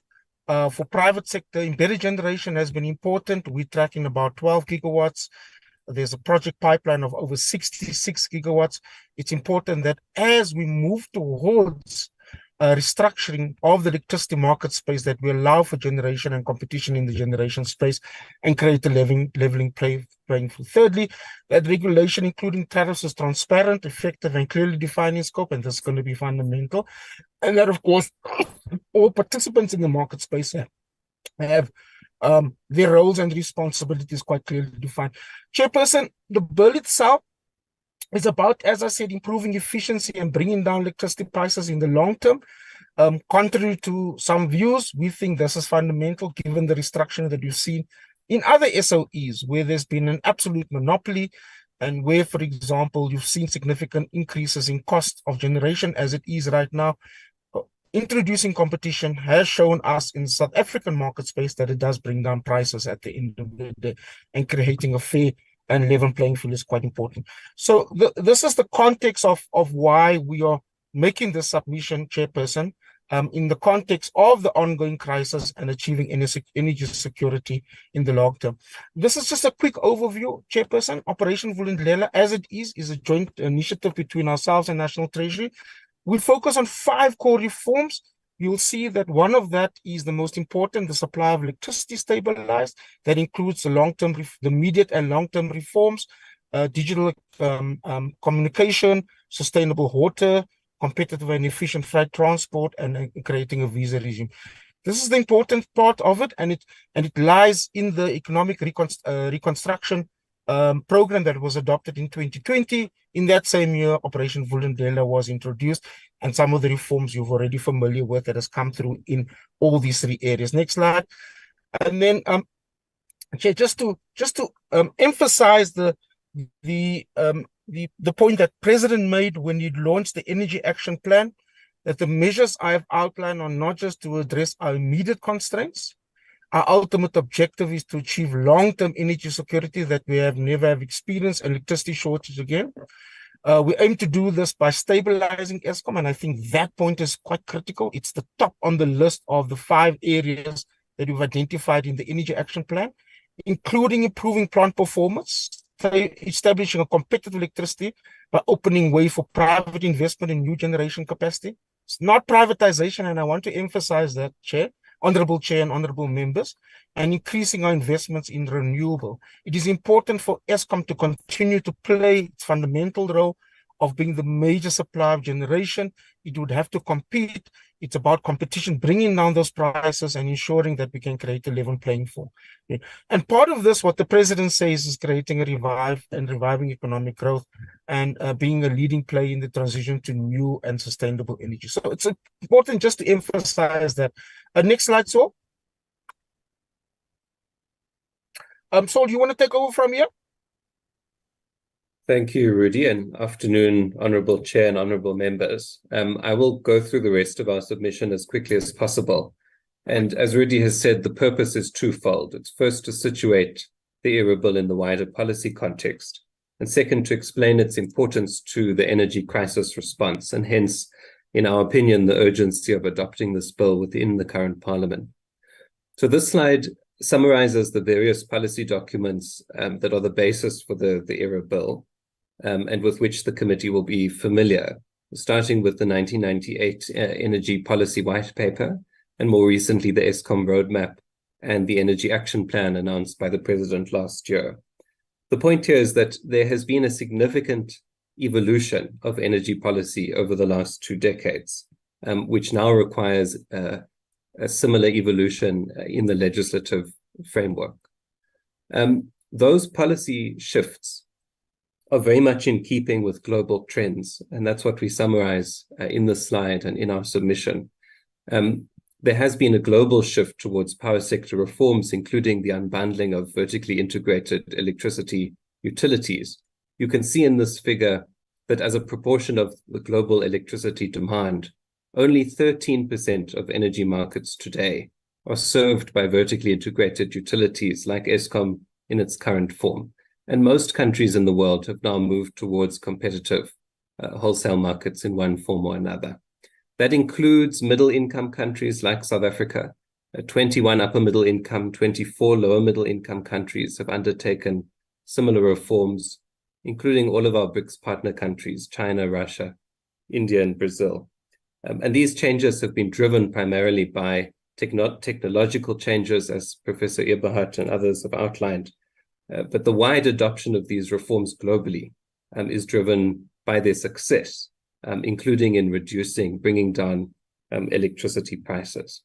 for private sector embedded generation has been important. We're tracking about 12 gigawatts. There's a project pipeline of over 66 gigawatts. It's important that as we move towards restructuring of the electricity market space, that we allow for generation and competition in the generation space and create a leveling playing field. Thirdly, that regulation, including tariffs, is transparent, effective, and clearly defined in scope, and this is going to be fundamental. And that, of course, all participants in the market space have their roles and responsibilities quite clearly defined. Chairperson, the bill itself is about, as I said, improving efficiency and bringing down electricity prices in the long term. Contrary to some views, we think this is fundamental given the restructuring that you've seen in other SOEs where there's been an absolute monopoly and where, for example, you've seen significant increases in cost of generation as it is right now. Introducing competition has shown us in the South African market space that it does bring down prices at the end of the day, and creating a fair and level playing field is quite important. So this is the context of why we are making this submission, Chairperson, in the context of the ongoing crisis and achieving energy security in the long term. This is just a quick overview, Chairperson. Operation Vulindlela, as it is a joint initiative between ourselves and National Treasury. We focus on 5 core reforms. You'll see that one of that is the most important, the supply of electricity stabilized. That includes the immediate and long-term reforms, digital communication, sustainable water, competitive and efficient freight transport, and creating a visa regime. This is the important part of it, and it lies in the economic reconstruction program that was adopted in 2020. In that same year, Operation Vulindlela was introduced, and some of the reforms you're already familiar with that has come through in all these 3 areas. Next slide. And then, just to emphasize the point that President made when he launched the Energy Action Plan, that the measures I have outlined are not just to address our immediate constraints. Our ultimate objective is to achieve long-term energy security that we have never experienced electricity shortage again. We aim to do this by stabilizing Eskom, and I think that point is quite critical. It's the top on the list of the 5 areas that we've identified in the Energy Action Plan, including improving plant performance, establishing a competitive electricity by opening way for private investment in new generation capacity. It's not privatization, and I want to emphasize that, Chair, Honorable Chair and Honorable Members, and increasing our investments in renewable. It is important for Eskom to continue to play its fundamental role of being the major supplier of generation. It would have to compete It's about competition, bringing down those prices and ensuring that we can create a level playing field. Yeah. And part of this, what the president says, is creating a reviving economic growth and being a leading player in the transition to new and sustainable energy. So it's important just to emphasize that. Next slide, Saul. Saul, you want to take over from here? Thank you, Rudy, and afternoon, Honourable Chair and Honourable Members. I will go through the rest of our submission as quickly as possible. And as Rudy has said, the purpose is twofold. It's first to situate the ERA bill in the wider policy context, and second, to explain its importance to the energy crisis response, and hence, in our opinion, the urgency of adopting this bill within the current Parliament. So this slide summarizes the various policy documents that are the basis for the ERA bill, and with which the committee will be familiar, starting with the 1998 Energy Policy White Paper, and more recently the Eskom Roadmap and the Energy Action Plan announced by the President last year. The point here is that there has been a significant evolution of energy policy over the last 2 decades, which now requires a similar evolution in the legislative framework. Those policy shifts are very much in keeping with global trends, and that's what we summarize in the slide and in our submission. There has been a global shift towards power sector reforms, including the unbundling of vertically integrated electricity utilities. You can see in this figure that as a proportion of the global electricity demand, only 13% of energy markets today are served by vertically integrated utilities like Eskom in its current form. And most countries in the world have now moved towards competitive wholesale markets in one form or another. That includes middle-income countries like South Africa. 21 upper middle income, 24 lower middle income countries have undertaken similar reforms, including all of our BRICS partner countries, China, Russia, India, and Brazil. And these changes have been driven primarily by technological changes, as Professor Eberhardt and others have outlined. But the wide adoption of these reforms globally is driven by their success, including in bringing down electricity prices.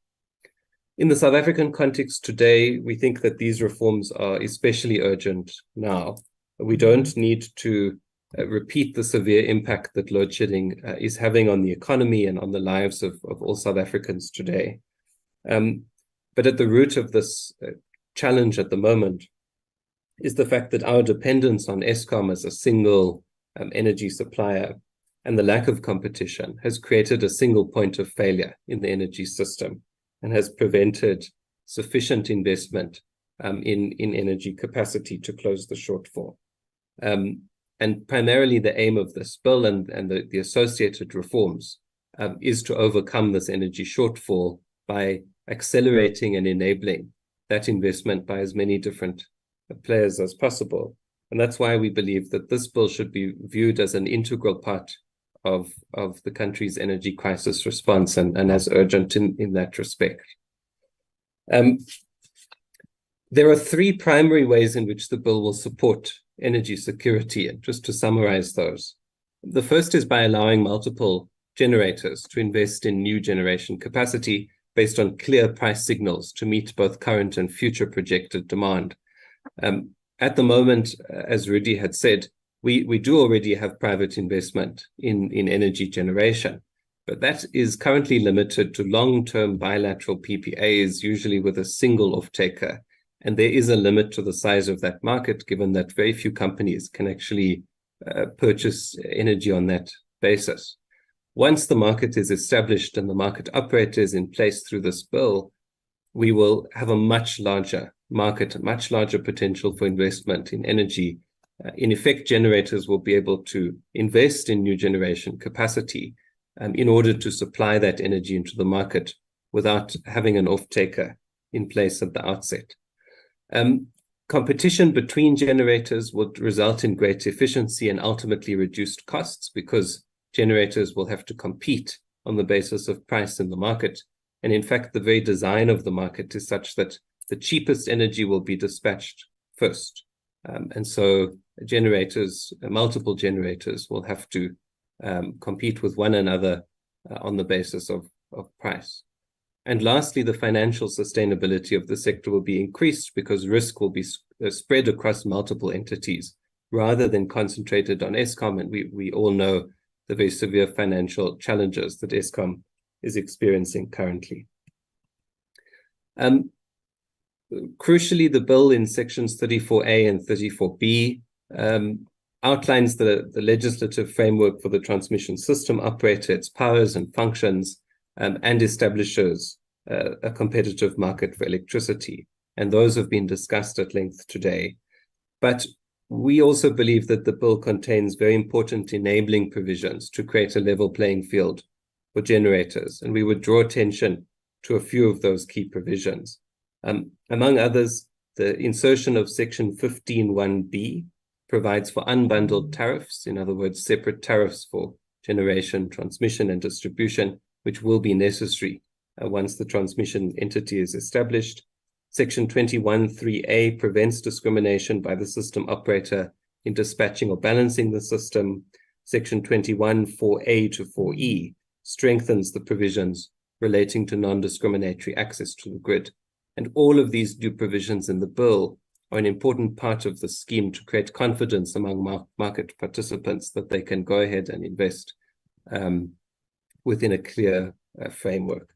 In the South African context today, we think that these reforms are especially urgent now. We don't need to repeat the severe impact that load shedding is having on the economy and on the lives of all South Africans today. But at the root of this challenge at the moment is the fact that our dependence on Eskom as a single energy supplier and the lack of competition has created a single point of failure in the energy system and has prevented sufficient investment in energy capacity to close the shortfall. And primarily the aim of this bill and the associated reforms is to overcome this energy shortfall by accelerating and enabling that investment by as many different players as possible. And that's why we believe that this bill should be viewed as an integral part of the country's energy crisis response and as urgent in that respect. There are 3 primary ways in which the bill will support energy security, and just to summarize those. The first is by allowing multiple generators to invest in new generation capacity based on clear price signals to meet both current and future projected demand. At the moment, as Rudy had said, we do already have private investment in energy generation, but that is currently limited to long-term bilateral PPAs, usually with a single off-taker. And there is a limit to the size of that market, given that very few companies can actually purchase energy on that basis. Once the market is established and the market operator is in place through this bill, we will have a much larger market, a much larger potential for investment in energy. In effect, generators will be able to invest in new generation capacity in order to supply that energy into the market without having an off-taker in place at the outset. Competition between generators would result in greater efficiency and ultimately reduced costs, because generators will have to compete on the basis of price in the market. And in fact, the very design of the market is such that the cheapest energy will be dispatched first. And so multiple generators will have to compete with one another on the basis of price. And lastly, the financial sustainability of the sector will be increased because risk will be spread across multiple entities rather than concentrated on Eskom. And we all know the very severe financial challenges that Eskom is experiencing currently. Crucially, the bill in sections 34A and 34B outlines the legislative framework for the transmission system operator, its powers and functions, and establishes a competitive market for electricity. And those have been discussed at length today. But we also believe that the bill contains very important enabling provisions to create a level playing field for generators. And we would draw attention to a few of those key provisions. Among others, the insertion of section 15(1)(b) provides for unbundled tariffs, in other words, separate tariffs for generation, transmission, and distribution, which will be necessary once the transmission entity is established. Section 21(3)(a) prevents discrimination by the system operator in dispatching or balancing the system. Section 21(4)(a) to 4(e) strengthens the provisions relating to non-discriminatory access to the grid. And all of these new provisions in the bill are an important part of the scheme to create confidence among market participants that they can go ahead and invest within a clear framework.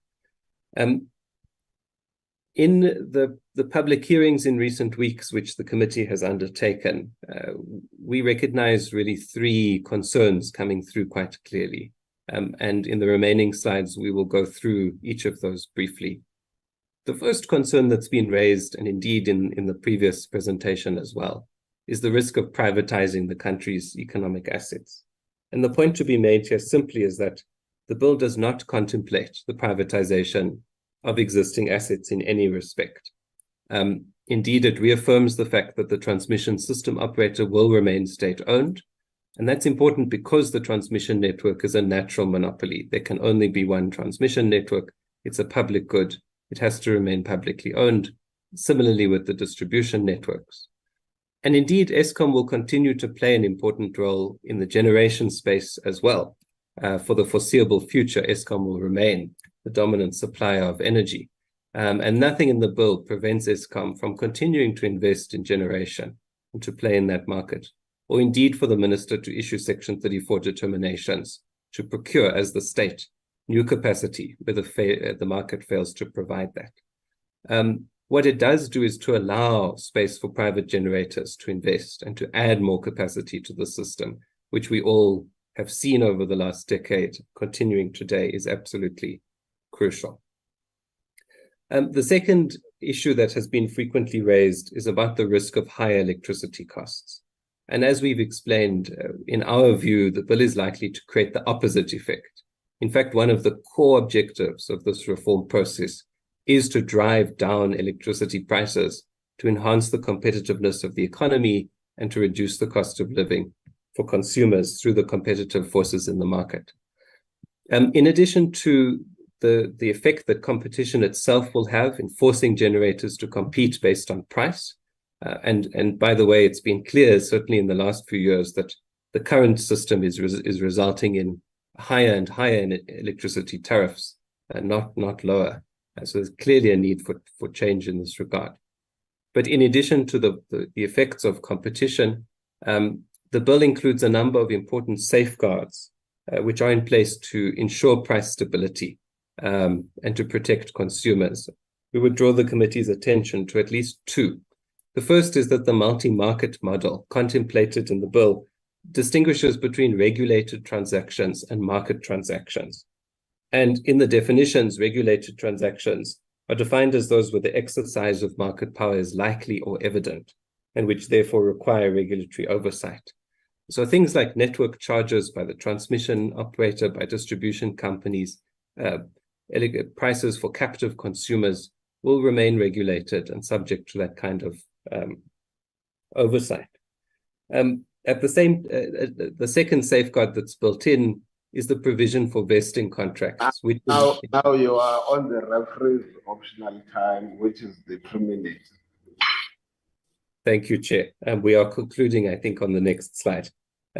In the public hearings in recent weeks, which the committee has undertaken, we recognize really three concerns coming through quite clearly. And in the remaining slides, we will go through each of those briefly. The first concern that's been raised, and indeed in the previous presentation as well, is the risk of privatizing the country's economic assets. And the point to be made here simply is that the bill does not contemplate the privatization of existing assets in any respect. Indeed, it reaffirms the fact that the transmission system operator will remain state-owned. And that's important because the transmission network is a natural monopoly. There can only be one transmission network. It's a public good. It has to remain publicly owned, similarly with the distribution networks. And indeed, Eskom will continue to play an important role in the generation space as well. For the foreseeable future, Eskom will remain the dominant supplier of energy. And nothing in the bill prevents Eskom from continuing to invest in generation and to play in that market, or indeed for the minister to issue Section 34 determinations to procure as the state new capacity where the market fails to provide that. What it does do is to allow space for private generators to invest and to add more capacity to the system, which we all have seen over the last decade, continuing today, is absolutely crucial. The second issue that has been frequently raised is about the risk of higher electricity costs. And as we've explained, in our view, the bill is likely to create the opposite effect. In fact, one of the core objectives of this reform process is to drive down electricity prices to enhance the competitiveness of the economy and to reduce the cost of living for consumers through the competitive forces in the market. In addition to the effect that competition itself will have in forcing generators to compete based on price, and by the way, it's been clear, certainly in the last few years, that the current system is resulting in higher and higher electricity tariffs, not lower. So there's clearly a need for change in this regard. But in addition to the effects of competition, the bill includes a number of important safeguards which are in place to ensure price stability and to protect consumers. We would draw the committee's attention to at least two. The first is that the multi-market model contemplated in the bill distinguishes between regulated transactions and market transactions. And in the definitions, regulated transactions are defined as those where the exercise of market power is likely or evident, and which therefore require regulatory oversight. So things like network charges by the transmission operator, by distribution companies, prices for captive consumers will remain regulated and subject to that kind of oversight. At the second safeguard that's built in is the provision for vesting contracts. Which now you are on the referee's optional time, which is the 2 minutes. Thank you, Chair. And we are concluding, I think, on the next slide.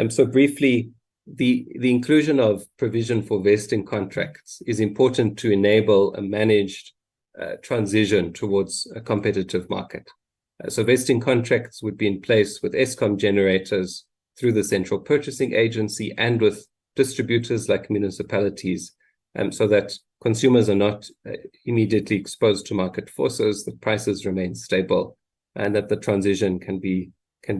So briefly, the inclusion of provision for vesting contracts is important to enable a managed transition towards a competitive market. So vesting contracts would be in place with Eskom generators through the Central Purchasing Agency and with distributors like municipalities, so that consumers are not immediately exposed to market forces, the prices remain stable, and that the transition can be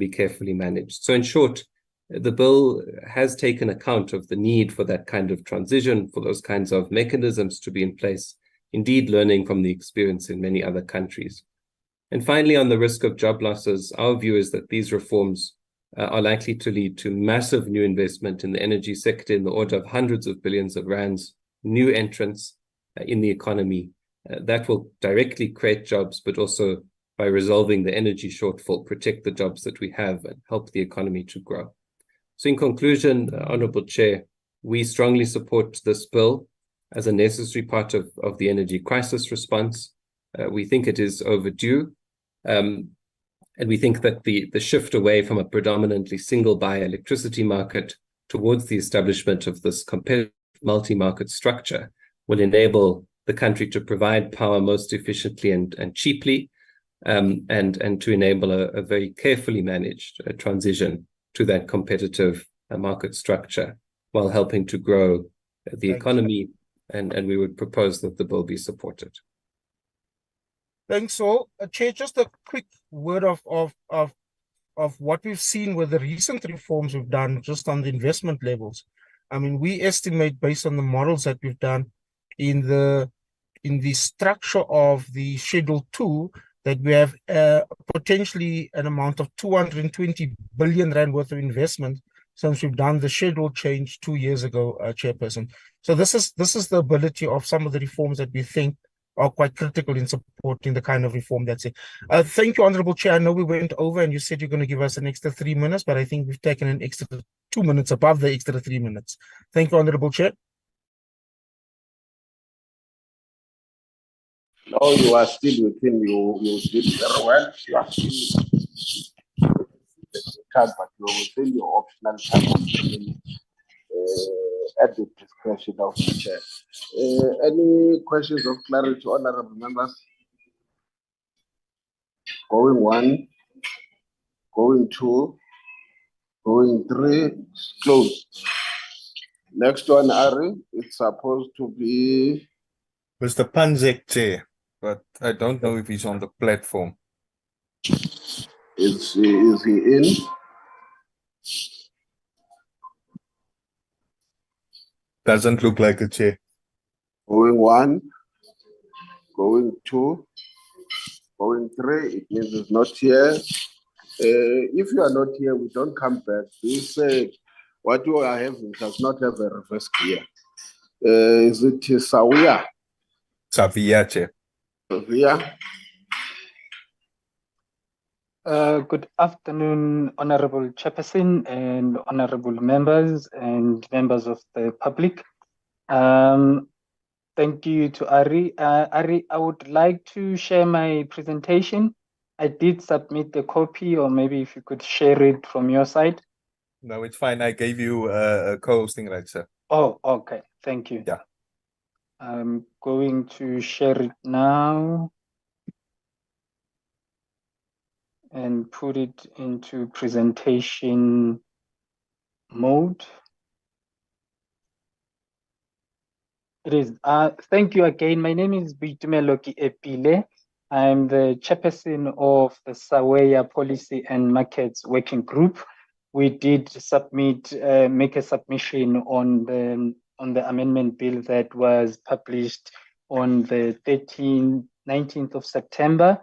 carefully managed. So in short, the bill has taken account of the need for that kind of transition, for those kinds of mechanisms to be in place, indeed learning from the experience in many other countries. And finally, on the risk of job losses, our view is that these reforms are likely to lead to massive new investment in the energy sector in the order of hundreds of billions of rands, new entrants in the economy. That will directly create jobs, but also by resolving the energy shortfall, protect the jobs that we have and help the economy to grow. So in conclusion, Honourable Chair, we strongly support this bill as a necessary part of the energy crisis response. We think it is overdue. And we think that the shift away from a predominantly single buy electricity market towards the establishment of this competitive multi-market structure will enable the country to provide power most efficiently and cheaply, and to enable a very carefully managed transition to that competitive market structure while helping to grow the economy. And we would propose that the bill be supported. Thanks all. Chair, just a quick word of what we've seen with the recent reforms we've done just on the investment levels. I mean, we estimate based on the models that we've done in the structure of the Schedule 2 that we have potentially an amount of 220 billion rand worth of investment since we've done the schedule change 2 years ago, Chairperson. So this is the ability of some of the reforms that we think are quite critical in supporting the kind of reform that's it. Thank you, Honourable Chair. I know we went over and you said you're going to give us an extra 3 minutes, but I think we've taken an extra 2 minutes above the extra 3 minutes. Thank you, Honourable Chair. No, you are still within, you did very well. You are still but you are within your optional time at the discretion of the chair. Any questions of clarity, honourable members? Going one, going two, going three, closed. Next one, Ari, it's supposed to be Mr. Panzek, Chair, but I don't know if he's on the platform. Is he in? Doesn't look like a Chair. Going one, going two, going three, it means it's not here. If you are not here, we don't come back. This what you are having does not have a reverse gear. Is it Sawia? Savia, Chair. Savia. Good afternoon, Honorable Chairperson and honorable members and members of the public. Thank you to Ari. Ari, I would like to share my presentation. I did submit the copy, or maybe if you could share it from your side. No, it's fine. I gave you a co-hosting right, sir. Oh, okay. Thank you. Yeah. I'm going to share it now and put it into presentation mode. It is. Thank you again. My name is Boitumeloki Epile. I'm the chairperson of the Saweya Policy and Markets Working Group. We did submit, make a submission on the amendment bill that was published on the 19th of September.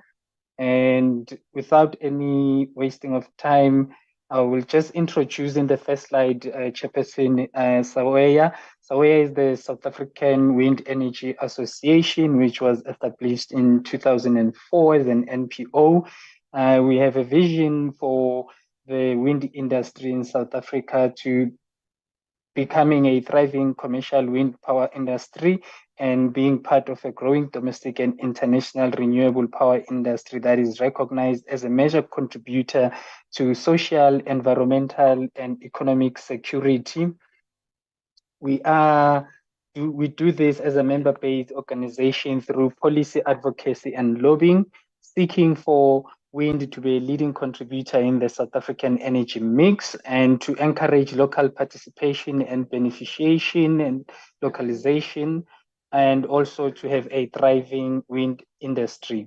And without any wasting of time, I will just introduce in the first slide, Chairperson Saweya. Saweya is the South African Wind Energy Association, which was established in 2004 as an NPO. We have a vision for the wind industry in South Africa to becoming a thriving commercial wind power industry and being part of a growing domestic and international renewable power industry that is recognized as a major contributor to social, environmental, and economic security. we do this as a member-based organization through policy advocacy and lobbying, seeking for wind to be a leading contributor in the South African energy mix and to encourage local participation and beneficiation and localization, and also to have a thriving wind industry.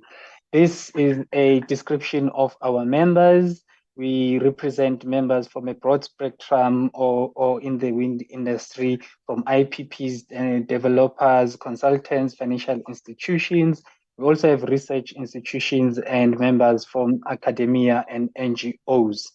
This is a description of our members. We represent members from a broad spectrum or in the wind industry, from IPPs, developers, consultants, financial institutions. We also have research institutions and members from academia and NGOs.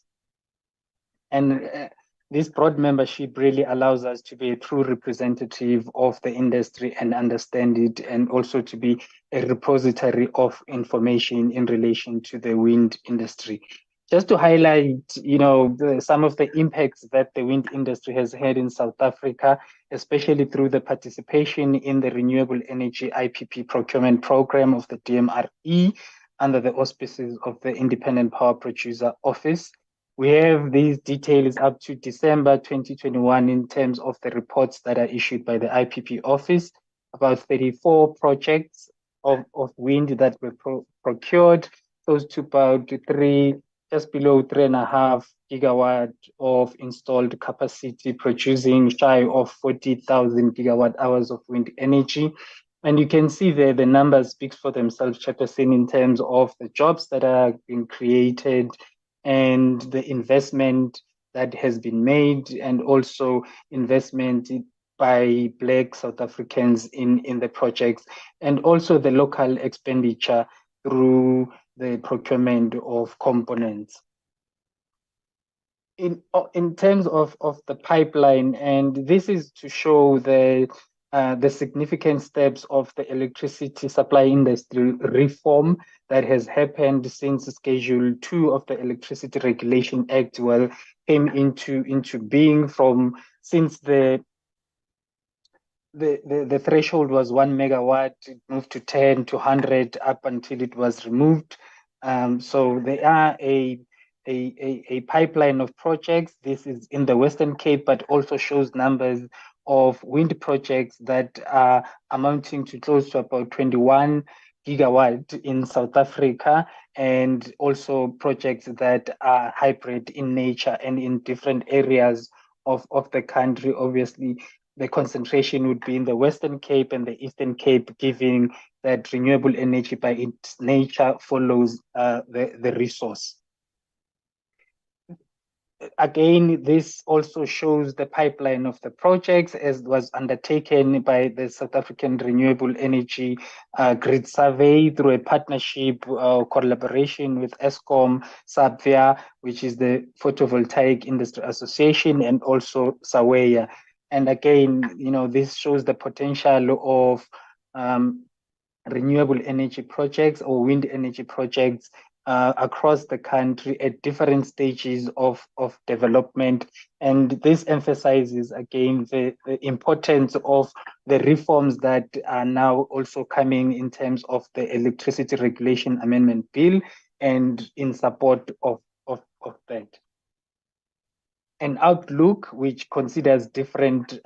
And this broad membership really allows us to be a true representative of the industry and understand it, and also to be a repository of information in relation to the wind industry. Just to highlight, some of the impacts that the wind industry has had in South Africa, especially through the participation in the Renewable Energy IPP Procurement Program of the DMRE under the auspices of the Independent Power Producer Office. We have these details up to December 2021 in terms of the reports that are issued by the IPP office. About 34 projects of wind that were procured, close to about just below 3.5 gigawatt of installed capacity, producing shy of 40,000 gigawatt hours of wind energy. And you can see there the numbers speak for themselves, Chairperson, in terms of the jobs that are being created and the investment that has been made, and also investment by Black South Africans in the projects, and also the local expenditure through the procurement of components. In terms of the pipeline, and this is to show the significant steps of the electricity supply industry reform that has happened since Schedule 2 of the Electricity Regulation Act came into being. Since the threshold was 1 megawatt, it moved to 10 to 100 up until it was removed. So there are a pipeline of projects. This is in the Western Cape, but also shows numbers of wind projects that are amounting to close to about 21 gigawatt in South Africa, and also projects that are hybrid in nature and in different areas of the country. Obviously, the concentration would be in the Western Cape and the Eastern Cape, given that renewable energy by its nature follows the resource. Again, this also shows the pipeline of the projects as was undertaken by the South African Renewable Energy Grid Survey through a partnership collaboration with Eskom, Sabvia, which is the Photovoltaic Industry Association, and also SAWEA. And again, this shows the potential of renewable energy projects or wind energy projects across the country at different stages of development. And this emphasizes again the importance of the reforms that are now also coming in terms of the Electricity Regulation Amendment Bill, and in support of that. An outlook which considers different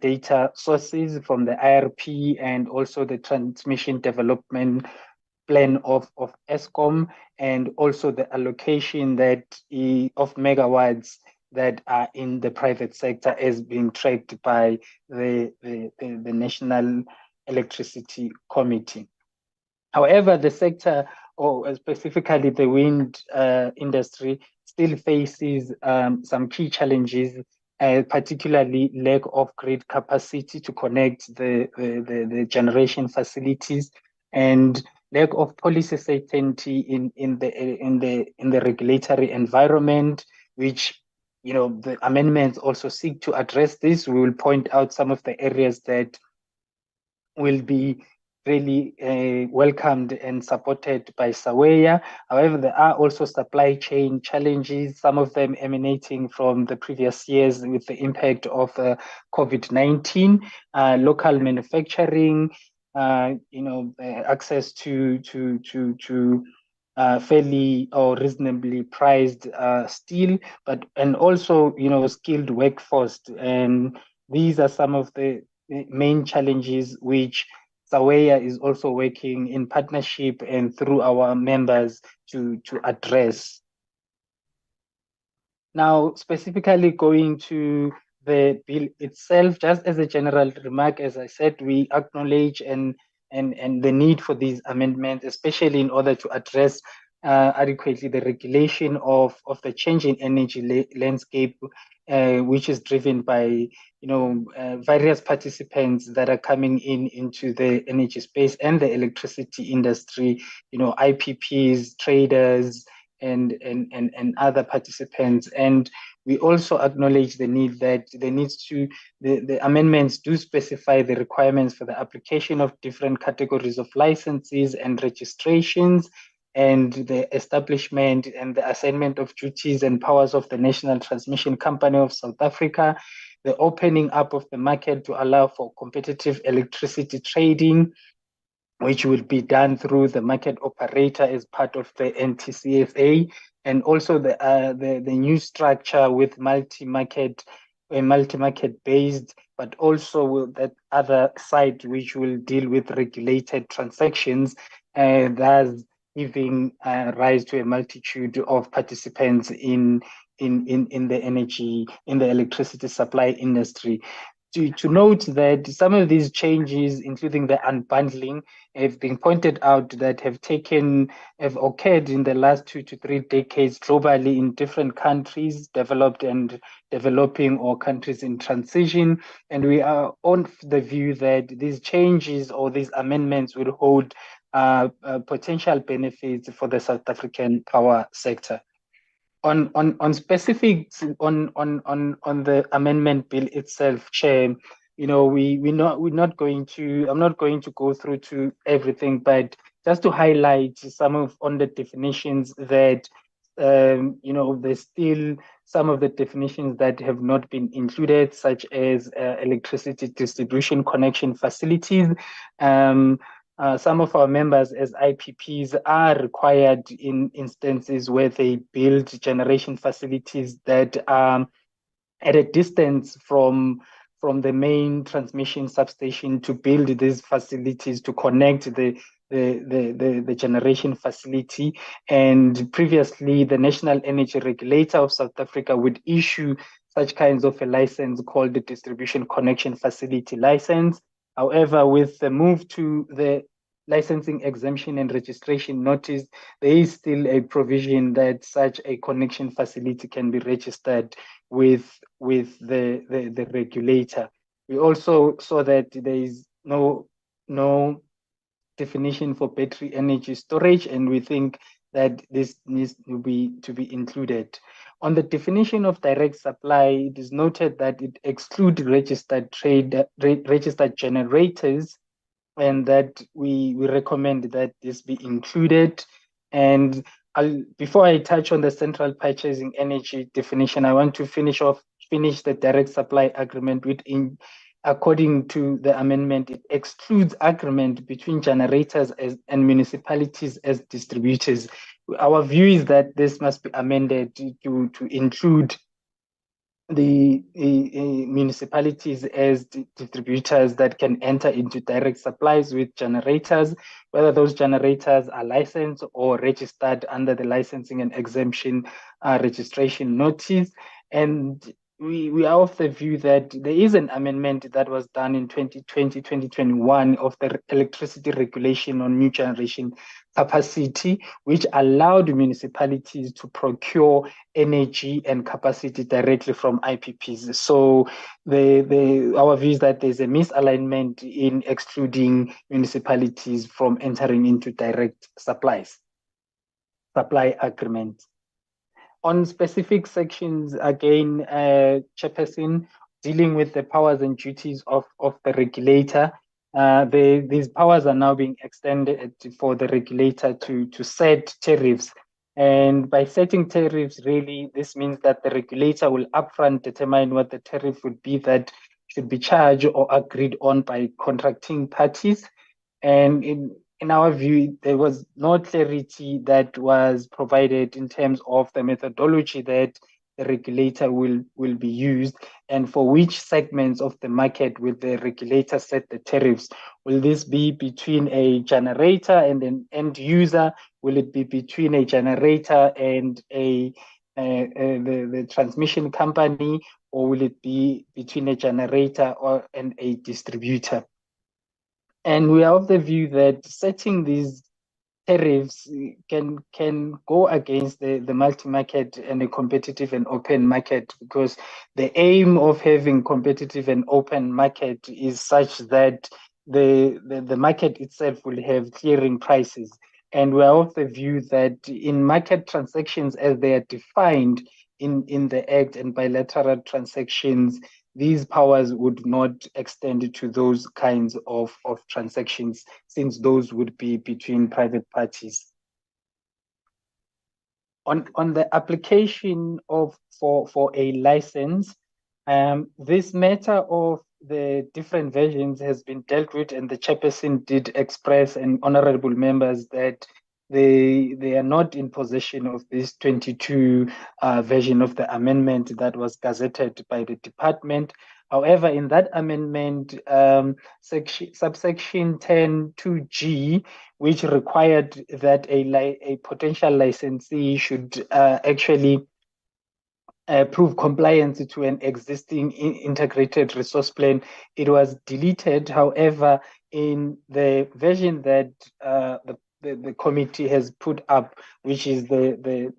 data sources from the IRP and also the transmission development plan of Eskom, and also the allocation of megawatts that are in the private sector is being tracked by the National Electricity Committee. However, the sector, or specifically the wind industry, still faces some key challenges, particularly lack of grid capacity to connect the generation facilities, and lack of policy certainty in the regulatory environment, which the amendments also seek to address this. We will point out some of the areas that will be really welcomed and supported by SAWEA. However, there are also supply chain challenges, some of them emanating from the previous years with the impact of COVID-19, local manufacturing, access to fairly or reasonably priced steel, and also skilled workforce. And these are some of the main challenges which SAWEA is also working in partnership and through our members to address. Now, specifically going to the bill itself, just as a general remark, as I said, we acknowledge and the need for these amendments, especially in order to address adequately the regulation of the changing energy landscape, which is driven by various participants that are coming into the energy space and the electricity industry, IPPs, traders, and other participants. And we also acknowledge the need that the amendments do specify the requirements for the application of different categories of licenses and registrations, and the establishment and the assignment of duties and powers of the National Transmission Company of South Africa, the opening up of the market to allow for competitive electricity trading, which will be done through the market operator as part of the NTCSA, and also the new structure with multi-market based, but also with that other side which will deal with regulated transactions, thus giving rise to a multitude of participants in the electricity supply industry. To note that some of these changes, including the unbundling, have been pointed out that have occurred in the last 2 to 3 decades globally in different countries, developed and developing, or countries in transition. And we are on the view that these changes or these amendments will hold potential benefits for the South African power sector. On specifics on the amendment bill itself, Chair, I'm not going to go through to everything, but just to highlight some on the definitions that there's still some of the definitions that have not been included, such as electricity distribution connection facilities. Some of our members as IPPs are required in instances where they build generation facilities that are at a distance from the main transmission substation to build these facilities to connect the generation facility. And previously, the National Energy Regulator of South Africa would issue such kinds of a license called the Distribution Connection Facility License. However, with the move to the licensing exemption and registration notice, there is still a provision that such a connection facility can be registered with the regulator. We also saw that there is no definition for battery energy storage, and we think that this needs to be included. On the definition of direct supply, it is noted that it excludes registered generators, and that we recommend that this be included. And before I touch on the central purchasing energy definition, I want to finish the direct supply agreement, which according to the amendment, it excludes agreement between generators and municipalities as distributors. Our view is that this must be amended to include the municipalities as distributors that can enter into direct supplies with generators, whether those generators are licensed or registered under the licensing and exemption registration notice. And we are of the view that there is an amendment that was done in 2020-2021 of the electricity regulation on new generation capacity, which allowed municipalities to procure energy and capacity directly from IPPs. So our view is that there's a misalignment in excluding municipalities from entering into direct supply agreements. On specific sections, again, Chairperson, dealing with the powers and duties of the regulator, these powers are now being extended for the regulator to set tariffs. And by setting tariffs, really, this means that the regulator will upfront determine what the tariff would be that should be charged or agreed on by contracting parties. And in our view, there was no clarity that was provided in terms of the methodology that the regulator will be used, and for which segments of the market will the regulator set the tariffs. Will this be between a generator and an end user? Will it be between a generator and the transmission company, or will it be between a generator and a distributor? And we are of the view that setting these tariffs can go against the multi-market and a competitive and open market, because the aim of having competitive and open market is such that the market itself will have clearing prices. And we are of the view that in market transactions as they are defined in the Act and bilateral transactions, these powers would not extend to those kinds of transactions, since those would be between private parties. On the application for a license, this matter of the different versions has been dealt with, and the chairperson did express, and honorable members, that they are not in possession of this 22 version of the amendment that was gazetted by the department. However, in that amendment, subsection 10(2)(g), which required that a potential licensee should actually prove compliance to an existing integrated resource plan, it was deleted. However, in the version that the committee has put up, which is the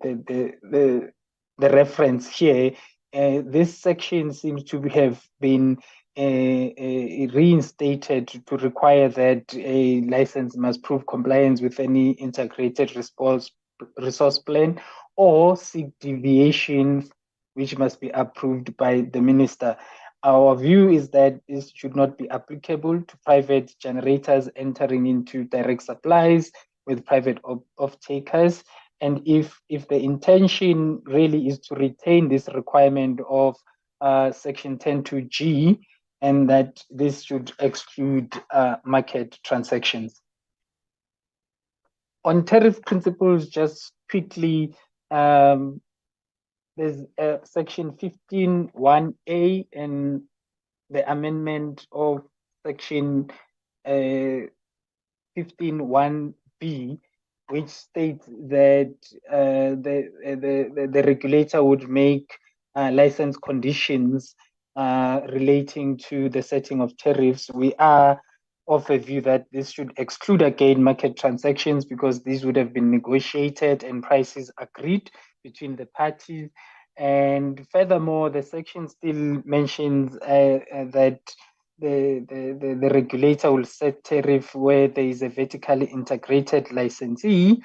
reference here, this section seems to have been reinstated to require that a license must prove compliance with any integrated resource plan or seek deviation, which must be approved by the minister. Our view is that this should not be applicable to private generators entering into direct supplies with private off-takers. And if the intention really is to retain this requirement of section 10(2)(g), and that this should exclude market transactions. On tariff principles, just quickly, there's section 15(1)(a) and the amendment of section 15(1)(b), which states that the regulator would make license conditions relating to the setting of tariffs. We are of a view that this should exclude again market transactions, because these would have been negotiated and prices agreed between the parties. And furthermore, the section still mentions that the regulator will set tariff where there is a vertically integrated licensee.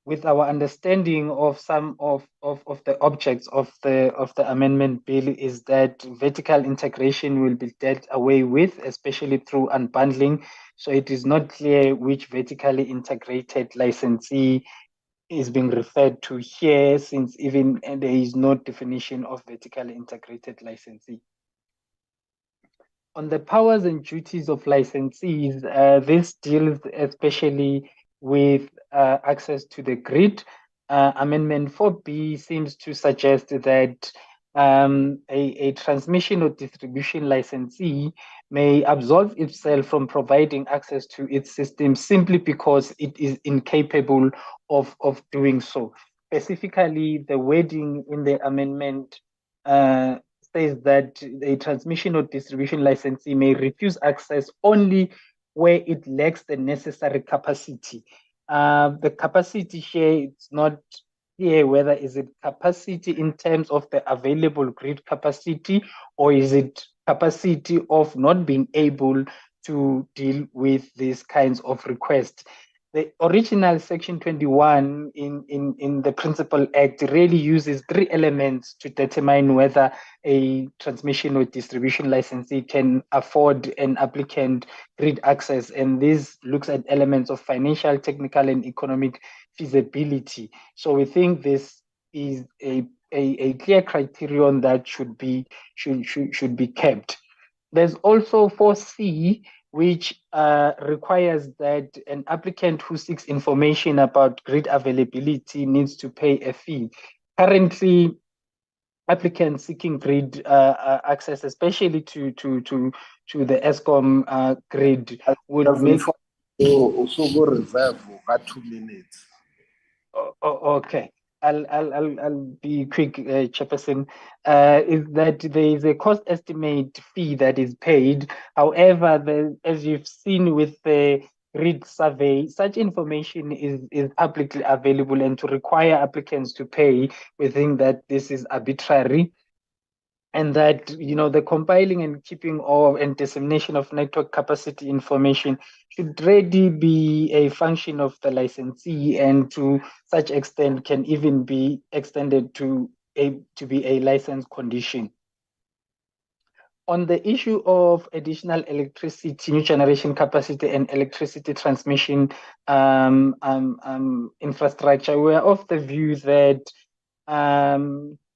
With our understanding of some of the objects of the amendment bill is that vertical integration will be dealt away with, especially through unbundling. So it is not clear which vertically integrated licensee is being referred to here, since even there is no definition of vertically integrated licensee. On the powers and duties of licensees, this deals especially with access to the grid. Amendment 4B seems to suggest that a transmission or distribution licensee may absolve itself from providing access to its system simply because it is incapable of doing so. Specifically, the wording in the amendment says that a transmission or distribution licensee may refuse access only where it lacks the necessary capacity. The capacity here, it's not clear whether is it capacity in terms of the available grid capacity, or is it capacity of not being able to deal with these kinds of requests. The original section 21 in the Principal Act really uses 3 elements to determine whether a transmission or distribution licensee can afford an applicant grid access. And this looks at elements of financial, technical, and economic feasibility. So we think this is a clear criterion that should be kept. There's also 4C, which requires that an applicant who seeks information about grid availability needs to pay a fee. currently applicants seeking grid access, especially to the Eskom grid, would make. Also reserve for 2 minutes. Okay. I'll be quick, Chairperson. Is that there is a cost estimate fee that is paid. However, as you've seen with the grid survey, such information is publicly available, and to require applicants to pay, we think that this is arbitrary. And that, the compiling and keeping of and dissemination of network capacity information should really be a function of the licensee, and to such extent can even be extended to be a license condition. On the issue of additional electricity, new generation capacity, and electricity transmission infrastructure, we're of the view that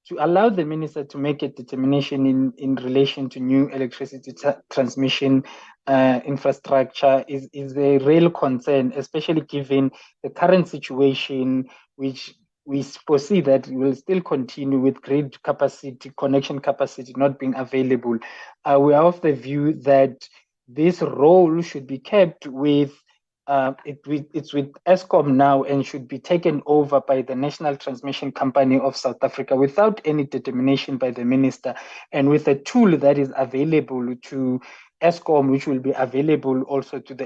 to allow the minister to make a determination in relation to new electricity transmission infrastructure is a real concern, especially given the current situation, which we foresee that will still continue with grid capacity, connection capacity not being available. We are of the view that this role should be kept with it's with Eskom now, and should be taken over by the National Transmission Company of South Africa without any determination by the minister, and with a tool that is available to Eskom, which will be available also to the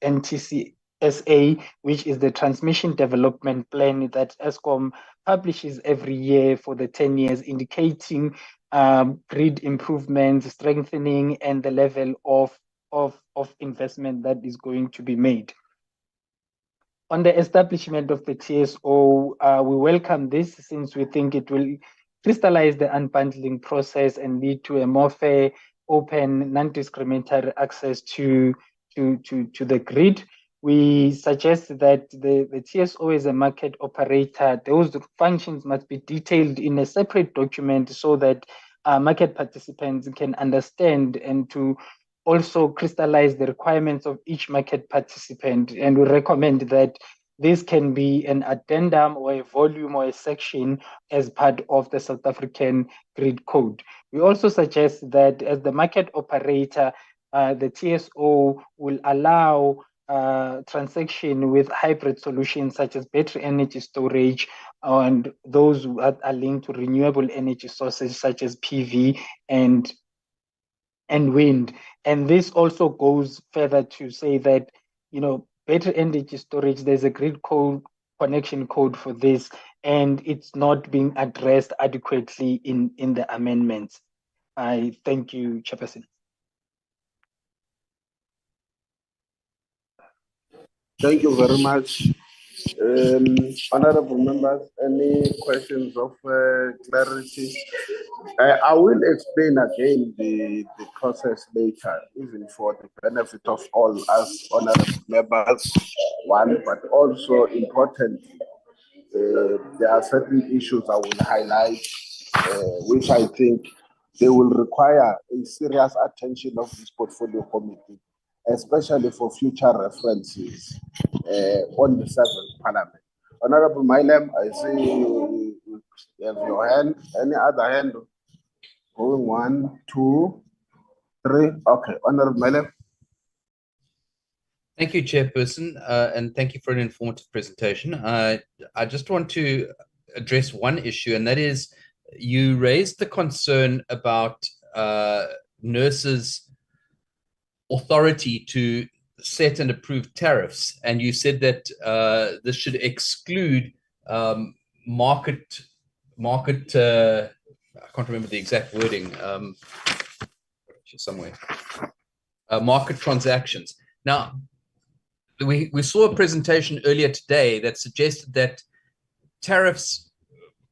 NTCSA, which is the Transmission Development Plan that Eskom publishes every year for the 10 years, indicating grid improvements, strengthening, and the level of investment that is going to be made. On the establishment of the TSO, we welcome this, since we think it will crystallize the unbundling process and lead to a more fair, open, non-discriminatory access to the grid. We suggest that the TSO is a market operator. Those functions must be detailed in a separate document, so that market participants can understand, and to also crystallize the requirements of each market participant. And we recommend that this can be an addendum or a volume or a section as part of the South African Grid Code. We also suggest that as the market operator, the TSO will allow transaction with hybrid solutions such as battery energy storage, and those are linked to renewable energy sources such as PV and wind. And this also goes further to say that, battery energy storage, there's a grid code, connection code for this, and it's not being addressed adequately in the amendments. I thank you, Chairperson. Thank you very much. Honorable members, any questions of clarity? I will explain again the process later, even for the benefit of all us honorable members. One, but also importantly, there are certain issues I will highlight, which I think they will require a serious attention of this portfolio committee, especially for future references on the 7th Parliament. Honorable Mailem, I see you have your hand. Any other hand? Going 1, 2, 3. Okay, Honorable Mailem. Thank you, Chairperson, and thank you for an informative presentation. I just want to address one issue, and that is you raised the concern about nurses' authority to set and approve tariffs, and you said that this should exclude market. I can't remember the exact wording. Somewhere. Market transactions. Now, we saw a presentation earlier today that suggested that tariffs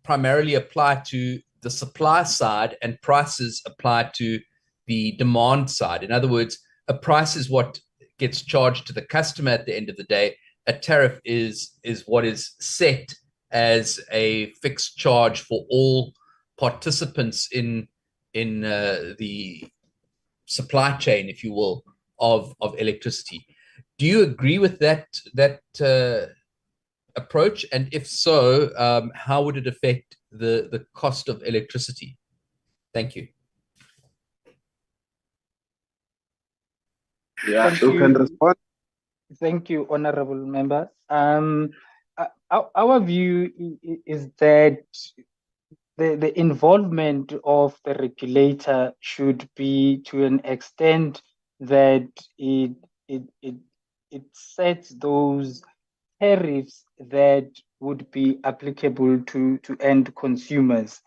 primarily apply to the supply side and prices apply to the demand side. In other words, a price is what gets charged to the customer at the end of the day. A tariff is what is set as a fixed charge for all participants in the supply chain, if you will, of electricity. Do you agree with that approach? And if so, how would it affect the cost of electricity? Thank you. Yeah, Thank you can you. respond. Thank you, honorable member. Our view is that the involvement of the regulator should be to an extent that it sets those tariffs that would be applicable to end consumers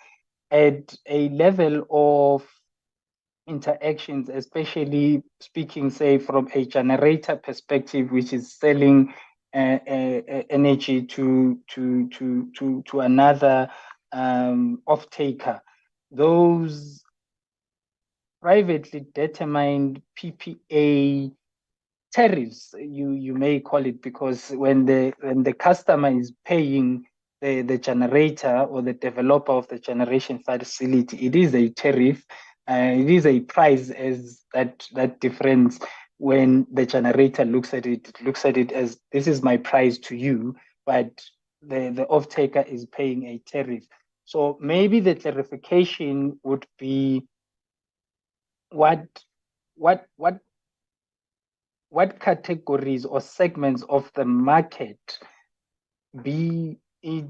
at a level of interactions, especially speaking, say, from a generator perspective, which is selling energy to another off-taker. Those privately determined PPA tariffs, you may call it, because when the customer is paying the generator or the developer of the generation facility, it is a tariff. It is a price as that difference. When the generator looks at it as, this is my price to you, but the off-taker is paying a tariff. So maybe the clarification would be what categories or segments of the market be it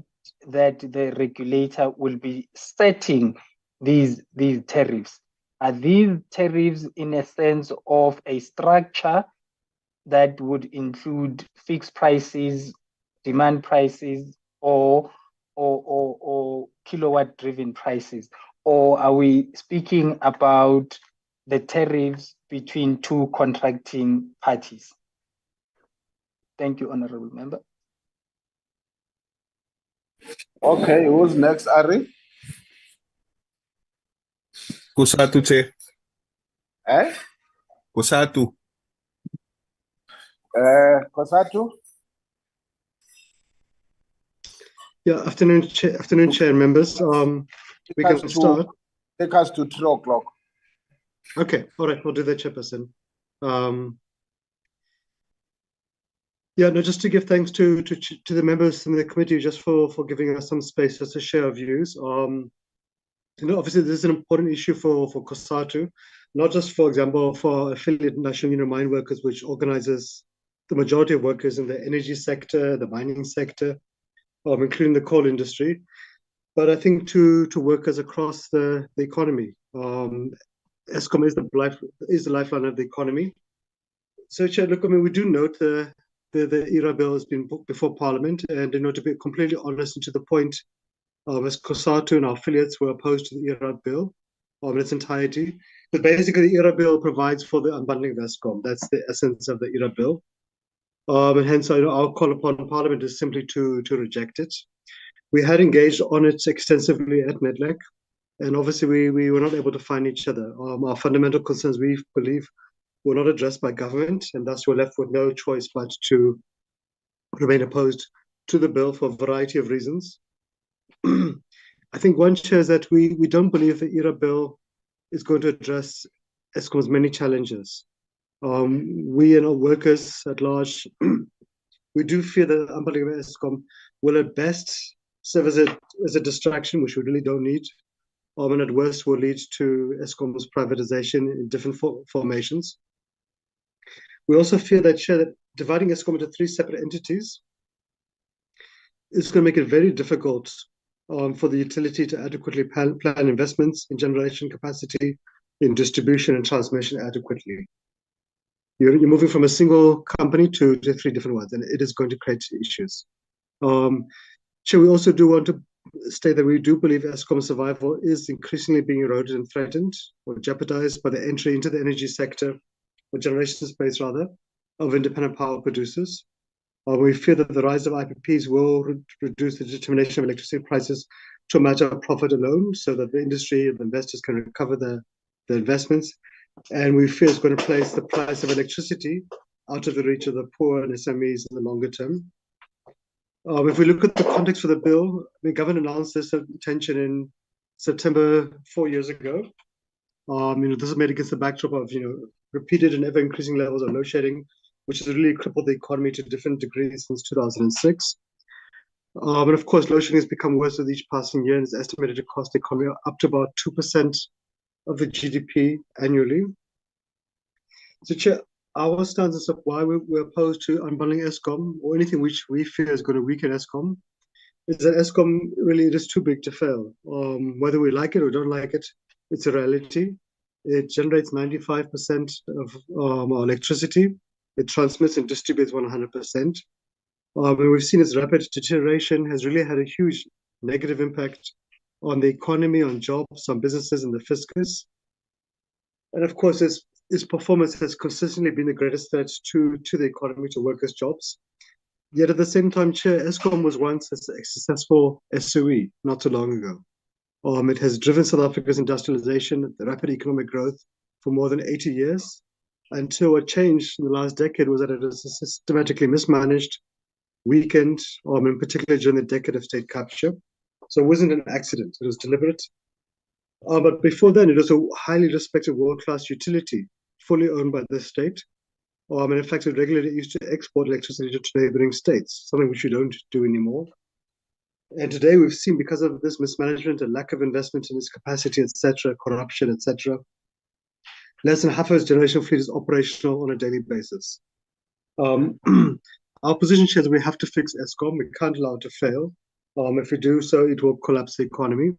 that the regulator will be setting these tariffs? Are these tariffs in a sense of a structure that would include fixed prices, demand prices, or kilowatt driven prices? Or are we speaking about the tariffs between two contracting parties? Thank you, honorable member. Okay, who's next, Ari? Kusatu, Chair. Eh? Kusatu. Kosatu? Yeah, afternoon, Chair members. We can start. Take us to 3 o'clock. Okay, all right, we'll do that, Chairperson. Yeah, no, just to give thanks to the members in the committee just for giving us some space just to share our views. Obviously, this is an important issue for COSATU, not just, for example, for affiliate National Union of Mine Workers, which organizes the majority of workers in the energy sector, the mining sector, including the coal industry, but I think to workers across the economy. Eskom is the lifeline of the economy. So, Chair, look, I mean, we do note the ERA bill has been put before Parliament, and to be completely honest and to the point, as COSATU and our affiliates were opposed to the ERA bill in its entirety. But basically, the ERA bill provides for the unbundling of Eskom. That's the essence of the ERA bill. And hence, our call upon Parliament is simply to reject it. We had engaged on it extensively at NEDLAC, and obviously we were not able to find each other. Our fundamental concerns, we believe, were not addressed by government, and thus we're left with no choice but to remain opposed to the bill for a variety of reasons. I think one shares that we don't believe the ERA bill is going to address Eskom's many challenges. We and our workers at large, we do fear that unbundling of Eskom will at best serve as a distraction, which we really don't need, and at worst will lead to Eskom's privatization in different formations. We also fear that dividing Eskom into 3 separate entities is going to make it very difficult for the utility to adequately plan investments in generation capacity, in distribution and transmission adequately. You're moving from a single company to 3 different ones, and it is going to create issues. So we also do want to state that we do believe Eskom's survival is increasingly being eroded and threatened or jeopardized by the entry into the energy sector, or generation space rather, of independent power producers. We fear that the rise of IPPs will reduce the determination of electricity prices to a matter of profit alone, so that the industry and the investors can recover their investments. And we fear it's going to place the price of electricity out of the reach of the poor and SMEs in the longer term. If we look at the context for the bill, the government announced this intention in September 4 years ago. This is made against the backdrop of repeated and ever increasing levels of load shedding, which has really crippled the economy to different degrees since 2006. And of course, load shedding has become worse with each passing year and is estimated to cost the economy up to about 2% of the GDP annually. So, Chair, our stance is of why we're opposed to unbundling Eskom or anything which we fear is going to weaken Eskom is that Eskom really is too big to fail. Whether we like it or don't like it, it's a reality. It generates 95% of our electricity. It transmits and distributes 100%. And we've seen its rapid deterioration has really had a huge negative impact on the economy, on jobs, on businesses, and the fiscus. And of course, its performance has consistently been the greatest threat to the economy, to workers' jobs. Yet at the same time, Chair, Eskom was once a successful SOE not too long ago. It has driven South Africa's industrialization, the rapid economic growth for more than 80 years, until what changed in the last decade was that it was systematically mismanaged, weakened, in particular during the decade of state capture. So it wasn't an accident, it was deliberate. But before then, it was a highly respected world-class utility, fully owned by the state. And in fact, it regularly used to export electricity to neighboring states, something which we don't do anymore. And today we've seen, because of this mismanagement and lack of investment in its capacity, etc., corruption, etc., less than half of its generation fleet is operational on a daily basis. Our position is we have to fix Eskom. We can't allow it to fail. If we do so, it will collapse the economy.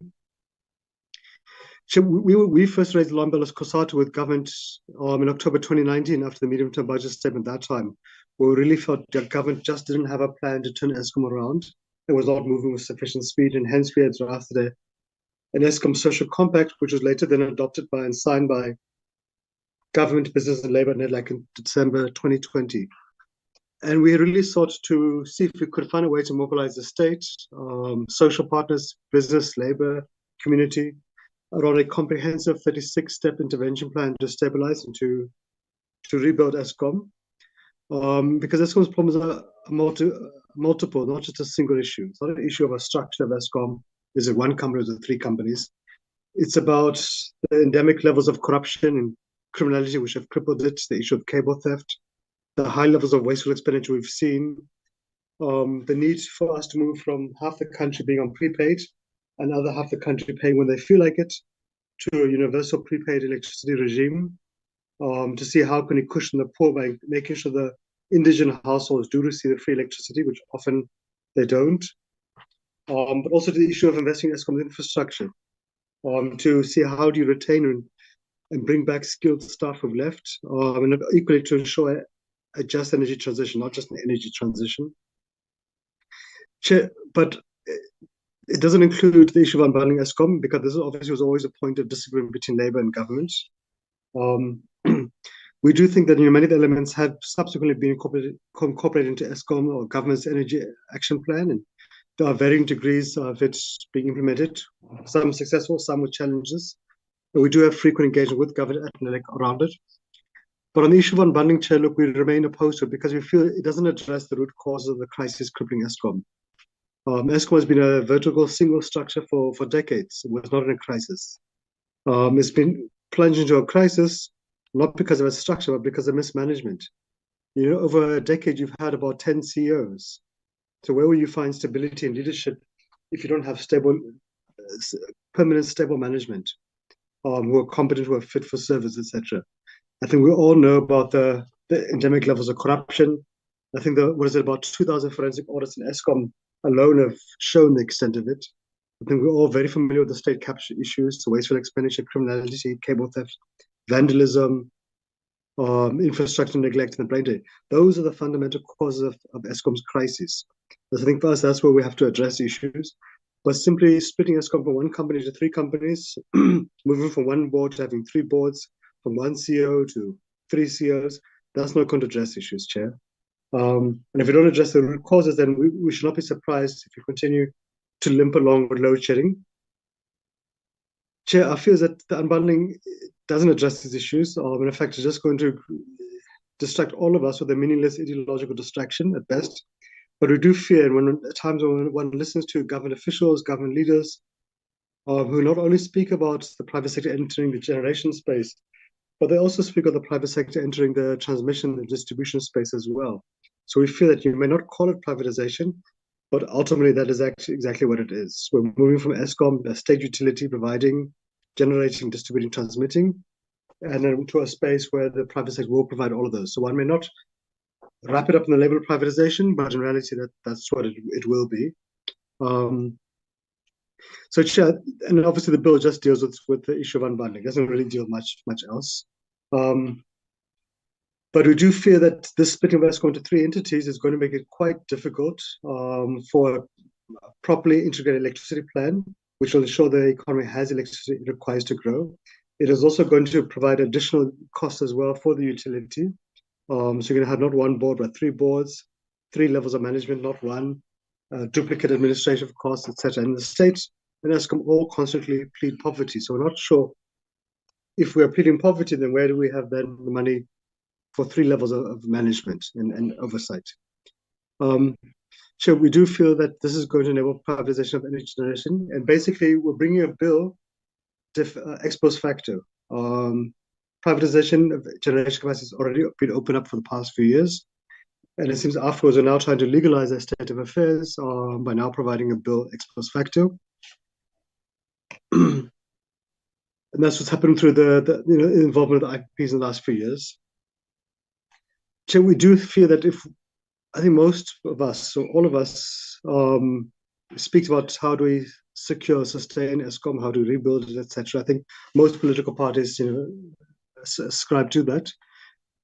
So we first raised the alarm bell as COSATU with government in October 2019 after the medium-term budget statement that time, where we really felt that government just didn't have a plan to turn Eskom around. It was not moving with sufficient speed, and hence we had drafted an Eskom social compact, which was later then adopted by and signed by government, business, and labor NEDLAC in December 2020. And we really sought to see if we could find a way to mobilize the state, social partners, business, labor, community, around a comprehensive 36-step intervention plan to stabilize and to rebuild Eskom. Because Eskom's problems are multiple, not just a single issue. It's not an issue of a structure of Eskom. Is it one company or is it three companies? It's about the endemic levels of corruption and criminality which have crippled it, the issue of cable theft, the high levels of wasteful expenditure we've seen, the need for us to move from half the country being on prepaid and other half the country paying when they feel like it, to a universal prepaid electricity regime, to see how can we cushion the poor by making sure the indigent households do receive the free electricity, which often they don't. But also to the issue of investing in Eskom's infrastructure, to see how do you retain and bring back skilled staff who've left, and equally to ensure a just energy transition, not just an energy transition. But it doesn't include the issue of unbundling Eskom, because this obviously was always a point of disagreement between Labour and government. We do think that many of the elements have subsequently been incorporated into Eskom or government's energy action plan, and there are varying degrees of it being implemented, some successful, some with challenges. But we do have frequent engagement with government around it. But on the issue of unbundling, Chair, look, we remain opposed to it because we feel it doesn't address the root causes of the crisis crippling Eskom. Eskom has been a vertical single structure for decades. It was not in a crisis. It's been plunged into a crisis, not because of its structure, but because of mismanagement. Over a decade, you've had about 10 CEOs. So where will you find stability and leadership if you don't have permanent stable management, who are competent, who are fit for service, etc.? I think we all know about the endemic levels of corruption. I think about 2,000 forensic audits in Eskom alone have shown the extent of it. I think we're all very familiar with the state capture issues, the wasteful expenditure, criminality, cable theft, vandalism, infrastructure neglect, and the brain drain. Those are the fundamental causes of Eskom's crisis. I think for us, that's where we have to address issues. But simply splitting Eskom from one company to three companies, moving from one board to having three boards, from one CEO to three CEOs, that's not going to address issues, Chair. And if we don't address the root causes, then we should not be surprised if we continue to limp along with load shedding. Chair, I feel that the unbundling doesn't address these issues. In fact, it's just going to distract all of us with a meaningless ideological distraction at best. But we do fear, and at times when one listens to government officials, government leaders, who not only speak about the private sector entering the generation space, but they also speak of the private sector entering the transmission and distribution space as well. So we feel that you may not call it privatization, But ultimately, that is actually exactly what it is. We're moving from Eskom, a state utility providing, generating, distributing, transmitting, and then to a space where the private sector will provide all of those. So one may not wrap it up in the label of privatization, but in reality, that's what it will be. So, Chair, and obviously the bill just deals with the issue of unbundling. It doesn't really deal much else. But we do fear that this splitting of Eskom into 3 entities is going to make it quite difficult for a properly integrated electricity plan, which will ensure the economy has electricity it requires to grow. It is also going to provide additional costs as well for the utility. So you're going to have not 1 board, but 3 boards, 3 levels of management, not 1, duplicate administrative costs, etc. And the state and Eskom all constantly plead poverty. So we're not sure if we're pleading poverty, then where do we have then the money for 3 levels of management and oversight? So we do feel that this is going to enable privatization of energy generation. And basically, we're bringing a bill ex post facto. Privatization of generation capacity has already been opened up for the past few years. And it seems afterwards we're now trying to legalize that state of affairs by now providing a bill ex post facto. And that's what's happened through the involvement of the IPPs in the last few years. So we do fear that I think most of us, so all of us, speak about how do we secure, sustain Eskom, how do we rebuild it, etc. I think most political parties, ascribe to that.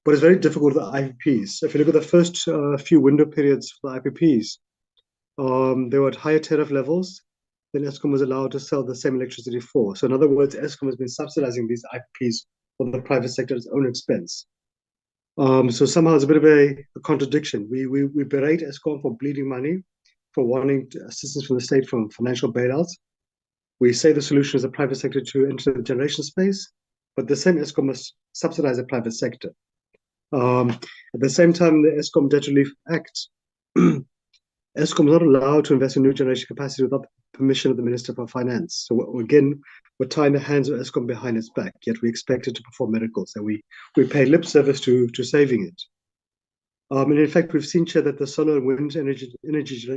But it's very difficult with the IPPs. If you look at the first few window periods for the IPPs, they were at higher tariff levels than Eskom was allowed to sell the same electricity for. So in other words, Eskom has been subsidizing these IPPs on the private sector at its own expense. So somehow it's a bit of a contradiction. We berate Eskom for bleeding money, for wanting assistance from the state from financial bailouts. We say the solution is the private sector to enter the generation space, but the same Eskom must subsidize the private sector. At the same time, the Eskom Debt Relief Act, Eskom is not allowed to invest in new generation capacity without the permission of the Minister for Finance. So again, we're tying the hands of Eskom behind its back, yet we expect it to perform miracles, and we pay lip service to saving it. And in fact, we've seen, Chair, that the solar and wind energy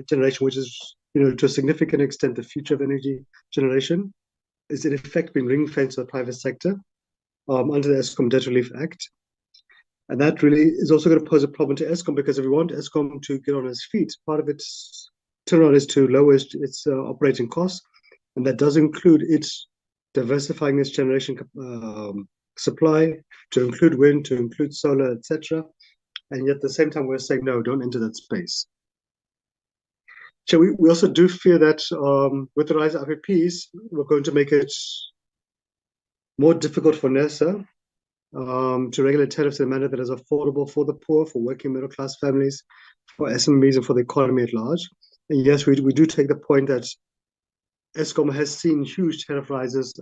generation, which is to a significant extent the future of energy generation, is in effect being ring-fenced to the private sector under the Eskom Debt Relief Act. And that really is also going to pose a problem to Eskom, because if we want Eskom to get on its feet, part of its turnaround is to lower its operating costs, and that does include its diversifying its generation supply, to include wind, to include solar, etc. And yet at the same time, we're saying, no, don't enter that space. So we also do fear that with the rise of IPPs, we're going to make it more difficult for NERSA to regulate tariffs in a manner that is affordable for the poor, for working middle class families, for SMEs, and for the economy at large. And yes, we do take the point that Eskom has seen huge tariff rises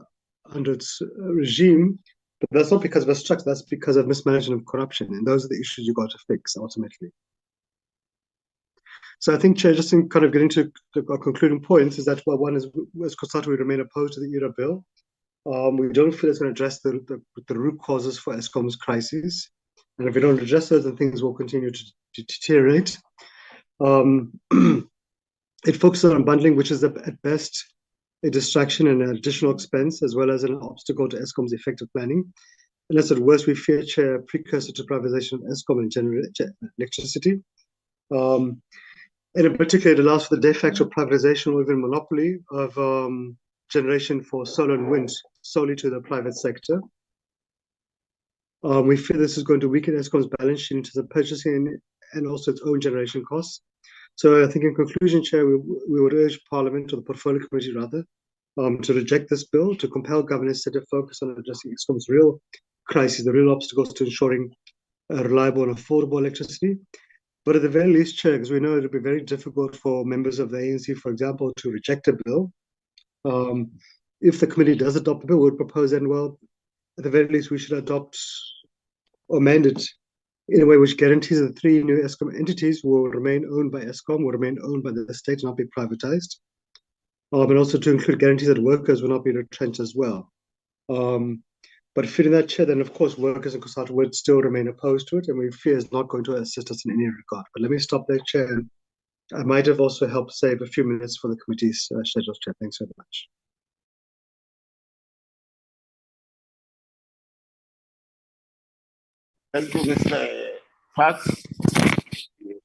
under its regime, but that's not because of a structure, that's because of mismanagement and corruption. And those are the issues you've got to fix ultimately. So I think, Chair, just in kind of getting to our concluding points, is that, well, one is, as COSATU, we remain opposed to the ERA bill. We don't feel it's going to address the root causes for Eskom's crises. And if we don't address those, then things will continue to deteriorate. It focuses on bundling, which is at best a distraction and an additional expense, as well as an obstacle to Eskom's effective planning. And that's at worst, we fear, Chair, a precursor to privatization of Eskom and electricity. And in particular, it allows for the de facto privatization or even monopoly of generation for solar and wind solely to the private sector. We fear this is going to weaken Eskom's balance sheet into the purchasing and also its own generation costs. So I think in conclusion, Chair, we would urge Parliament, or the Portfolio Committee rather, to reject this bill, to compel governance to focus on addressing Eskom's real crises, the real obstacles to ensuring reliable and affordable electricity. But at the very least, Chair, because we know it'll be very difficult for members of the ANC, for example, to reject a bill. If the committee does adopt the bill, we would propose then, well, at the very least, we should adopt or amend it in a way which guarantees that the 3 new Eskom entities will remain owned by Eskom, will remain owned by the state, not be privatized. And also to include guarantees that workers will not be retrenched as well. But fitting that, Chair, then of course workers and COSATU would still remain opposed to it, and we fear it's not going to assist us in any regard. But let me stop there, Chair, and I might have also helped save a few minutes for the committee's schedule, Chair. Thanks very much. Thank you, Mr. Park.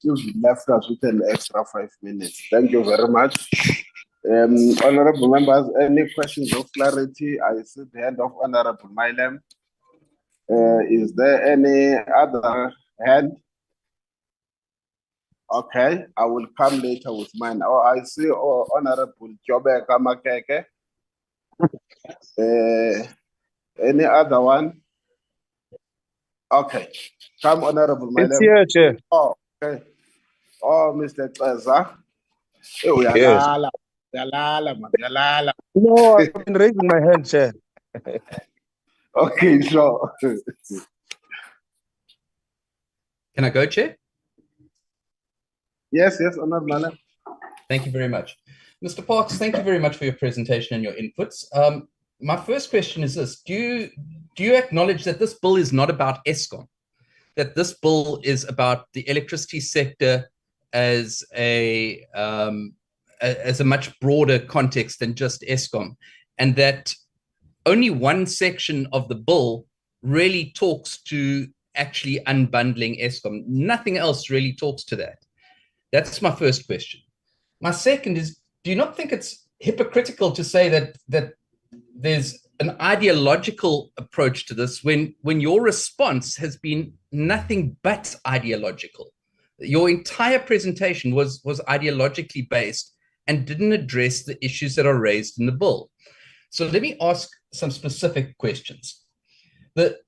You've left us with an extra 5 minutes. Thank you very much. Honorable members, any questions of clarity? I see the hand of Honorable Mylem. Is there any other hand? Okay, I will come later with mine. Oh, I see Honorable Jobe Kamakeke. Any other one? Okay, come Honorable It's Mylem. here, Chair. Oh, okay. Oh, Mr. Teza. Oh, Yes. yalala, man, yalala. No, I've been raising my hand, Chair. Okay, sure. Can I go, Chair? Yes, Honorable Mylem. Thank you very much. Mr. Parks, thank you very much for your presentation and your inputs. My first question is this. Do you acknowledge that this bill is not about Eskom? That this bill is about the electricity sector as a much broader context than just Eskom, and that only one section of the bill really talks to actually unbundling Eskom. Nothing else really talks to that. That's my first question. My second is, do you not think it's hypocritical to say that there's an ideological approach to this when your response has been nothing but ideological? Your entire presentation was ideologically based and didn't address the issues that are raised in the bill. So let me ask some specific questions. The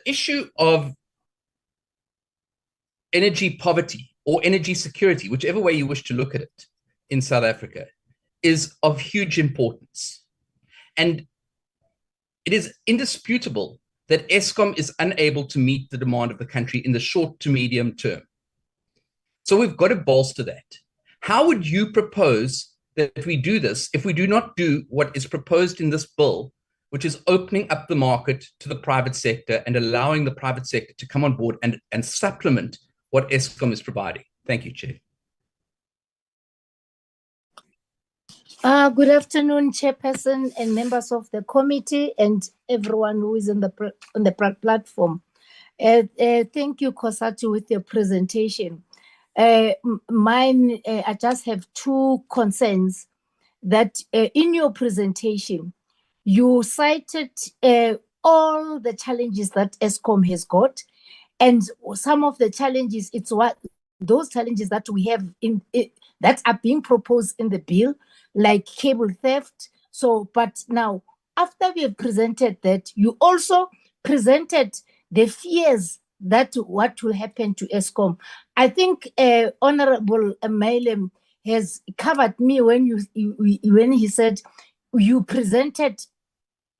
issue of energy poverty or energy security, whichever way you wish to look at it, in South Africa is of huge importance. And it is indisputable that Eskom is unable to meet the demand of the country in the short to medium term. So we've got to bolster that. How would you propose that we do this if we do not do what is proposed in this bill, which is opening up the market to the private sector and allowing the private sector to come on board and supplement what Eskom is providing? Thank you, Chair. Good afternoon, Chairperson and members of the committee and everyone who is on the platform. Thank you, Kosatu, with your presentation. I just have two concerns that in your presentation, you cited all the challenges that Eskom has got, and some of the challenges, it's what those challenges that we have that are being proposed in the bill, like cable theft. So, but now, after we have presented that, you also presented the fears that what will happen to Eskom. I think Honorable Mylem has covered me when he said you presented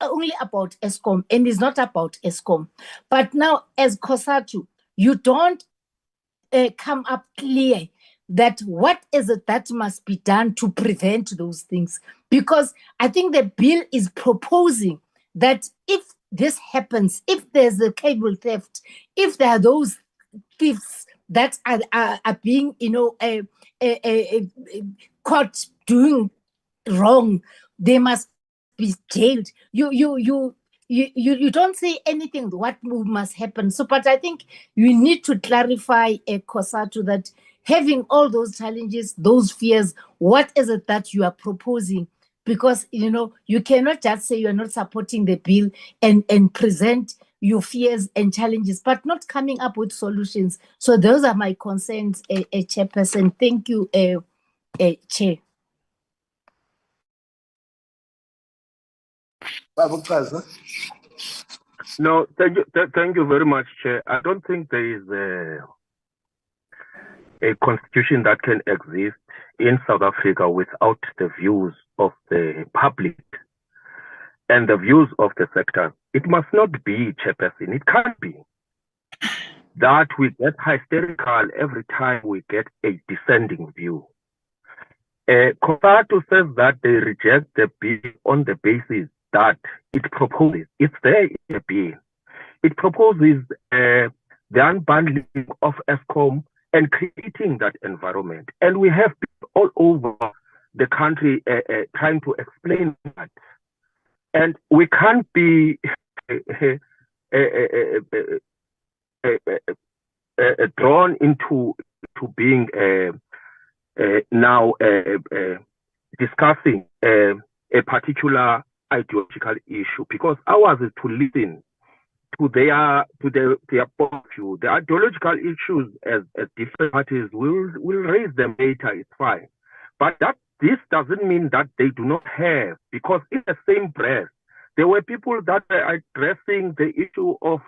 only about Eskom and it's not about Eskom. But now, as Kosatu, you don't come up clear that what is it that must be done to prevent those things. Because I think the bill is proposing that if this happens, if there's a cable theft, if there are those thieves that are being, caught doing wrong, they must be jailed. You don't say anything what must happen. So, but I think you need to clarify, Kosatu, that having all those challenges, those fears, what is it that you are proposing? Because, you cannot just say you're not supporting the bill and present your fears and challenges, but not coming up with solutions. So those are my concerns, Chairperson. Thank you, Chair. No, thank you very much, Chair. I don't think there is a constitution that can exist in South Africa without the views of the public and the views of the sector. It must not be, Chairperson, it can't be that we get hysterical every time we get a dissenting view. Kosatu says that they reject the bill on the basis that it proposes, it's there in the bill. It proposes the unbundling of Eskom and creating that environment. And we have people all over the country trying to explain that. And we can't be drawn into being now discussing a particular ideological issue, because ours is to listen to their point of view. The ideological issues as different parties will raise them later, it's fine. But this doesn't mean that they do not have, because in the same breath, there were people that are addressing the issue of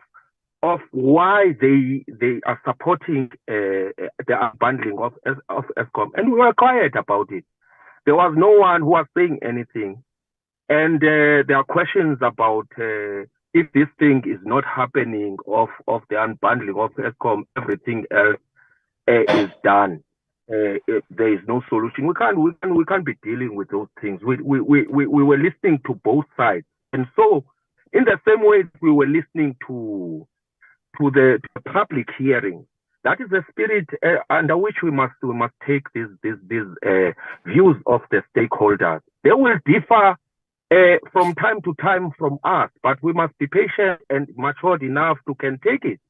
why they are supporting the unbundling of Eskom, and we were quiet about it. There was no one who was saying anything. And there are questions about if this thing is not happening of the unbundling of Eskom, everything else is done. There is no solution. We can't be dealing with those things. We were listening to both sides, and so in the same way we were listening to the public hearing. That is the spirit under which we must take these views of the stakeholders. They will differ from time to time from us, but we must be patient and matured enough to can take it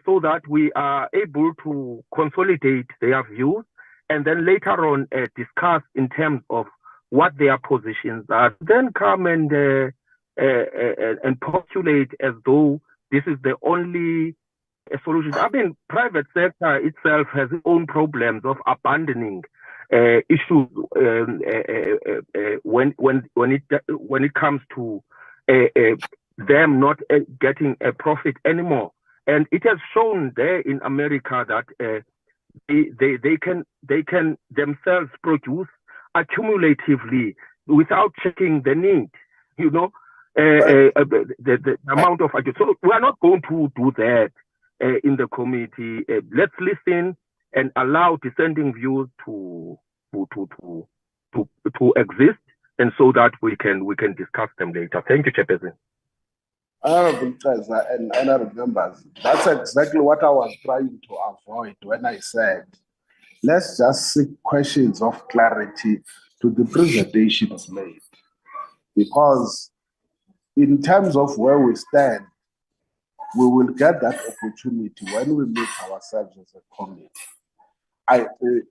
so that we are able to consolidate their views and then later on discuss in terms of what their positions are. Then come and postulate as though this is the only solution. I mean, private sector itself has its own problems of abandoning issues when it comes to them not getting a profit anymore. And it has shown there in America that they can themselves produce accumulatively without checking the need. You know, the amount of so we are not going to do that in the committee. Let's listen and allow dissenting views to exist, and so that we can discuss them later. Thank you, Chairperson. Honorable Chair and honorable members, that's exactly what I was trying to avoid when I said, let's just seek questions of clarity to the presentations made. Because in terms of where we stand, we will get that opportunity when we meet ourselves as a committee.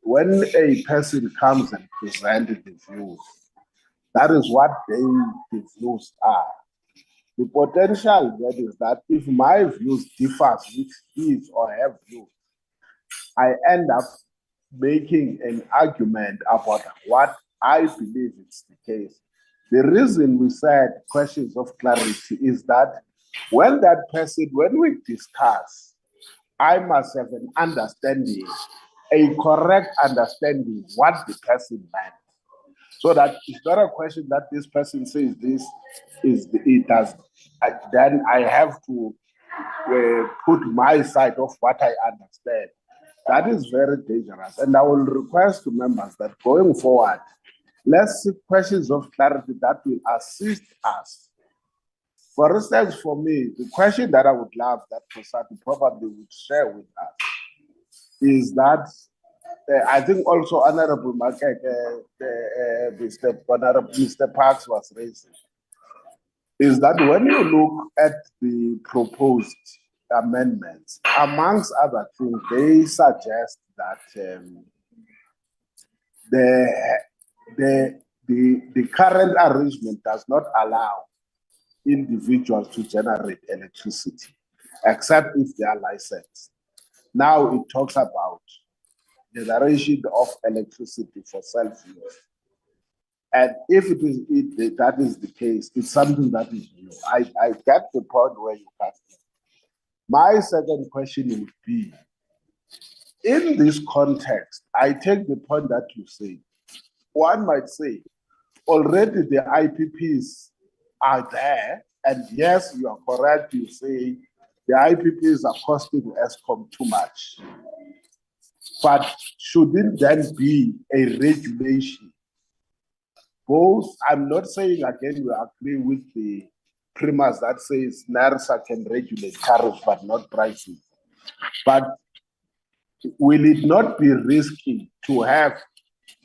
When a person comes and presents the views, that is what the views are. The potential that is that if my views differs with his or her views, I end up making an argument about what I believe is the case. The reason we said questions of clarity is that when we discuss, I must have an understanding, a correct understanding what the person meant. So that it's not a question that this person says this is it does. Then I have to put my side of what I understand. That is very dangerous. And I will request to members that going forward, let's seek questions of clarity that will assist us. For instance, for me, the question that I would love that Kosati probably would share with us is that I think also Honorable Mr. Parks was raising, is that when you look at the proposed amendments, amongst other things, they suggest that the current arrangement does not allow individuals to generate electricity, except if they are licensed. Now it talks about generation of electricity for self-use. And if that is the case, it's something that is new. I get the point where you come from. My second question would be, in this context, I take the point that you say. One might say, already the IPPs are there, and yes, you are correct, you say the IPPs are costing Eskom too much. But shouldn't then be a regulation? Both, I'm not saying again we agree with the premise that says NERSA can regulate tariffs but not prices. But will it not be risky to have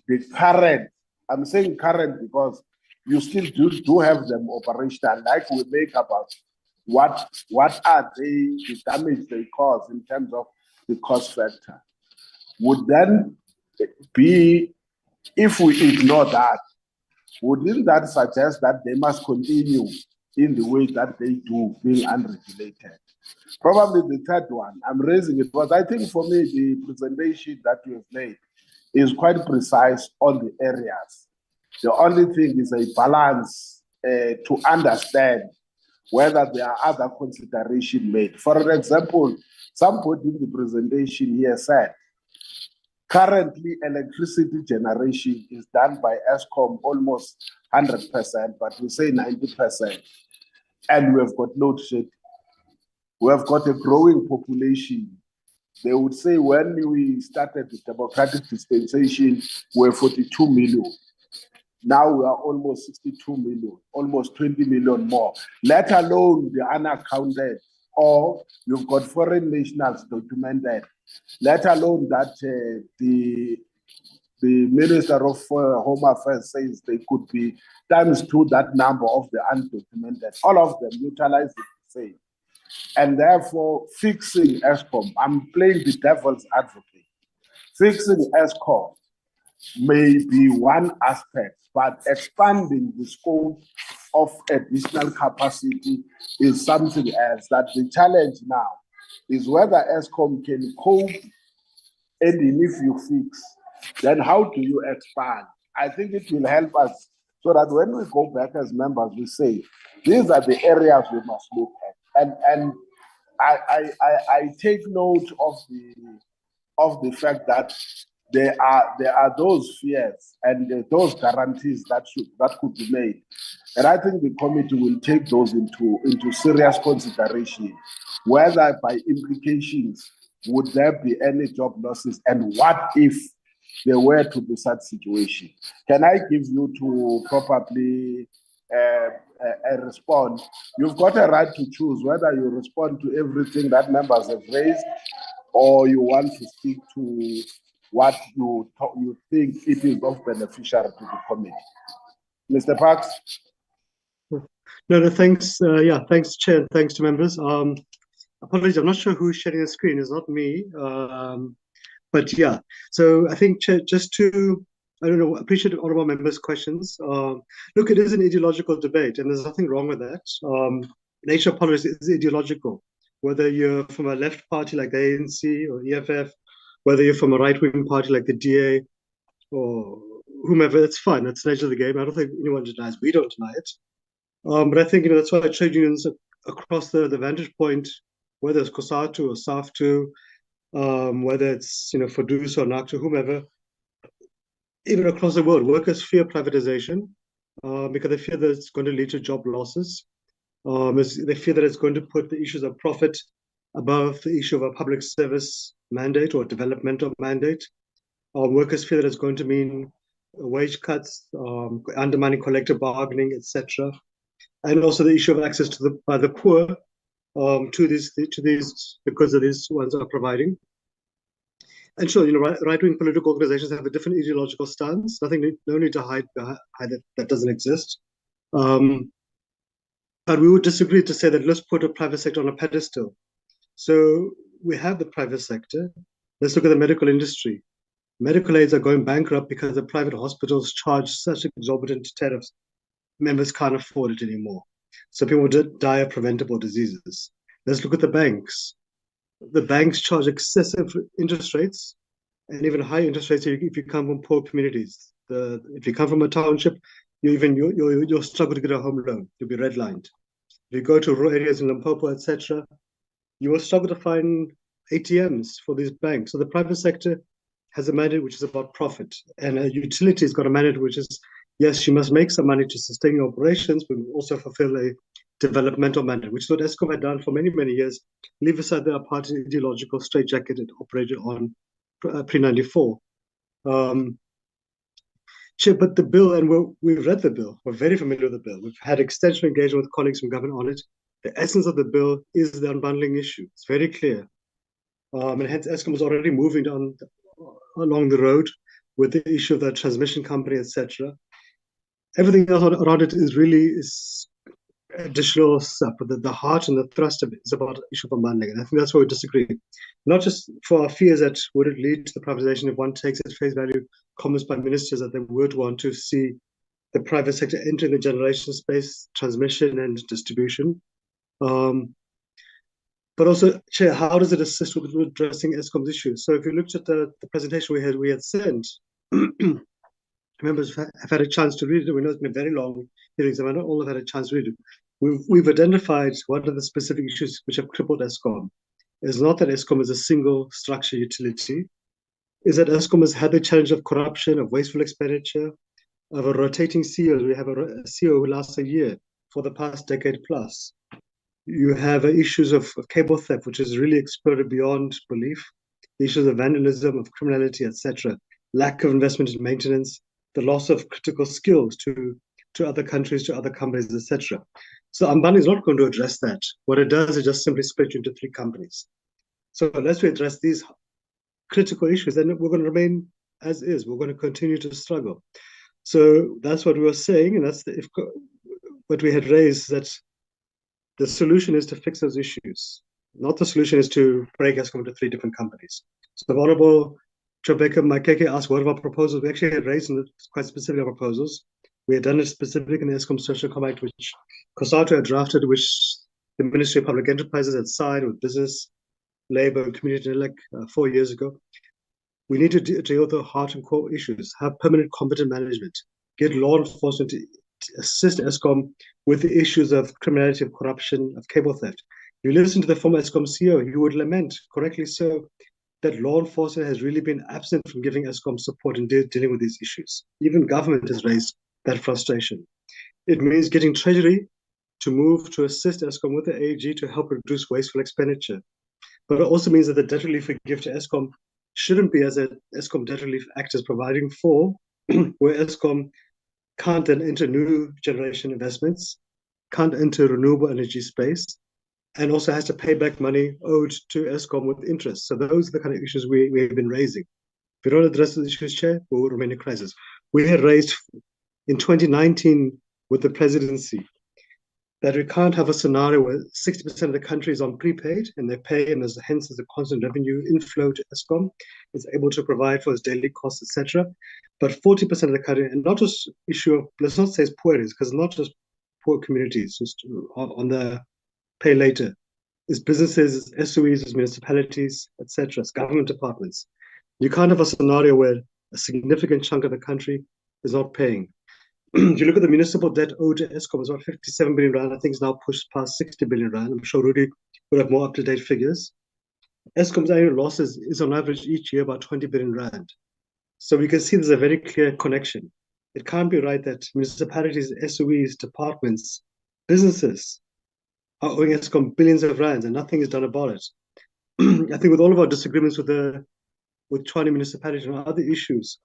the current, I'm saying current because you still do have them operational, like we make about what are they, the damage they cause in terms of the cost factor. Would then be, if we ignore that, wouldn't that suggest that they must continue in the way that they do, being unregulated? Probably the third one, I'm raising it because I think for me, the presentation that you have made is quite precise on the areas. The only thing is a balance to understand whether there are other considerations made. For example, somebody in the presentation here said, currently electricity generation is done by Eskom almost 100%, but we say 90%. And we have got load shedding. We have got a growing population. They would say when we started the democratic dispensation, we were 42 million. Now we are almost 62 million, almost 20 million more, let alone the unaccounted, or you've got foreign nationals documented, let alone that the Minister of Home Affairs says they could be ×2 that number of the undocumented. All of them utilize it the same. And therefore, fixing Eskom, I'm playing the devil's advocate, fixing Eskom may be one aspect, but expanding the scope of additional capacity is something else. That the challenge now is whether Eskom can cope, and if you fix, then how do you expand? I think it will help us so that when we go back as members, we say, these are the areas we must look at. And I take note of the fact that there are those fears and those guarantees that could be made. And I think the committee will take those into serious consideration, whether by implications, would there be any job losses, and what if there were to be such situation? Can I give you to probably respond? You've got a right to choose whether you respond to everything that members have raised, or you want to speak to what you think it is of beneficial to the committee. Mr. Parks? No, thanks. Thanks, Chair, and thanks to members. Apologies, I'm not sure who's sharing the screen. It's not me. But yeah, so I think, Chair, just to, I don't know, appreciate all of our members' questions. Look, it is an ideological debate, and there's nothing wrong with that. Nature of politics is ideological. Whether you're from a left party like the ANC or EFF, whether you're from a right-wing party like the DA or whomever, that's fine. That's the nature of the game. I don't think anyone denies. We don't deny it. But I think that's why trade unions across the vantage point, whether it's COSATU or SAFTU, whether it's FODUS or NACTU, whomever, even across the world, workers fear privatization because they fear that it's going to lead to job losses. They fear that it's going to put the issues of profit above the issue of a public service mandate or developmental mandate. Workers fear that it's going to mean wage cuts, undermining collective bargaining, etc. And also the issue of access to by the poor to these because of these ones are providing. And sure, right-wing political organizations have a different ideological stance. No need to hide that doesn't exist. But we would disagree to say that let's put a private sector on a pedestal. So we have the private sector. Let's look at the medical industry. Medical aids are going bankrupt because the private hospitals charge such exorbitant tariffs. Members can't afford it anymore. So people die of preventable diseases. Let's look at the banks. The banks charge excessive interest rates and even high interest rates if you come from poor communities. If you come from a township, you'll struggle to get a home loan. You'll be redlined. If you go to rural areas in Limpopo, etc., you will struggle to find ATMs for these banks. So the private sector has a mandate which is about profit, and a utility has got a mandate which is, yes, you must make some money to sustain your operations, but also fulfill a developmental mandate, which is what Eskom had done for many, many years. Leave aside the apartheid ideological straitjacket it operated on pre-94. But the bill, and we've read the bill, we're very familiar with the bill. We've had extensive engagement with colleagues from government on it. The essence of the bill is the unbundling issue. It's very clear. And hence Eskom is already moving along the road with the issue of the transmission company, etc. Everything else around it is additional stuff, but the heart and the thrust of it is about the issue of unbundling. And I think that's where we disagree. Not just for our fears that would it lead to the privatization if one takes at face value comments by ministers that they would want to see the private sector entering the generation space, transmission and distribution. But also, Chair, how does it assist with addressing Eskom's issues? So if you looked at the presentation we had sent, members have had a chance to read it. We know it's been a very long hearing, so not all have had a chance to read it. We've identified what are the specific issues which have crippled Eskom. It's not that Eskom is a single structure utility. Is that Eskom has had the challenge of corruption, of wasteful expenditure, of a rotating CEO. We have a CEO who lasts a year for the past decade plus. You have issues of cable theft, which has really exploded beyond belief. The issues of vandalism, of criminality, etc. Lack of investment in maintenance, the loss of critical skills to other countries, to other companies, etc. So unbundling is not going to address that. What it does is just simply split you into 3 companies. So unless we address these critical issues, then we're going to remain as is. We're going to continue to struggle. So that's what we were saying, and that's what we had raised, that the solution is to fix those issues. Not the solution is to break Eskom into 3 different companies. So the Honorable Rebecca Makeke asked what of our proposals. We actually had raised quite specific proposals. We had done it specific in the Eskom Social Compact, which COSATU had drafted, which the Ministry of Public Enterprises had signed with business, labor, and community intellect 4 years ago. We need to deal with the heart and core issues, have permanent competent management, get law enforcement to assist Eskom with the issues of criminality, of corruption, of cable theft. You listen to the former Eskom CEO, you would lament, correctly so, that law enforcement has really been absent from giving Eskom support in dealing with these issues. Even government has raised that frustration. It means getting Treasury to move to assist Eskom with the AG to help reduce wasteful expenditure. But it also means that the debt relief we give to Eskom shouldn't be as a Eskom debt relief act is providing for, where Eskom can't then enter new generation investments, can't enter renewable energy space, and also has to pay back money owed to Eskom with interest. So those are the kind of issues we've been raising. If we don't address those issues, Chair, we will remain in crisis. We had raised in 2019 with the presidency that we can't have a scenario where 60% of the country is on prepaid and they pay, and hence there's a constant revenue inflow to Eskom. It's able to provide for its daily costs, etc. But 40% of the country, and not just issue of, let's not say it's poor areas, because it's not just poor communities, just on the pay later. It's businesses, it's SOEs, it's municipalities, etc. It's government departments. You can't have a scenario where a significant chunk of the country is not paying. If you look at the municipal debt owed to Eskom, it's about 57 billion rand. I think it's now pushed past 60 billion rand. I'm sure Rudy would have more up-to-date figures. Eskom's annual losses is on average each year about 20 billion rand. So we can see there's a very clear connection. It can't be right that municipalities, SOEs, departments, businesses are owing Eskom billions of rands and nothing is done about it. I think with all of our disagreements with Tshwane municipality and other issues,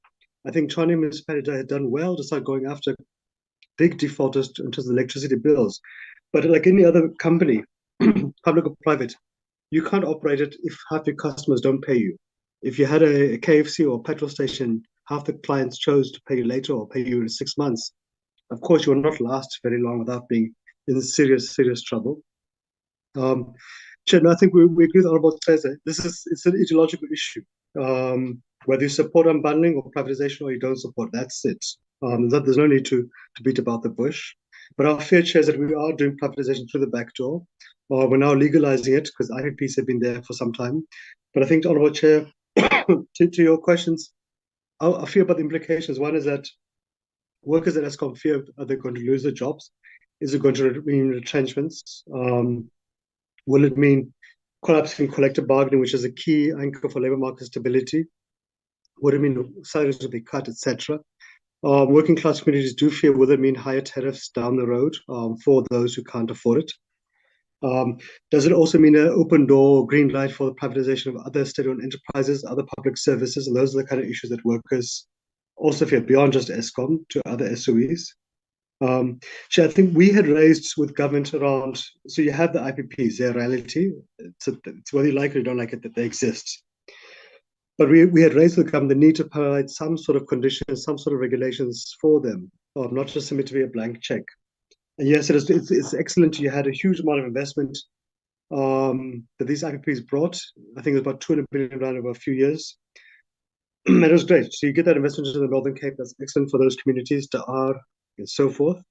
I think Tshwane municipality had done well to start going after big defaulters in terms of electricity bills. But like any other company, public or private, you can't operate it if half your customers don't pay you. If you had a KFC or a petrol station, half the clients chose to pay you later or pay you in 6 months. Of course, you will not last very long without being in serious trouble. Chair, I think we agree with Honorable Cesar. It's an ideological issue. Whether you support unbundling or privatization or you don't support, that's it. There's no need to beat about the bush. But our fear, Chair, is that we are doing privatization through the back door. We're now legalizing it because IPPs have been there for some time. But I think, Honorable Chair, to your questions, I fear about the implications. One is that workers at Eskom fear, are they going to lose their jobs? Is it going to mean retrenchments? Will it mean collapsing collective bargaining, which is a key anchor for labor market stability? Would it mean salaries will be cut, etc.? Working class communities do fear, will it mean higher tariffs down the road for those who can't afford it? Does it also mean an open door, green light for the privatization of other state-owned enterprises, other public services? And those are the kind of issues that workers also fear, beyond just Eskom, to other SOEs. Chair, I think we had raised with government around, so you have the IPPs, they're a reality. It's whether you like it or don't like it that they exist. But we had raised with the government the need to provide some sort of conditions, some sort of regulations for them, not just submit to be a blank check. And yes, it's excellent. You had a huge amount of investment that these IPPs brought. I think it was about 200 billion rand over a few years. It was great. So you get that investment into the Northern Cape. That's excellent for those communities, Daar and so forth.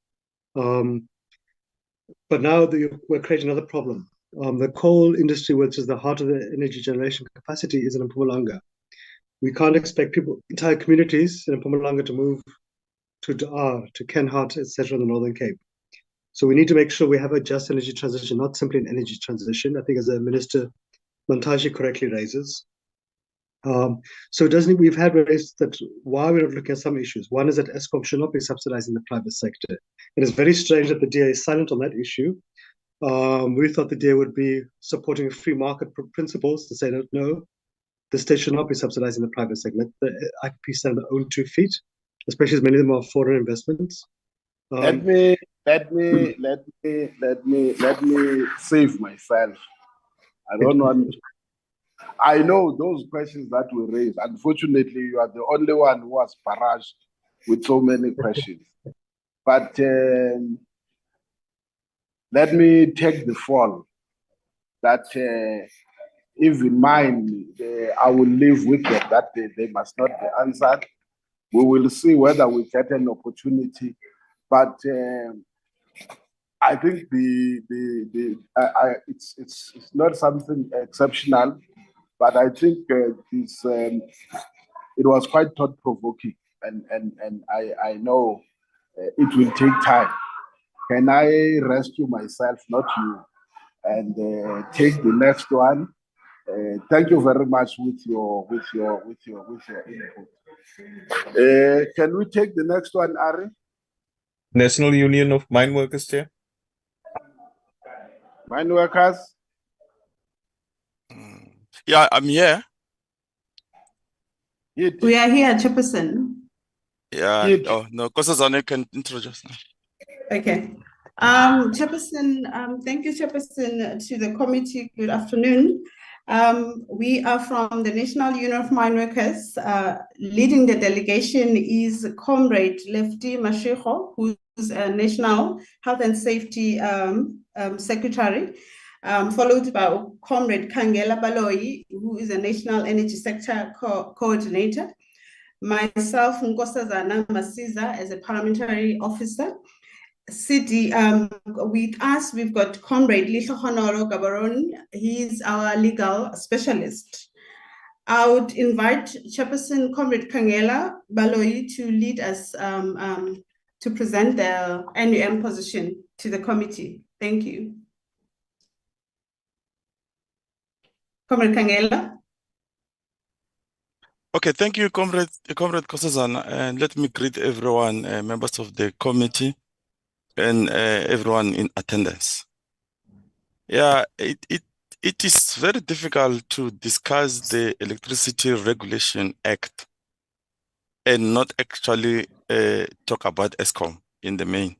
But now we're creating another problem. The coal industry, which is the heart of the energy generation capacity, is in Mpumalanga. We can't expect entire communities in Mpumalanga to move to Daar, to Kenhardt, etc., in the Northern Cape. So we need to make sure we have a just energy transition, not simply an energy transition. I think, as the Minister Mantashe correctly raises. So we've had raised that why we're not looking at some issues. One is that Eskom should not be subsidizing the private sector. It is very strange that the DA is silent on that issue. We thought the DA would be supporting free market principles to say that no, the state should not be subsidizing the private sector. Let the IPP stand on their own 2 feet, especially as many of them are foreign investments. Let me save myself. I don't want. I know those questions that were raised. Unfortunately, you are the only one who was barraged with so many questions. But let me take the fall that even mine, I will live with them, that they must not be answered. We will see whether we get an opportunity. But I think it's not something exceptional, but I think it was quite thought-provoking, and I know it will take time. Can I rescue myself, not you, and take the next one? Thank you very much with your input. Can we take the next one, Ari? National Union of Mine Workers, Chair. Mine workers? Yeah, I'm here. We are here, Chairperson. Yeah. Oh, no, Nkosazana can introduce now. Okay. Chairperson, thank you, Chairperson, to the committee. Good afternoon. We are from the National Union of Mine Workers. Leading the delegation is Comrade Lefty Mashego, who's a National Health and Safety Secretary, followed by Comrade Kangela Baloyi, who is a National Energy Sector Coordinator. Myself, Nkosazana Masiza, as a Parliamentary Officer. CD, with us, we've got Comrade Lisho Honoro Gabaroni. He's our legal specialist. I would invite Chairperson Comrade Kangela Baloyi to lead us to present the NUM position to the committee. Thank you. Comrade Kangela. Okay, thank you, Comrade Nkosazana, and let me greet everyone, members of the committee, and everyone in attendance. Yeah, it is very difficult to discuss the Electricity Regulation Act and not actually talk about Eskom in the main,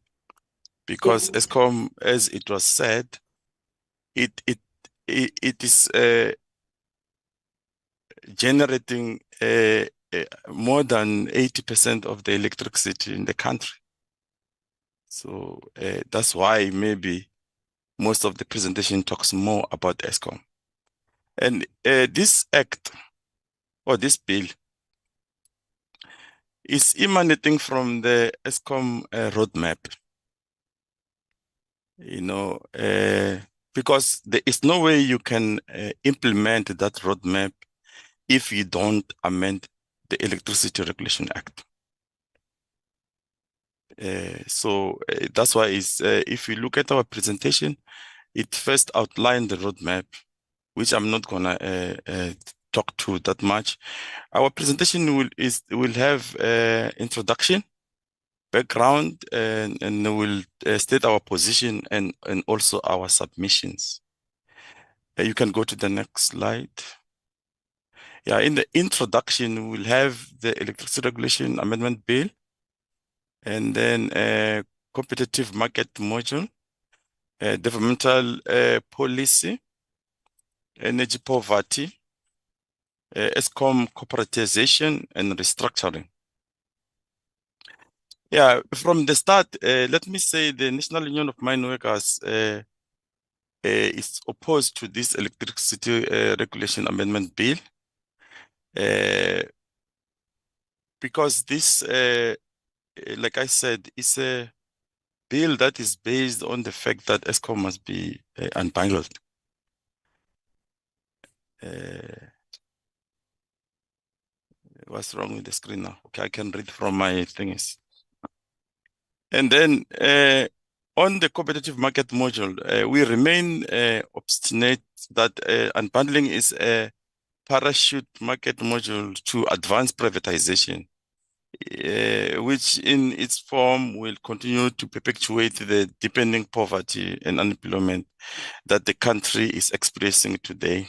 because Eskom, as it was said, it is generating more than 80% of the electricity in the country. So that's why maybe most of the presentation talks more about Eskom. And this act, or this bill, is emanating from the Eskom roadmap. You know, because there is no way you can implement that roadmap if you don't amend the Electricity Regulation Act. So that's why if you look at our presentation, it first outlined the roadmap, which I'm not gonna talk to that much. Our presentation will have introduction, background, and we'll state our position and also our submissions. You can go to the next slide. Yeah, in the introduction, we'll have the Electricity Regulation Amendment Bill, and then competitive market module, developmental policy, energy poverty, Eskom corporatization and restructuring. Yeah, from the start, let me say the National Union of Mine Workers is opposed to this electricity regulation amendment bill because this, like I said, is a bill that is based on the fact that Eskom must be unbundled. What's wrong with the screen now? Okay, I can read from my things. And then on the competitive market module, we remain obstinate that unbundling is a parachute market module to advance privatization, which in its form will continue to perpetuate the deepening poverty and unemployment that the country is experiencing today.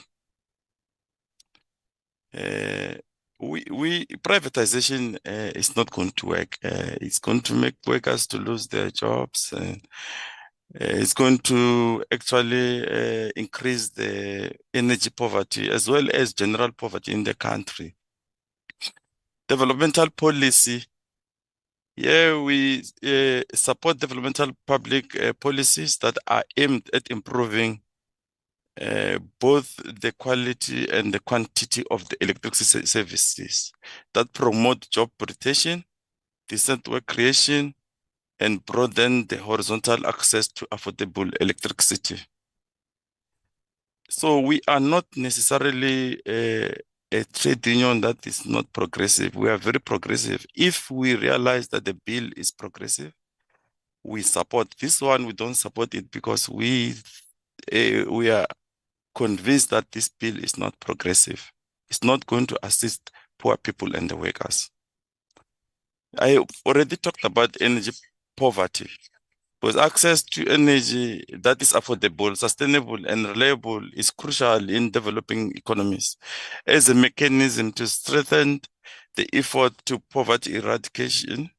Privatization is not going to work. It's going to make workers to lose their jobs. It's going to actually increase the energy poverty as well as general poverty in the country. Developmental policy. Yeah, we support developmental public policies that are aimed at improving both the quality and the quantity of the electricity services that promote job rotation, decent work creation, and broaden the horizontal access to affordable electricity. So we are not necessarily a trade union that is not progressive. We are very progressive. If we realize that the bill is progressive, we support this one. We don't support it because we are convinced that this bill is not progressive. It's not going to assist poor people and the workers. I already talked about energy poverty, because access to energy that is affordable, sustainable, and reliable is crucial in developing economies as a mechanism to strengthen the effort to poverty eradication,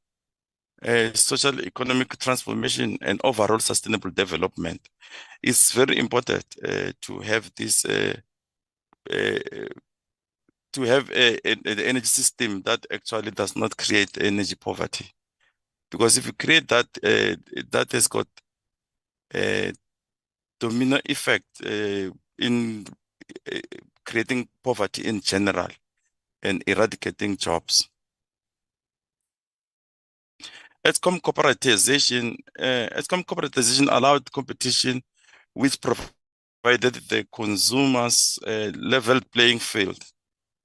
social economic transformation, and overall sustainable development. It's very important to have this an energy system that actually does not create energy poverty. Because if you create that, that has got a domino effect in creating poverty in general and eradicating jobs. Eskom corporatization allowed competition, which provided the consumers a level playing field,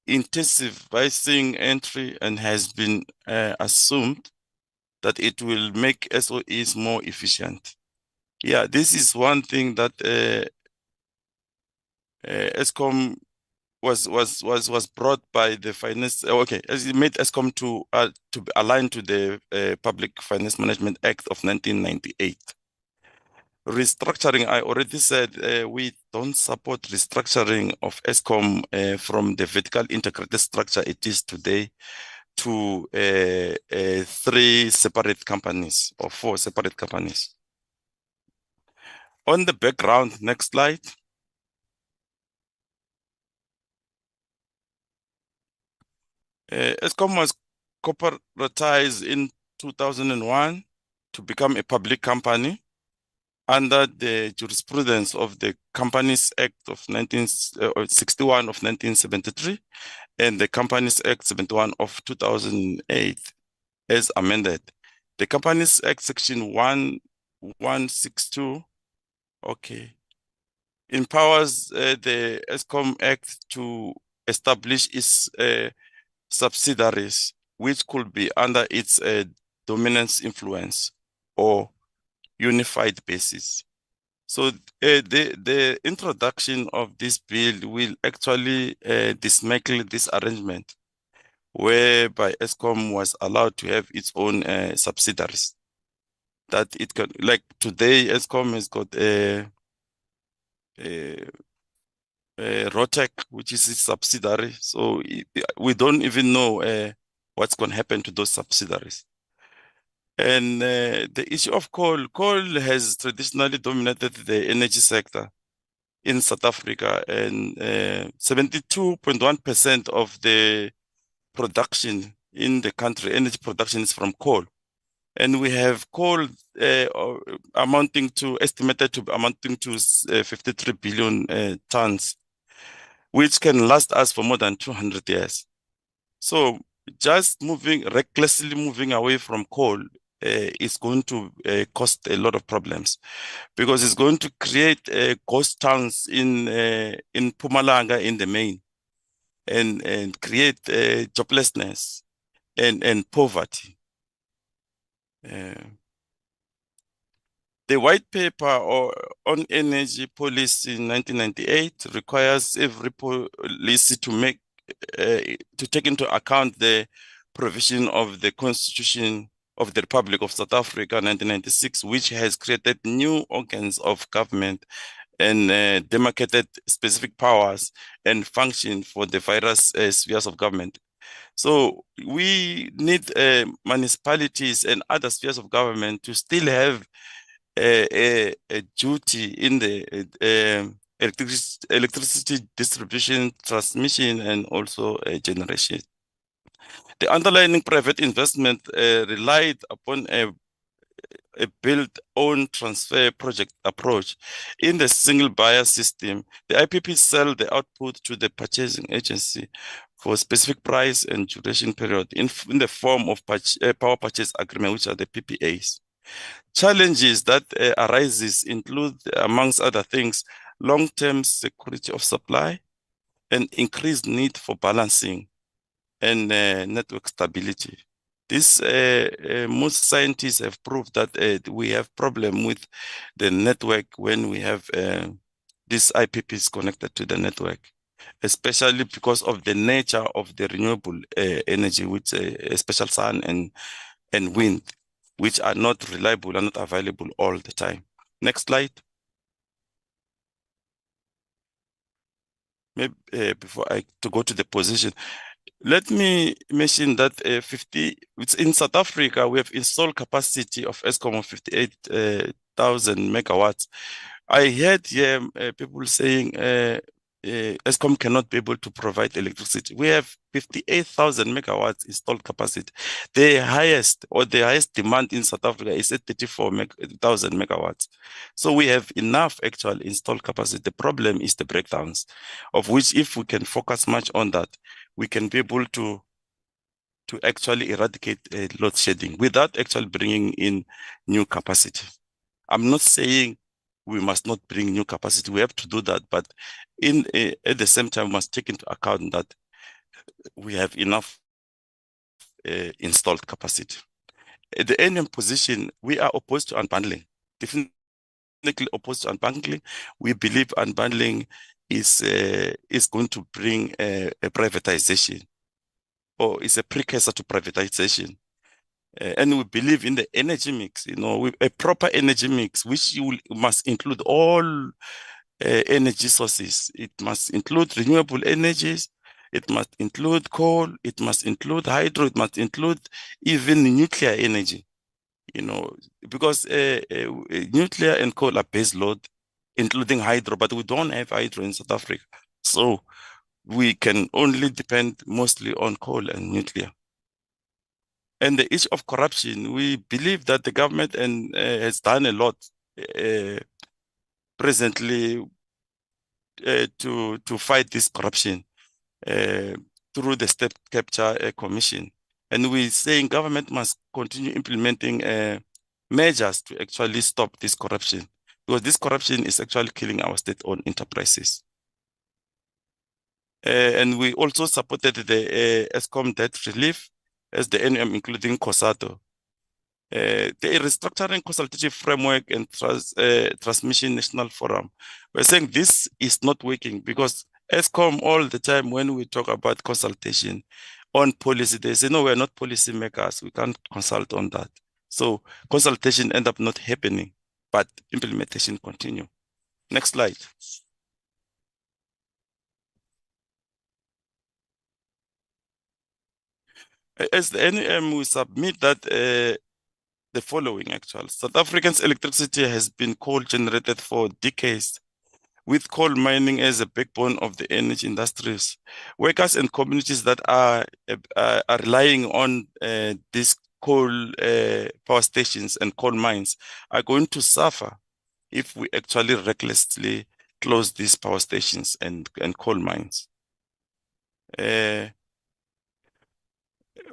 intensifying entry, and has been assumed that it will make SOEs more efficient. Yeah, this is one thing that Eskom was brought by the finance. Okay, as it made Eskom to align to the Public Finance Management Act of 1998. Restructuring, I already said we don't support restructuring of Eskom from the vertical integrated structure it is today to 3 separate companies or 4 separate companies. On the background, next slide. Eskom was corporatized in 2001 to become a public company under the jurisprudence of the Companies Act of 61 of 1973 and the Companies Act 71 of 2008 as amended. The Companies Act section 1162, okay, empowers the Eskom Act to establish its subsidiaries, which could be under its dominance influence or unified basis. So the introduction of this bill will actually dismantle this arrangement, whereby Eskom was allowed to have its own subsidiaries. That it can, like today, Eskom has got a Rotec, which is its subsidiary. So we don't even know what's going to happen to those subsidiaries. And the issue of coal has traditionally dominated the energy sector in South Africa, and 72.1% of the production in the country, energy production, is from coal. And we have coal estimated to amounting to 53 billion tons, which can last us for more than 200 years. So just recklessly moving away from coal is going to cause a lot of problems, because it's going to create ghost towns in Mpumalanga in the main, and create joblessness and poverty. The white paper on energy policy in 1998 requires every policy to take into account the provision of the Constitution of the Republic of South Africa 1996, which has created new organs of government and demarcated specific powers and function for the various spheres of government. So we need municipalities and other spheres of government to still have a duty in the electricity distribution, transmission, and also generation. The underlying private investment relied upon a build, own, transfer project approach. In the single buyer system, the IPPs sell the output to the purchasing agency for a specific price and duration period in the form of power purchase agreement, which are the PPAs. Challenges that arises include, amongst other things, long-term security of supply and increased need for balancing and network stability. Most scientists have proved that we have problem with the network when we have these IPPs connected to the network, especially because of the nature of the renewable energy, which especially sun and wind, which are not reliable and not available all the time. Next slide. Maybe before to go to the position, let me mention that in South Africa, we have installed capacity of Eskom of 58,000 megawatts. I heard here people saying Eskom cannot be able to provide electricity. We have 58,000 megawatts installed capacity. The highest demand in South Africa is at 34,000 megawatts. So we have enough actual installed capacity. The problem is the breakdowns, of which if we can focus much on that, we can be able to actually eradicate load shedding without actually bringing in new capacity. I'm not saying we must not bring new capacity. We have to do that, but at the same time, we must take into account that we have enough installed capacity. At the NM position, we are opposed to unbundling. Definitely opposed to unbundling. We believe unbundling is going to bring a privatization, or is a precursor to privatization. And we believe in the energy mix, with a proper energy mix, which must include all energy sources. It must include renewable energies. It must include coal. It must include hydro. It must include even nuclear energy, because nuclear and coal are base load, including hydro, but we don't have hydro in South Africa. So we can only depend mostly on coal and nuclear. And the issue of corruption, we believe that the government has done a lot presently to fight this corruption through the State Capture Commission. And we're saying government must continue implementing measures to actually stop this corruption, because this corruption is actually killing our state-owned enterprises. And we also supported the Eskom debt relief as the NM, including COSATO. The restructuring consultative framework and transmission national forum. We're saying this is not working, because Eskom all the time, when we talk about consultation on policy, they say, no, we're not policy makers. We can't consult on that. So consultation end up not happening, but implementation continue. Next slide. As the NM, we submit that the following actually. South Africa's electricity has been coal generated for decades, with coal mining as a backbone of the energy industries. Workers and communities that are relying on these coal power stations and coal mines are going to suffer if we actually recklessly close these power stations and coal mines.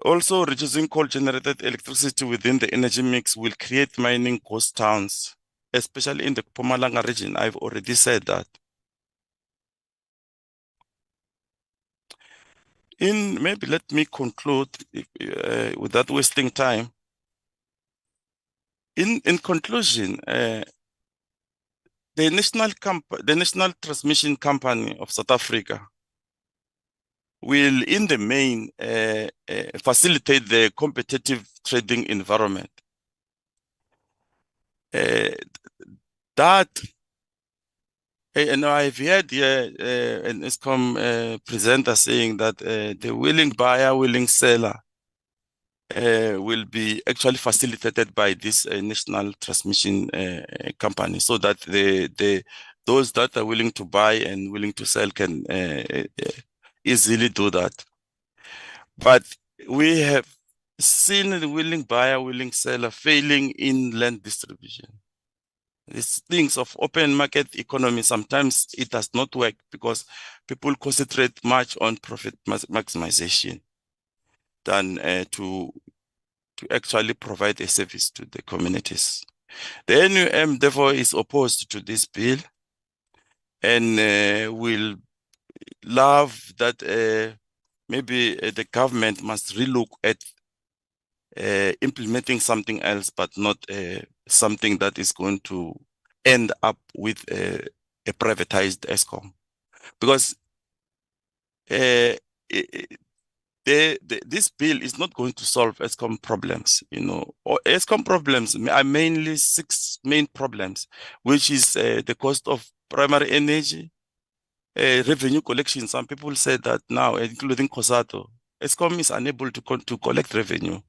Also, reducing coal-generated electricity within the energy mix will create mining ghost towns, especially in the Mpumalanga region. I've already said that. Maybe let me conclude without wasting time. In conclusion, the National Transmission Company of South Africa will, in the main, facilitate the competitive trading environment. And I've heard an Eskom presenter saying that the willing buyer, willing seller will be actually facilitated by this national transmission company, so that those that are willing to buy and willing to sell can easily do that. But we have seen the willing buyer, willing seller failing in land distribution. These things of open market economy, sometimes it does not work because people concentrate much on profit maximization than to actually provide a service to the communities. The NUM therefore is opposed to this bill and will love that maybe the government must relook at implementing something else, but not something that is going to end up with a privatized Eskom. Because this bill is not going to solve Eskom problems. Eskom problems are mainly 6 main problems, which is the cost of primary energy, revenue collection. Some people say that now, including COSATU, Eskom is unable to collect revenue.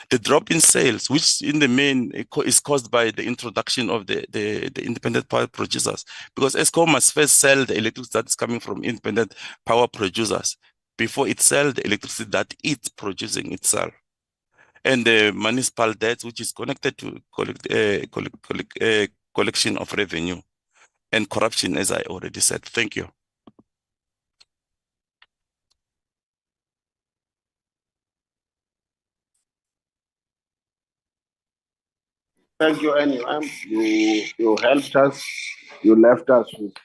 The drop in sales, which in the main is caused by the introduction of the independent power producers, because Eskom must first sell the electricity that is coming from independent power producers before it sells the electricity that it's producing itself. And the municipal debt, which is connected to collection of revenue and corruption, as I already said. Thank you. Thank you, NUM. You helped us. You left us with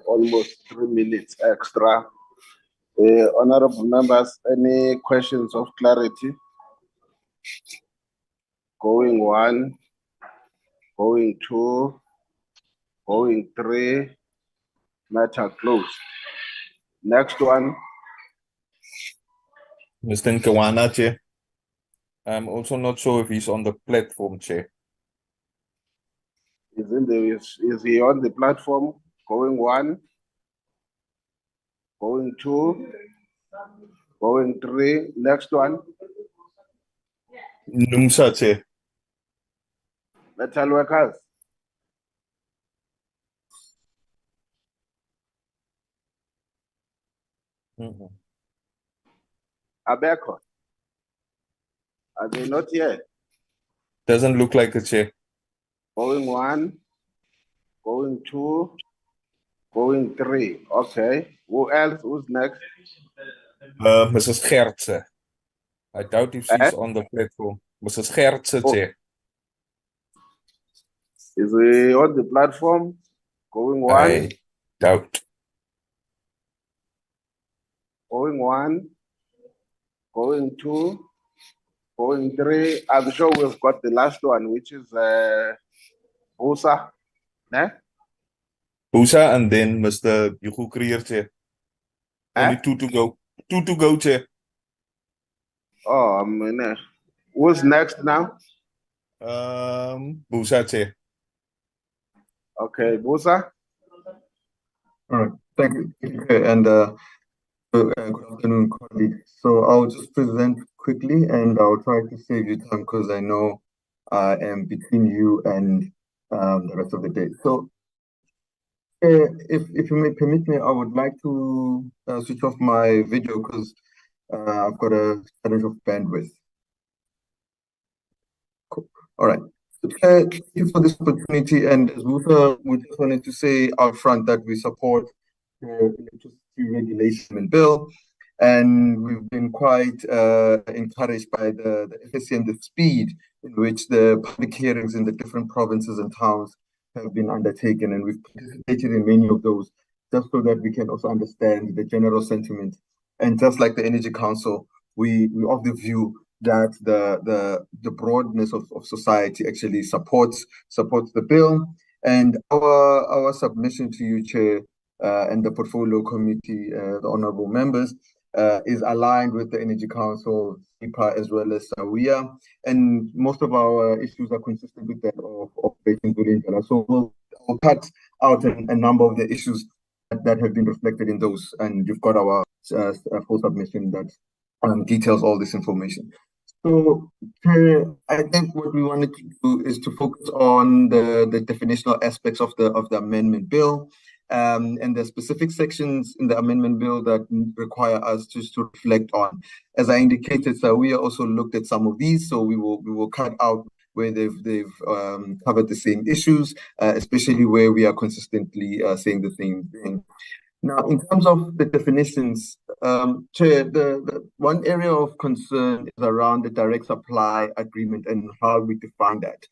almost 3 minutes extra. Honorable members, any questions of clarity? Going 1, going 2, going 3, matter closed. Next one. Mr. Nkawana, Chair. I'm also not sure if he's on the platform, Chair. Is he on the platform? Going 1, going 2, going 3. Next one. Numsa, Chair. Metal workers. Abeko. Are they not here? Doesn't look like it, Chair. Going 1, going 2, going 3. Okay. Who else? Who's next? Mrs. Gertse. I doubt if she's on the platform. Mrs. Gertse, Chair. Is he on the platform? Going 1? I doubt. Going 1, going 2, going 3. I'm sure we've got the last one, which is Busa. Busa and then Mr. Yugu Krier, Chair. Only 2 to go. 2 to go, Chair. Oh, who's next now? Busa, Chair. Okay, Busa. All right, thank you. And good afternoon, colleagues. So I'll just present quickly and I'll try to save you time because I know am between you and the rest of the day. So if you may permit me, I would like to switch off my video because I've got a challenge of bandwidth. Cool. All right. Thank you for this opportunity. And as Luther, we just wanted to say up front that we support the electricity regulation bill. And we've been quite encouraged by the FSC and the speed in which the public hearings in the different provinces and towns have been undertaken. And we've participated in many of those just so that we can also understand the general sentiment. And just like the Energy Council, we of the view that the broadness of society actually supports the bill. And our submission to you, Chair, and the Portfolio Committee, the honorable members, is aligned with the Energy Council, SEPA, as well as SAWIA. And most of our issues are consistent with that of Operation Vulindlela. So we'll cut out a number of the issues that have been reflected in those. And you've got our full submission that details all this information. So I think what we wanted to do is to focus on the definitional aspects of the amendment bill, and the specific sections in the amendment bill that require us to reflect on. As I indicated, so we also looked at some of these, so we will cut out where they've covered the same issues, especially where we are consistently saying the same thing. Now, in terms of the definitions, Chair, the one area of concern is around the direct supply agreement and how we define that.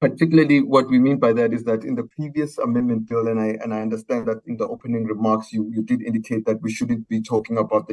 Particularly, what we mean by that is that in the previous amendment bill, and I understand that in the opening remarks you did indicate that we shouldn't be talking about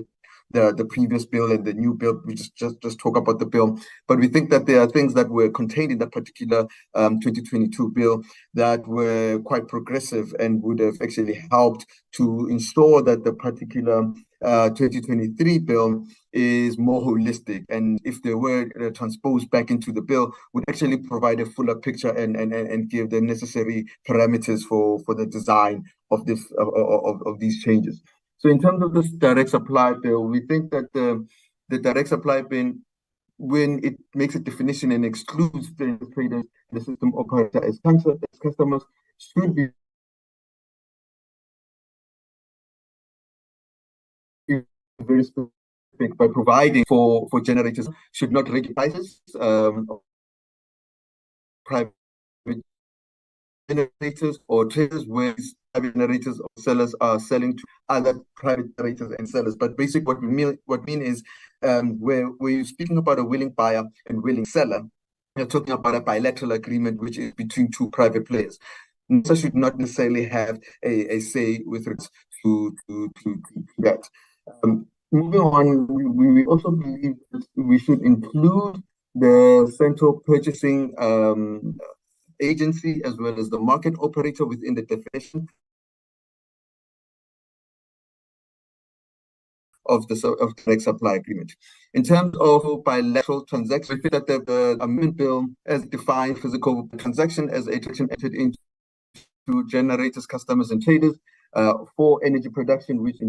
the previous bill and the new bill. We just talk about the bill. But we think that there are things that were contained in that particular 2022 bill that were quite progressive and would have actually helped to ensure that the particular 2023 bill is more holistic, and if they were transposed back into the bill, would actually provide a fuller picture and give the necessary parameters for the design of this of these changes. So in terms of this direct supply bill, we think that the direct supply bill, when it makes a definition and excludes the traders, the system operator as customers, should be very specific by providing for generators should not regulate prices private generators or traders where private generators or sellers are selling to other private generators and sellers. But basically what we mean is where you're speaking about a willing buyer and willing seller, you're talking about a bilateral agreement which is between two private players. NISA should not necessarily have a say with regards to that. Moving on, we also believe that we should include the central purchasing agency as well as the market operator within the definition of the direct supply agreement. In terms of bilateral transactions, we feel that the amendment bill as defined physical transaction as a transaction entered into generators, customers, and traders for energy production, which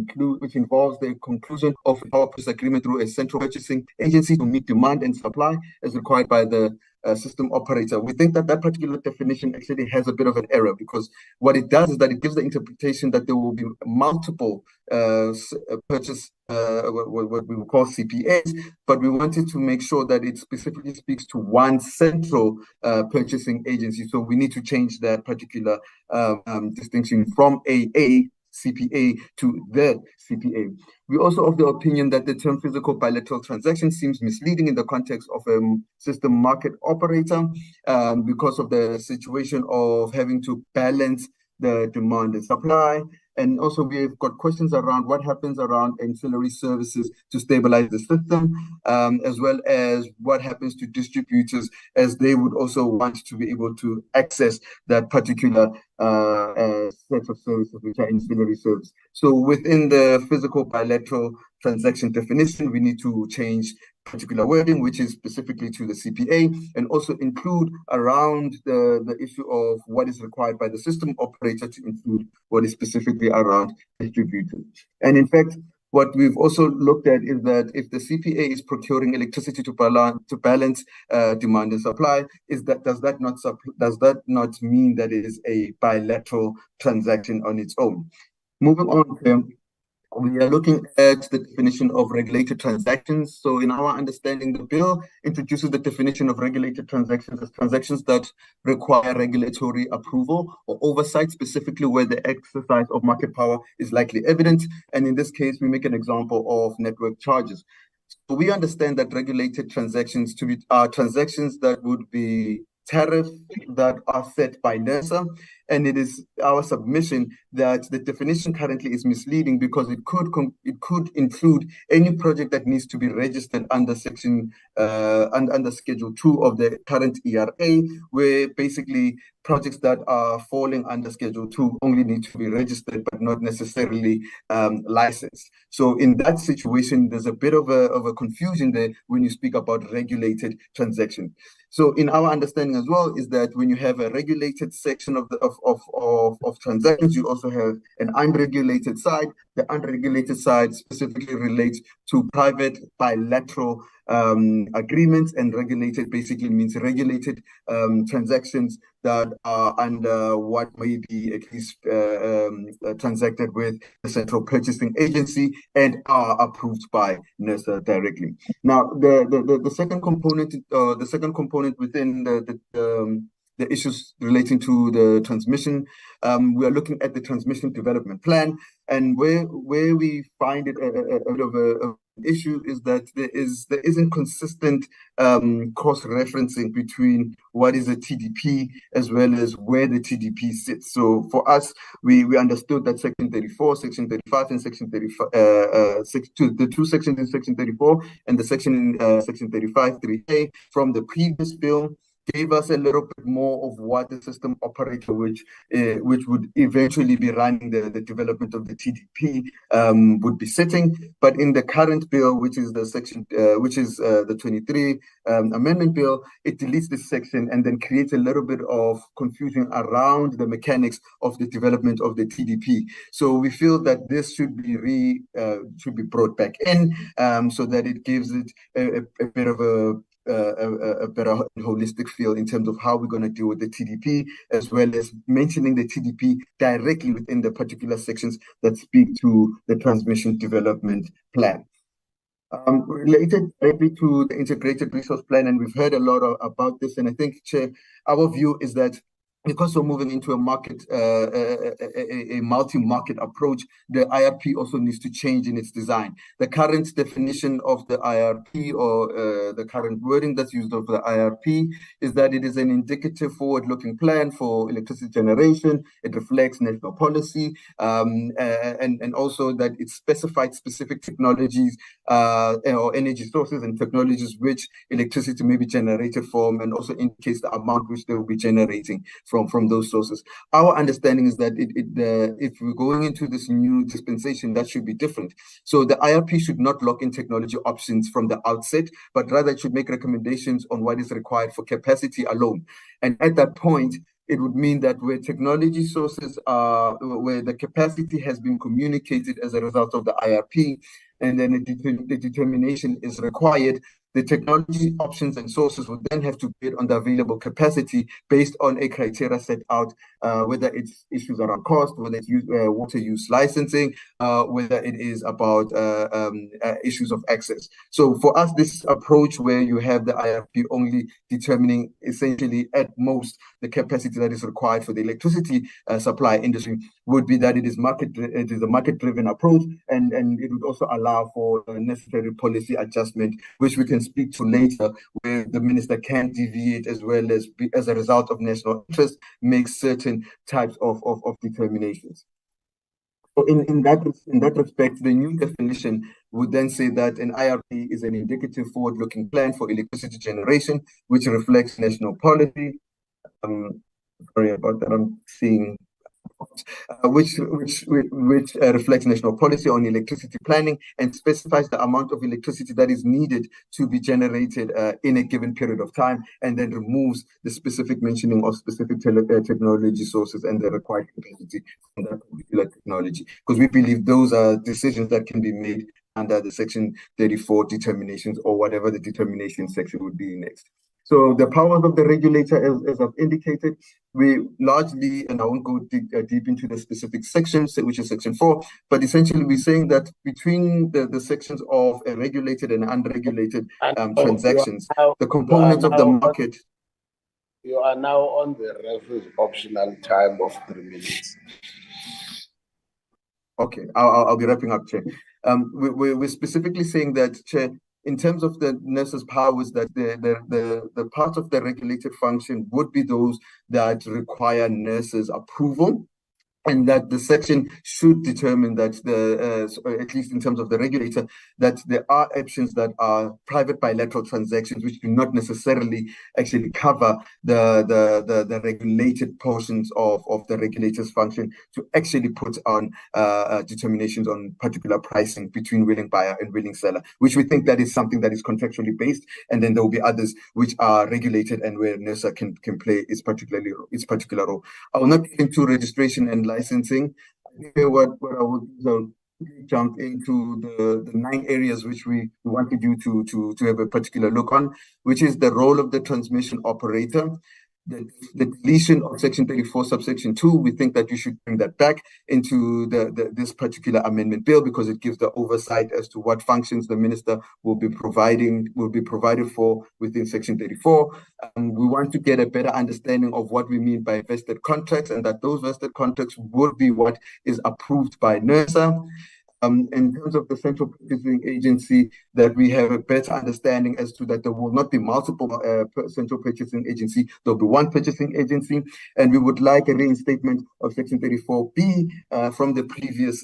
involves the conclusion of a power purchase agreement through a central purchasing agency to meet demand and supply as required by the system operator. We think that particular definition actually has a bit of an error, because what it does is that it gives the interpretation that there will be multiple purchase, what we will call CPAs, but we wanted to make sure that it specifically speaks to one central purchasing agency. So we need to change that particular distinction from a CPA to the CPA. We're also of the opinion that the term physical bilateral transaction seems misleading in the context of a system market operator because of the situation of having to balance the demand and supply. And also we've got questions around what happens around ancillary services to stabilize the system, as well as what happens to distributors as they would also want to be able to access that particular set of services which are ancillary services. So within the physical bilateral transaction definition, we need to change particular wording, which is specifically to the CPA, and also include around the issue of what is required by the system operator to include what is specifically around distributors. And in fact, What we've also looked at is that if the CPA is procuring electricity to balance demand and supply, does that not mean that it is a bilateral transaction on its own? Moving on, we are looking at the definition of regulated transactions. So in our understanding, the bill introduces the definition of regulated transactions as transactions that require regulatory approval or oversight, specifically where the exercise of market power is likely evident. And in this case, we make an example of network charges. So we understand that regulated transactions to be transactions that would be tariffs that are set by NERSA, and it is our submission that the definition currently is misleading because it could include any project that needs to be registered under section under Schedule 2 of the current ERA, where basically projects that are falling under Schedule 2 only need to be registered but not necessarily licensed. So in that situation, there's a bit of a confusion there when you speak about regulated transactions. So in our understanding as well is that when you have a regulated section of transactions, you also have an unregulated side. The unregulated side specifically relates to private bilateral agreements, and regulated basically means regulated transactions that are under what may be at least transacted with the Central Purchasing Agency and are approved by NERSA directly. Now, the second component within the issues relating to the transmission, we are looking at the transmission development plan, and where we find it a bit of an issue is that there isn't consistent cross-referencing between what is a TDP as well as where the TDP sits. So for us, we understood that Section 34, Section 35, and Section 35, the two sections in Section 34 and the section in Section 35, 3A from the previous bill gave us a little bit more of what the system operator, which would eventually be running the development of the TDP, would be sitting. But in the current bill, which is the section, the 23 amendment bill, it deletes this section and then creates a little bit of confusion around the mechanics of the development of the TDP. So we feel that this should be brought back in, so that it gives it a bit of a better holistic feel in terms of how we're going to deal with the TDP, as well as mentioning the TDP directly within the particular sections that speak to the transmission development plan. Related directly to the integrated resource plan, and we've heard a lot about this, and I think, Chair, our view is that because we're moving into a market, a multi-market approach, the IRP also needs to change in its design. The current definition of the IRP, or the current wording that's used of the IRP, is that it is an indicative forward-looking plan for electricity generation. It reflects national policy, and also that it specified specific technologies or energy sources and technologies which electricity may be generated from, and also indicates the amount which they will be generating from those sources. Our understanding is that if we're going into this new dispensation, that should be different. So the IRP should not lock in technology options from the outset, but rather it should make recommendations on what is required for capacity alone. And at that point, it would mean that where technology sources are, where the capacity has been communicated as a result of the IRP, and then the determination is required, the technology options and sources would then have to bid on the available capacity based on a criteria set out, whether it's issues around cost, whether it's water use licensing, whether it is about issues of access. So for us, this approach where you have the IRP only determining essentially at most the capacity that is required for the electricity supply industry would be that it is a market-driven approach, and it would also allow for necessary policy adjustment, which we can speak to later, where the minister can deviate as well as as a result of national interest, make certain types of determinations. So in that respect, the new definition would then say that an IRP is an indicative forward-looking plan for electricity generation, which reflects national policy. Sorry about that, I'm seeing which reflects national policy on electricity planning and specifies the amount of electricity that is needed to be generated in a given period of time, and then removes the specific mentioning of specific technology sources and the required capacity from that particular technology, because we believe those are decisions that can be made under the Section 34 determinations or whatever the determination section would be next. So the powers of the regulator, as I've indicated, we largely, and I won't go deep into the specific sections, which is Section 4, but essentially we're saying that between the sections of regulated and unregulated transactions, the components of the market. You are now on the reference optional time of 3 minutes. Okay, I'll be wrapping up, Chair. We're specifically saying that, Chair, in terms of the nurses' powers, that the part of the regulated function would be those that require nurses' approval, and that the section should determine that at least in terms of the regulator, that there are options that are private bilateral transactions which do not necessarily actually cover the regulated portions of the regulator's function to actually put on determinations on particular pricing between willing buyer and willing seller, which we think that is something that is contractually based, and then there will be others which are regulated and where NERSA can play its particular role. I will not get into registration and licensing. What I would jump into the 9 areas which we wanted you to have a particular look on, which is the role of the transmission operator. The deletion of Section 34, subsection 2, we think that you should bring that back into this particular amendment bill, because it gives the oversight as to what functions the minister will be provided for within Section 34. We want to get a better understanding of what we mean by vested contracts, and that those vested contracts would be what is approved by NERSA. In terms of the central purchasing agency, that we have a better understanding as to that there will not be multiple central purchasing agency, there'll be one purchasing agency, and we would like a reinstatement of Section 34B from the previous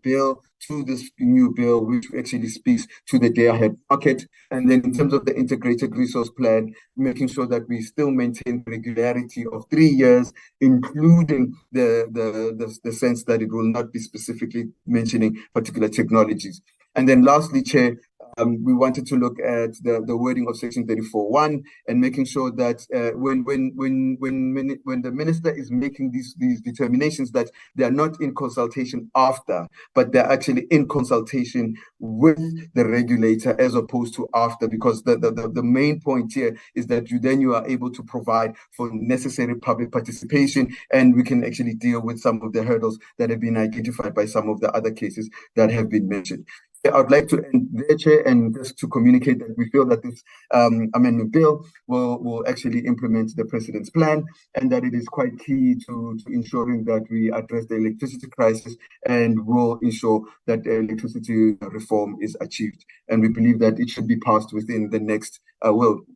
bill to this new bill, which actually speaks to the day-ahead market. And then in terms of the integrated resource plan, making sure that we still maintain regularity of 3 years, including the sense that it will not be specifically mentioning particular technologies. And then lastly, Chair, we wanted to look at the wording of Section 34(1) and making sure that when the minister is making these determinations, that they are not in consultation after, but they're actually in consultation with the regulator as opposed to after, because the main point here is that you are able to provide for necessary public participation, and we can actually deal with some of the hurdles that have been identified by some of the other cases that have been mentioned. I would like to end there, Chair, and just to communicate that we feel that this amendment bill will actually implement the President's plan, and that it is quite key to ensuring that we address the electricity crisis and will ensure that the electricity reform is achieved. And we believe that it should be passed within the next,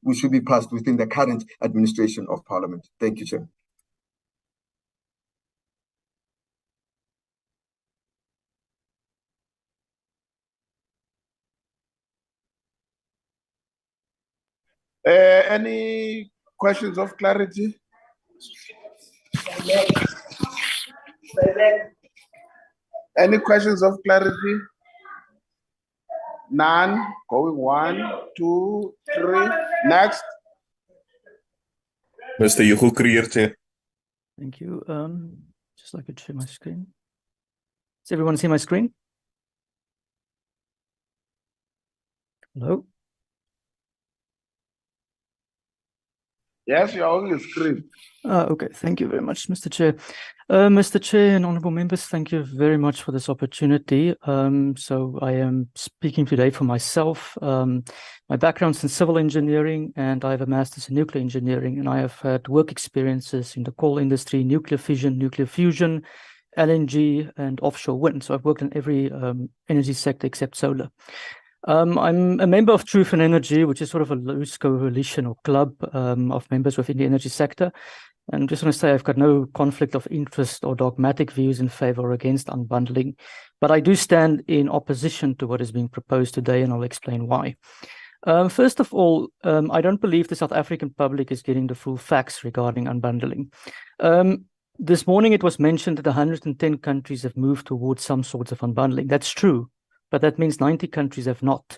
we should be passed within the current administration of Parliament. Thank you, Chair. Any questions of clarity? Any questions of clarity? None. Going 1, 2, 3. Next. Mr. Hugo Creer, Chair. Thank you. Just like to share my screen. Does everyone see my screen? Hello? Yes, you're on the screen. Okay, thank you very much, Mr. Chair. Mr. Chair and honorable members, thank you very much for this opportunity. So I am speaking today for myself. My background's in civil engineering, and I have a master's in nuclear engineering, and I have had work experiences in the coal industry, nuclear fission, nuclear fusion, LNG, and offshore wind. So I've worked in every energy sector except solar. I'm a member of Truth and Energy, which is sort of a loose coalition or club of members within the energy sector. And just want to say I've got no conflict of interest or dogmatic views in favor or against unbundling, but I do stand in opposition to what is being proposed today, and I'll explain why. First of all, I don't believe the South African public is getting the full facts regarding unbundling. This morning it was mentioned that 110 countries have moved towards some sorts of unbundling. That's true. but that means 90 countries have not.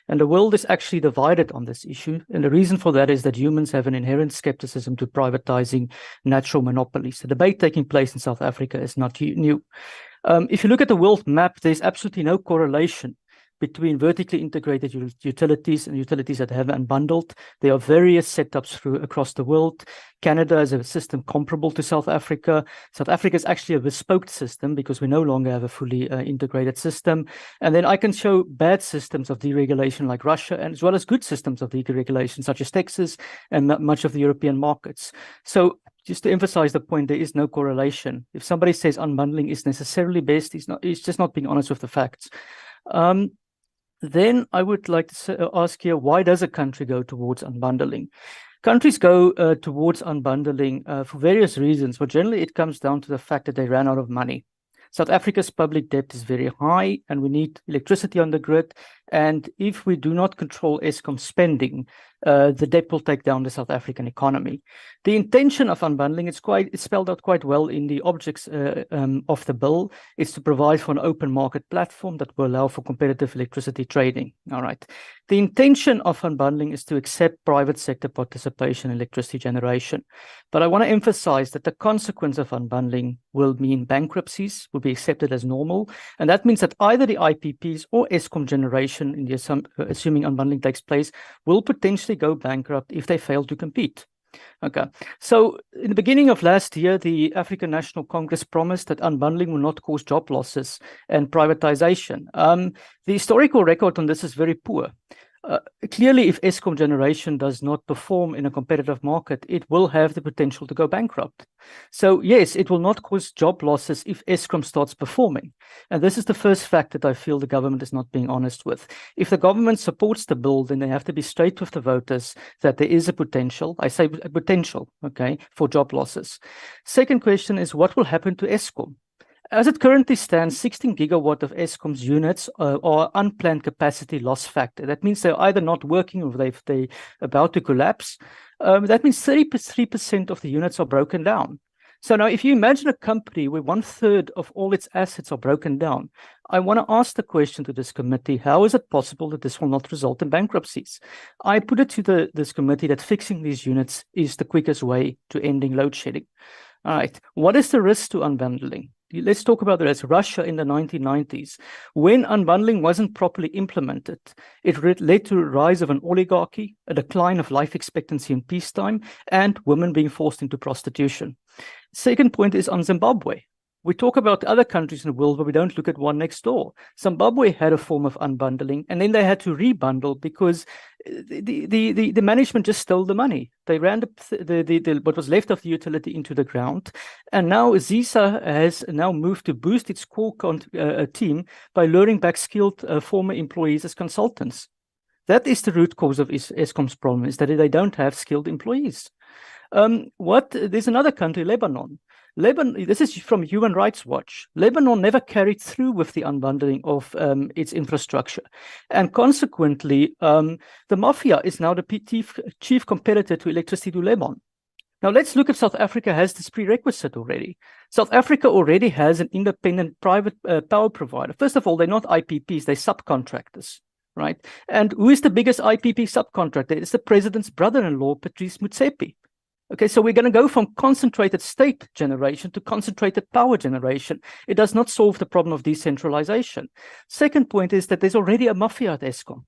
And the world is actually divided on this issue. And the reason for that is that humans have an inherent skepticism to privatizing natural monopolies. The debate taking place in South Africa is not new. If you look at the world map, there's absolutely no correlation between vertically integrated utilities and utilities that have unbundled. There are various setups across the world. Canada is a system comparable to South Africa. South Africa is actually a bespoke system because we no longer have a fully integrated system. And then I can show bad systems of deregulation like Russia, and as well as good systems of deregulation such as Texas and much of the European markets. So just to emphasize the point, there is no correlation. If somebody says unbundling is necessarily best, he's just not being honest with the facts. Then I would like to ask here, why does a country go towards unbundling? Countries go towards unbundling for various reasons, but generally it comes down to the fact that they ran out of money. South Africa's public debt is very high, and we need electricity on the grid. And if we do not control Eskom spending, the debt will take down the South African economy. The intention of unbundling is spelled out quite well in the objects of the bill. It's to provide for an open market platform that will allow for competitive electricity trading. All right. The intention of unbundling is to accept private sector participation in electricity generation. But I want to emphasize that the consequence of unbundling will mean bankruptcies will be accepted as normal. And that means that either the IPPs or Eskom generation, in the assuming unbundling takes place, will potentially go bankrupt if they fail to compete. Okay, so in the beginning of last year, the African National Congress promised that unbundling will not cause job losses and privatization. The historical record on this is very poor. Clearly, if Eskom generation does not perform in a competitive market, it will have the potential to go bankrupt. So yes, it will not cause job losses if Eskom starts performing. And this is the first fact that I feel the government is not being honest with. If the government supports the bill, then they have to be straight with the voters that there is a potential, I say a potential, okay, for job losses. Second question is, what will happen to Eskom? As it currently stands, 16 gigawatt of Eskom's units are unplanned capacity loss factor. That means they're either not working or they're about to collapse. That means 33% of the units are broken down. So now if you imagine a company where 1/3 of all its assets are broken down, I want to ask the question to this committee, how is it possible that this will not result in bankruptcies? I put it to this committee that fixing these units is the quickest way to ending load shedding. All right, what is the risk to unbundling? Let's talk about the risk. Russia in the 1990s, when unbundling wasn't properly implemented, it led to a rise of an oligarchy, a decline of life expectancy in peacetime, and women being forced into prostitution. Second point is on Zimbabwe. We talk about other countries in the world, but we don't look at one next door. Zimbabwe had a form of unbundling, and then they had to rebundle because the management just stole the money. They ran what was left of the utility into the ground, and now ZISA has now moved to boost its core team by luring back skilled former employees as consultants. That is the root cause of Eskom's problem, is that they don't have skilled employees. There's another country, Lebanon. This is from Human Rights Watch. Lebanon never carried through with the unbundling of its infrastructure. And consequently, the mafia is now the chief competitor to Electricity to Lebanon. Now let's look if South Africa has this prerequisite already. South Africa already has an independent private power provider. First of all, they're not IPPs, they're subcontractors, right? And who is the biggest IPP subcontractor? It's the president's brother-in-law, Patrice Motsepe. Okay, so we're going to go from concentrated state generation to concentrated power generation. It does not solve the problem of decentralization. Second point is that there's already a mafia at Eskom.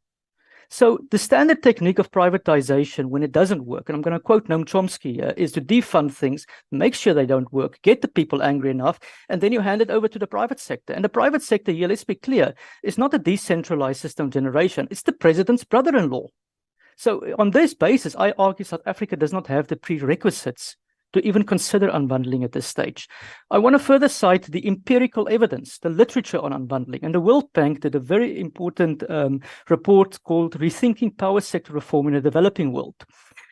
So the standard technique of privatization, when it doesn't work, and I'm going to quote Noam Chomsky here, is to defund things, make sure they don't work, get the people angry enough, and then you hand it over to the private sector. And the private sector here, let's be clear, is not a decentralized system of generation. It's the president's brother-in-law. So on this basis, I argue South Africa does not have the prerequisites to even consider unbundling at this stage. I want to further cite the empirical evidence, the literature on unbundling. And the World Bank did a very important report called Rethinking Power Sector Reform in a Developing World.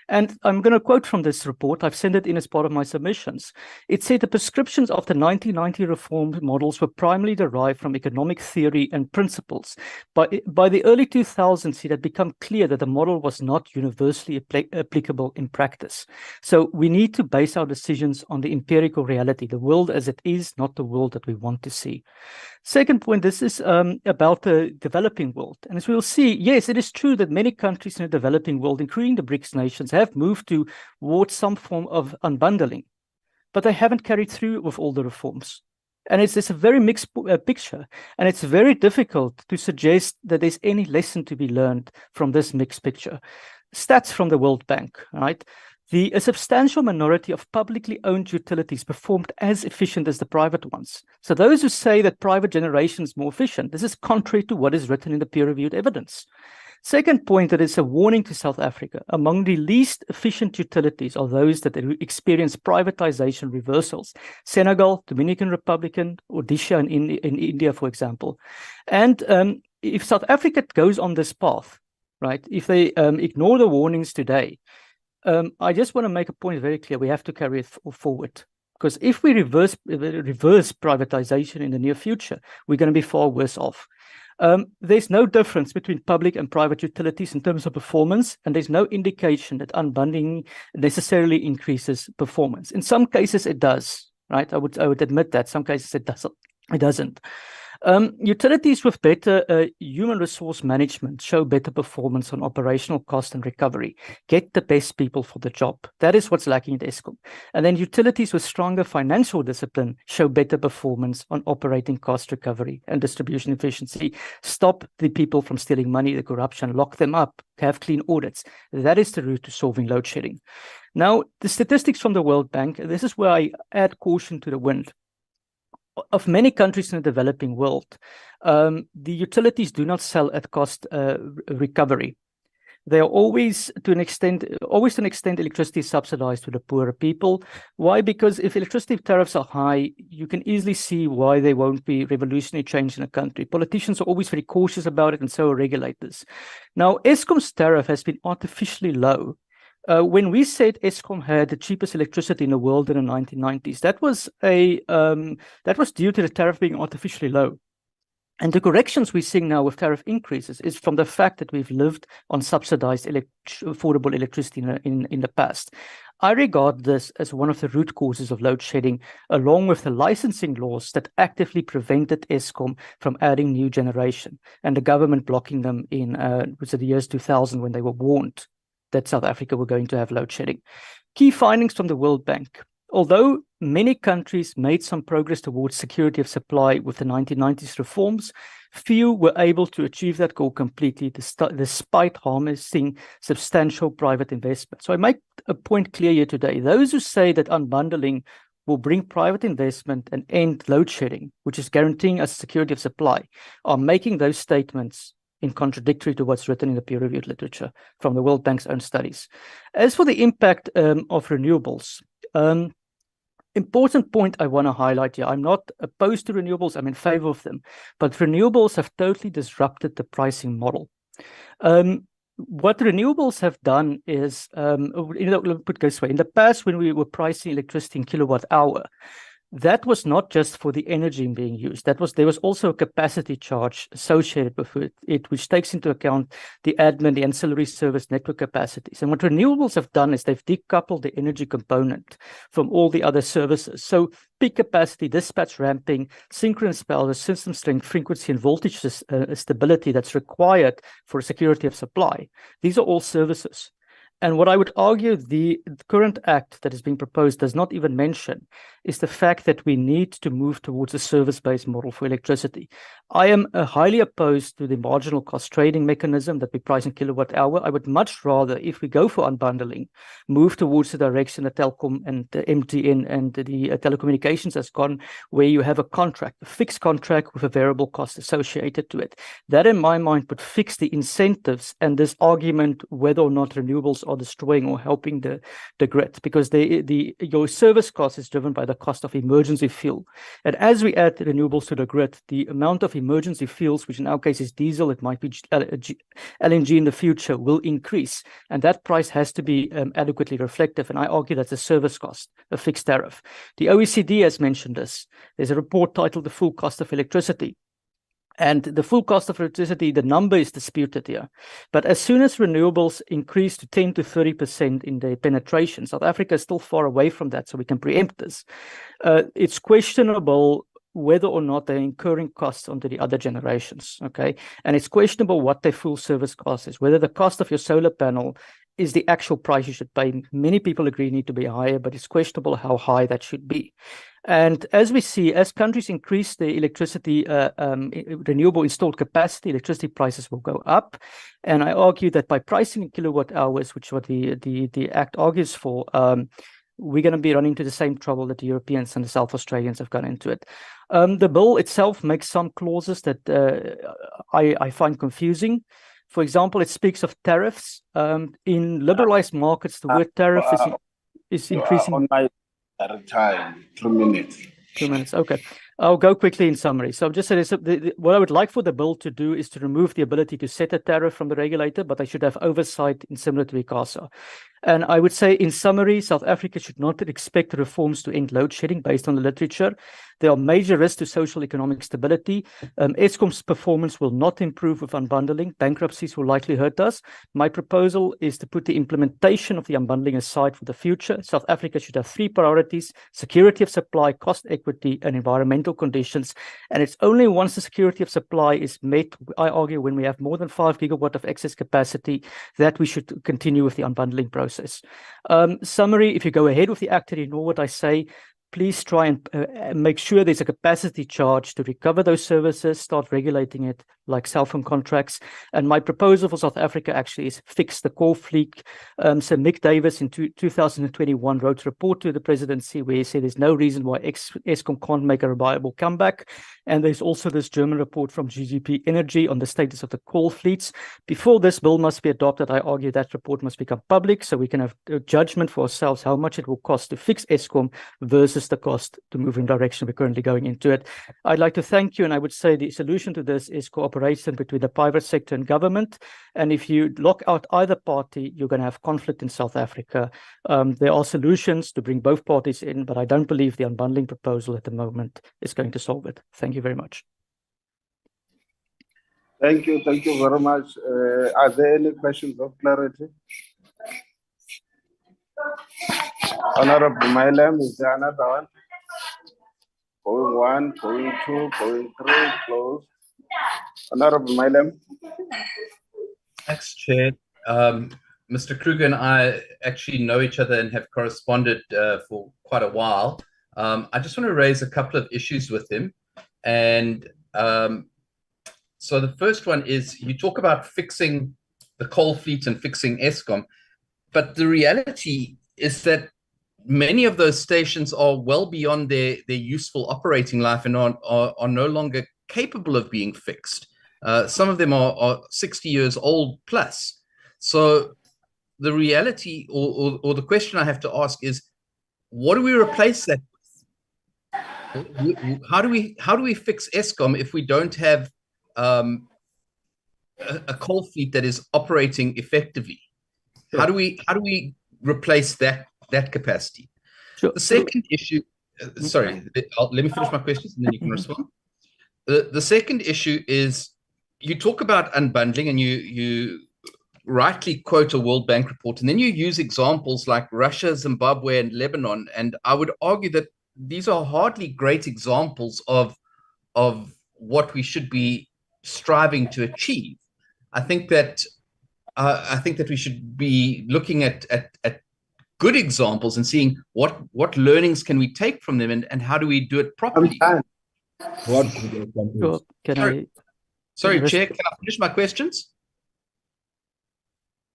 And I'm going to quote from this report. I've sent it in as part of my submissions. It said the prescriptions of the 1990 reform models were primarily derived from economic theory and principles. By the early 2000s, it had become clear that the model was not universally applicable in practice. So we need to base our decisions on the empirical reality, the world as it is, not the world that we want to see. Second point, this is about the developing world. And as we'll see, yes, it is true that many countries in the developing world, including the BRICS nations, have moved towards some form of unbundling, but they haven't carried through with all the reforms. And it's a very mixed picture. And it's very difficult to suggest that there's any lesson to be learned from this mixed picture. Stats from the World Bank, right? A substantial minority of publicly owned utilities performed as efficient as the private ones. So those who say that private generation is more efficient, this is contrary to what is written in the peer-reviewed evidence. Second point, that is a warning to South Africa. Among the least efficient utilities are those that experience privatization reversals. Senegal, Dominican Republic, Odisha in India, for example. And if South Africa goes on this path, right, if they ignore the warnings today, I just want to make a point very clear. We have to carry it forward, because if we reverse privatization in the near future, we're going to be far worse off. There's no difference between public and private utilities in terms of performance, and there's no indication that unbundling necessarily increases performance. In some cases, it does, right? I would admit that. Some cases, it doesn't. Utilities with better human resource management show better performance on operational cost and recovery, get the best people for the job. That is what's lacking at Eskom. And then utilities with stronger financial discipline show better performance on operating cost recovery and distribution efficiency. Stop the people from stealing money, the corruption, lock them up, have clean audits. That is the route to solving load shedding. Now, the statistics from the World Bank, this is where I add caution to the wind. Of many countries in the developing world, the utilities do not sell at cost recovery. They are always to an extent, electricity is subsidized to the poorer people. Why? Because if electricity tariffs are high, you can easily see why there won't be revolutionary change in a country. Politicians are always very cautious about it, and so are regulators. Now, Eskom's tariff has been artificially low. When we said Eskom had the cheapest electricity in the world in the 1990s, that was due to the tariff being artificially low. And the corrections we're seeing now with tariff increases is from the fact that we've lived on subsidized affordable electricity in the past. I regard this as one of the root causes of load shedding, along with the licensing laws that actively prevented Eskom from adding new generation, and the government blocking them in the years 2000 when they were warned that South Africa were going to have load shedding. Key findings from the World Bank. Although many countries made some progress towards security of supply with the 1990s reforms, few were able to achieve that goal completely despite harnessing substantial private investment. So I make a point clear here today. Those who say that unbundling will bring private investment and end load shedding, which is guaranteeing us security of supply, are making those statements in contradictory to what's written in the peer-reviewed literature from the World Bank's own studies. As for the impact of renewables, important point I want to highlight here. I'm not opposed to renewables. I'm in favor of them. But renewables have totally disrupted the pricing model. What renewables have done is, let me put it this way. In the past, when we were pricing electricity in kilowatt hour, that was not just for the energy being used. There was also a capacity charge associated with it, which takes into account the admin, the ancillary service network capacities. And what renewables have done is they've decoupled the energy component from all the other services. So peak capacity, dispatch ramping, synchronous power, system strength, frequency, and voltage stability that's required for security of supply. These are all services. And what I would argue the current act that is being proposed does not even mention is the fact that we need to move towards a service-based model for electricity. I am highly opposed to the marginal cost trading mechanism that we price in kilowatt hour. I would much rather, if we go for unbundling, move towards the direction that Telkom and the MTN and the telecommunications has gone, where you have a contract, a fixed contract with a variable cost associated to it. That, in my mind, would fix the incentives and this argument whether or not renewables are destroying or helping the grid, because your service cost is driven by the cost of emergency fuel. And as we add renewables to the grid, the amount of emergency fuels, which in our case is diesel, it might be LNG in the future, will increase. And that price has to be adequately reflective. And I argue that's a service cost, a fixed tariff. The OECD has mentioned this. There's a report titled The Full Cost of Electricity. And the full cost of electricity, the number is disputed here. But as soon as renewables increase to 10 to 30% in their penetration, South Africa is still far away from that, so we can preempt this. It's questionable whether or not they're incurring costs onto the other generations, okay? And it's questionable what their full service cost is, whether the cost of your solar panel is the actual price you should pay. Many people agree need to be higher, but it's questionable how high that should be. And as we see, as countries increase their electricity, renewable installed capacity, electricity prices will go up. And I argue that by pricing in kilowatt hours, which is what the Act argues for, we're going to be running into the same trouble that the Europeans and the South Australians have gone into it. The bill itself makes some clauses that I find confusing. For example, it speaks of tariffs. In liberalized markets, the word tariff is increasing. On my time, 2 minutes. 2 minutes, okay. I'll go quickly in summary. So I'm just saying what I would like for the bill to do is to remove the ability to set a tariff from the regulator, but they should have oversight in similar to ICASA. And I would say, in summary, South Africa should not expect reforms to end load shedding based on the literature. There are major risks to social economic stability. Eskom's performance will not improve with unbundling. Bankruptcies will likely hurt us. My proposal is to put the implementation of the unbundling aside for the future. South Africa should have 3 priorities: security of supply, cost equity, and environmental conditions. And it's only once the security of supply is met, I argue, when we have more than 5 gigawatt of excess capacity, that we should continue with the unbundling process. Summary, if you go ahead with the act and ignore what I say, please try and make sure there's a capacity charge to recover those services, start regulating it like cell phone contracts. And my proposal for South Africa actually is fix the coal fleet. So Mick Davis in 2021 wrote a report to the presidency where he said there's no reason why Eskom can't make a reliable comeback. And there's also this German report from GGP Energy on the status of the coal fleets. Before this bill must be adopted, I argue that report must become public so we can have a judgment for ourselves how much it will cost to fix Eskom versus the cost to move in the direction we're currently going into it. I'd like to thank you, and I would say the solution to this is cooperation between the private sector and government. And if you lock out either party, you're going to have conflict in South Africa. There are solutions to bring both parties in, but I don't believe the unbundling proposal at the moment is going to solve it. Thank you very much. Thank you very much. Are there any questions of clarity? Honorable Mailam, is there another one? Going 1, going 2, going 3, close. Honorable Mailam. Thanks, Chair. Mr. Kruger and I actually know each other and have corresponded for quite a while. I just want to raise a couple of issues with him. And so the first one is, you talk about fixing the coal fleet and fixing Eskom, but the reality is that many of those stations are well beyond their useful operating life and are no longer capable of being fixed. Some of them are 60 years old plus. So the reality or the question I have to ask is, what do we replace that with? How do we fix Eskom if we don't have a coal fleet that is operating effectively? Sure. How do we replace that capacity? Sure. The second issue, sorry, let me finish my questions and then you can respond. The second issue is, you talk about unbundling and you rightly quote a World Bank report, and then you use examples like Russia, Zimbabwe, and Lebanon. And I would argue that these are hardly great examples of what we should be striving to achieve. I think that we should be looking at good examples and seeing what learnings can we take from them and how do we do it properly. Sorry, Chair, can I finish my questions?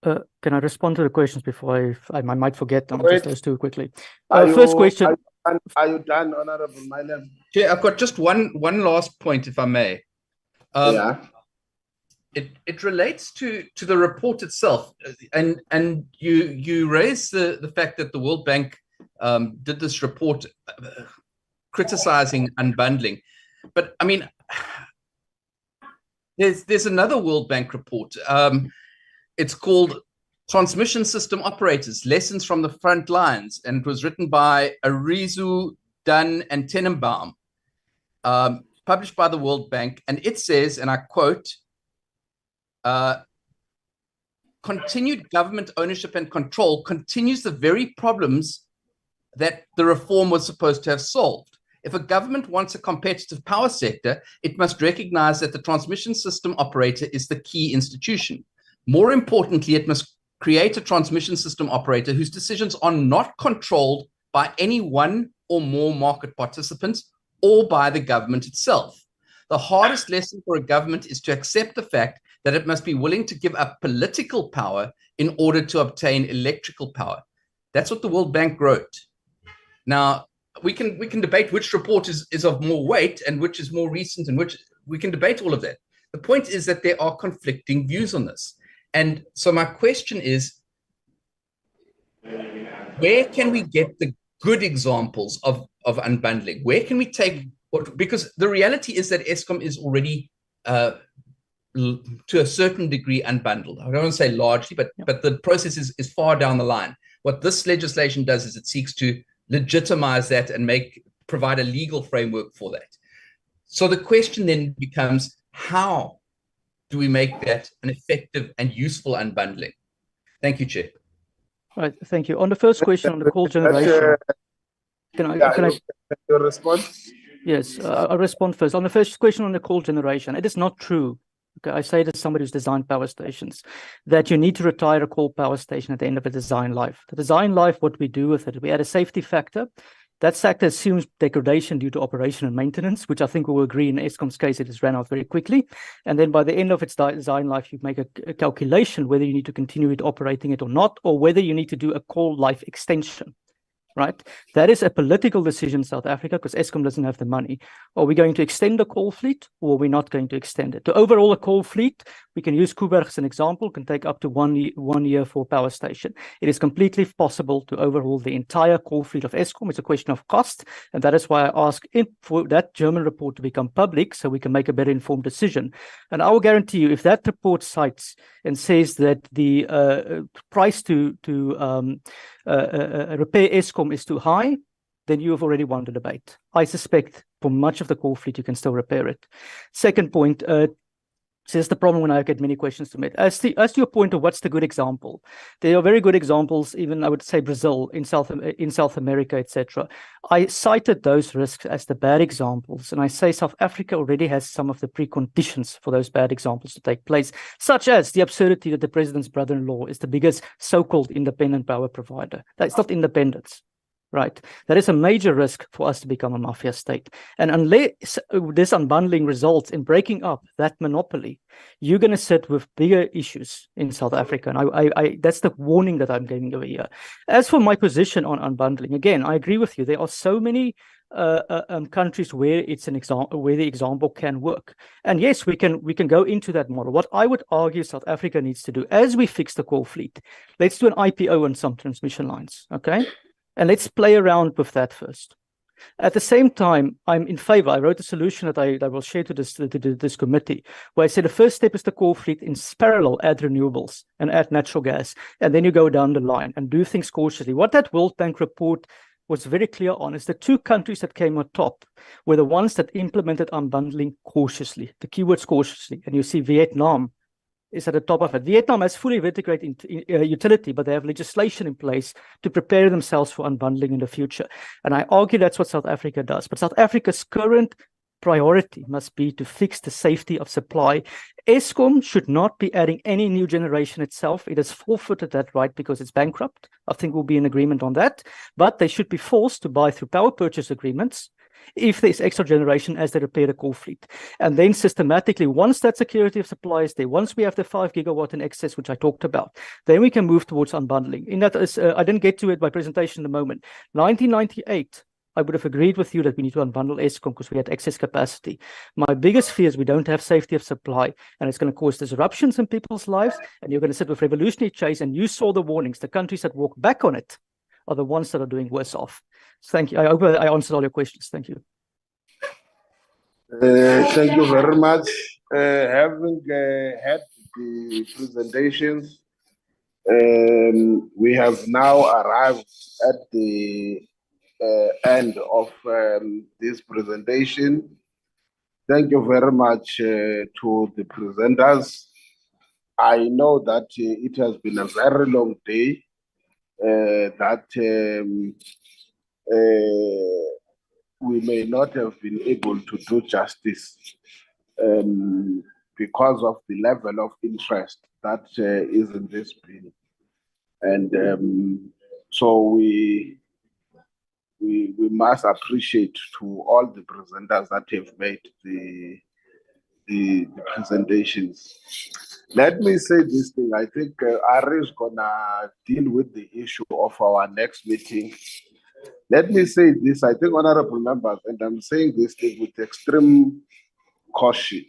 Can I respond to the questions before I might forget them? Just those two quickly. First question. Are you done, Honorable Mailam? Chair, I've got just one last point, if I may. it relates to the report itself, and you raise the fact that the World Bank did this report criticizing unbundling, but I mean, there's another World Bank report. It's called Transmission System Operators: Lessons from the Front Lines, and it was written by Arizu, Dunn, and Tenenbaum, published by the World Bank, and it says, and I quote, continued government ownership and control continues the very problems that the reform was supposed to have solved. If a government wants a competitive power sector, it must recognize that the transmission system operator is the key institution. More importantly, it must create a transmission system operator whose decisions are not controlled by any one or more market participants or by the government itself. The hardest lesson for a government is to accept the fact that it must be willing to give up political power in order to obtain electrical power. That's what the World Bank wrote. Now, we can debate which report is of more weight and which is more recent, and which we can debate all of that. The point is that there are conflicting views on this. And so my question is, where can we get the good examples of unbundling? Where can we take what, because the reality is that Eskom is already to a certain degree unbundled. I don't want to say largely, but the process is far down the line. What this legislation does is it seeks to legitimize that and provide a legal framework for that. So the question then becomes, how do we make that an effective and useful unbundling? Thank you, Chair. Right, thank you. On the first question on the call generation, can I your response? Yes, I'll respond first. On the first question on the call generation, it is not true. Okay, I say it as somebody who's designed power stations, that you need to retire a coal power station at the end of a design life. The design life, what we do with it, we add a safety factor. That factor assumes degradation due to operation and maintenance, which I think we will agree in Eskom's case, it has ran out very quickly. And then by the end of its design life, you make a calculation whether you need to continue it operating it or not, or whether you need to do a coal life extension. Right? That is a political decision in South Africa because Eskom doesn't have the money. Are we going to extend the coal fleet or are we not going to extend it? To overhaul a coal fleet, we can use Kuiberg as an example, can take up to one year for a power station. It is completely possible to overhaul the entire coal fleet of Eskom. It's a question of cost. And that is why I ask for that German report to become public so we can make a better informed decision. And I will guarantee you, if that report cites and says that the price to repair Eskom is too high, then you have already won the debate. I suspect for much of the coal fleet, you can still repair it. Second point, so that's the problem when I get many questions to me. As to your point of what's the good example, there are very good examples, even I would say Brazil, in South America, etc. I cited those risks as the bad examples, and I say South Africa already has some of the preconditions for those bad examples to take place, such as the absurdity that the president's brother-in-law is the biggest so-called independent power provider. That's not independence. Right, that is a major risk for us to become a mafia state. And unless this unbundling results in breaking up that monopoly, you're going to sit with bigger issues in South Africa. And that's the warning that I'm giving over here. As for my position on unbundling, again, I agree with you. There are so many countries where it's an example, where the example can work. And yes, we can go into that model. What I would argue South Africa needs to do, as we fix the coal fleet, let's do an IPO on some transmission lines, okay? And let's play around with that first. At the same time, I'm in favor. I wrote a solution that I will share to this committee, where I said the first step is the coal fleet in parallel, add renewables and add natural gas. And then you go down the line and do things cautiously. What that World Bank report was very clear on is the two countries that came on top were the ones that implemented unbundling cautiously. The keywords cautiously. And you see Vietnam is at the top of it. Vietnam has fully integrated utility, but they have legislation in place to prepare themselves for unbundling in the future. And I argue that's what South Africa does. But South Africa's current priority must be to fix the safety of supply. Eskom should not be adding any new generation itself. It has forfeited that right because it's bankrupt. I think we'll be in agreement on that. But they should be forced to buy through power purchase agreements if there's extra generation as they repair the coal fleet. And then systematically, once that security of supply is there, once we have the 5 gigawatt in excess, which I talked about, then we can move towards unbundling. In that, I didn't get to it by presentation in the moment. 1998, I would have agreed with you that we need to unbundle Eskom because we had excess capacity. My biggest fear is we don't have safety of supply, and it's going to cause disruptions in people's lives, and you're going to sit with revolutionary chase, and you saw the warnings. The countries that walk back on it are the ones that are doing worse off. So thank you. I hope I answered all your questions. Thank you. Thank you very much. Having had the presentations, we have now arrived at the end of this presentation. Thank you very much to the presenters. I know that it has been a very long day, that we may not have been able to do justice because of the level of interest that is in this bill. And so we must appreciate to all the presenters that have made the presentations. Let me say this thing. I think Ari is gonna deal with the issue of our next meeting. Let me say this. I think, honorable members, and I'm saying this thing with extreme caution.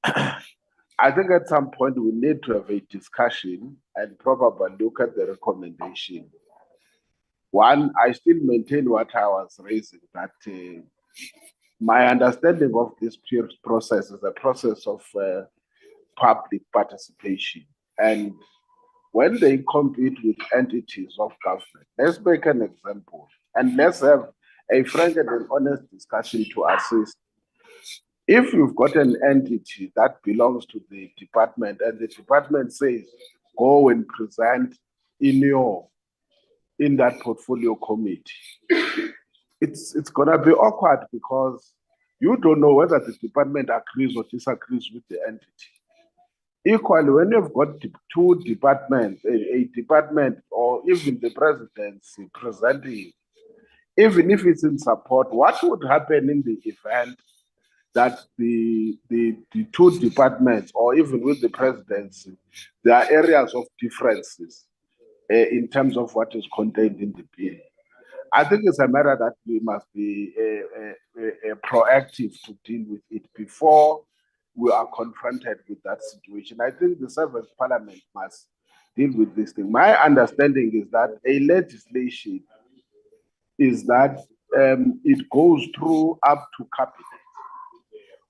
I think at some point we need to have a discussion and probably look at the recommendation. One, I still maintain what I was raising, that my understanding of this process is a process of public participation. And when they compete with entities of government, let's make an example and let's have a frank and an honest discussion to assist. If you've got an entity that belongs to the department and the department says, go and present in that portfolio committee, it's gonna be awkward because you don't know whether the department agrees or disagrees with the entity. Equally, when you've got two departments, a department or even the presidency presenting, even if it's in support, what would happen in the event that the two departments, or even with the presidency, there are areas of differences in terms of what is contained in the bill? I think it's a matter that we must be proactive to deal with it before we are confronted with that situation. I think the seventh parliament must deal with this thing. My understanding is that a legislation is that it goes through up to cabinet.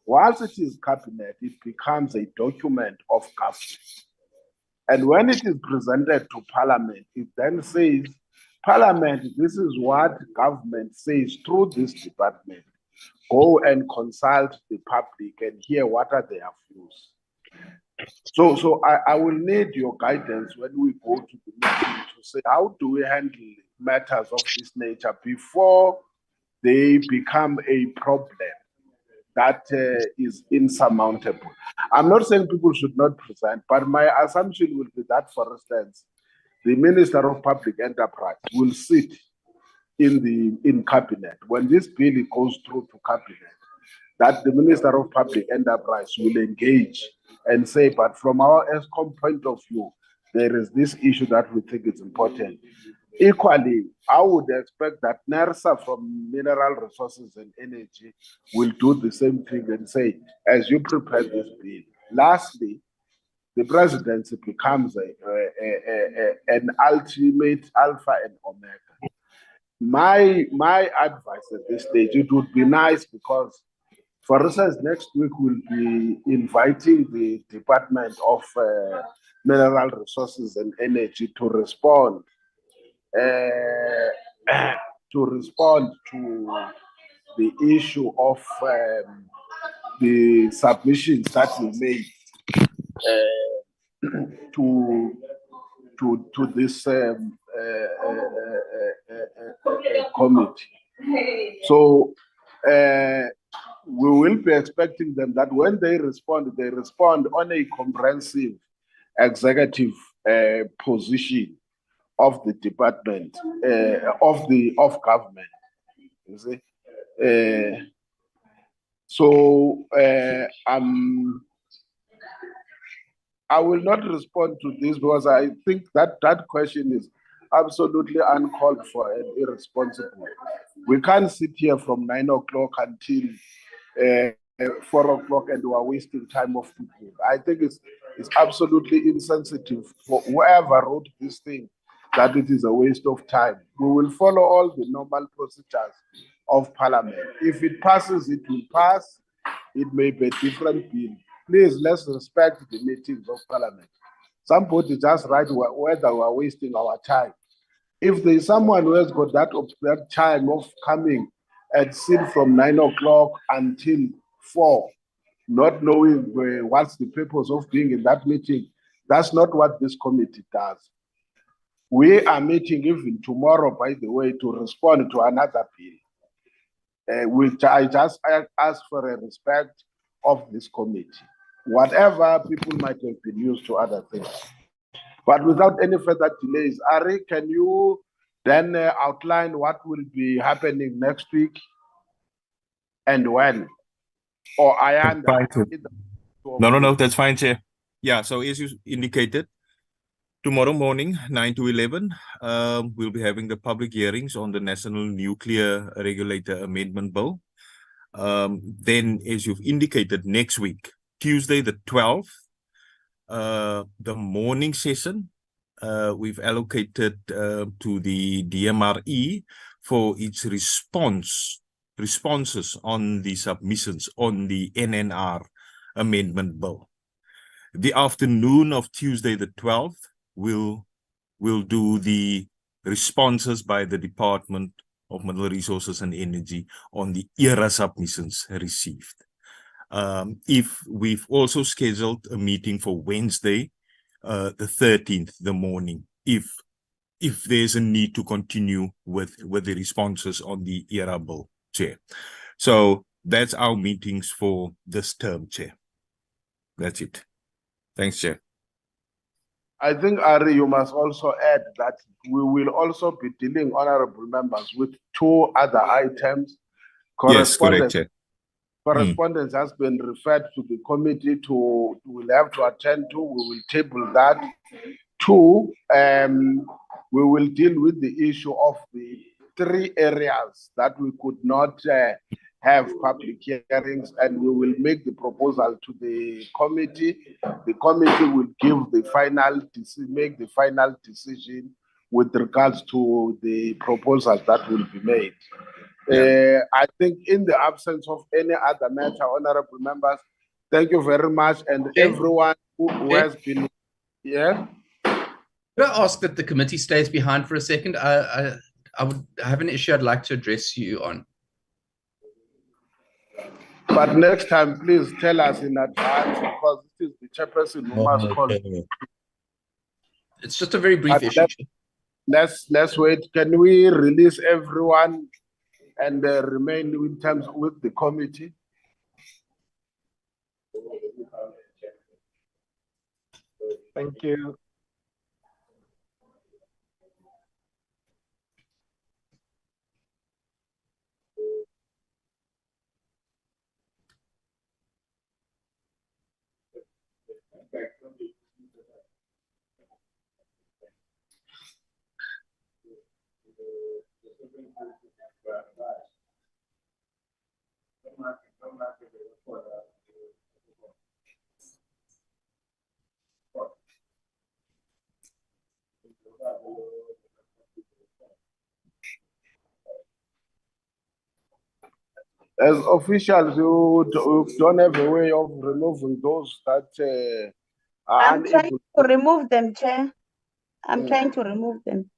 Once it is cabinet, it becomes a document of government. And when it is presented to parliament, it then says, Parliament, this is what government says through this department. Go and consult the public and hear what are their views. So I will need your guidance when we go to the meeting to say, how do we handle matters of this nature before they become a problem that is insurmountable? I'm not saying people should not present, but my assumption will be that, for instance, the Minister of Public Enterprise will sit in cabinet. When this bill goes through to cabinet, that the Minister of Public Enterprise will engage and say, but from our Eskom point of view, there is this issue that we think is important. Equally, I would expect that NERSA from Mineral Resources and Energy will do the same thing and say, as you prepare this bill. Lastly, the presidency becomes an ultimate alpha and omega. My advice at this stage, it would be nice because, for instance, next week we'll be inviting the Department of Mineral Resources and Energy to respond to the issue of the submissions that we made to this committee. So we will be expecting them that when they respond on a comprehensive executive position of the department of government. You see, I will not respond to this because I think that question is absolutely uncalled for and irresponsible. We can't sit here from 9 o'clock until 4 o'clock and we are wasting time of people. I think it's absolutely insensitive for whoever wrote this thing that it is a waste of time. We will follow all the normal procedures of Parliament. If it passes, it will pass. It may be a different bill. Please, let's respect the meetings of Parliament. Somebody just write whether we are wasting our time. If there is someone who has got that time of coming and sit from 9 o'clock until 4, not knowing what's the purpose of being in that meeting, that's not what this committee does. We are meeting even tomorrow, by the way, to respond to another bill, which I just ask for a respect of this committee. Whatever, people might have been used to other things. But without any further delays, Ari, can you then outline what will be happening next week and when? Or Fine, Chair. No, that's fine, Chair. Yeah, so as you indicated, tomorrow morning, 9 to 11, we'll be having the public hearings on the National Nuclear Regulator Amendment Bill. Then, as you've indicated, next week, Tuesday the 12th, the morning session, we've allocated to the DMRE for its responses on the submissions on the NNR Amendment Bill. The afternoon of Tuesday the 12th, we'll do the responses by the Department of Mineral Resources and Energy on the ERA submissions received. If we've also scheduled a meeting for Wednesday, the 13th, the morning, if there's a need to continue with the responses on the ERA bill, Chair. So that's our meetings for this term, Chair. That's it. Thanks, Chair. I think, Ari, you must also add that we will also be dealing, honorable members, with 2 other items. Yes, correct, Chair. Correspondence has been referred to the committee we'll have to attend to. We will table that. 2, we will deal with the issue of the 3 areas that we could not have public hearings, and we will make the proposal to the committee. The committee will make the final decision with regards to the proposals that will be made. I think in the absence of any other matter, honorable members, thank you very much, and everyone who has been here. Could I ask that the committee stays behind for a second? I have an issue I'd like to address you on. But next time, please tell us in advance, because this is the chairperson who must call. It's just a very brief issue. Let's wait. Can we release everyone and remain in terms with the committee? Thank you. As officials, you don't have a way of removing those that are I'm trying to remove them, Chair. I'm trying to remove them.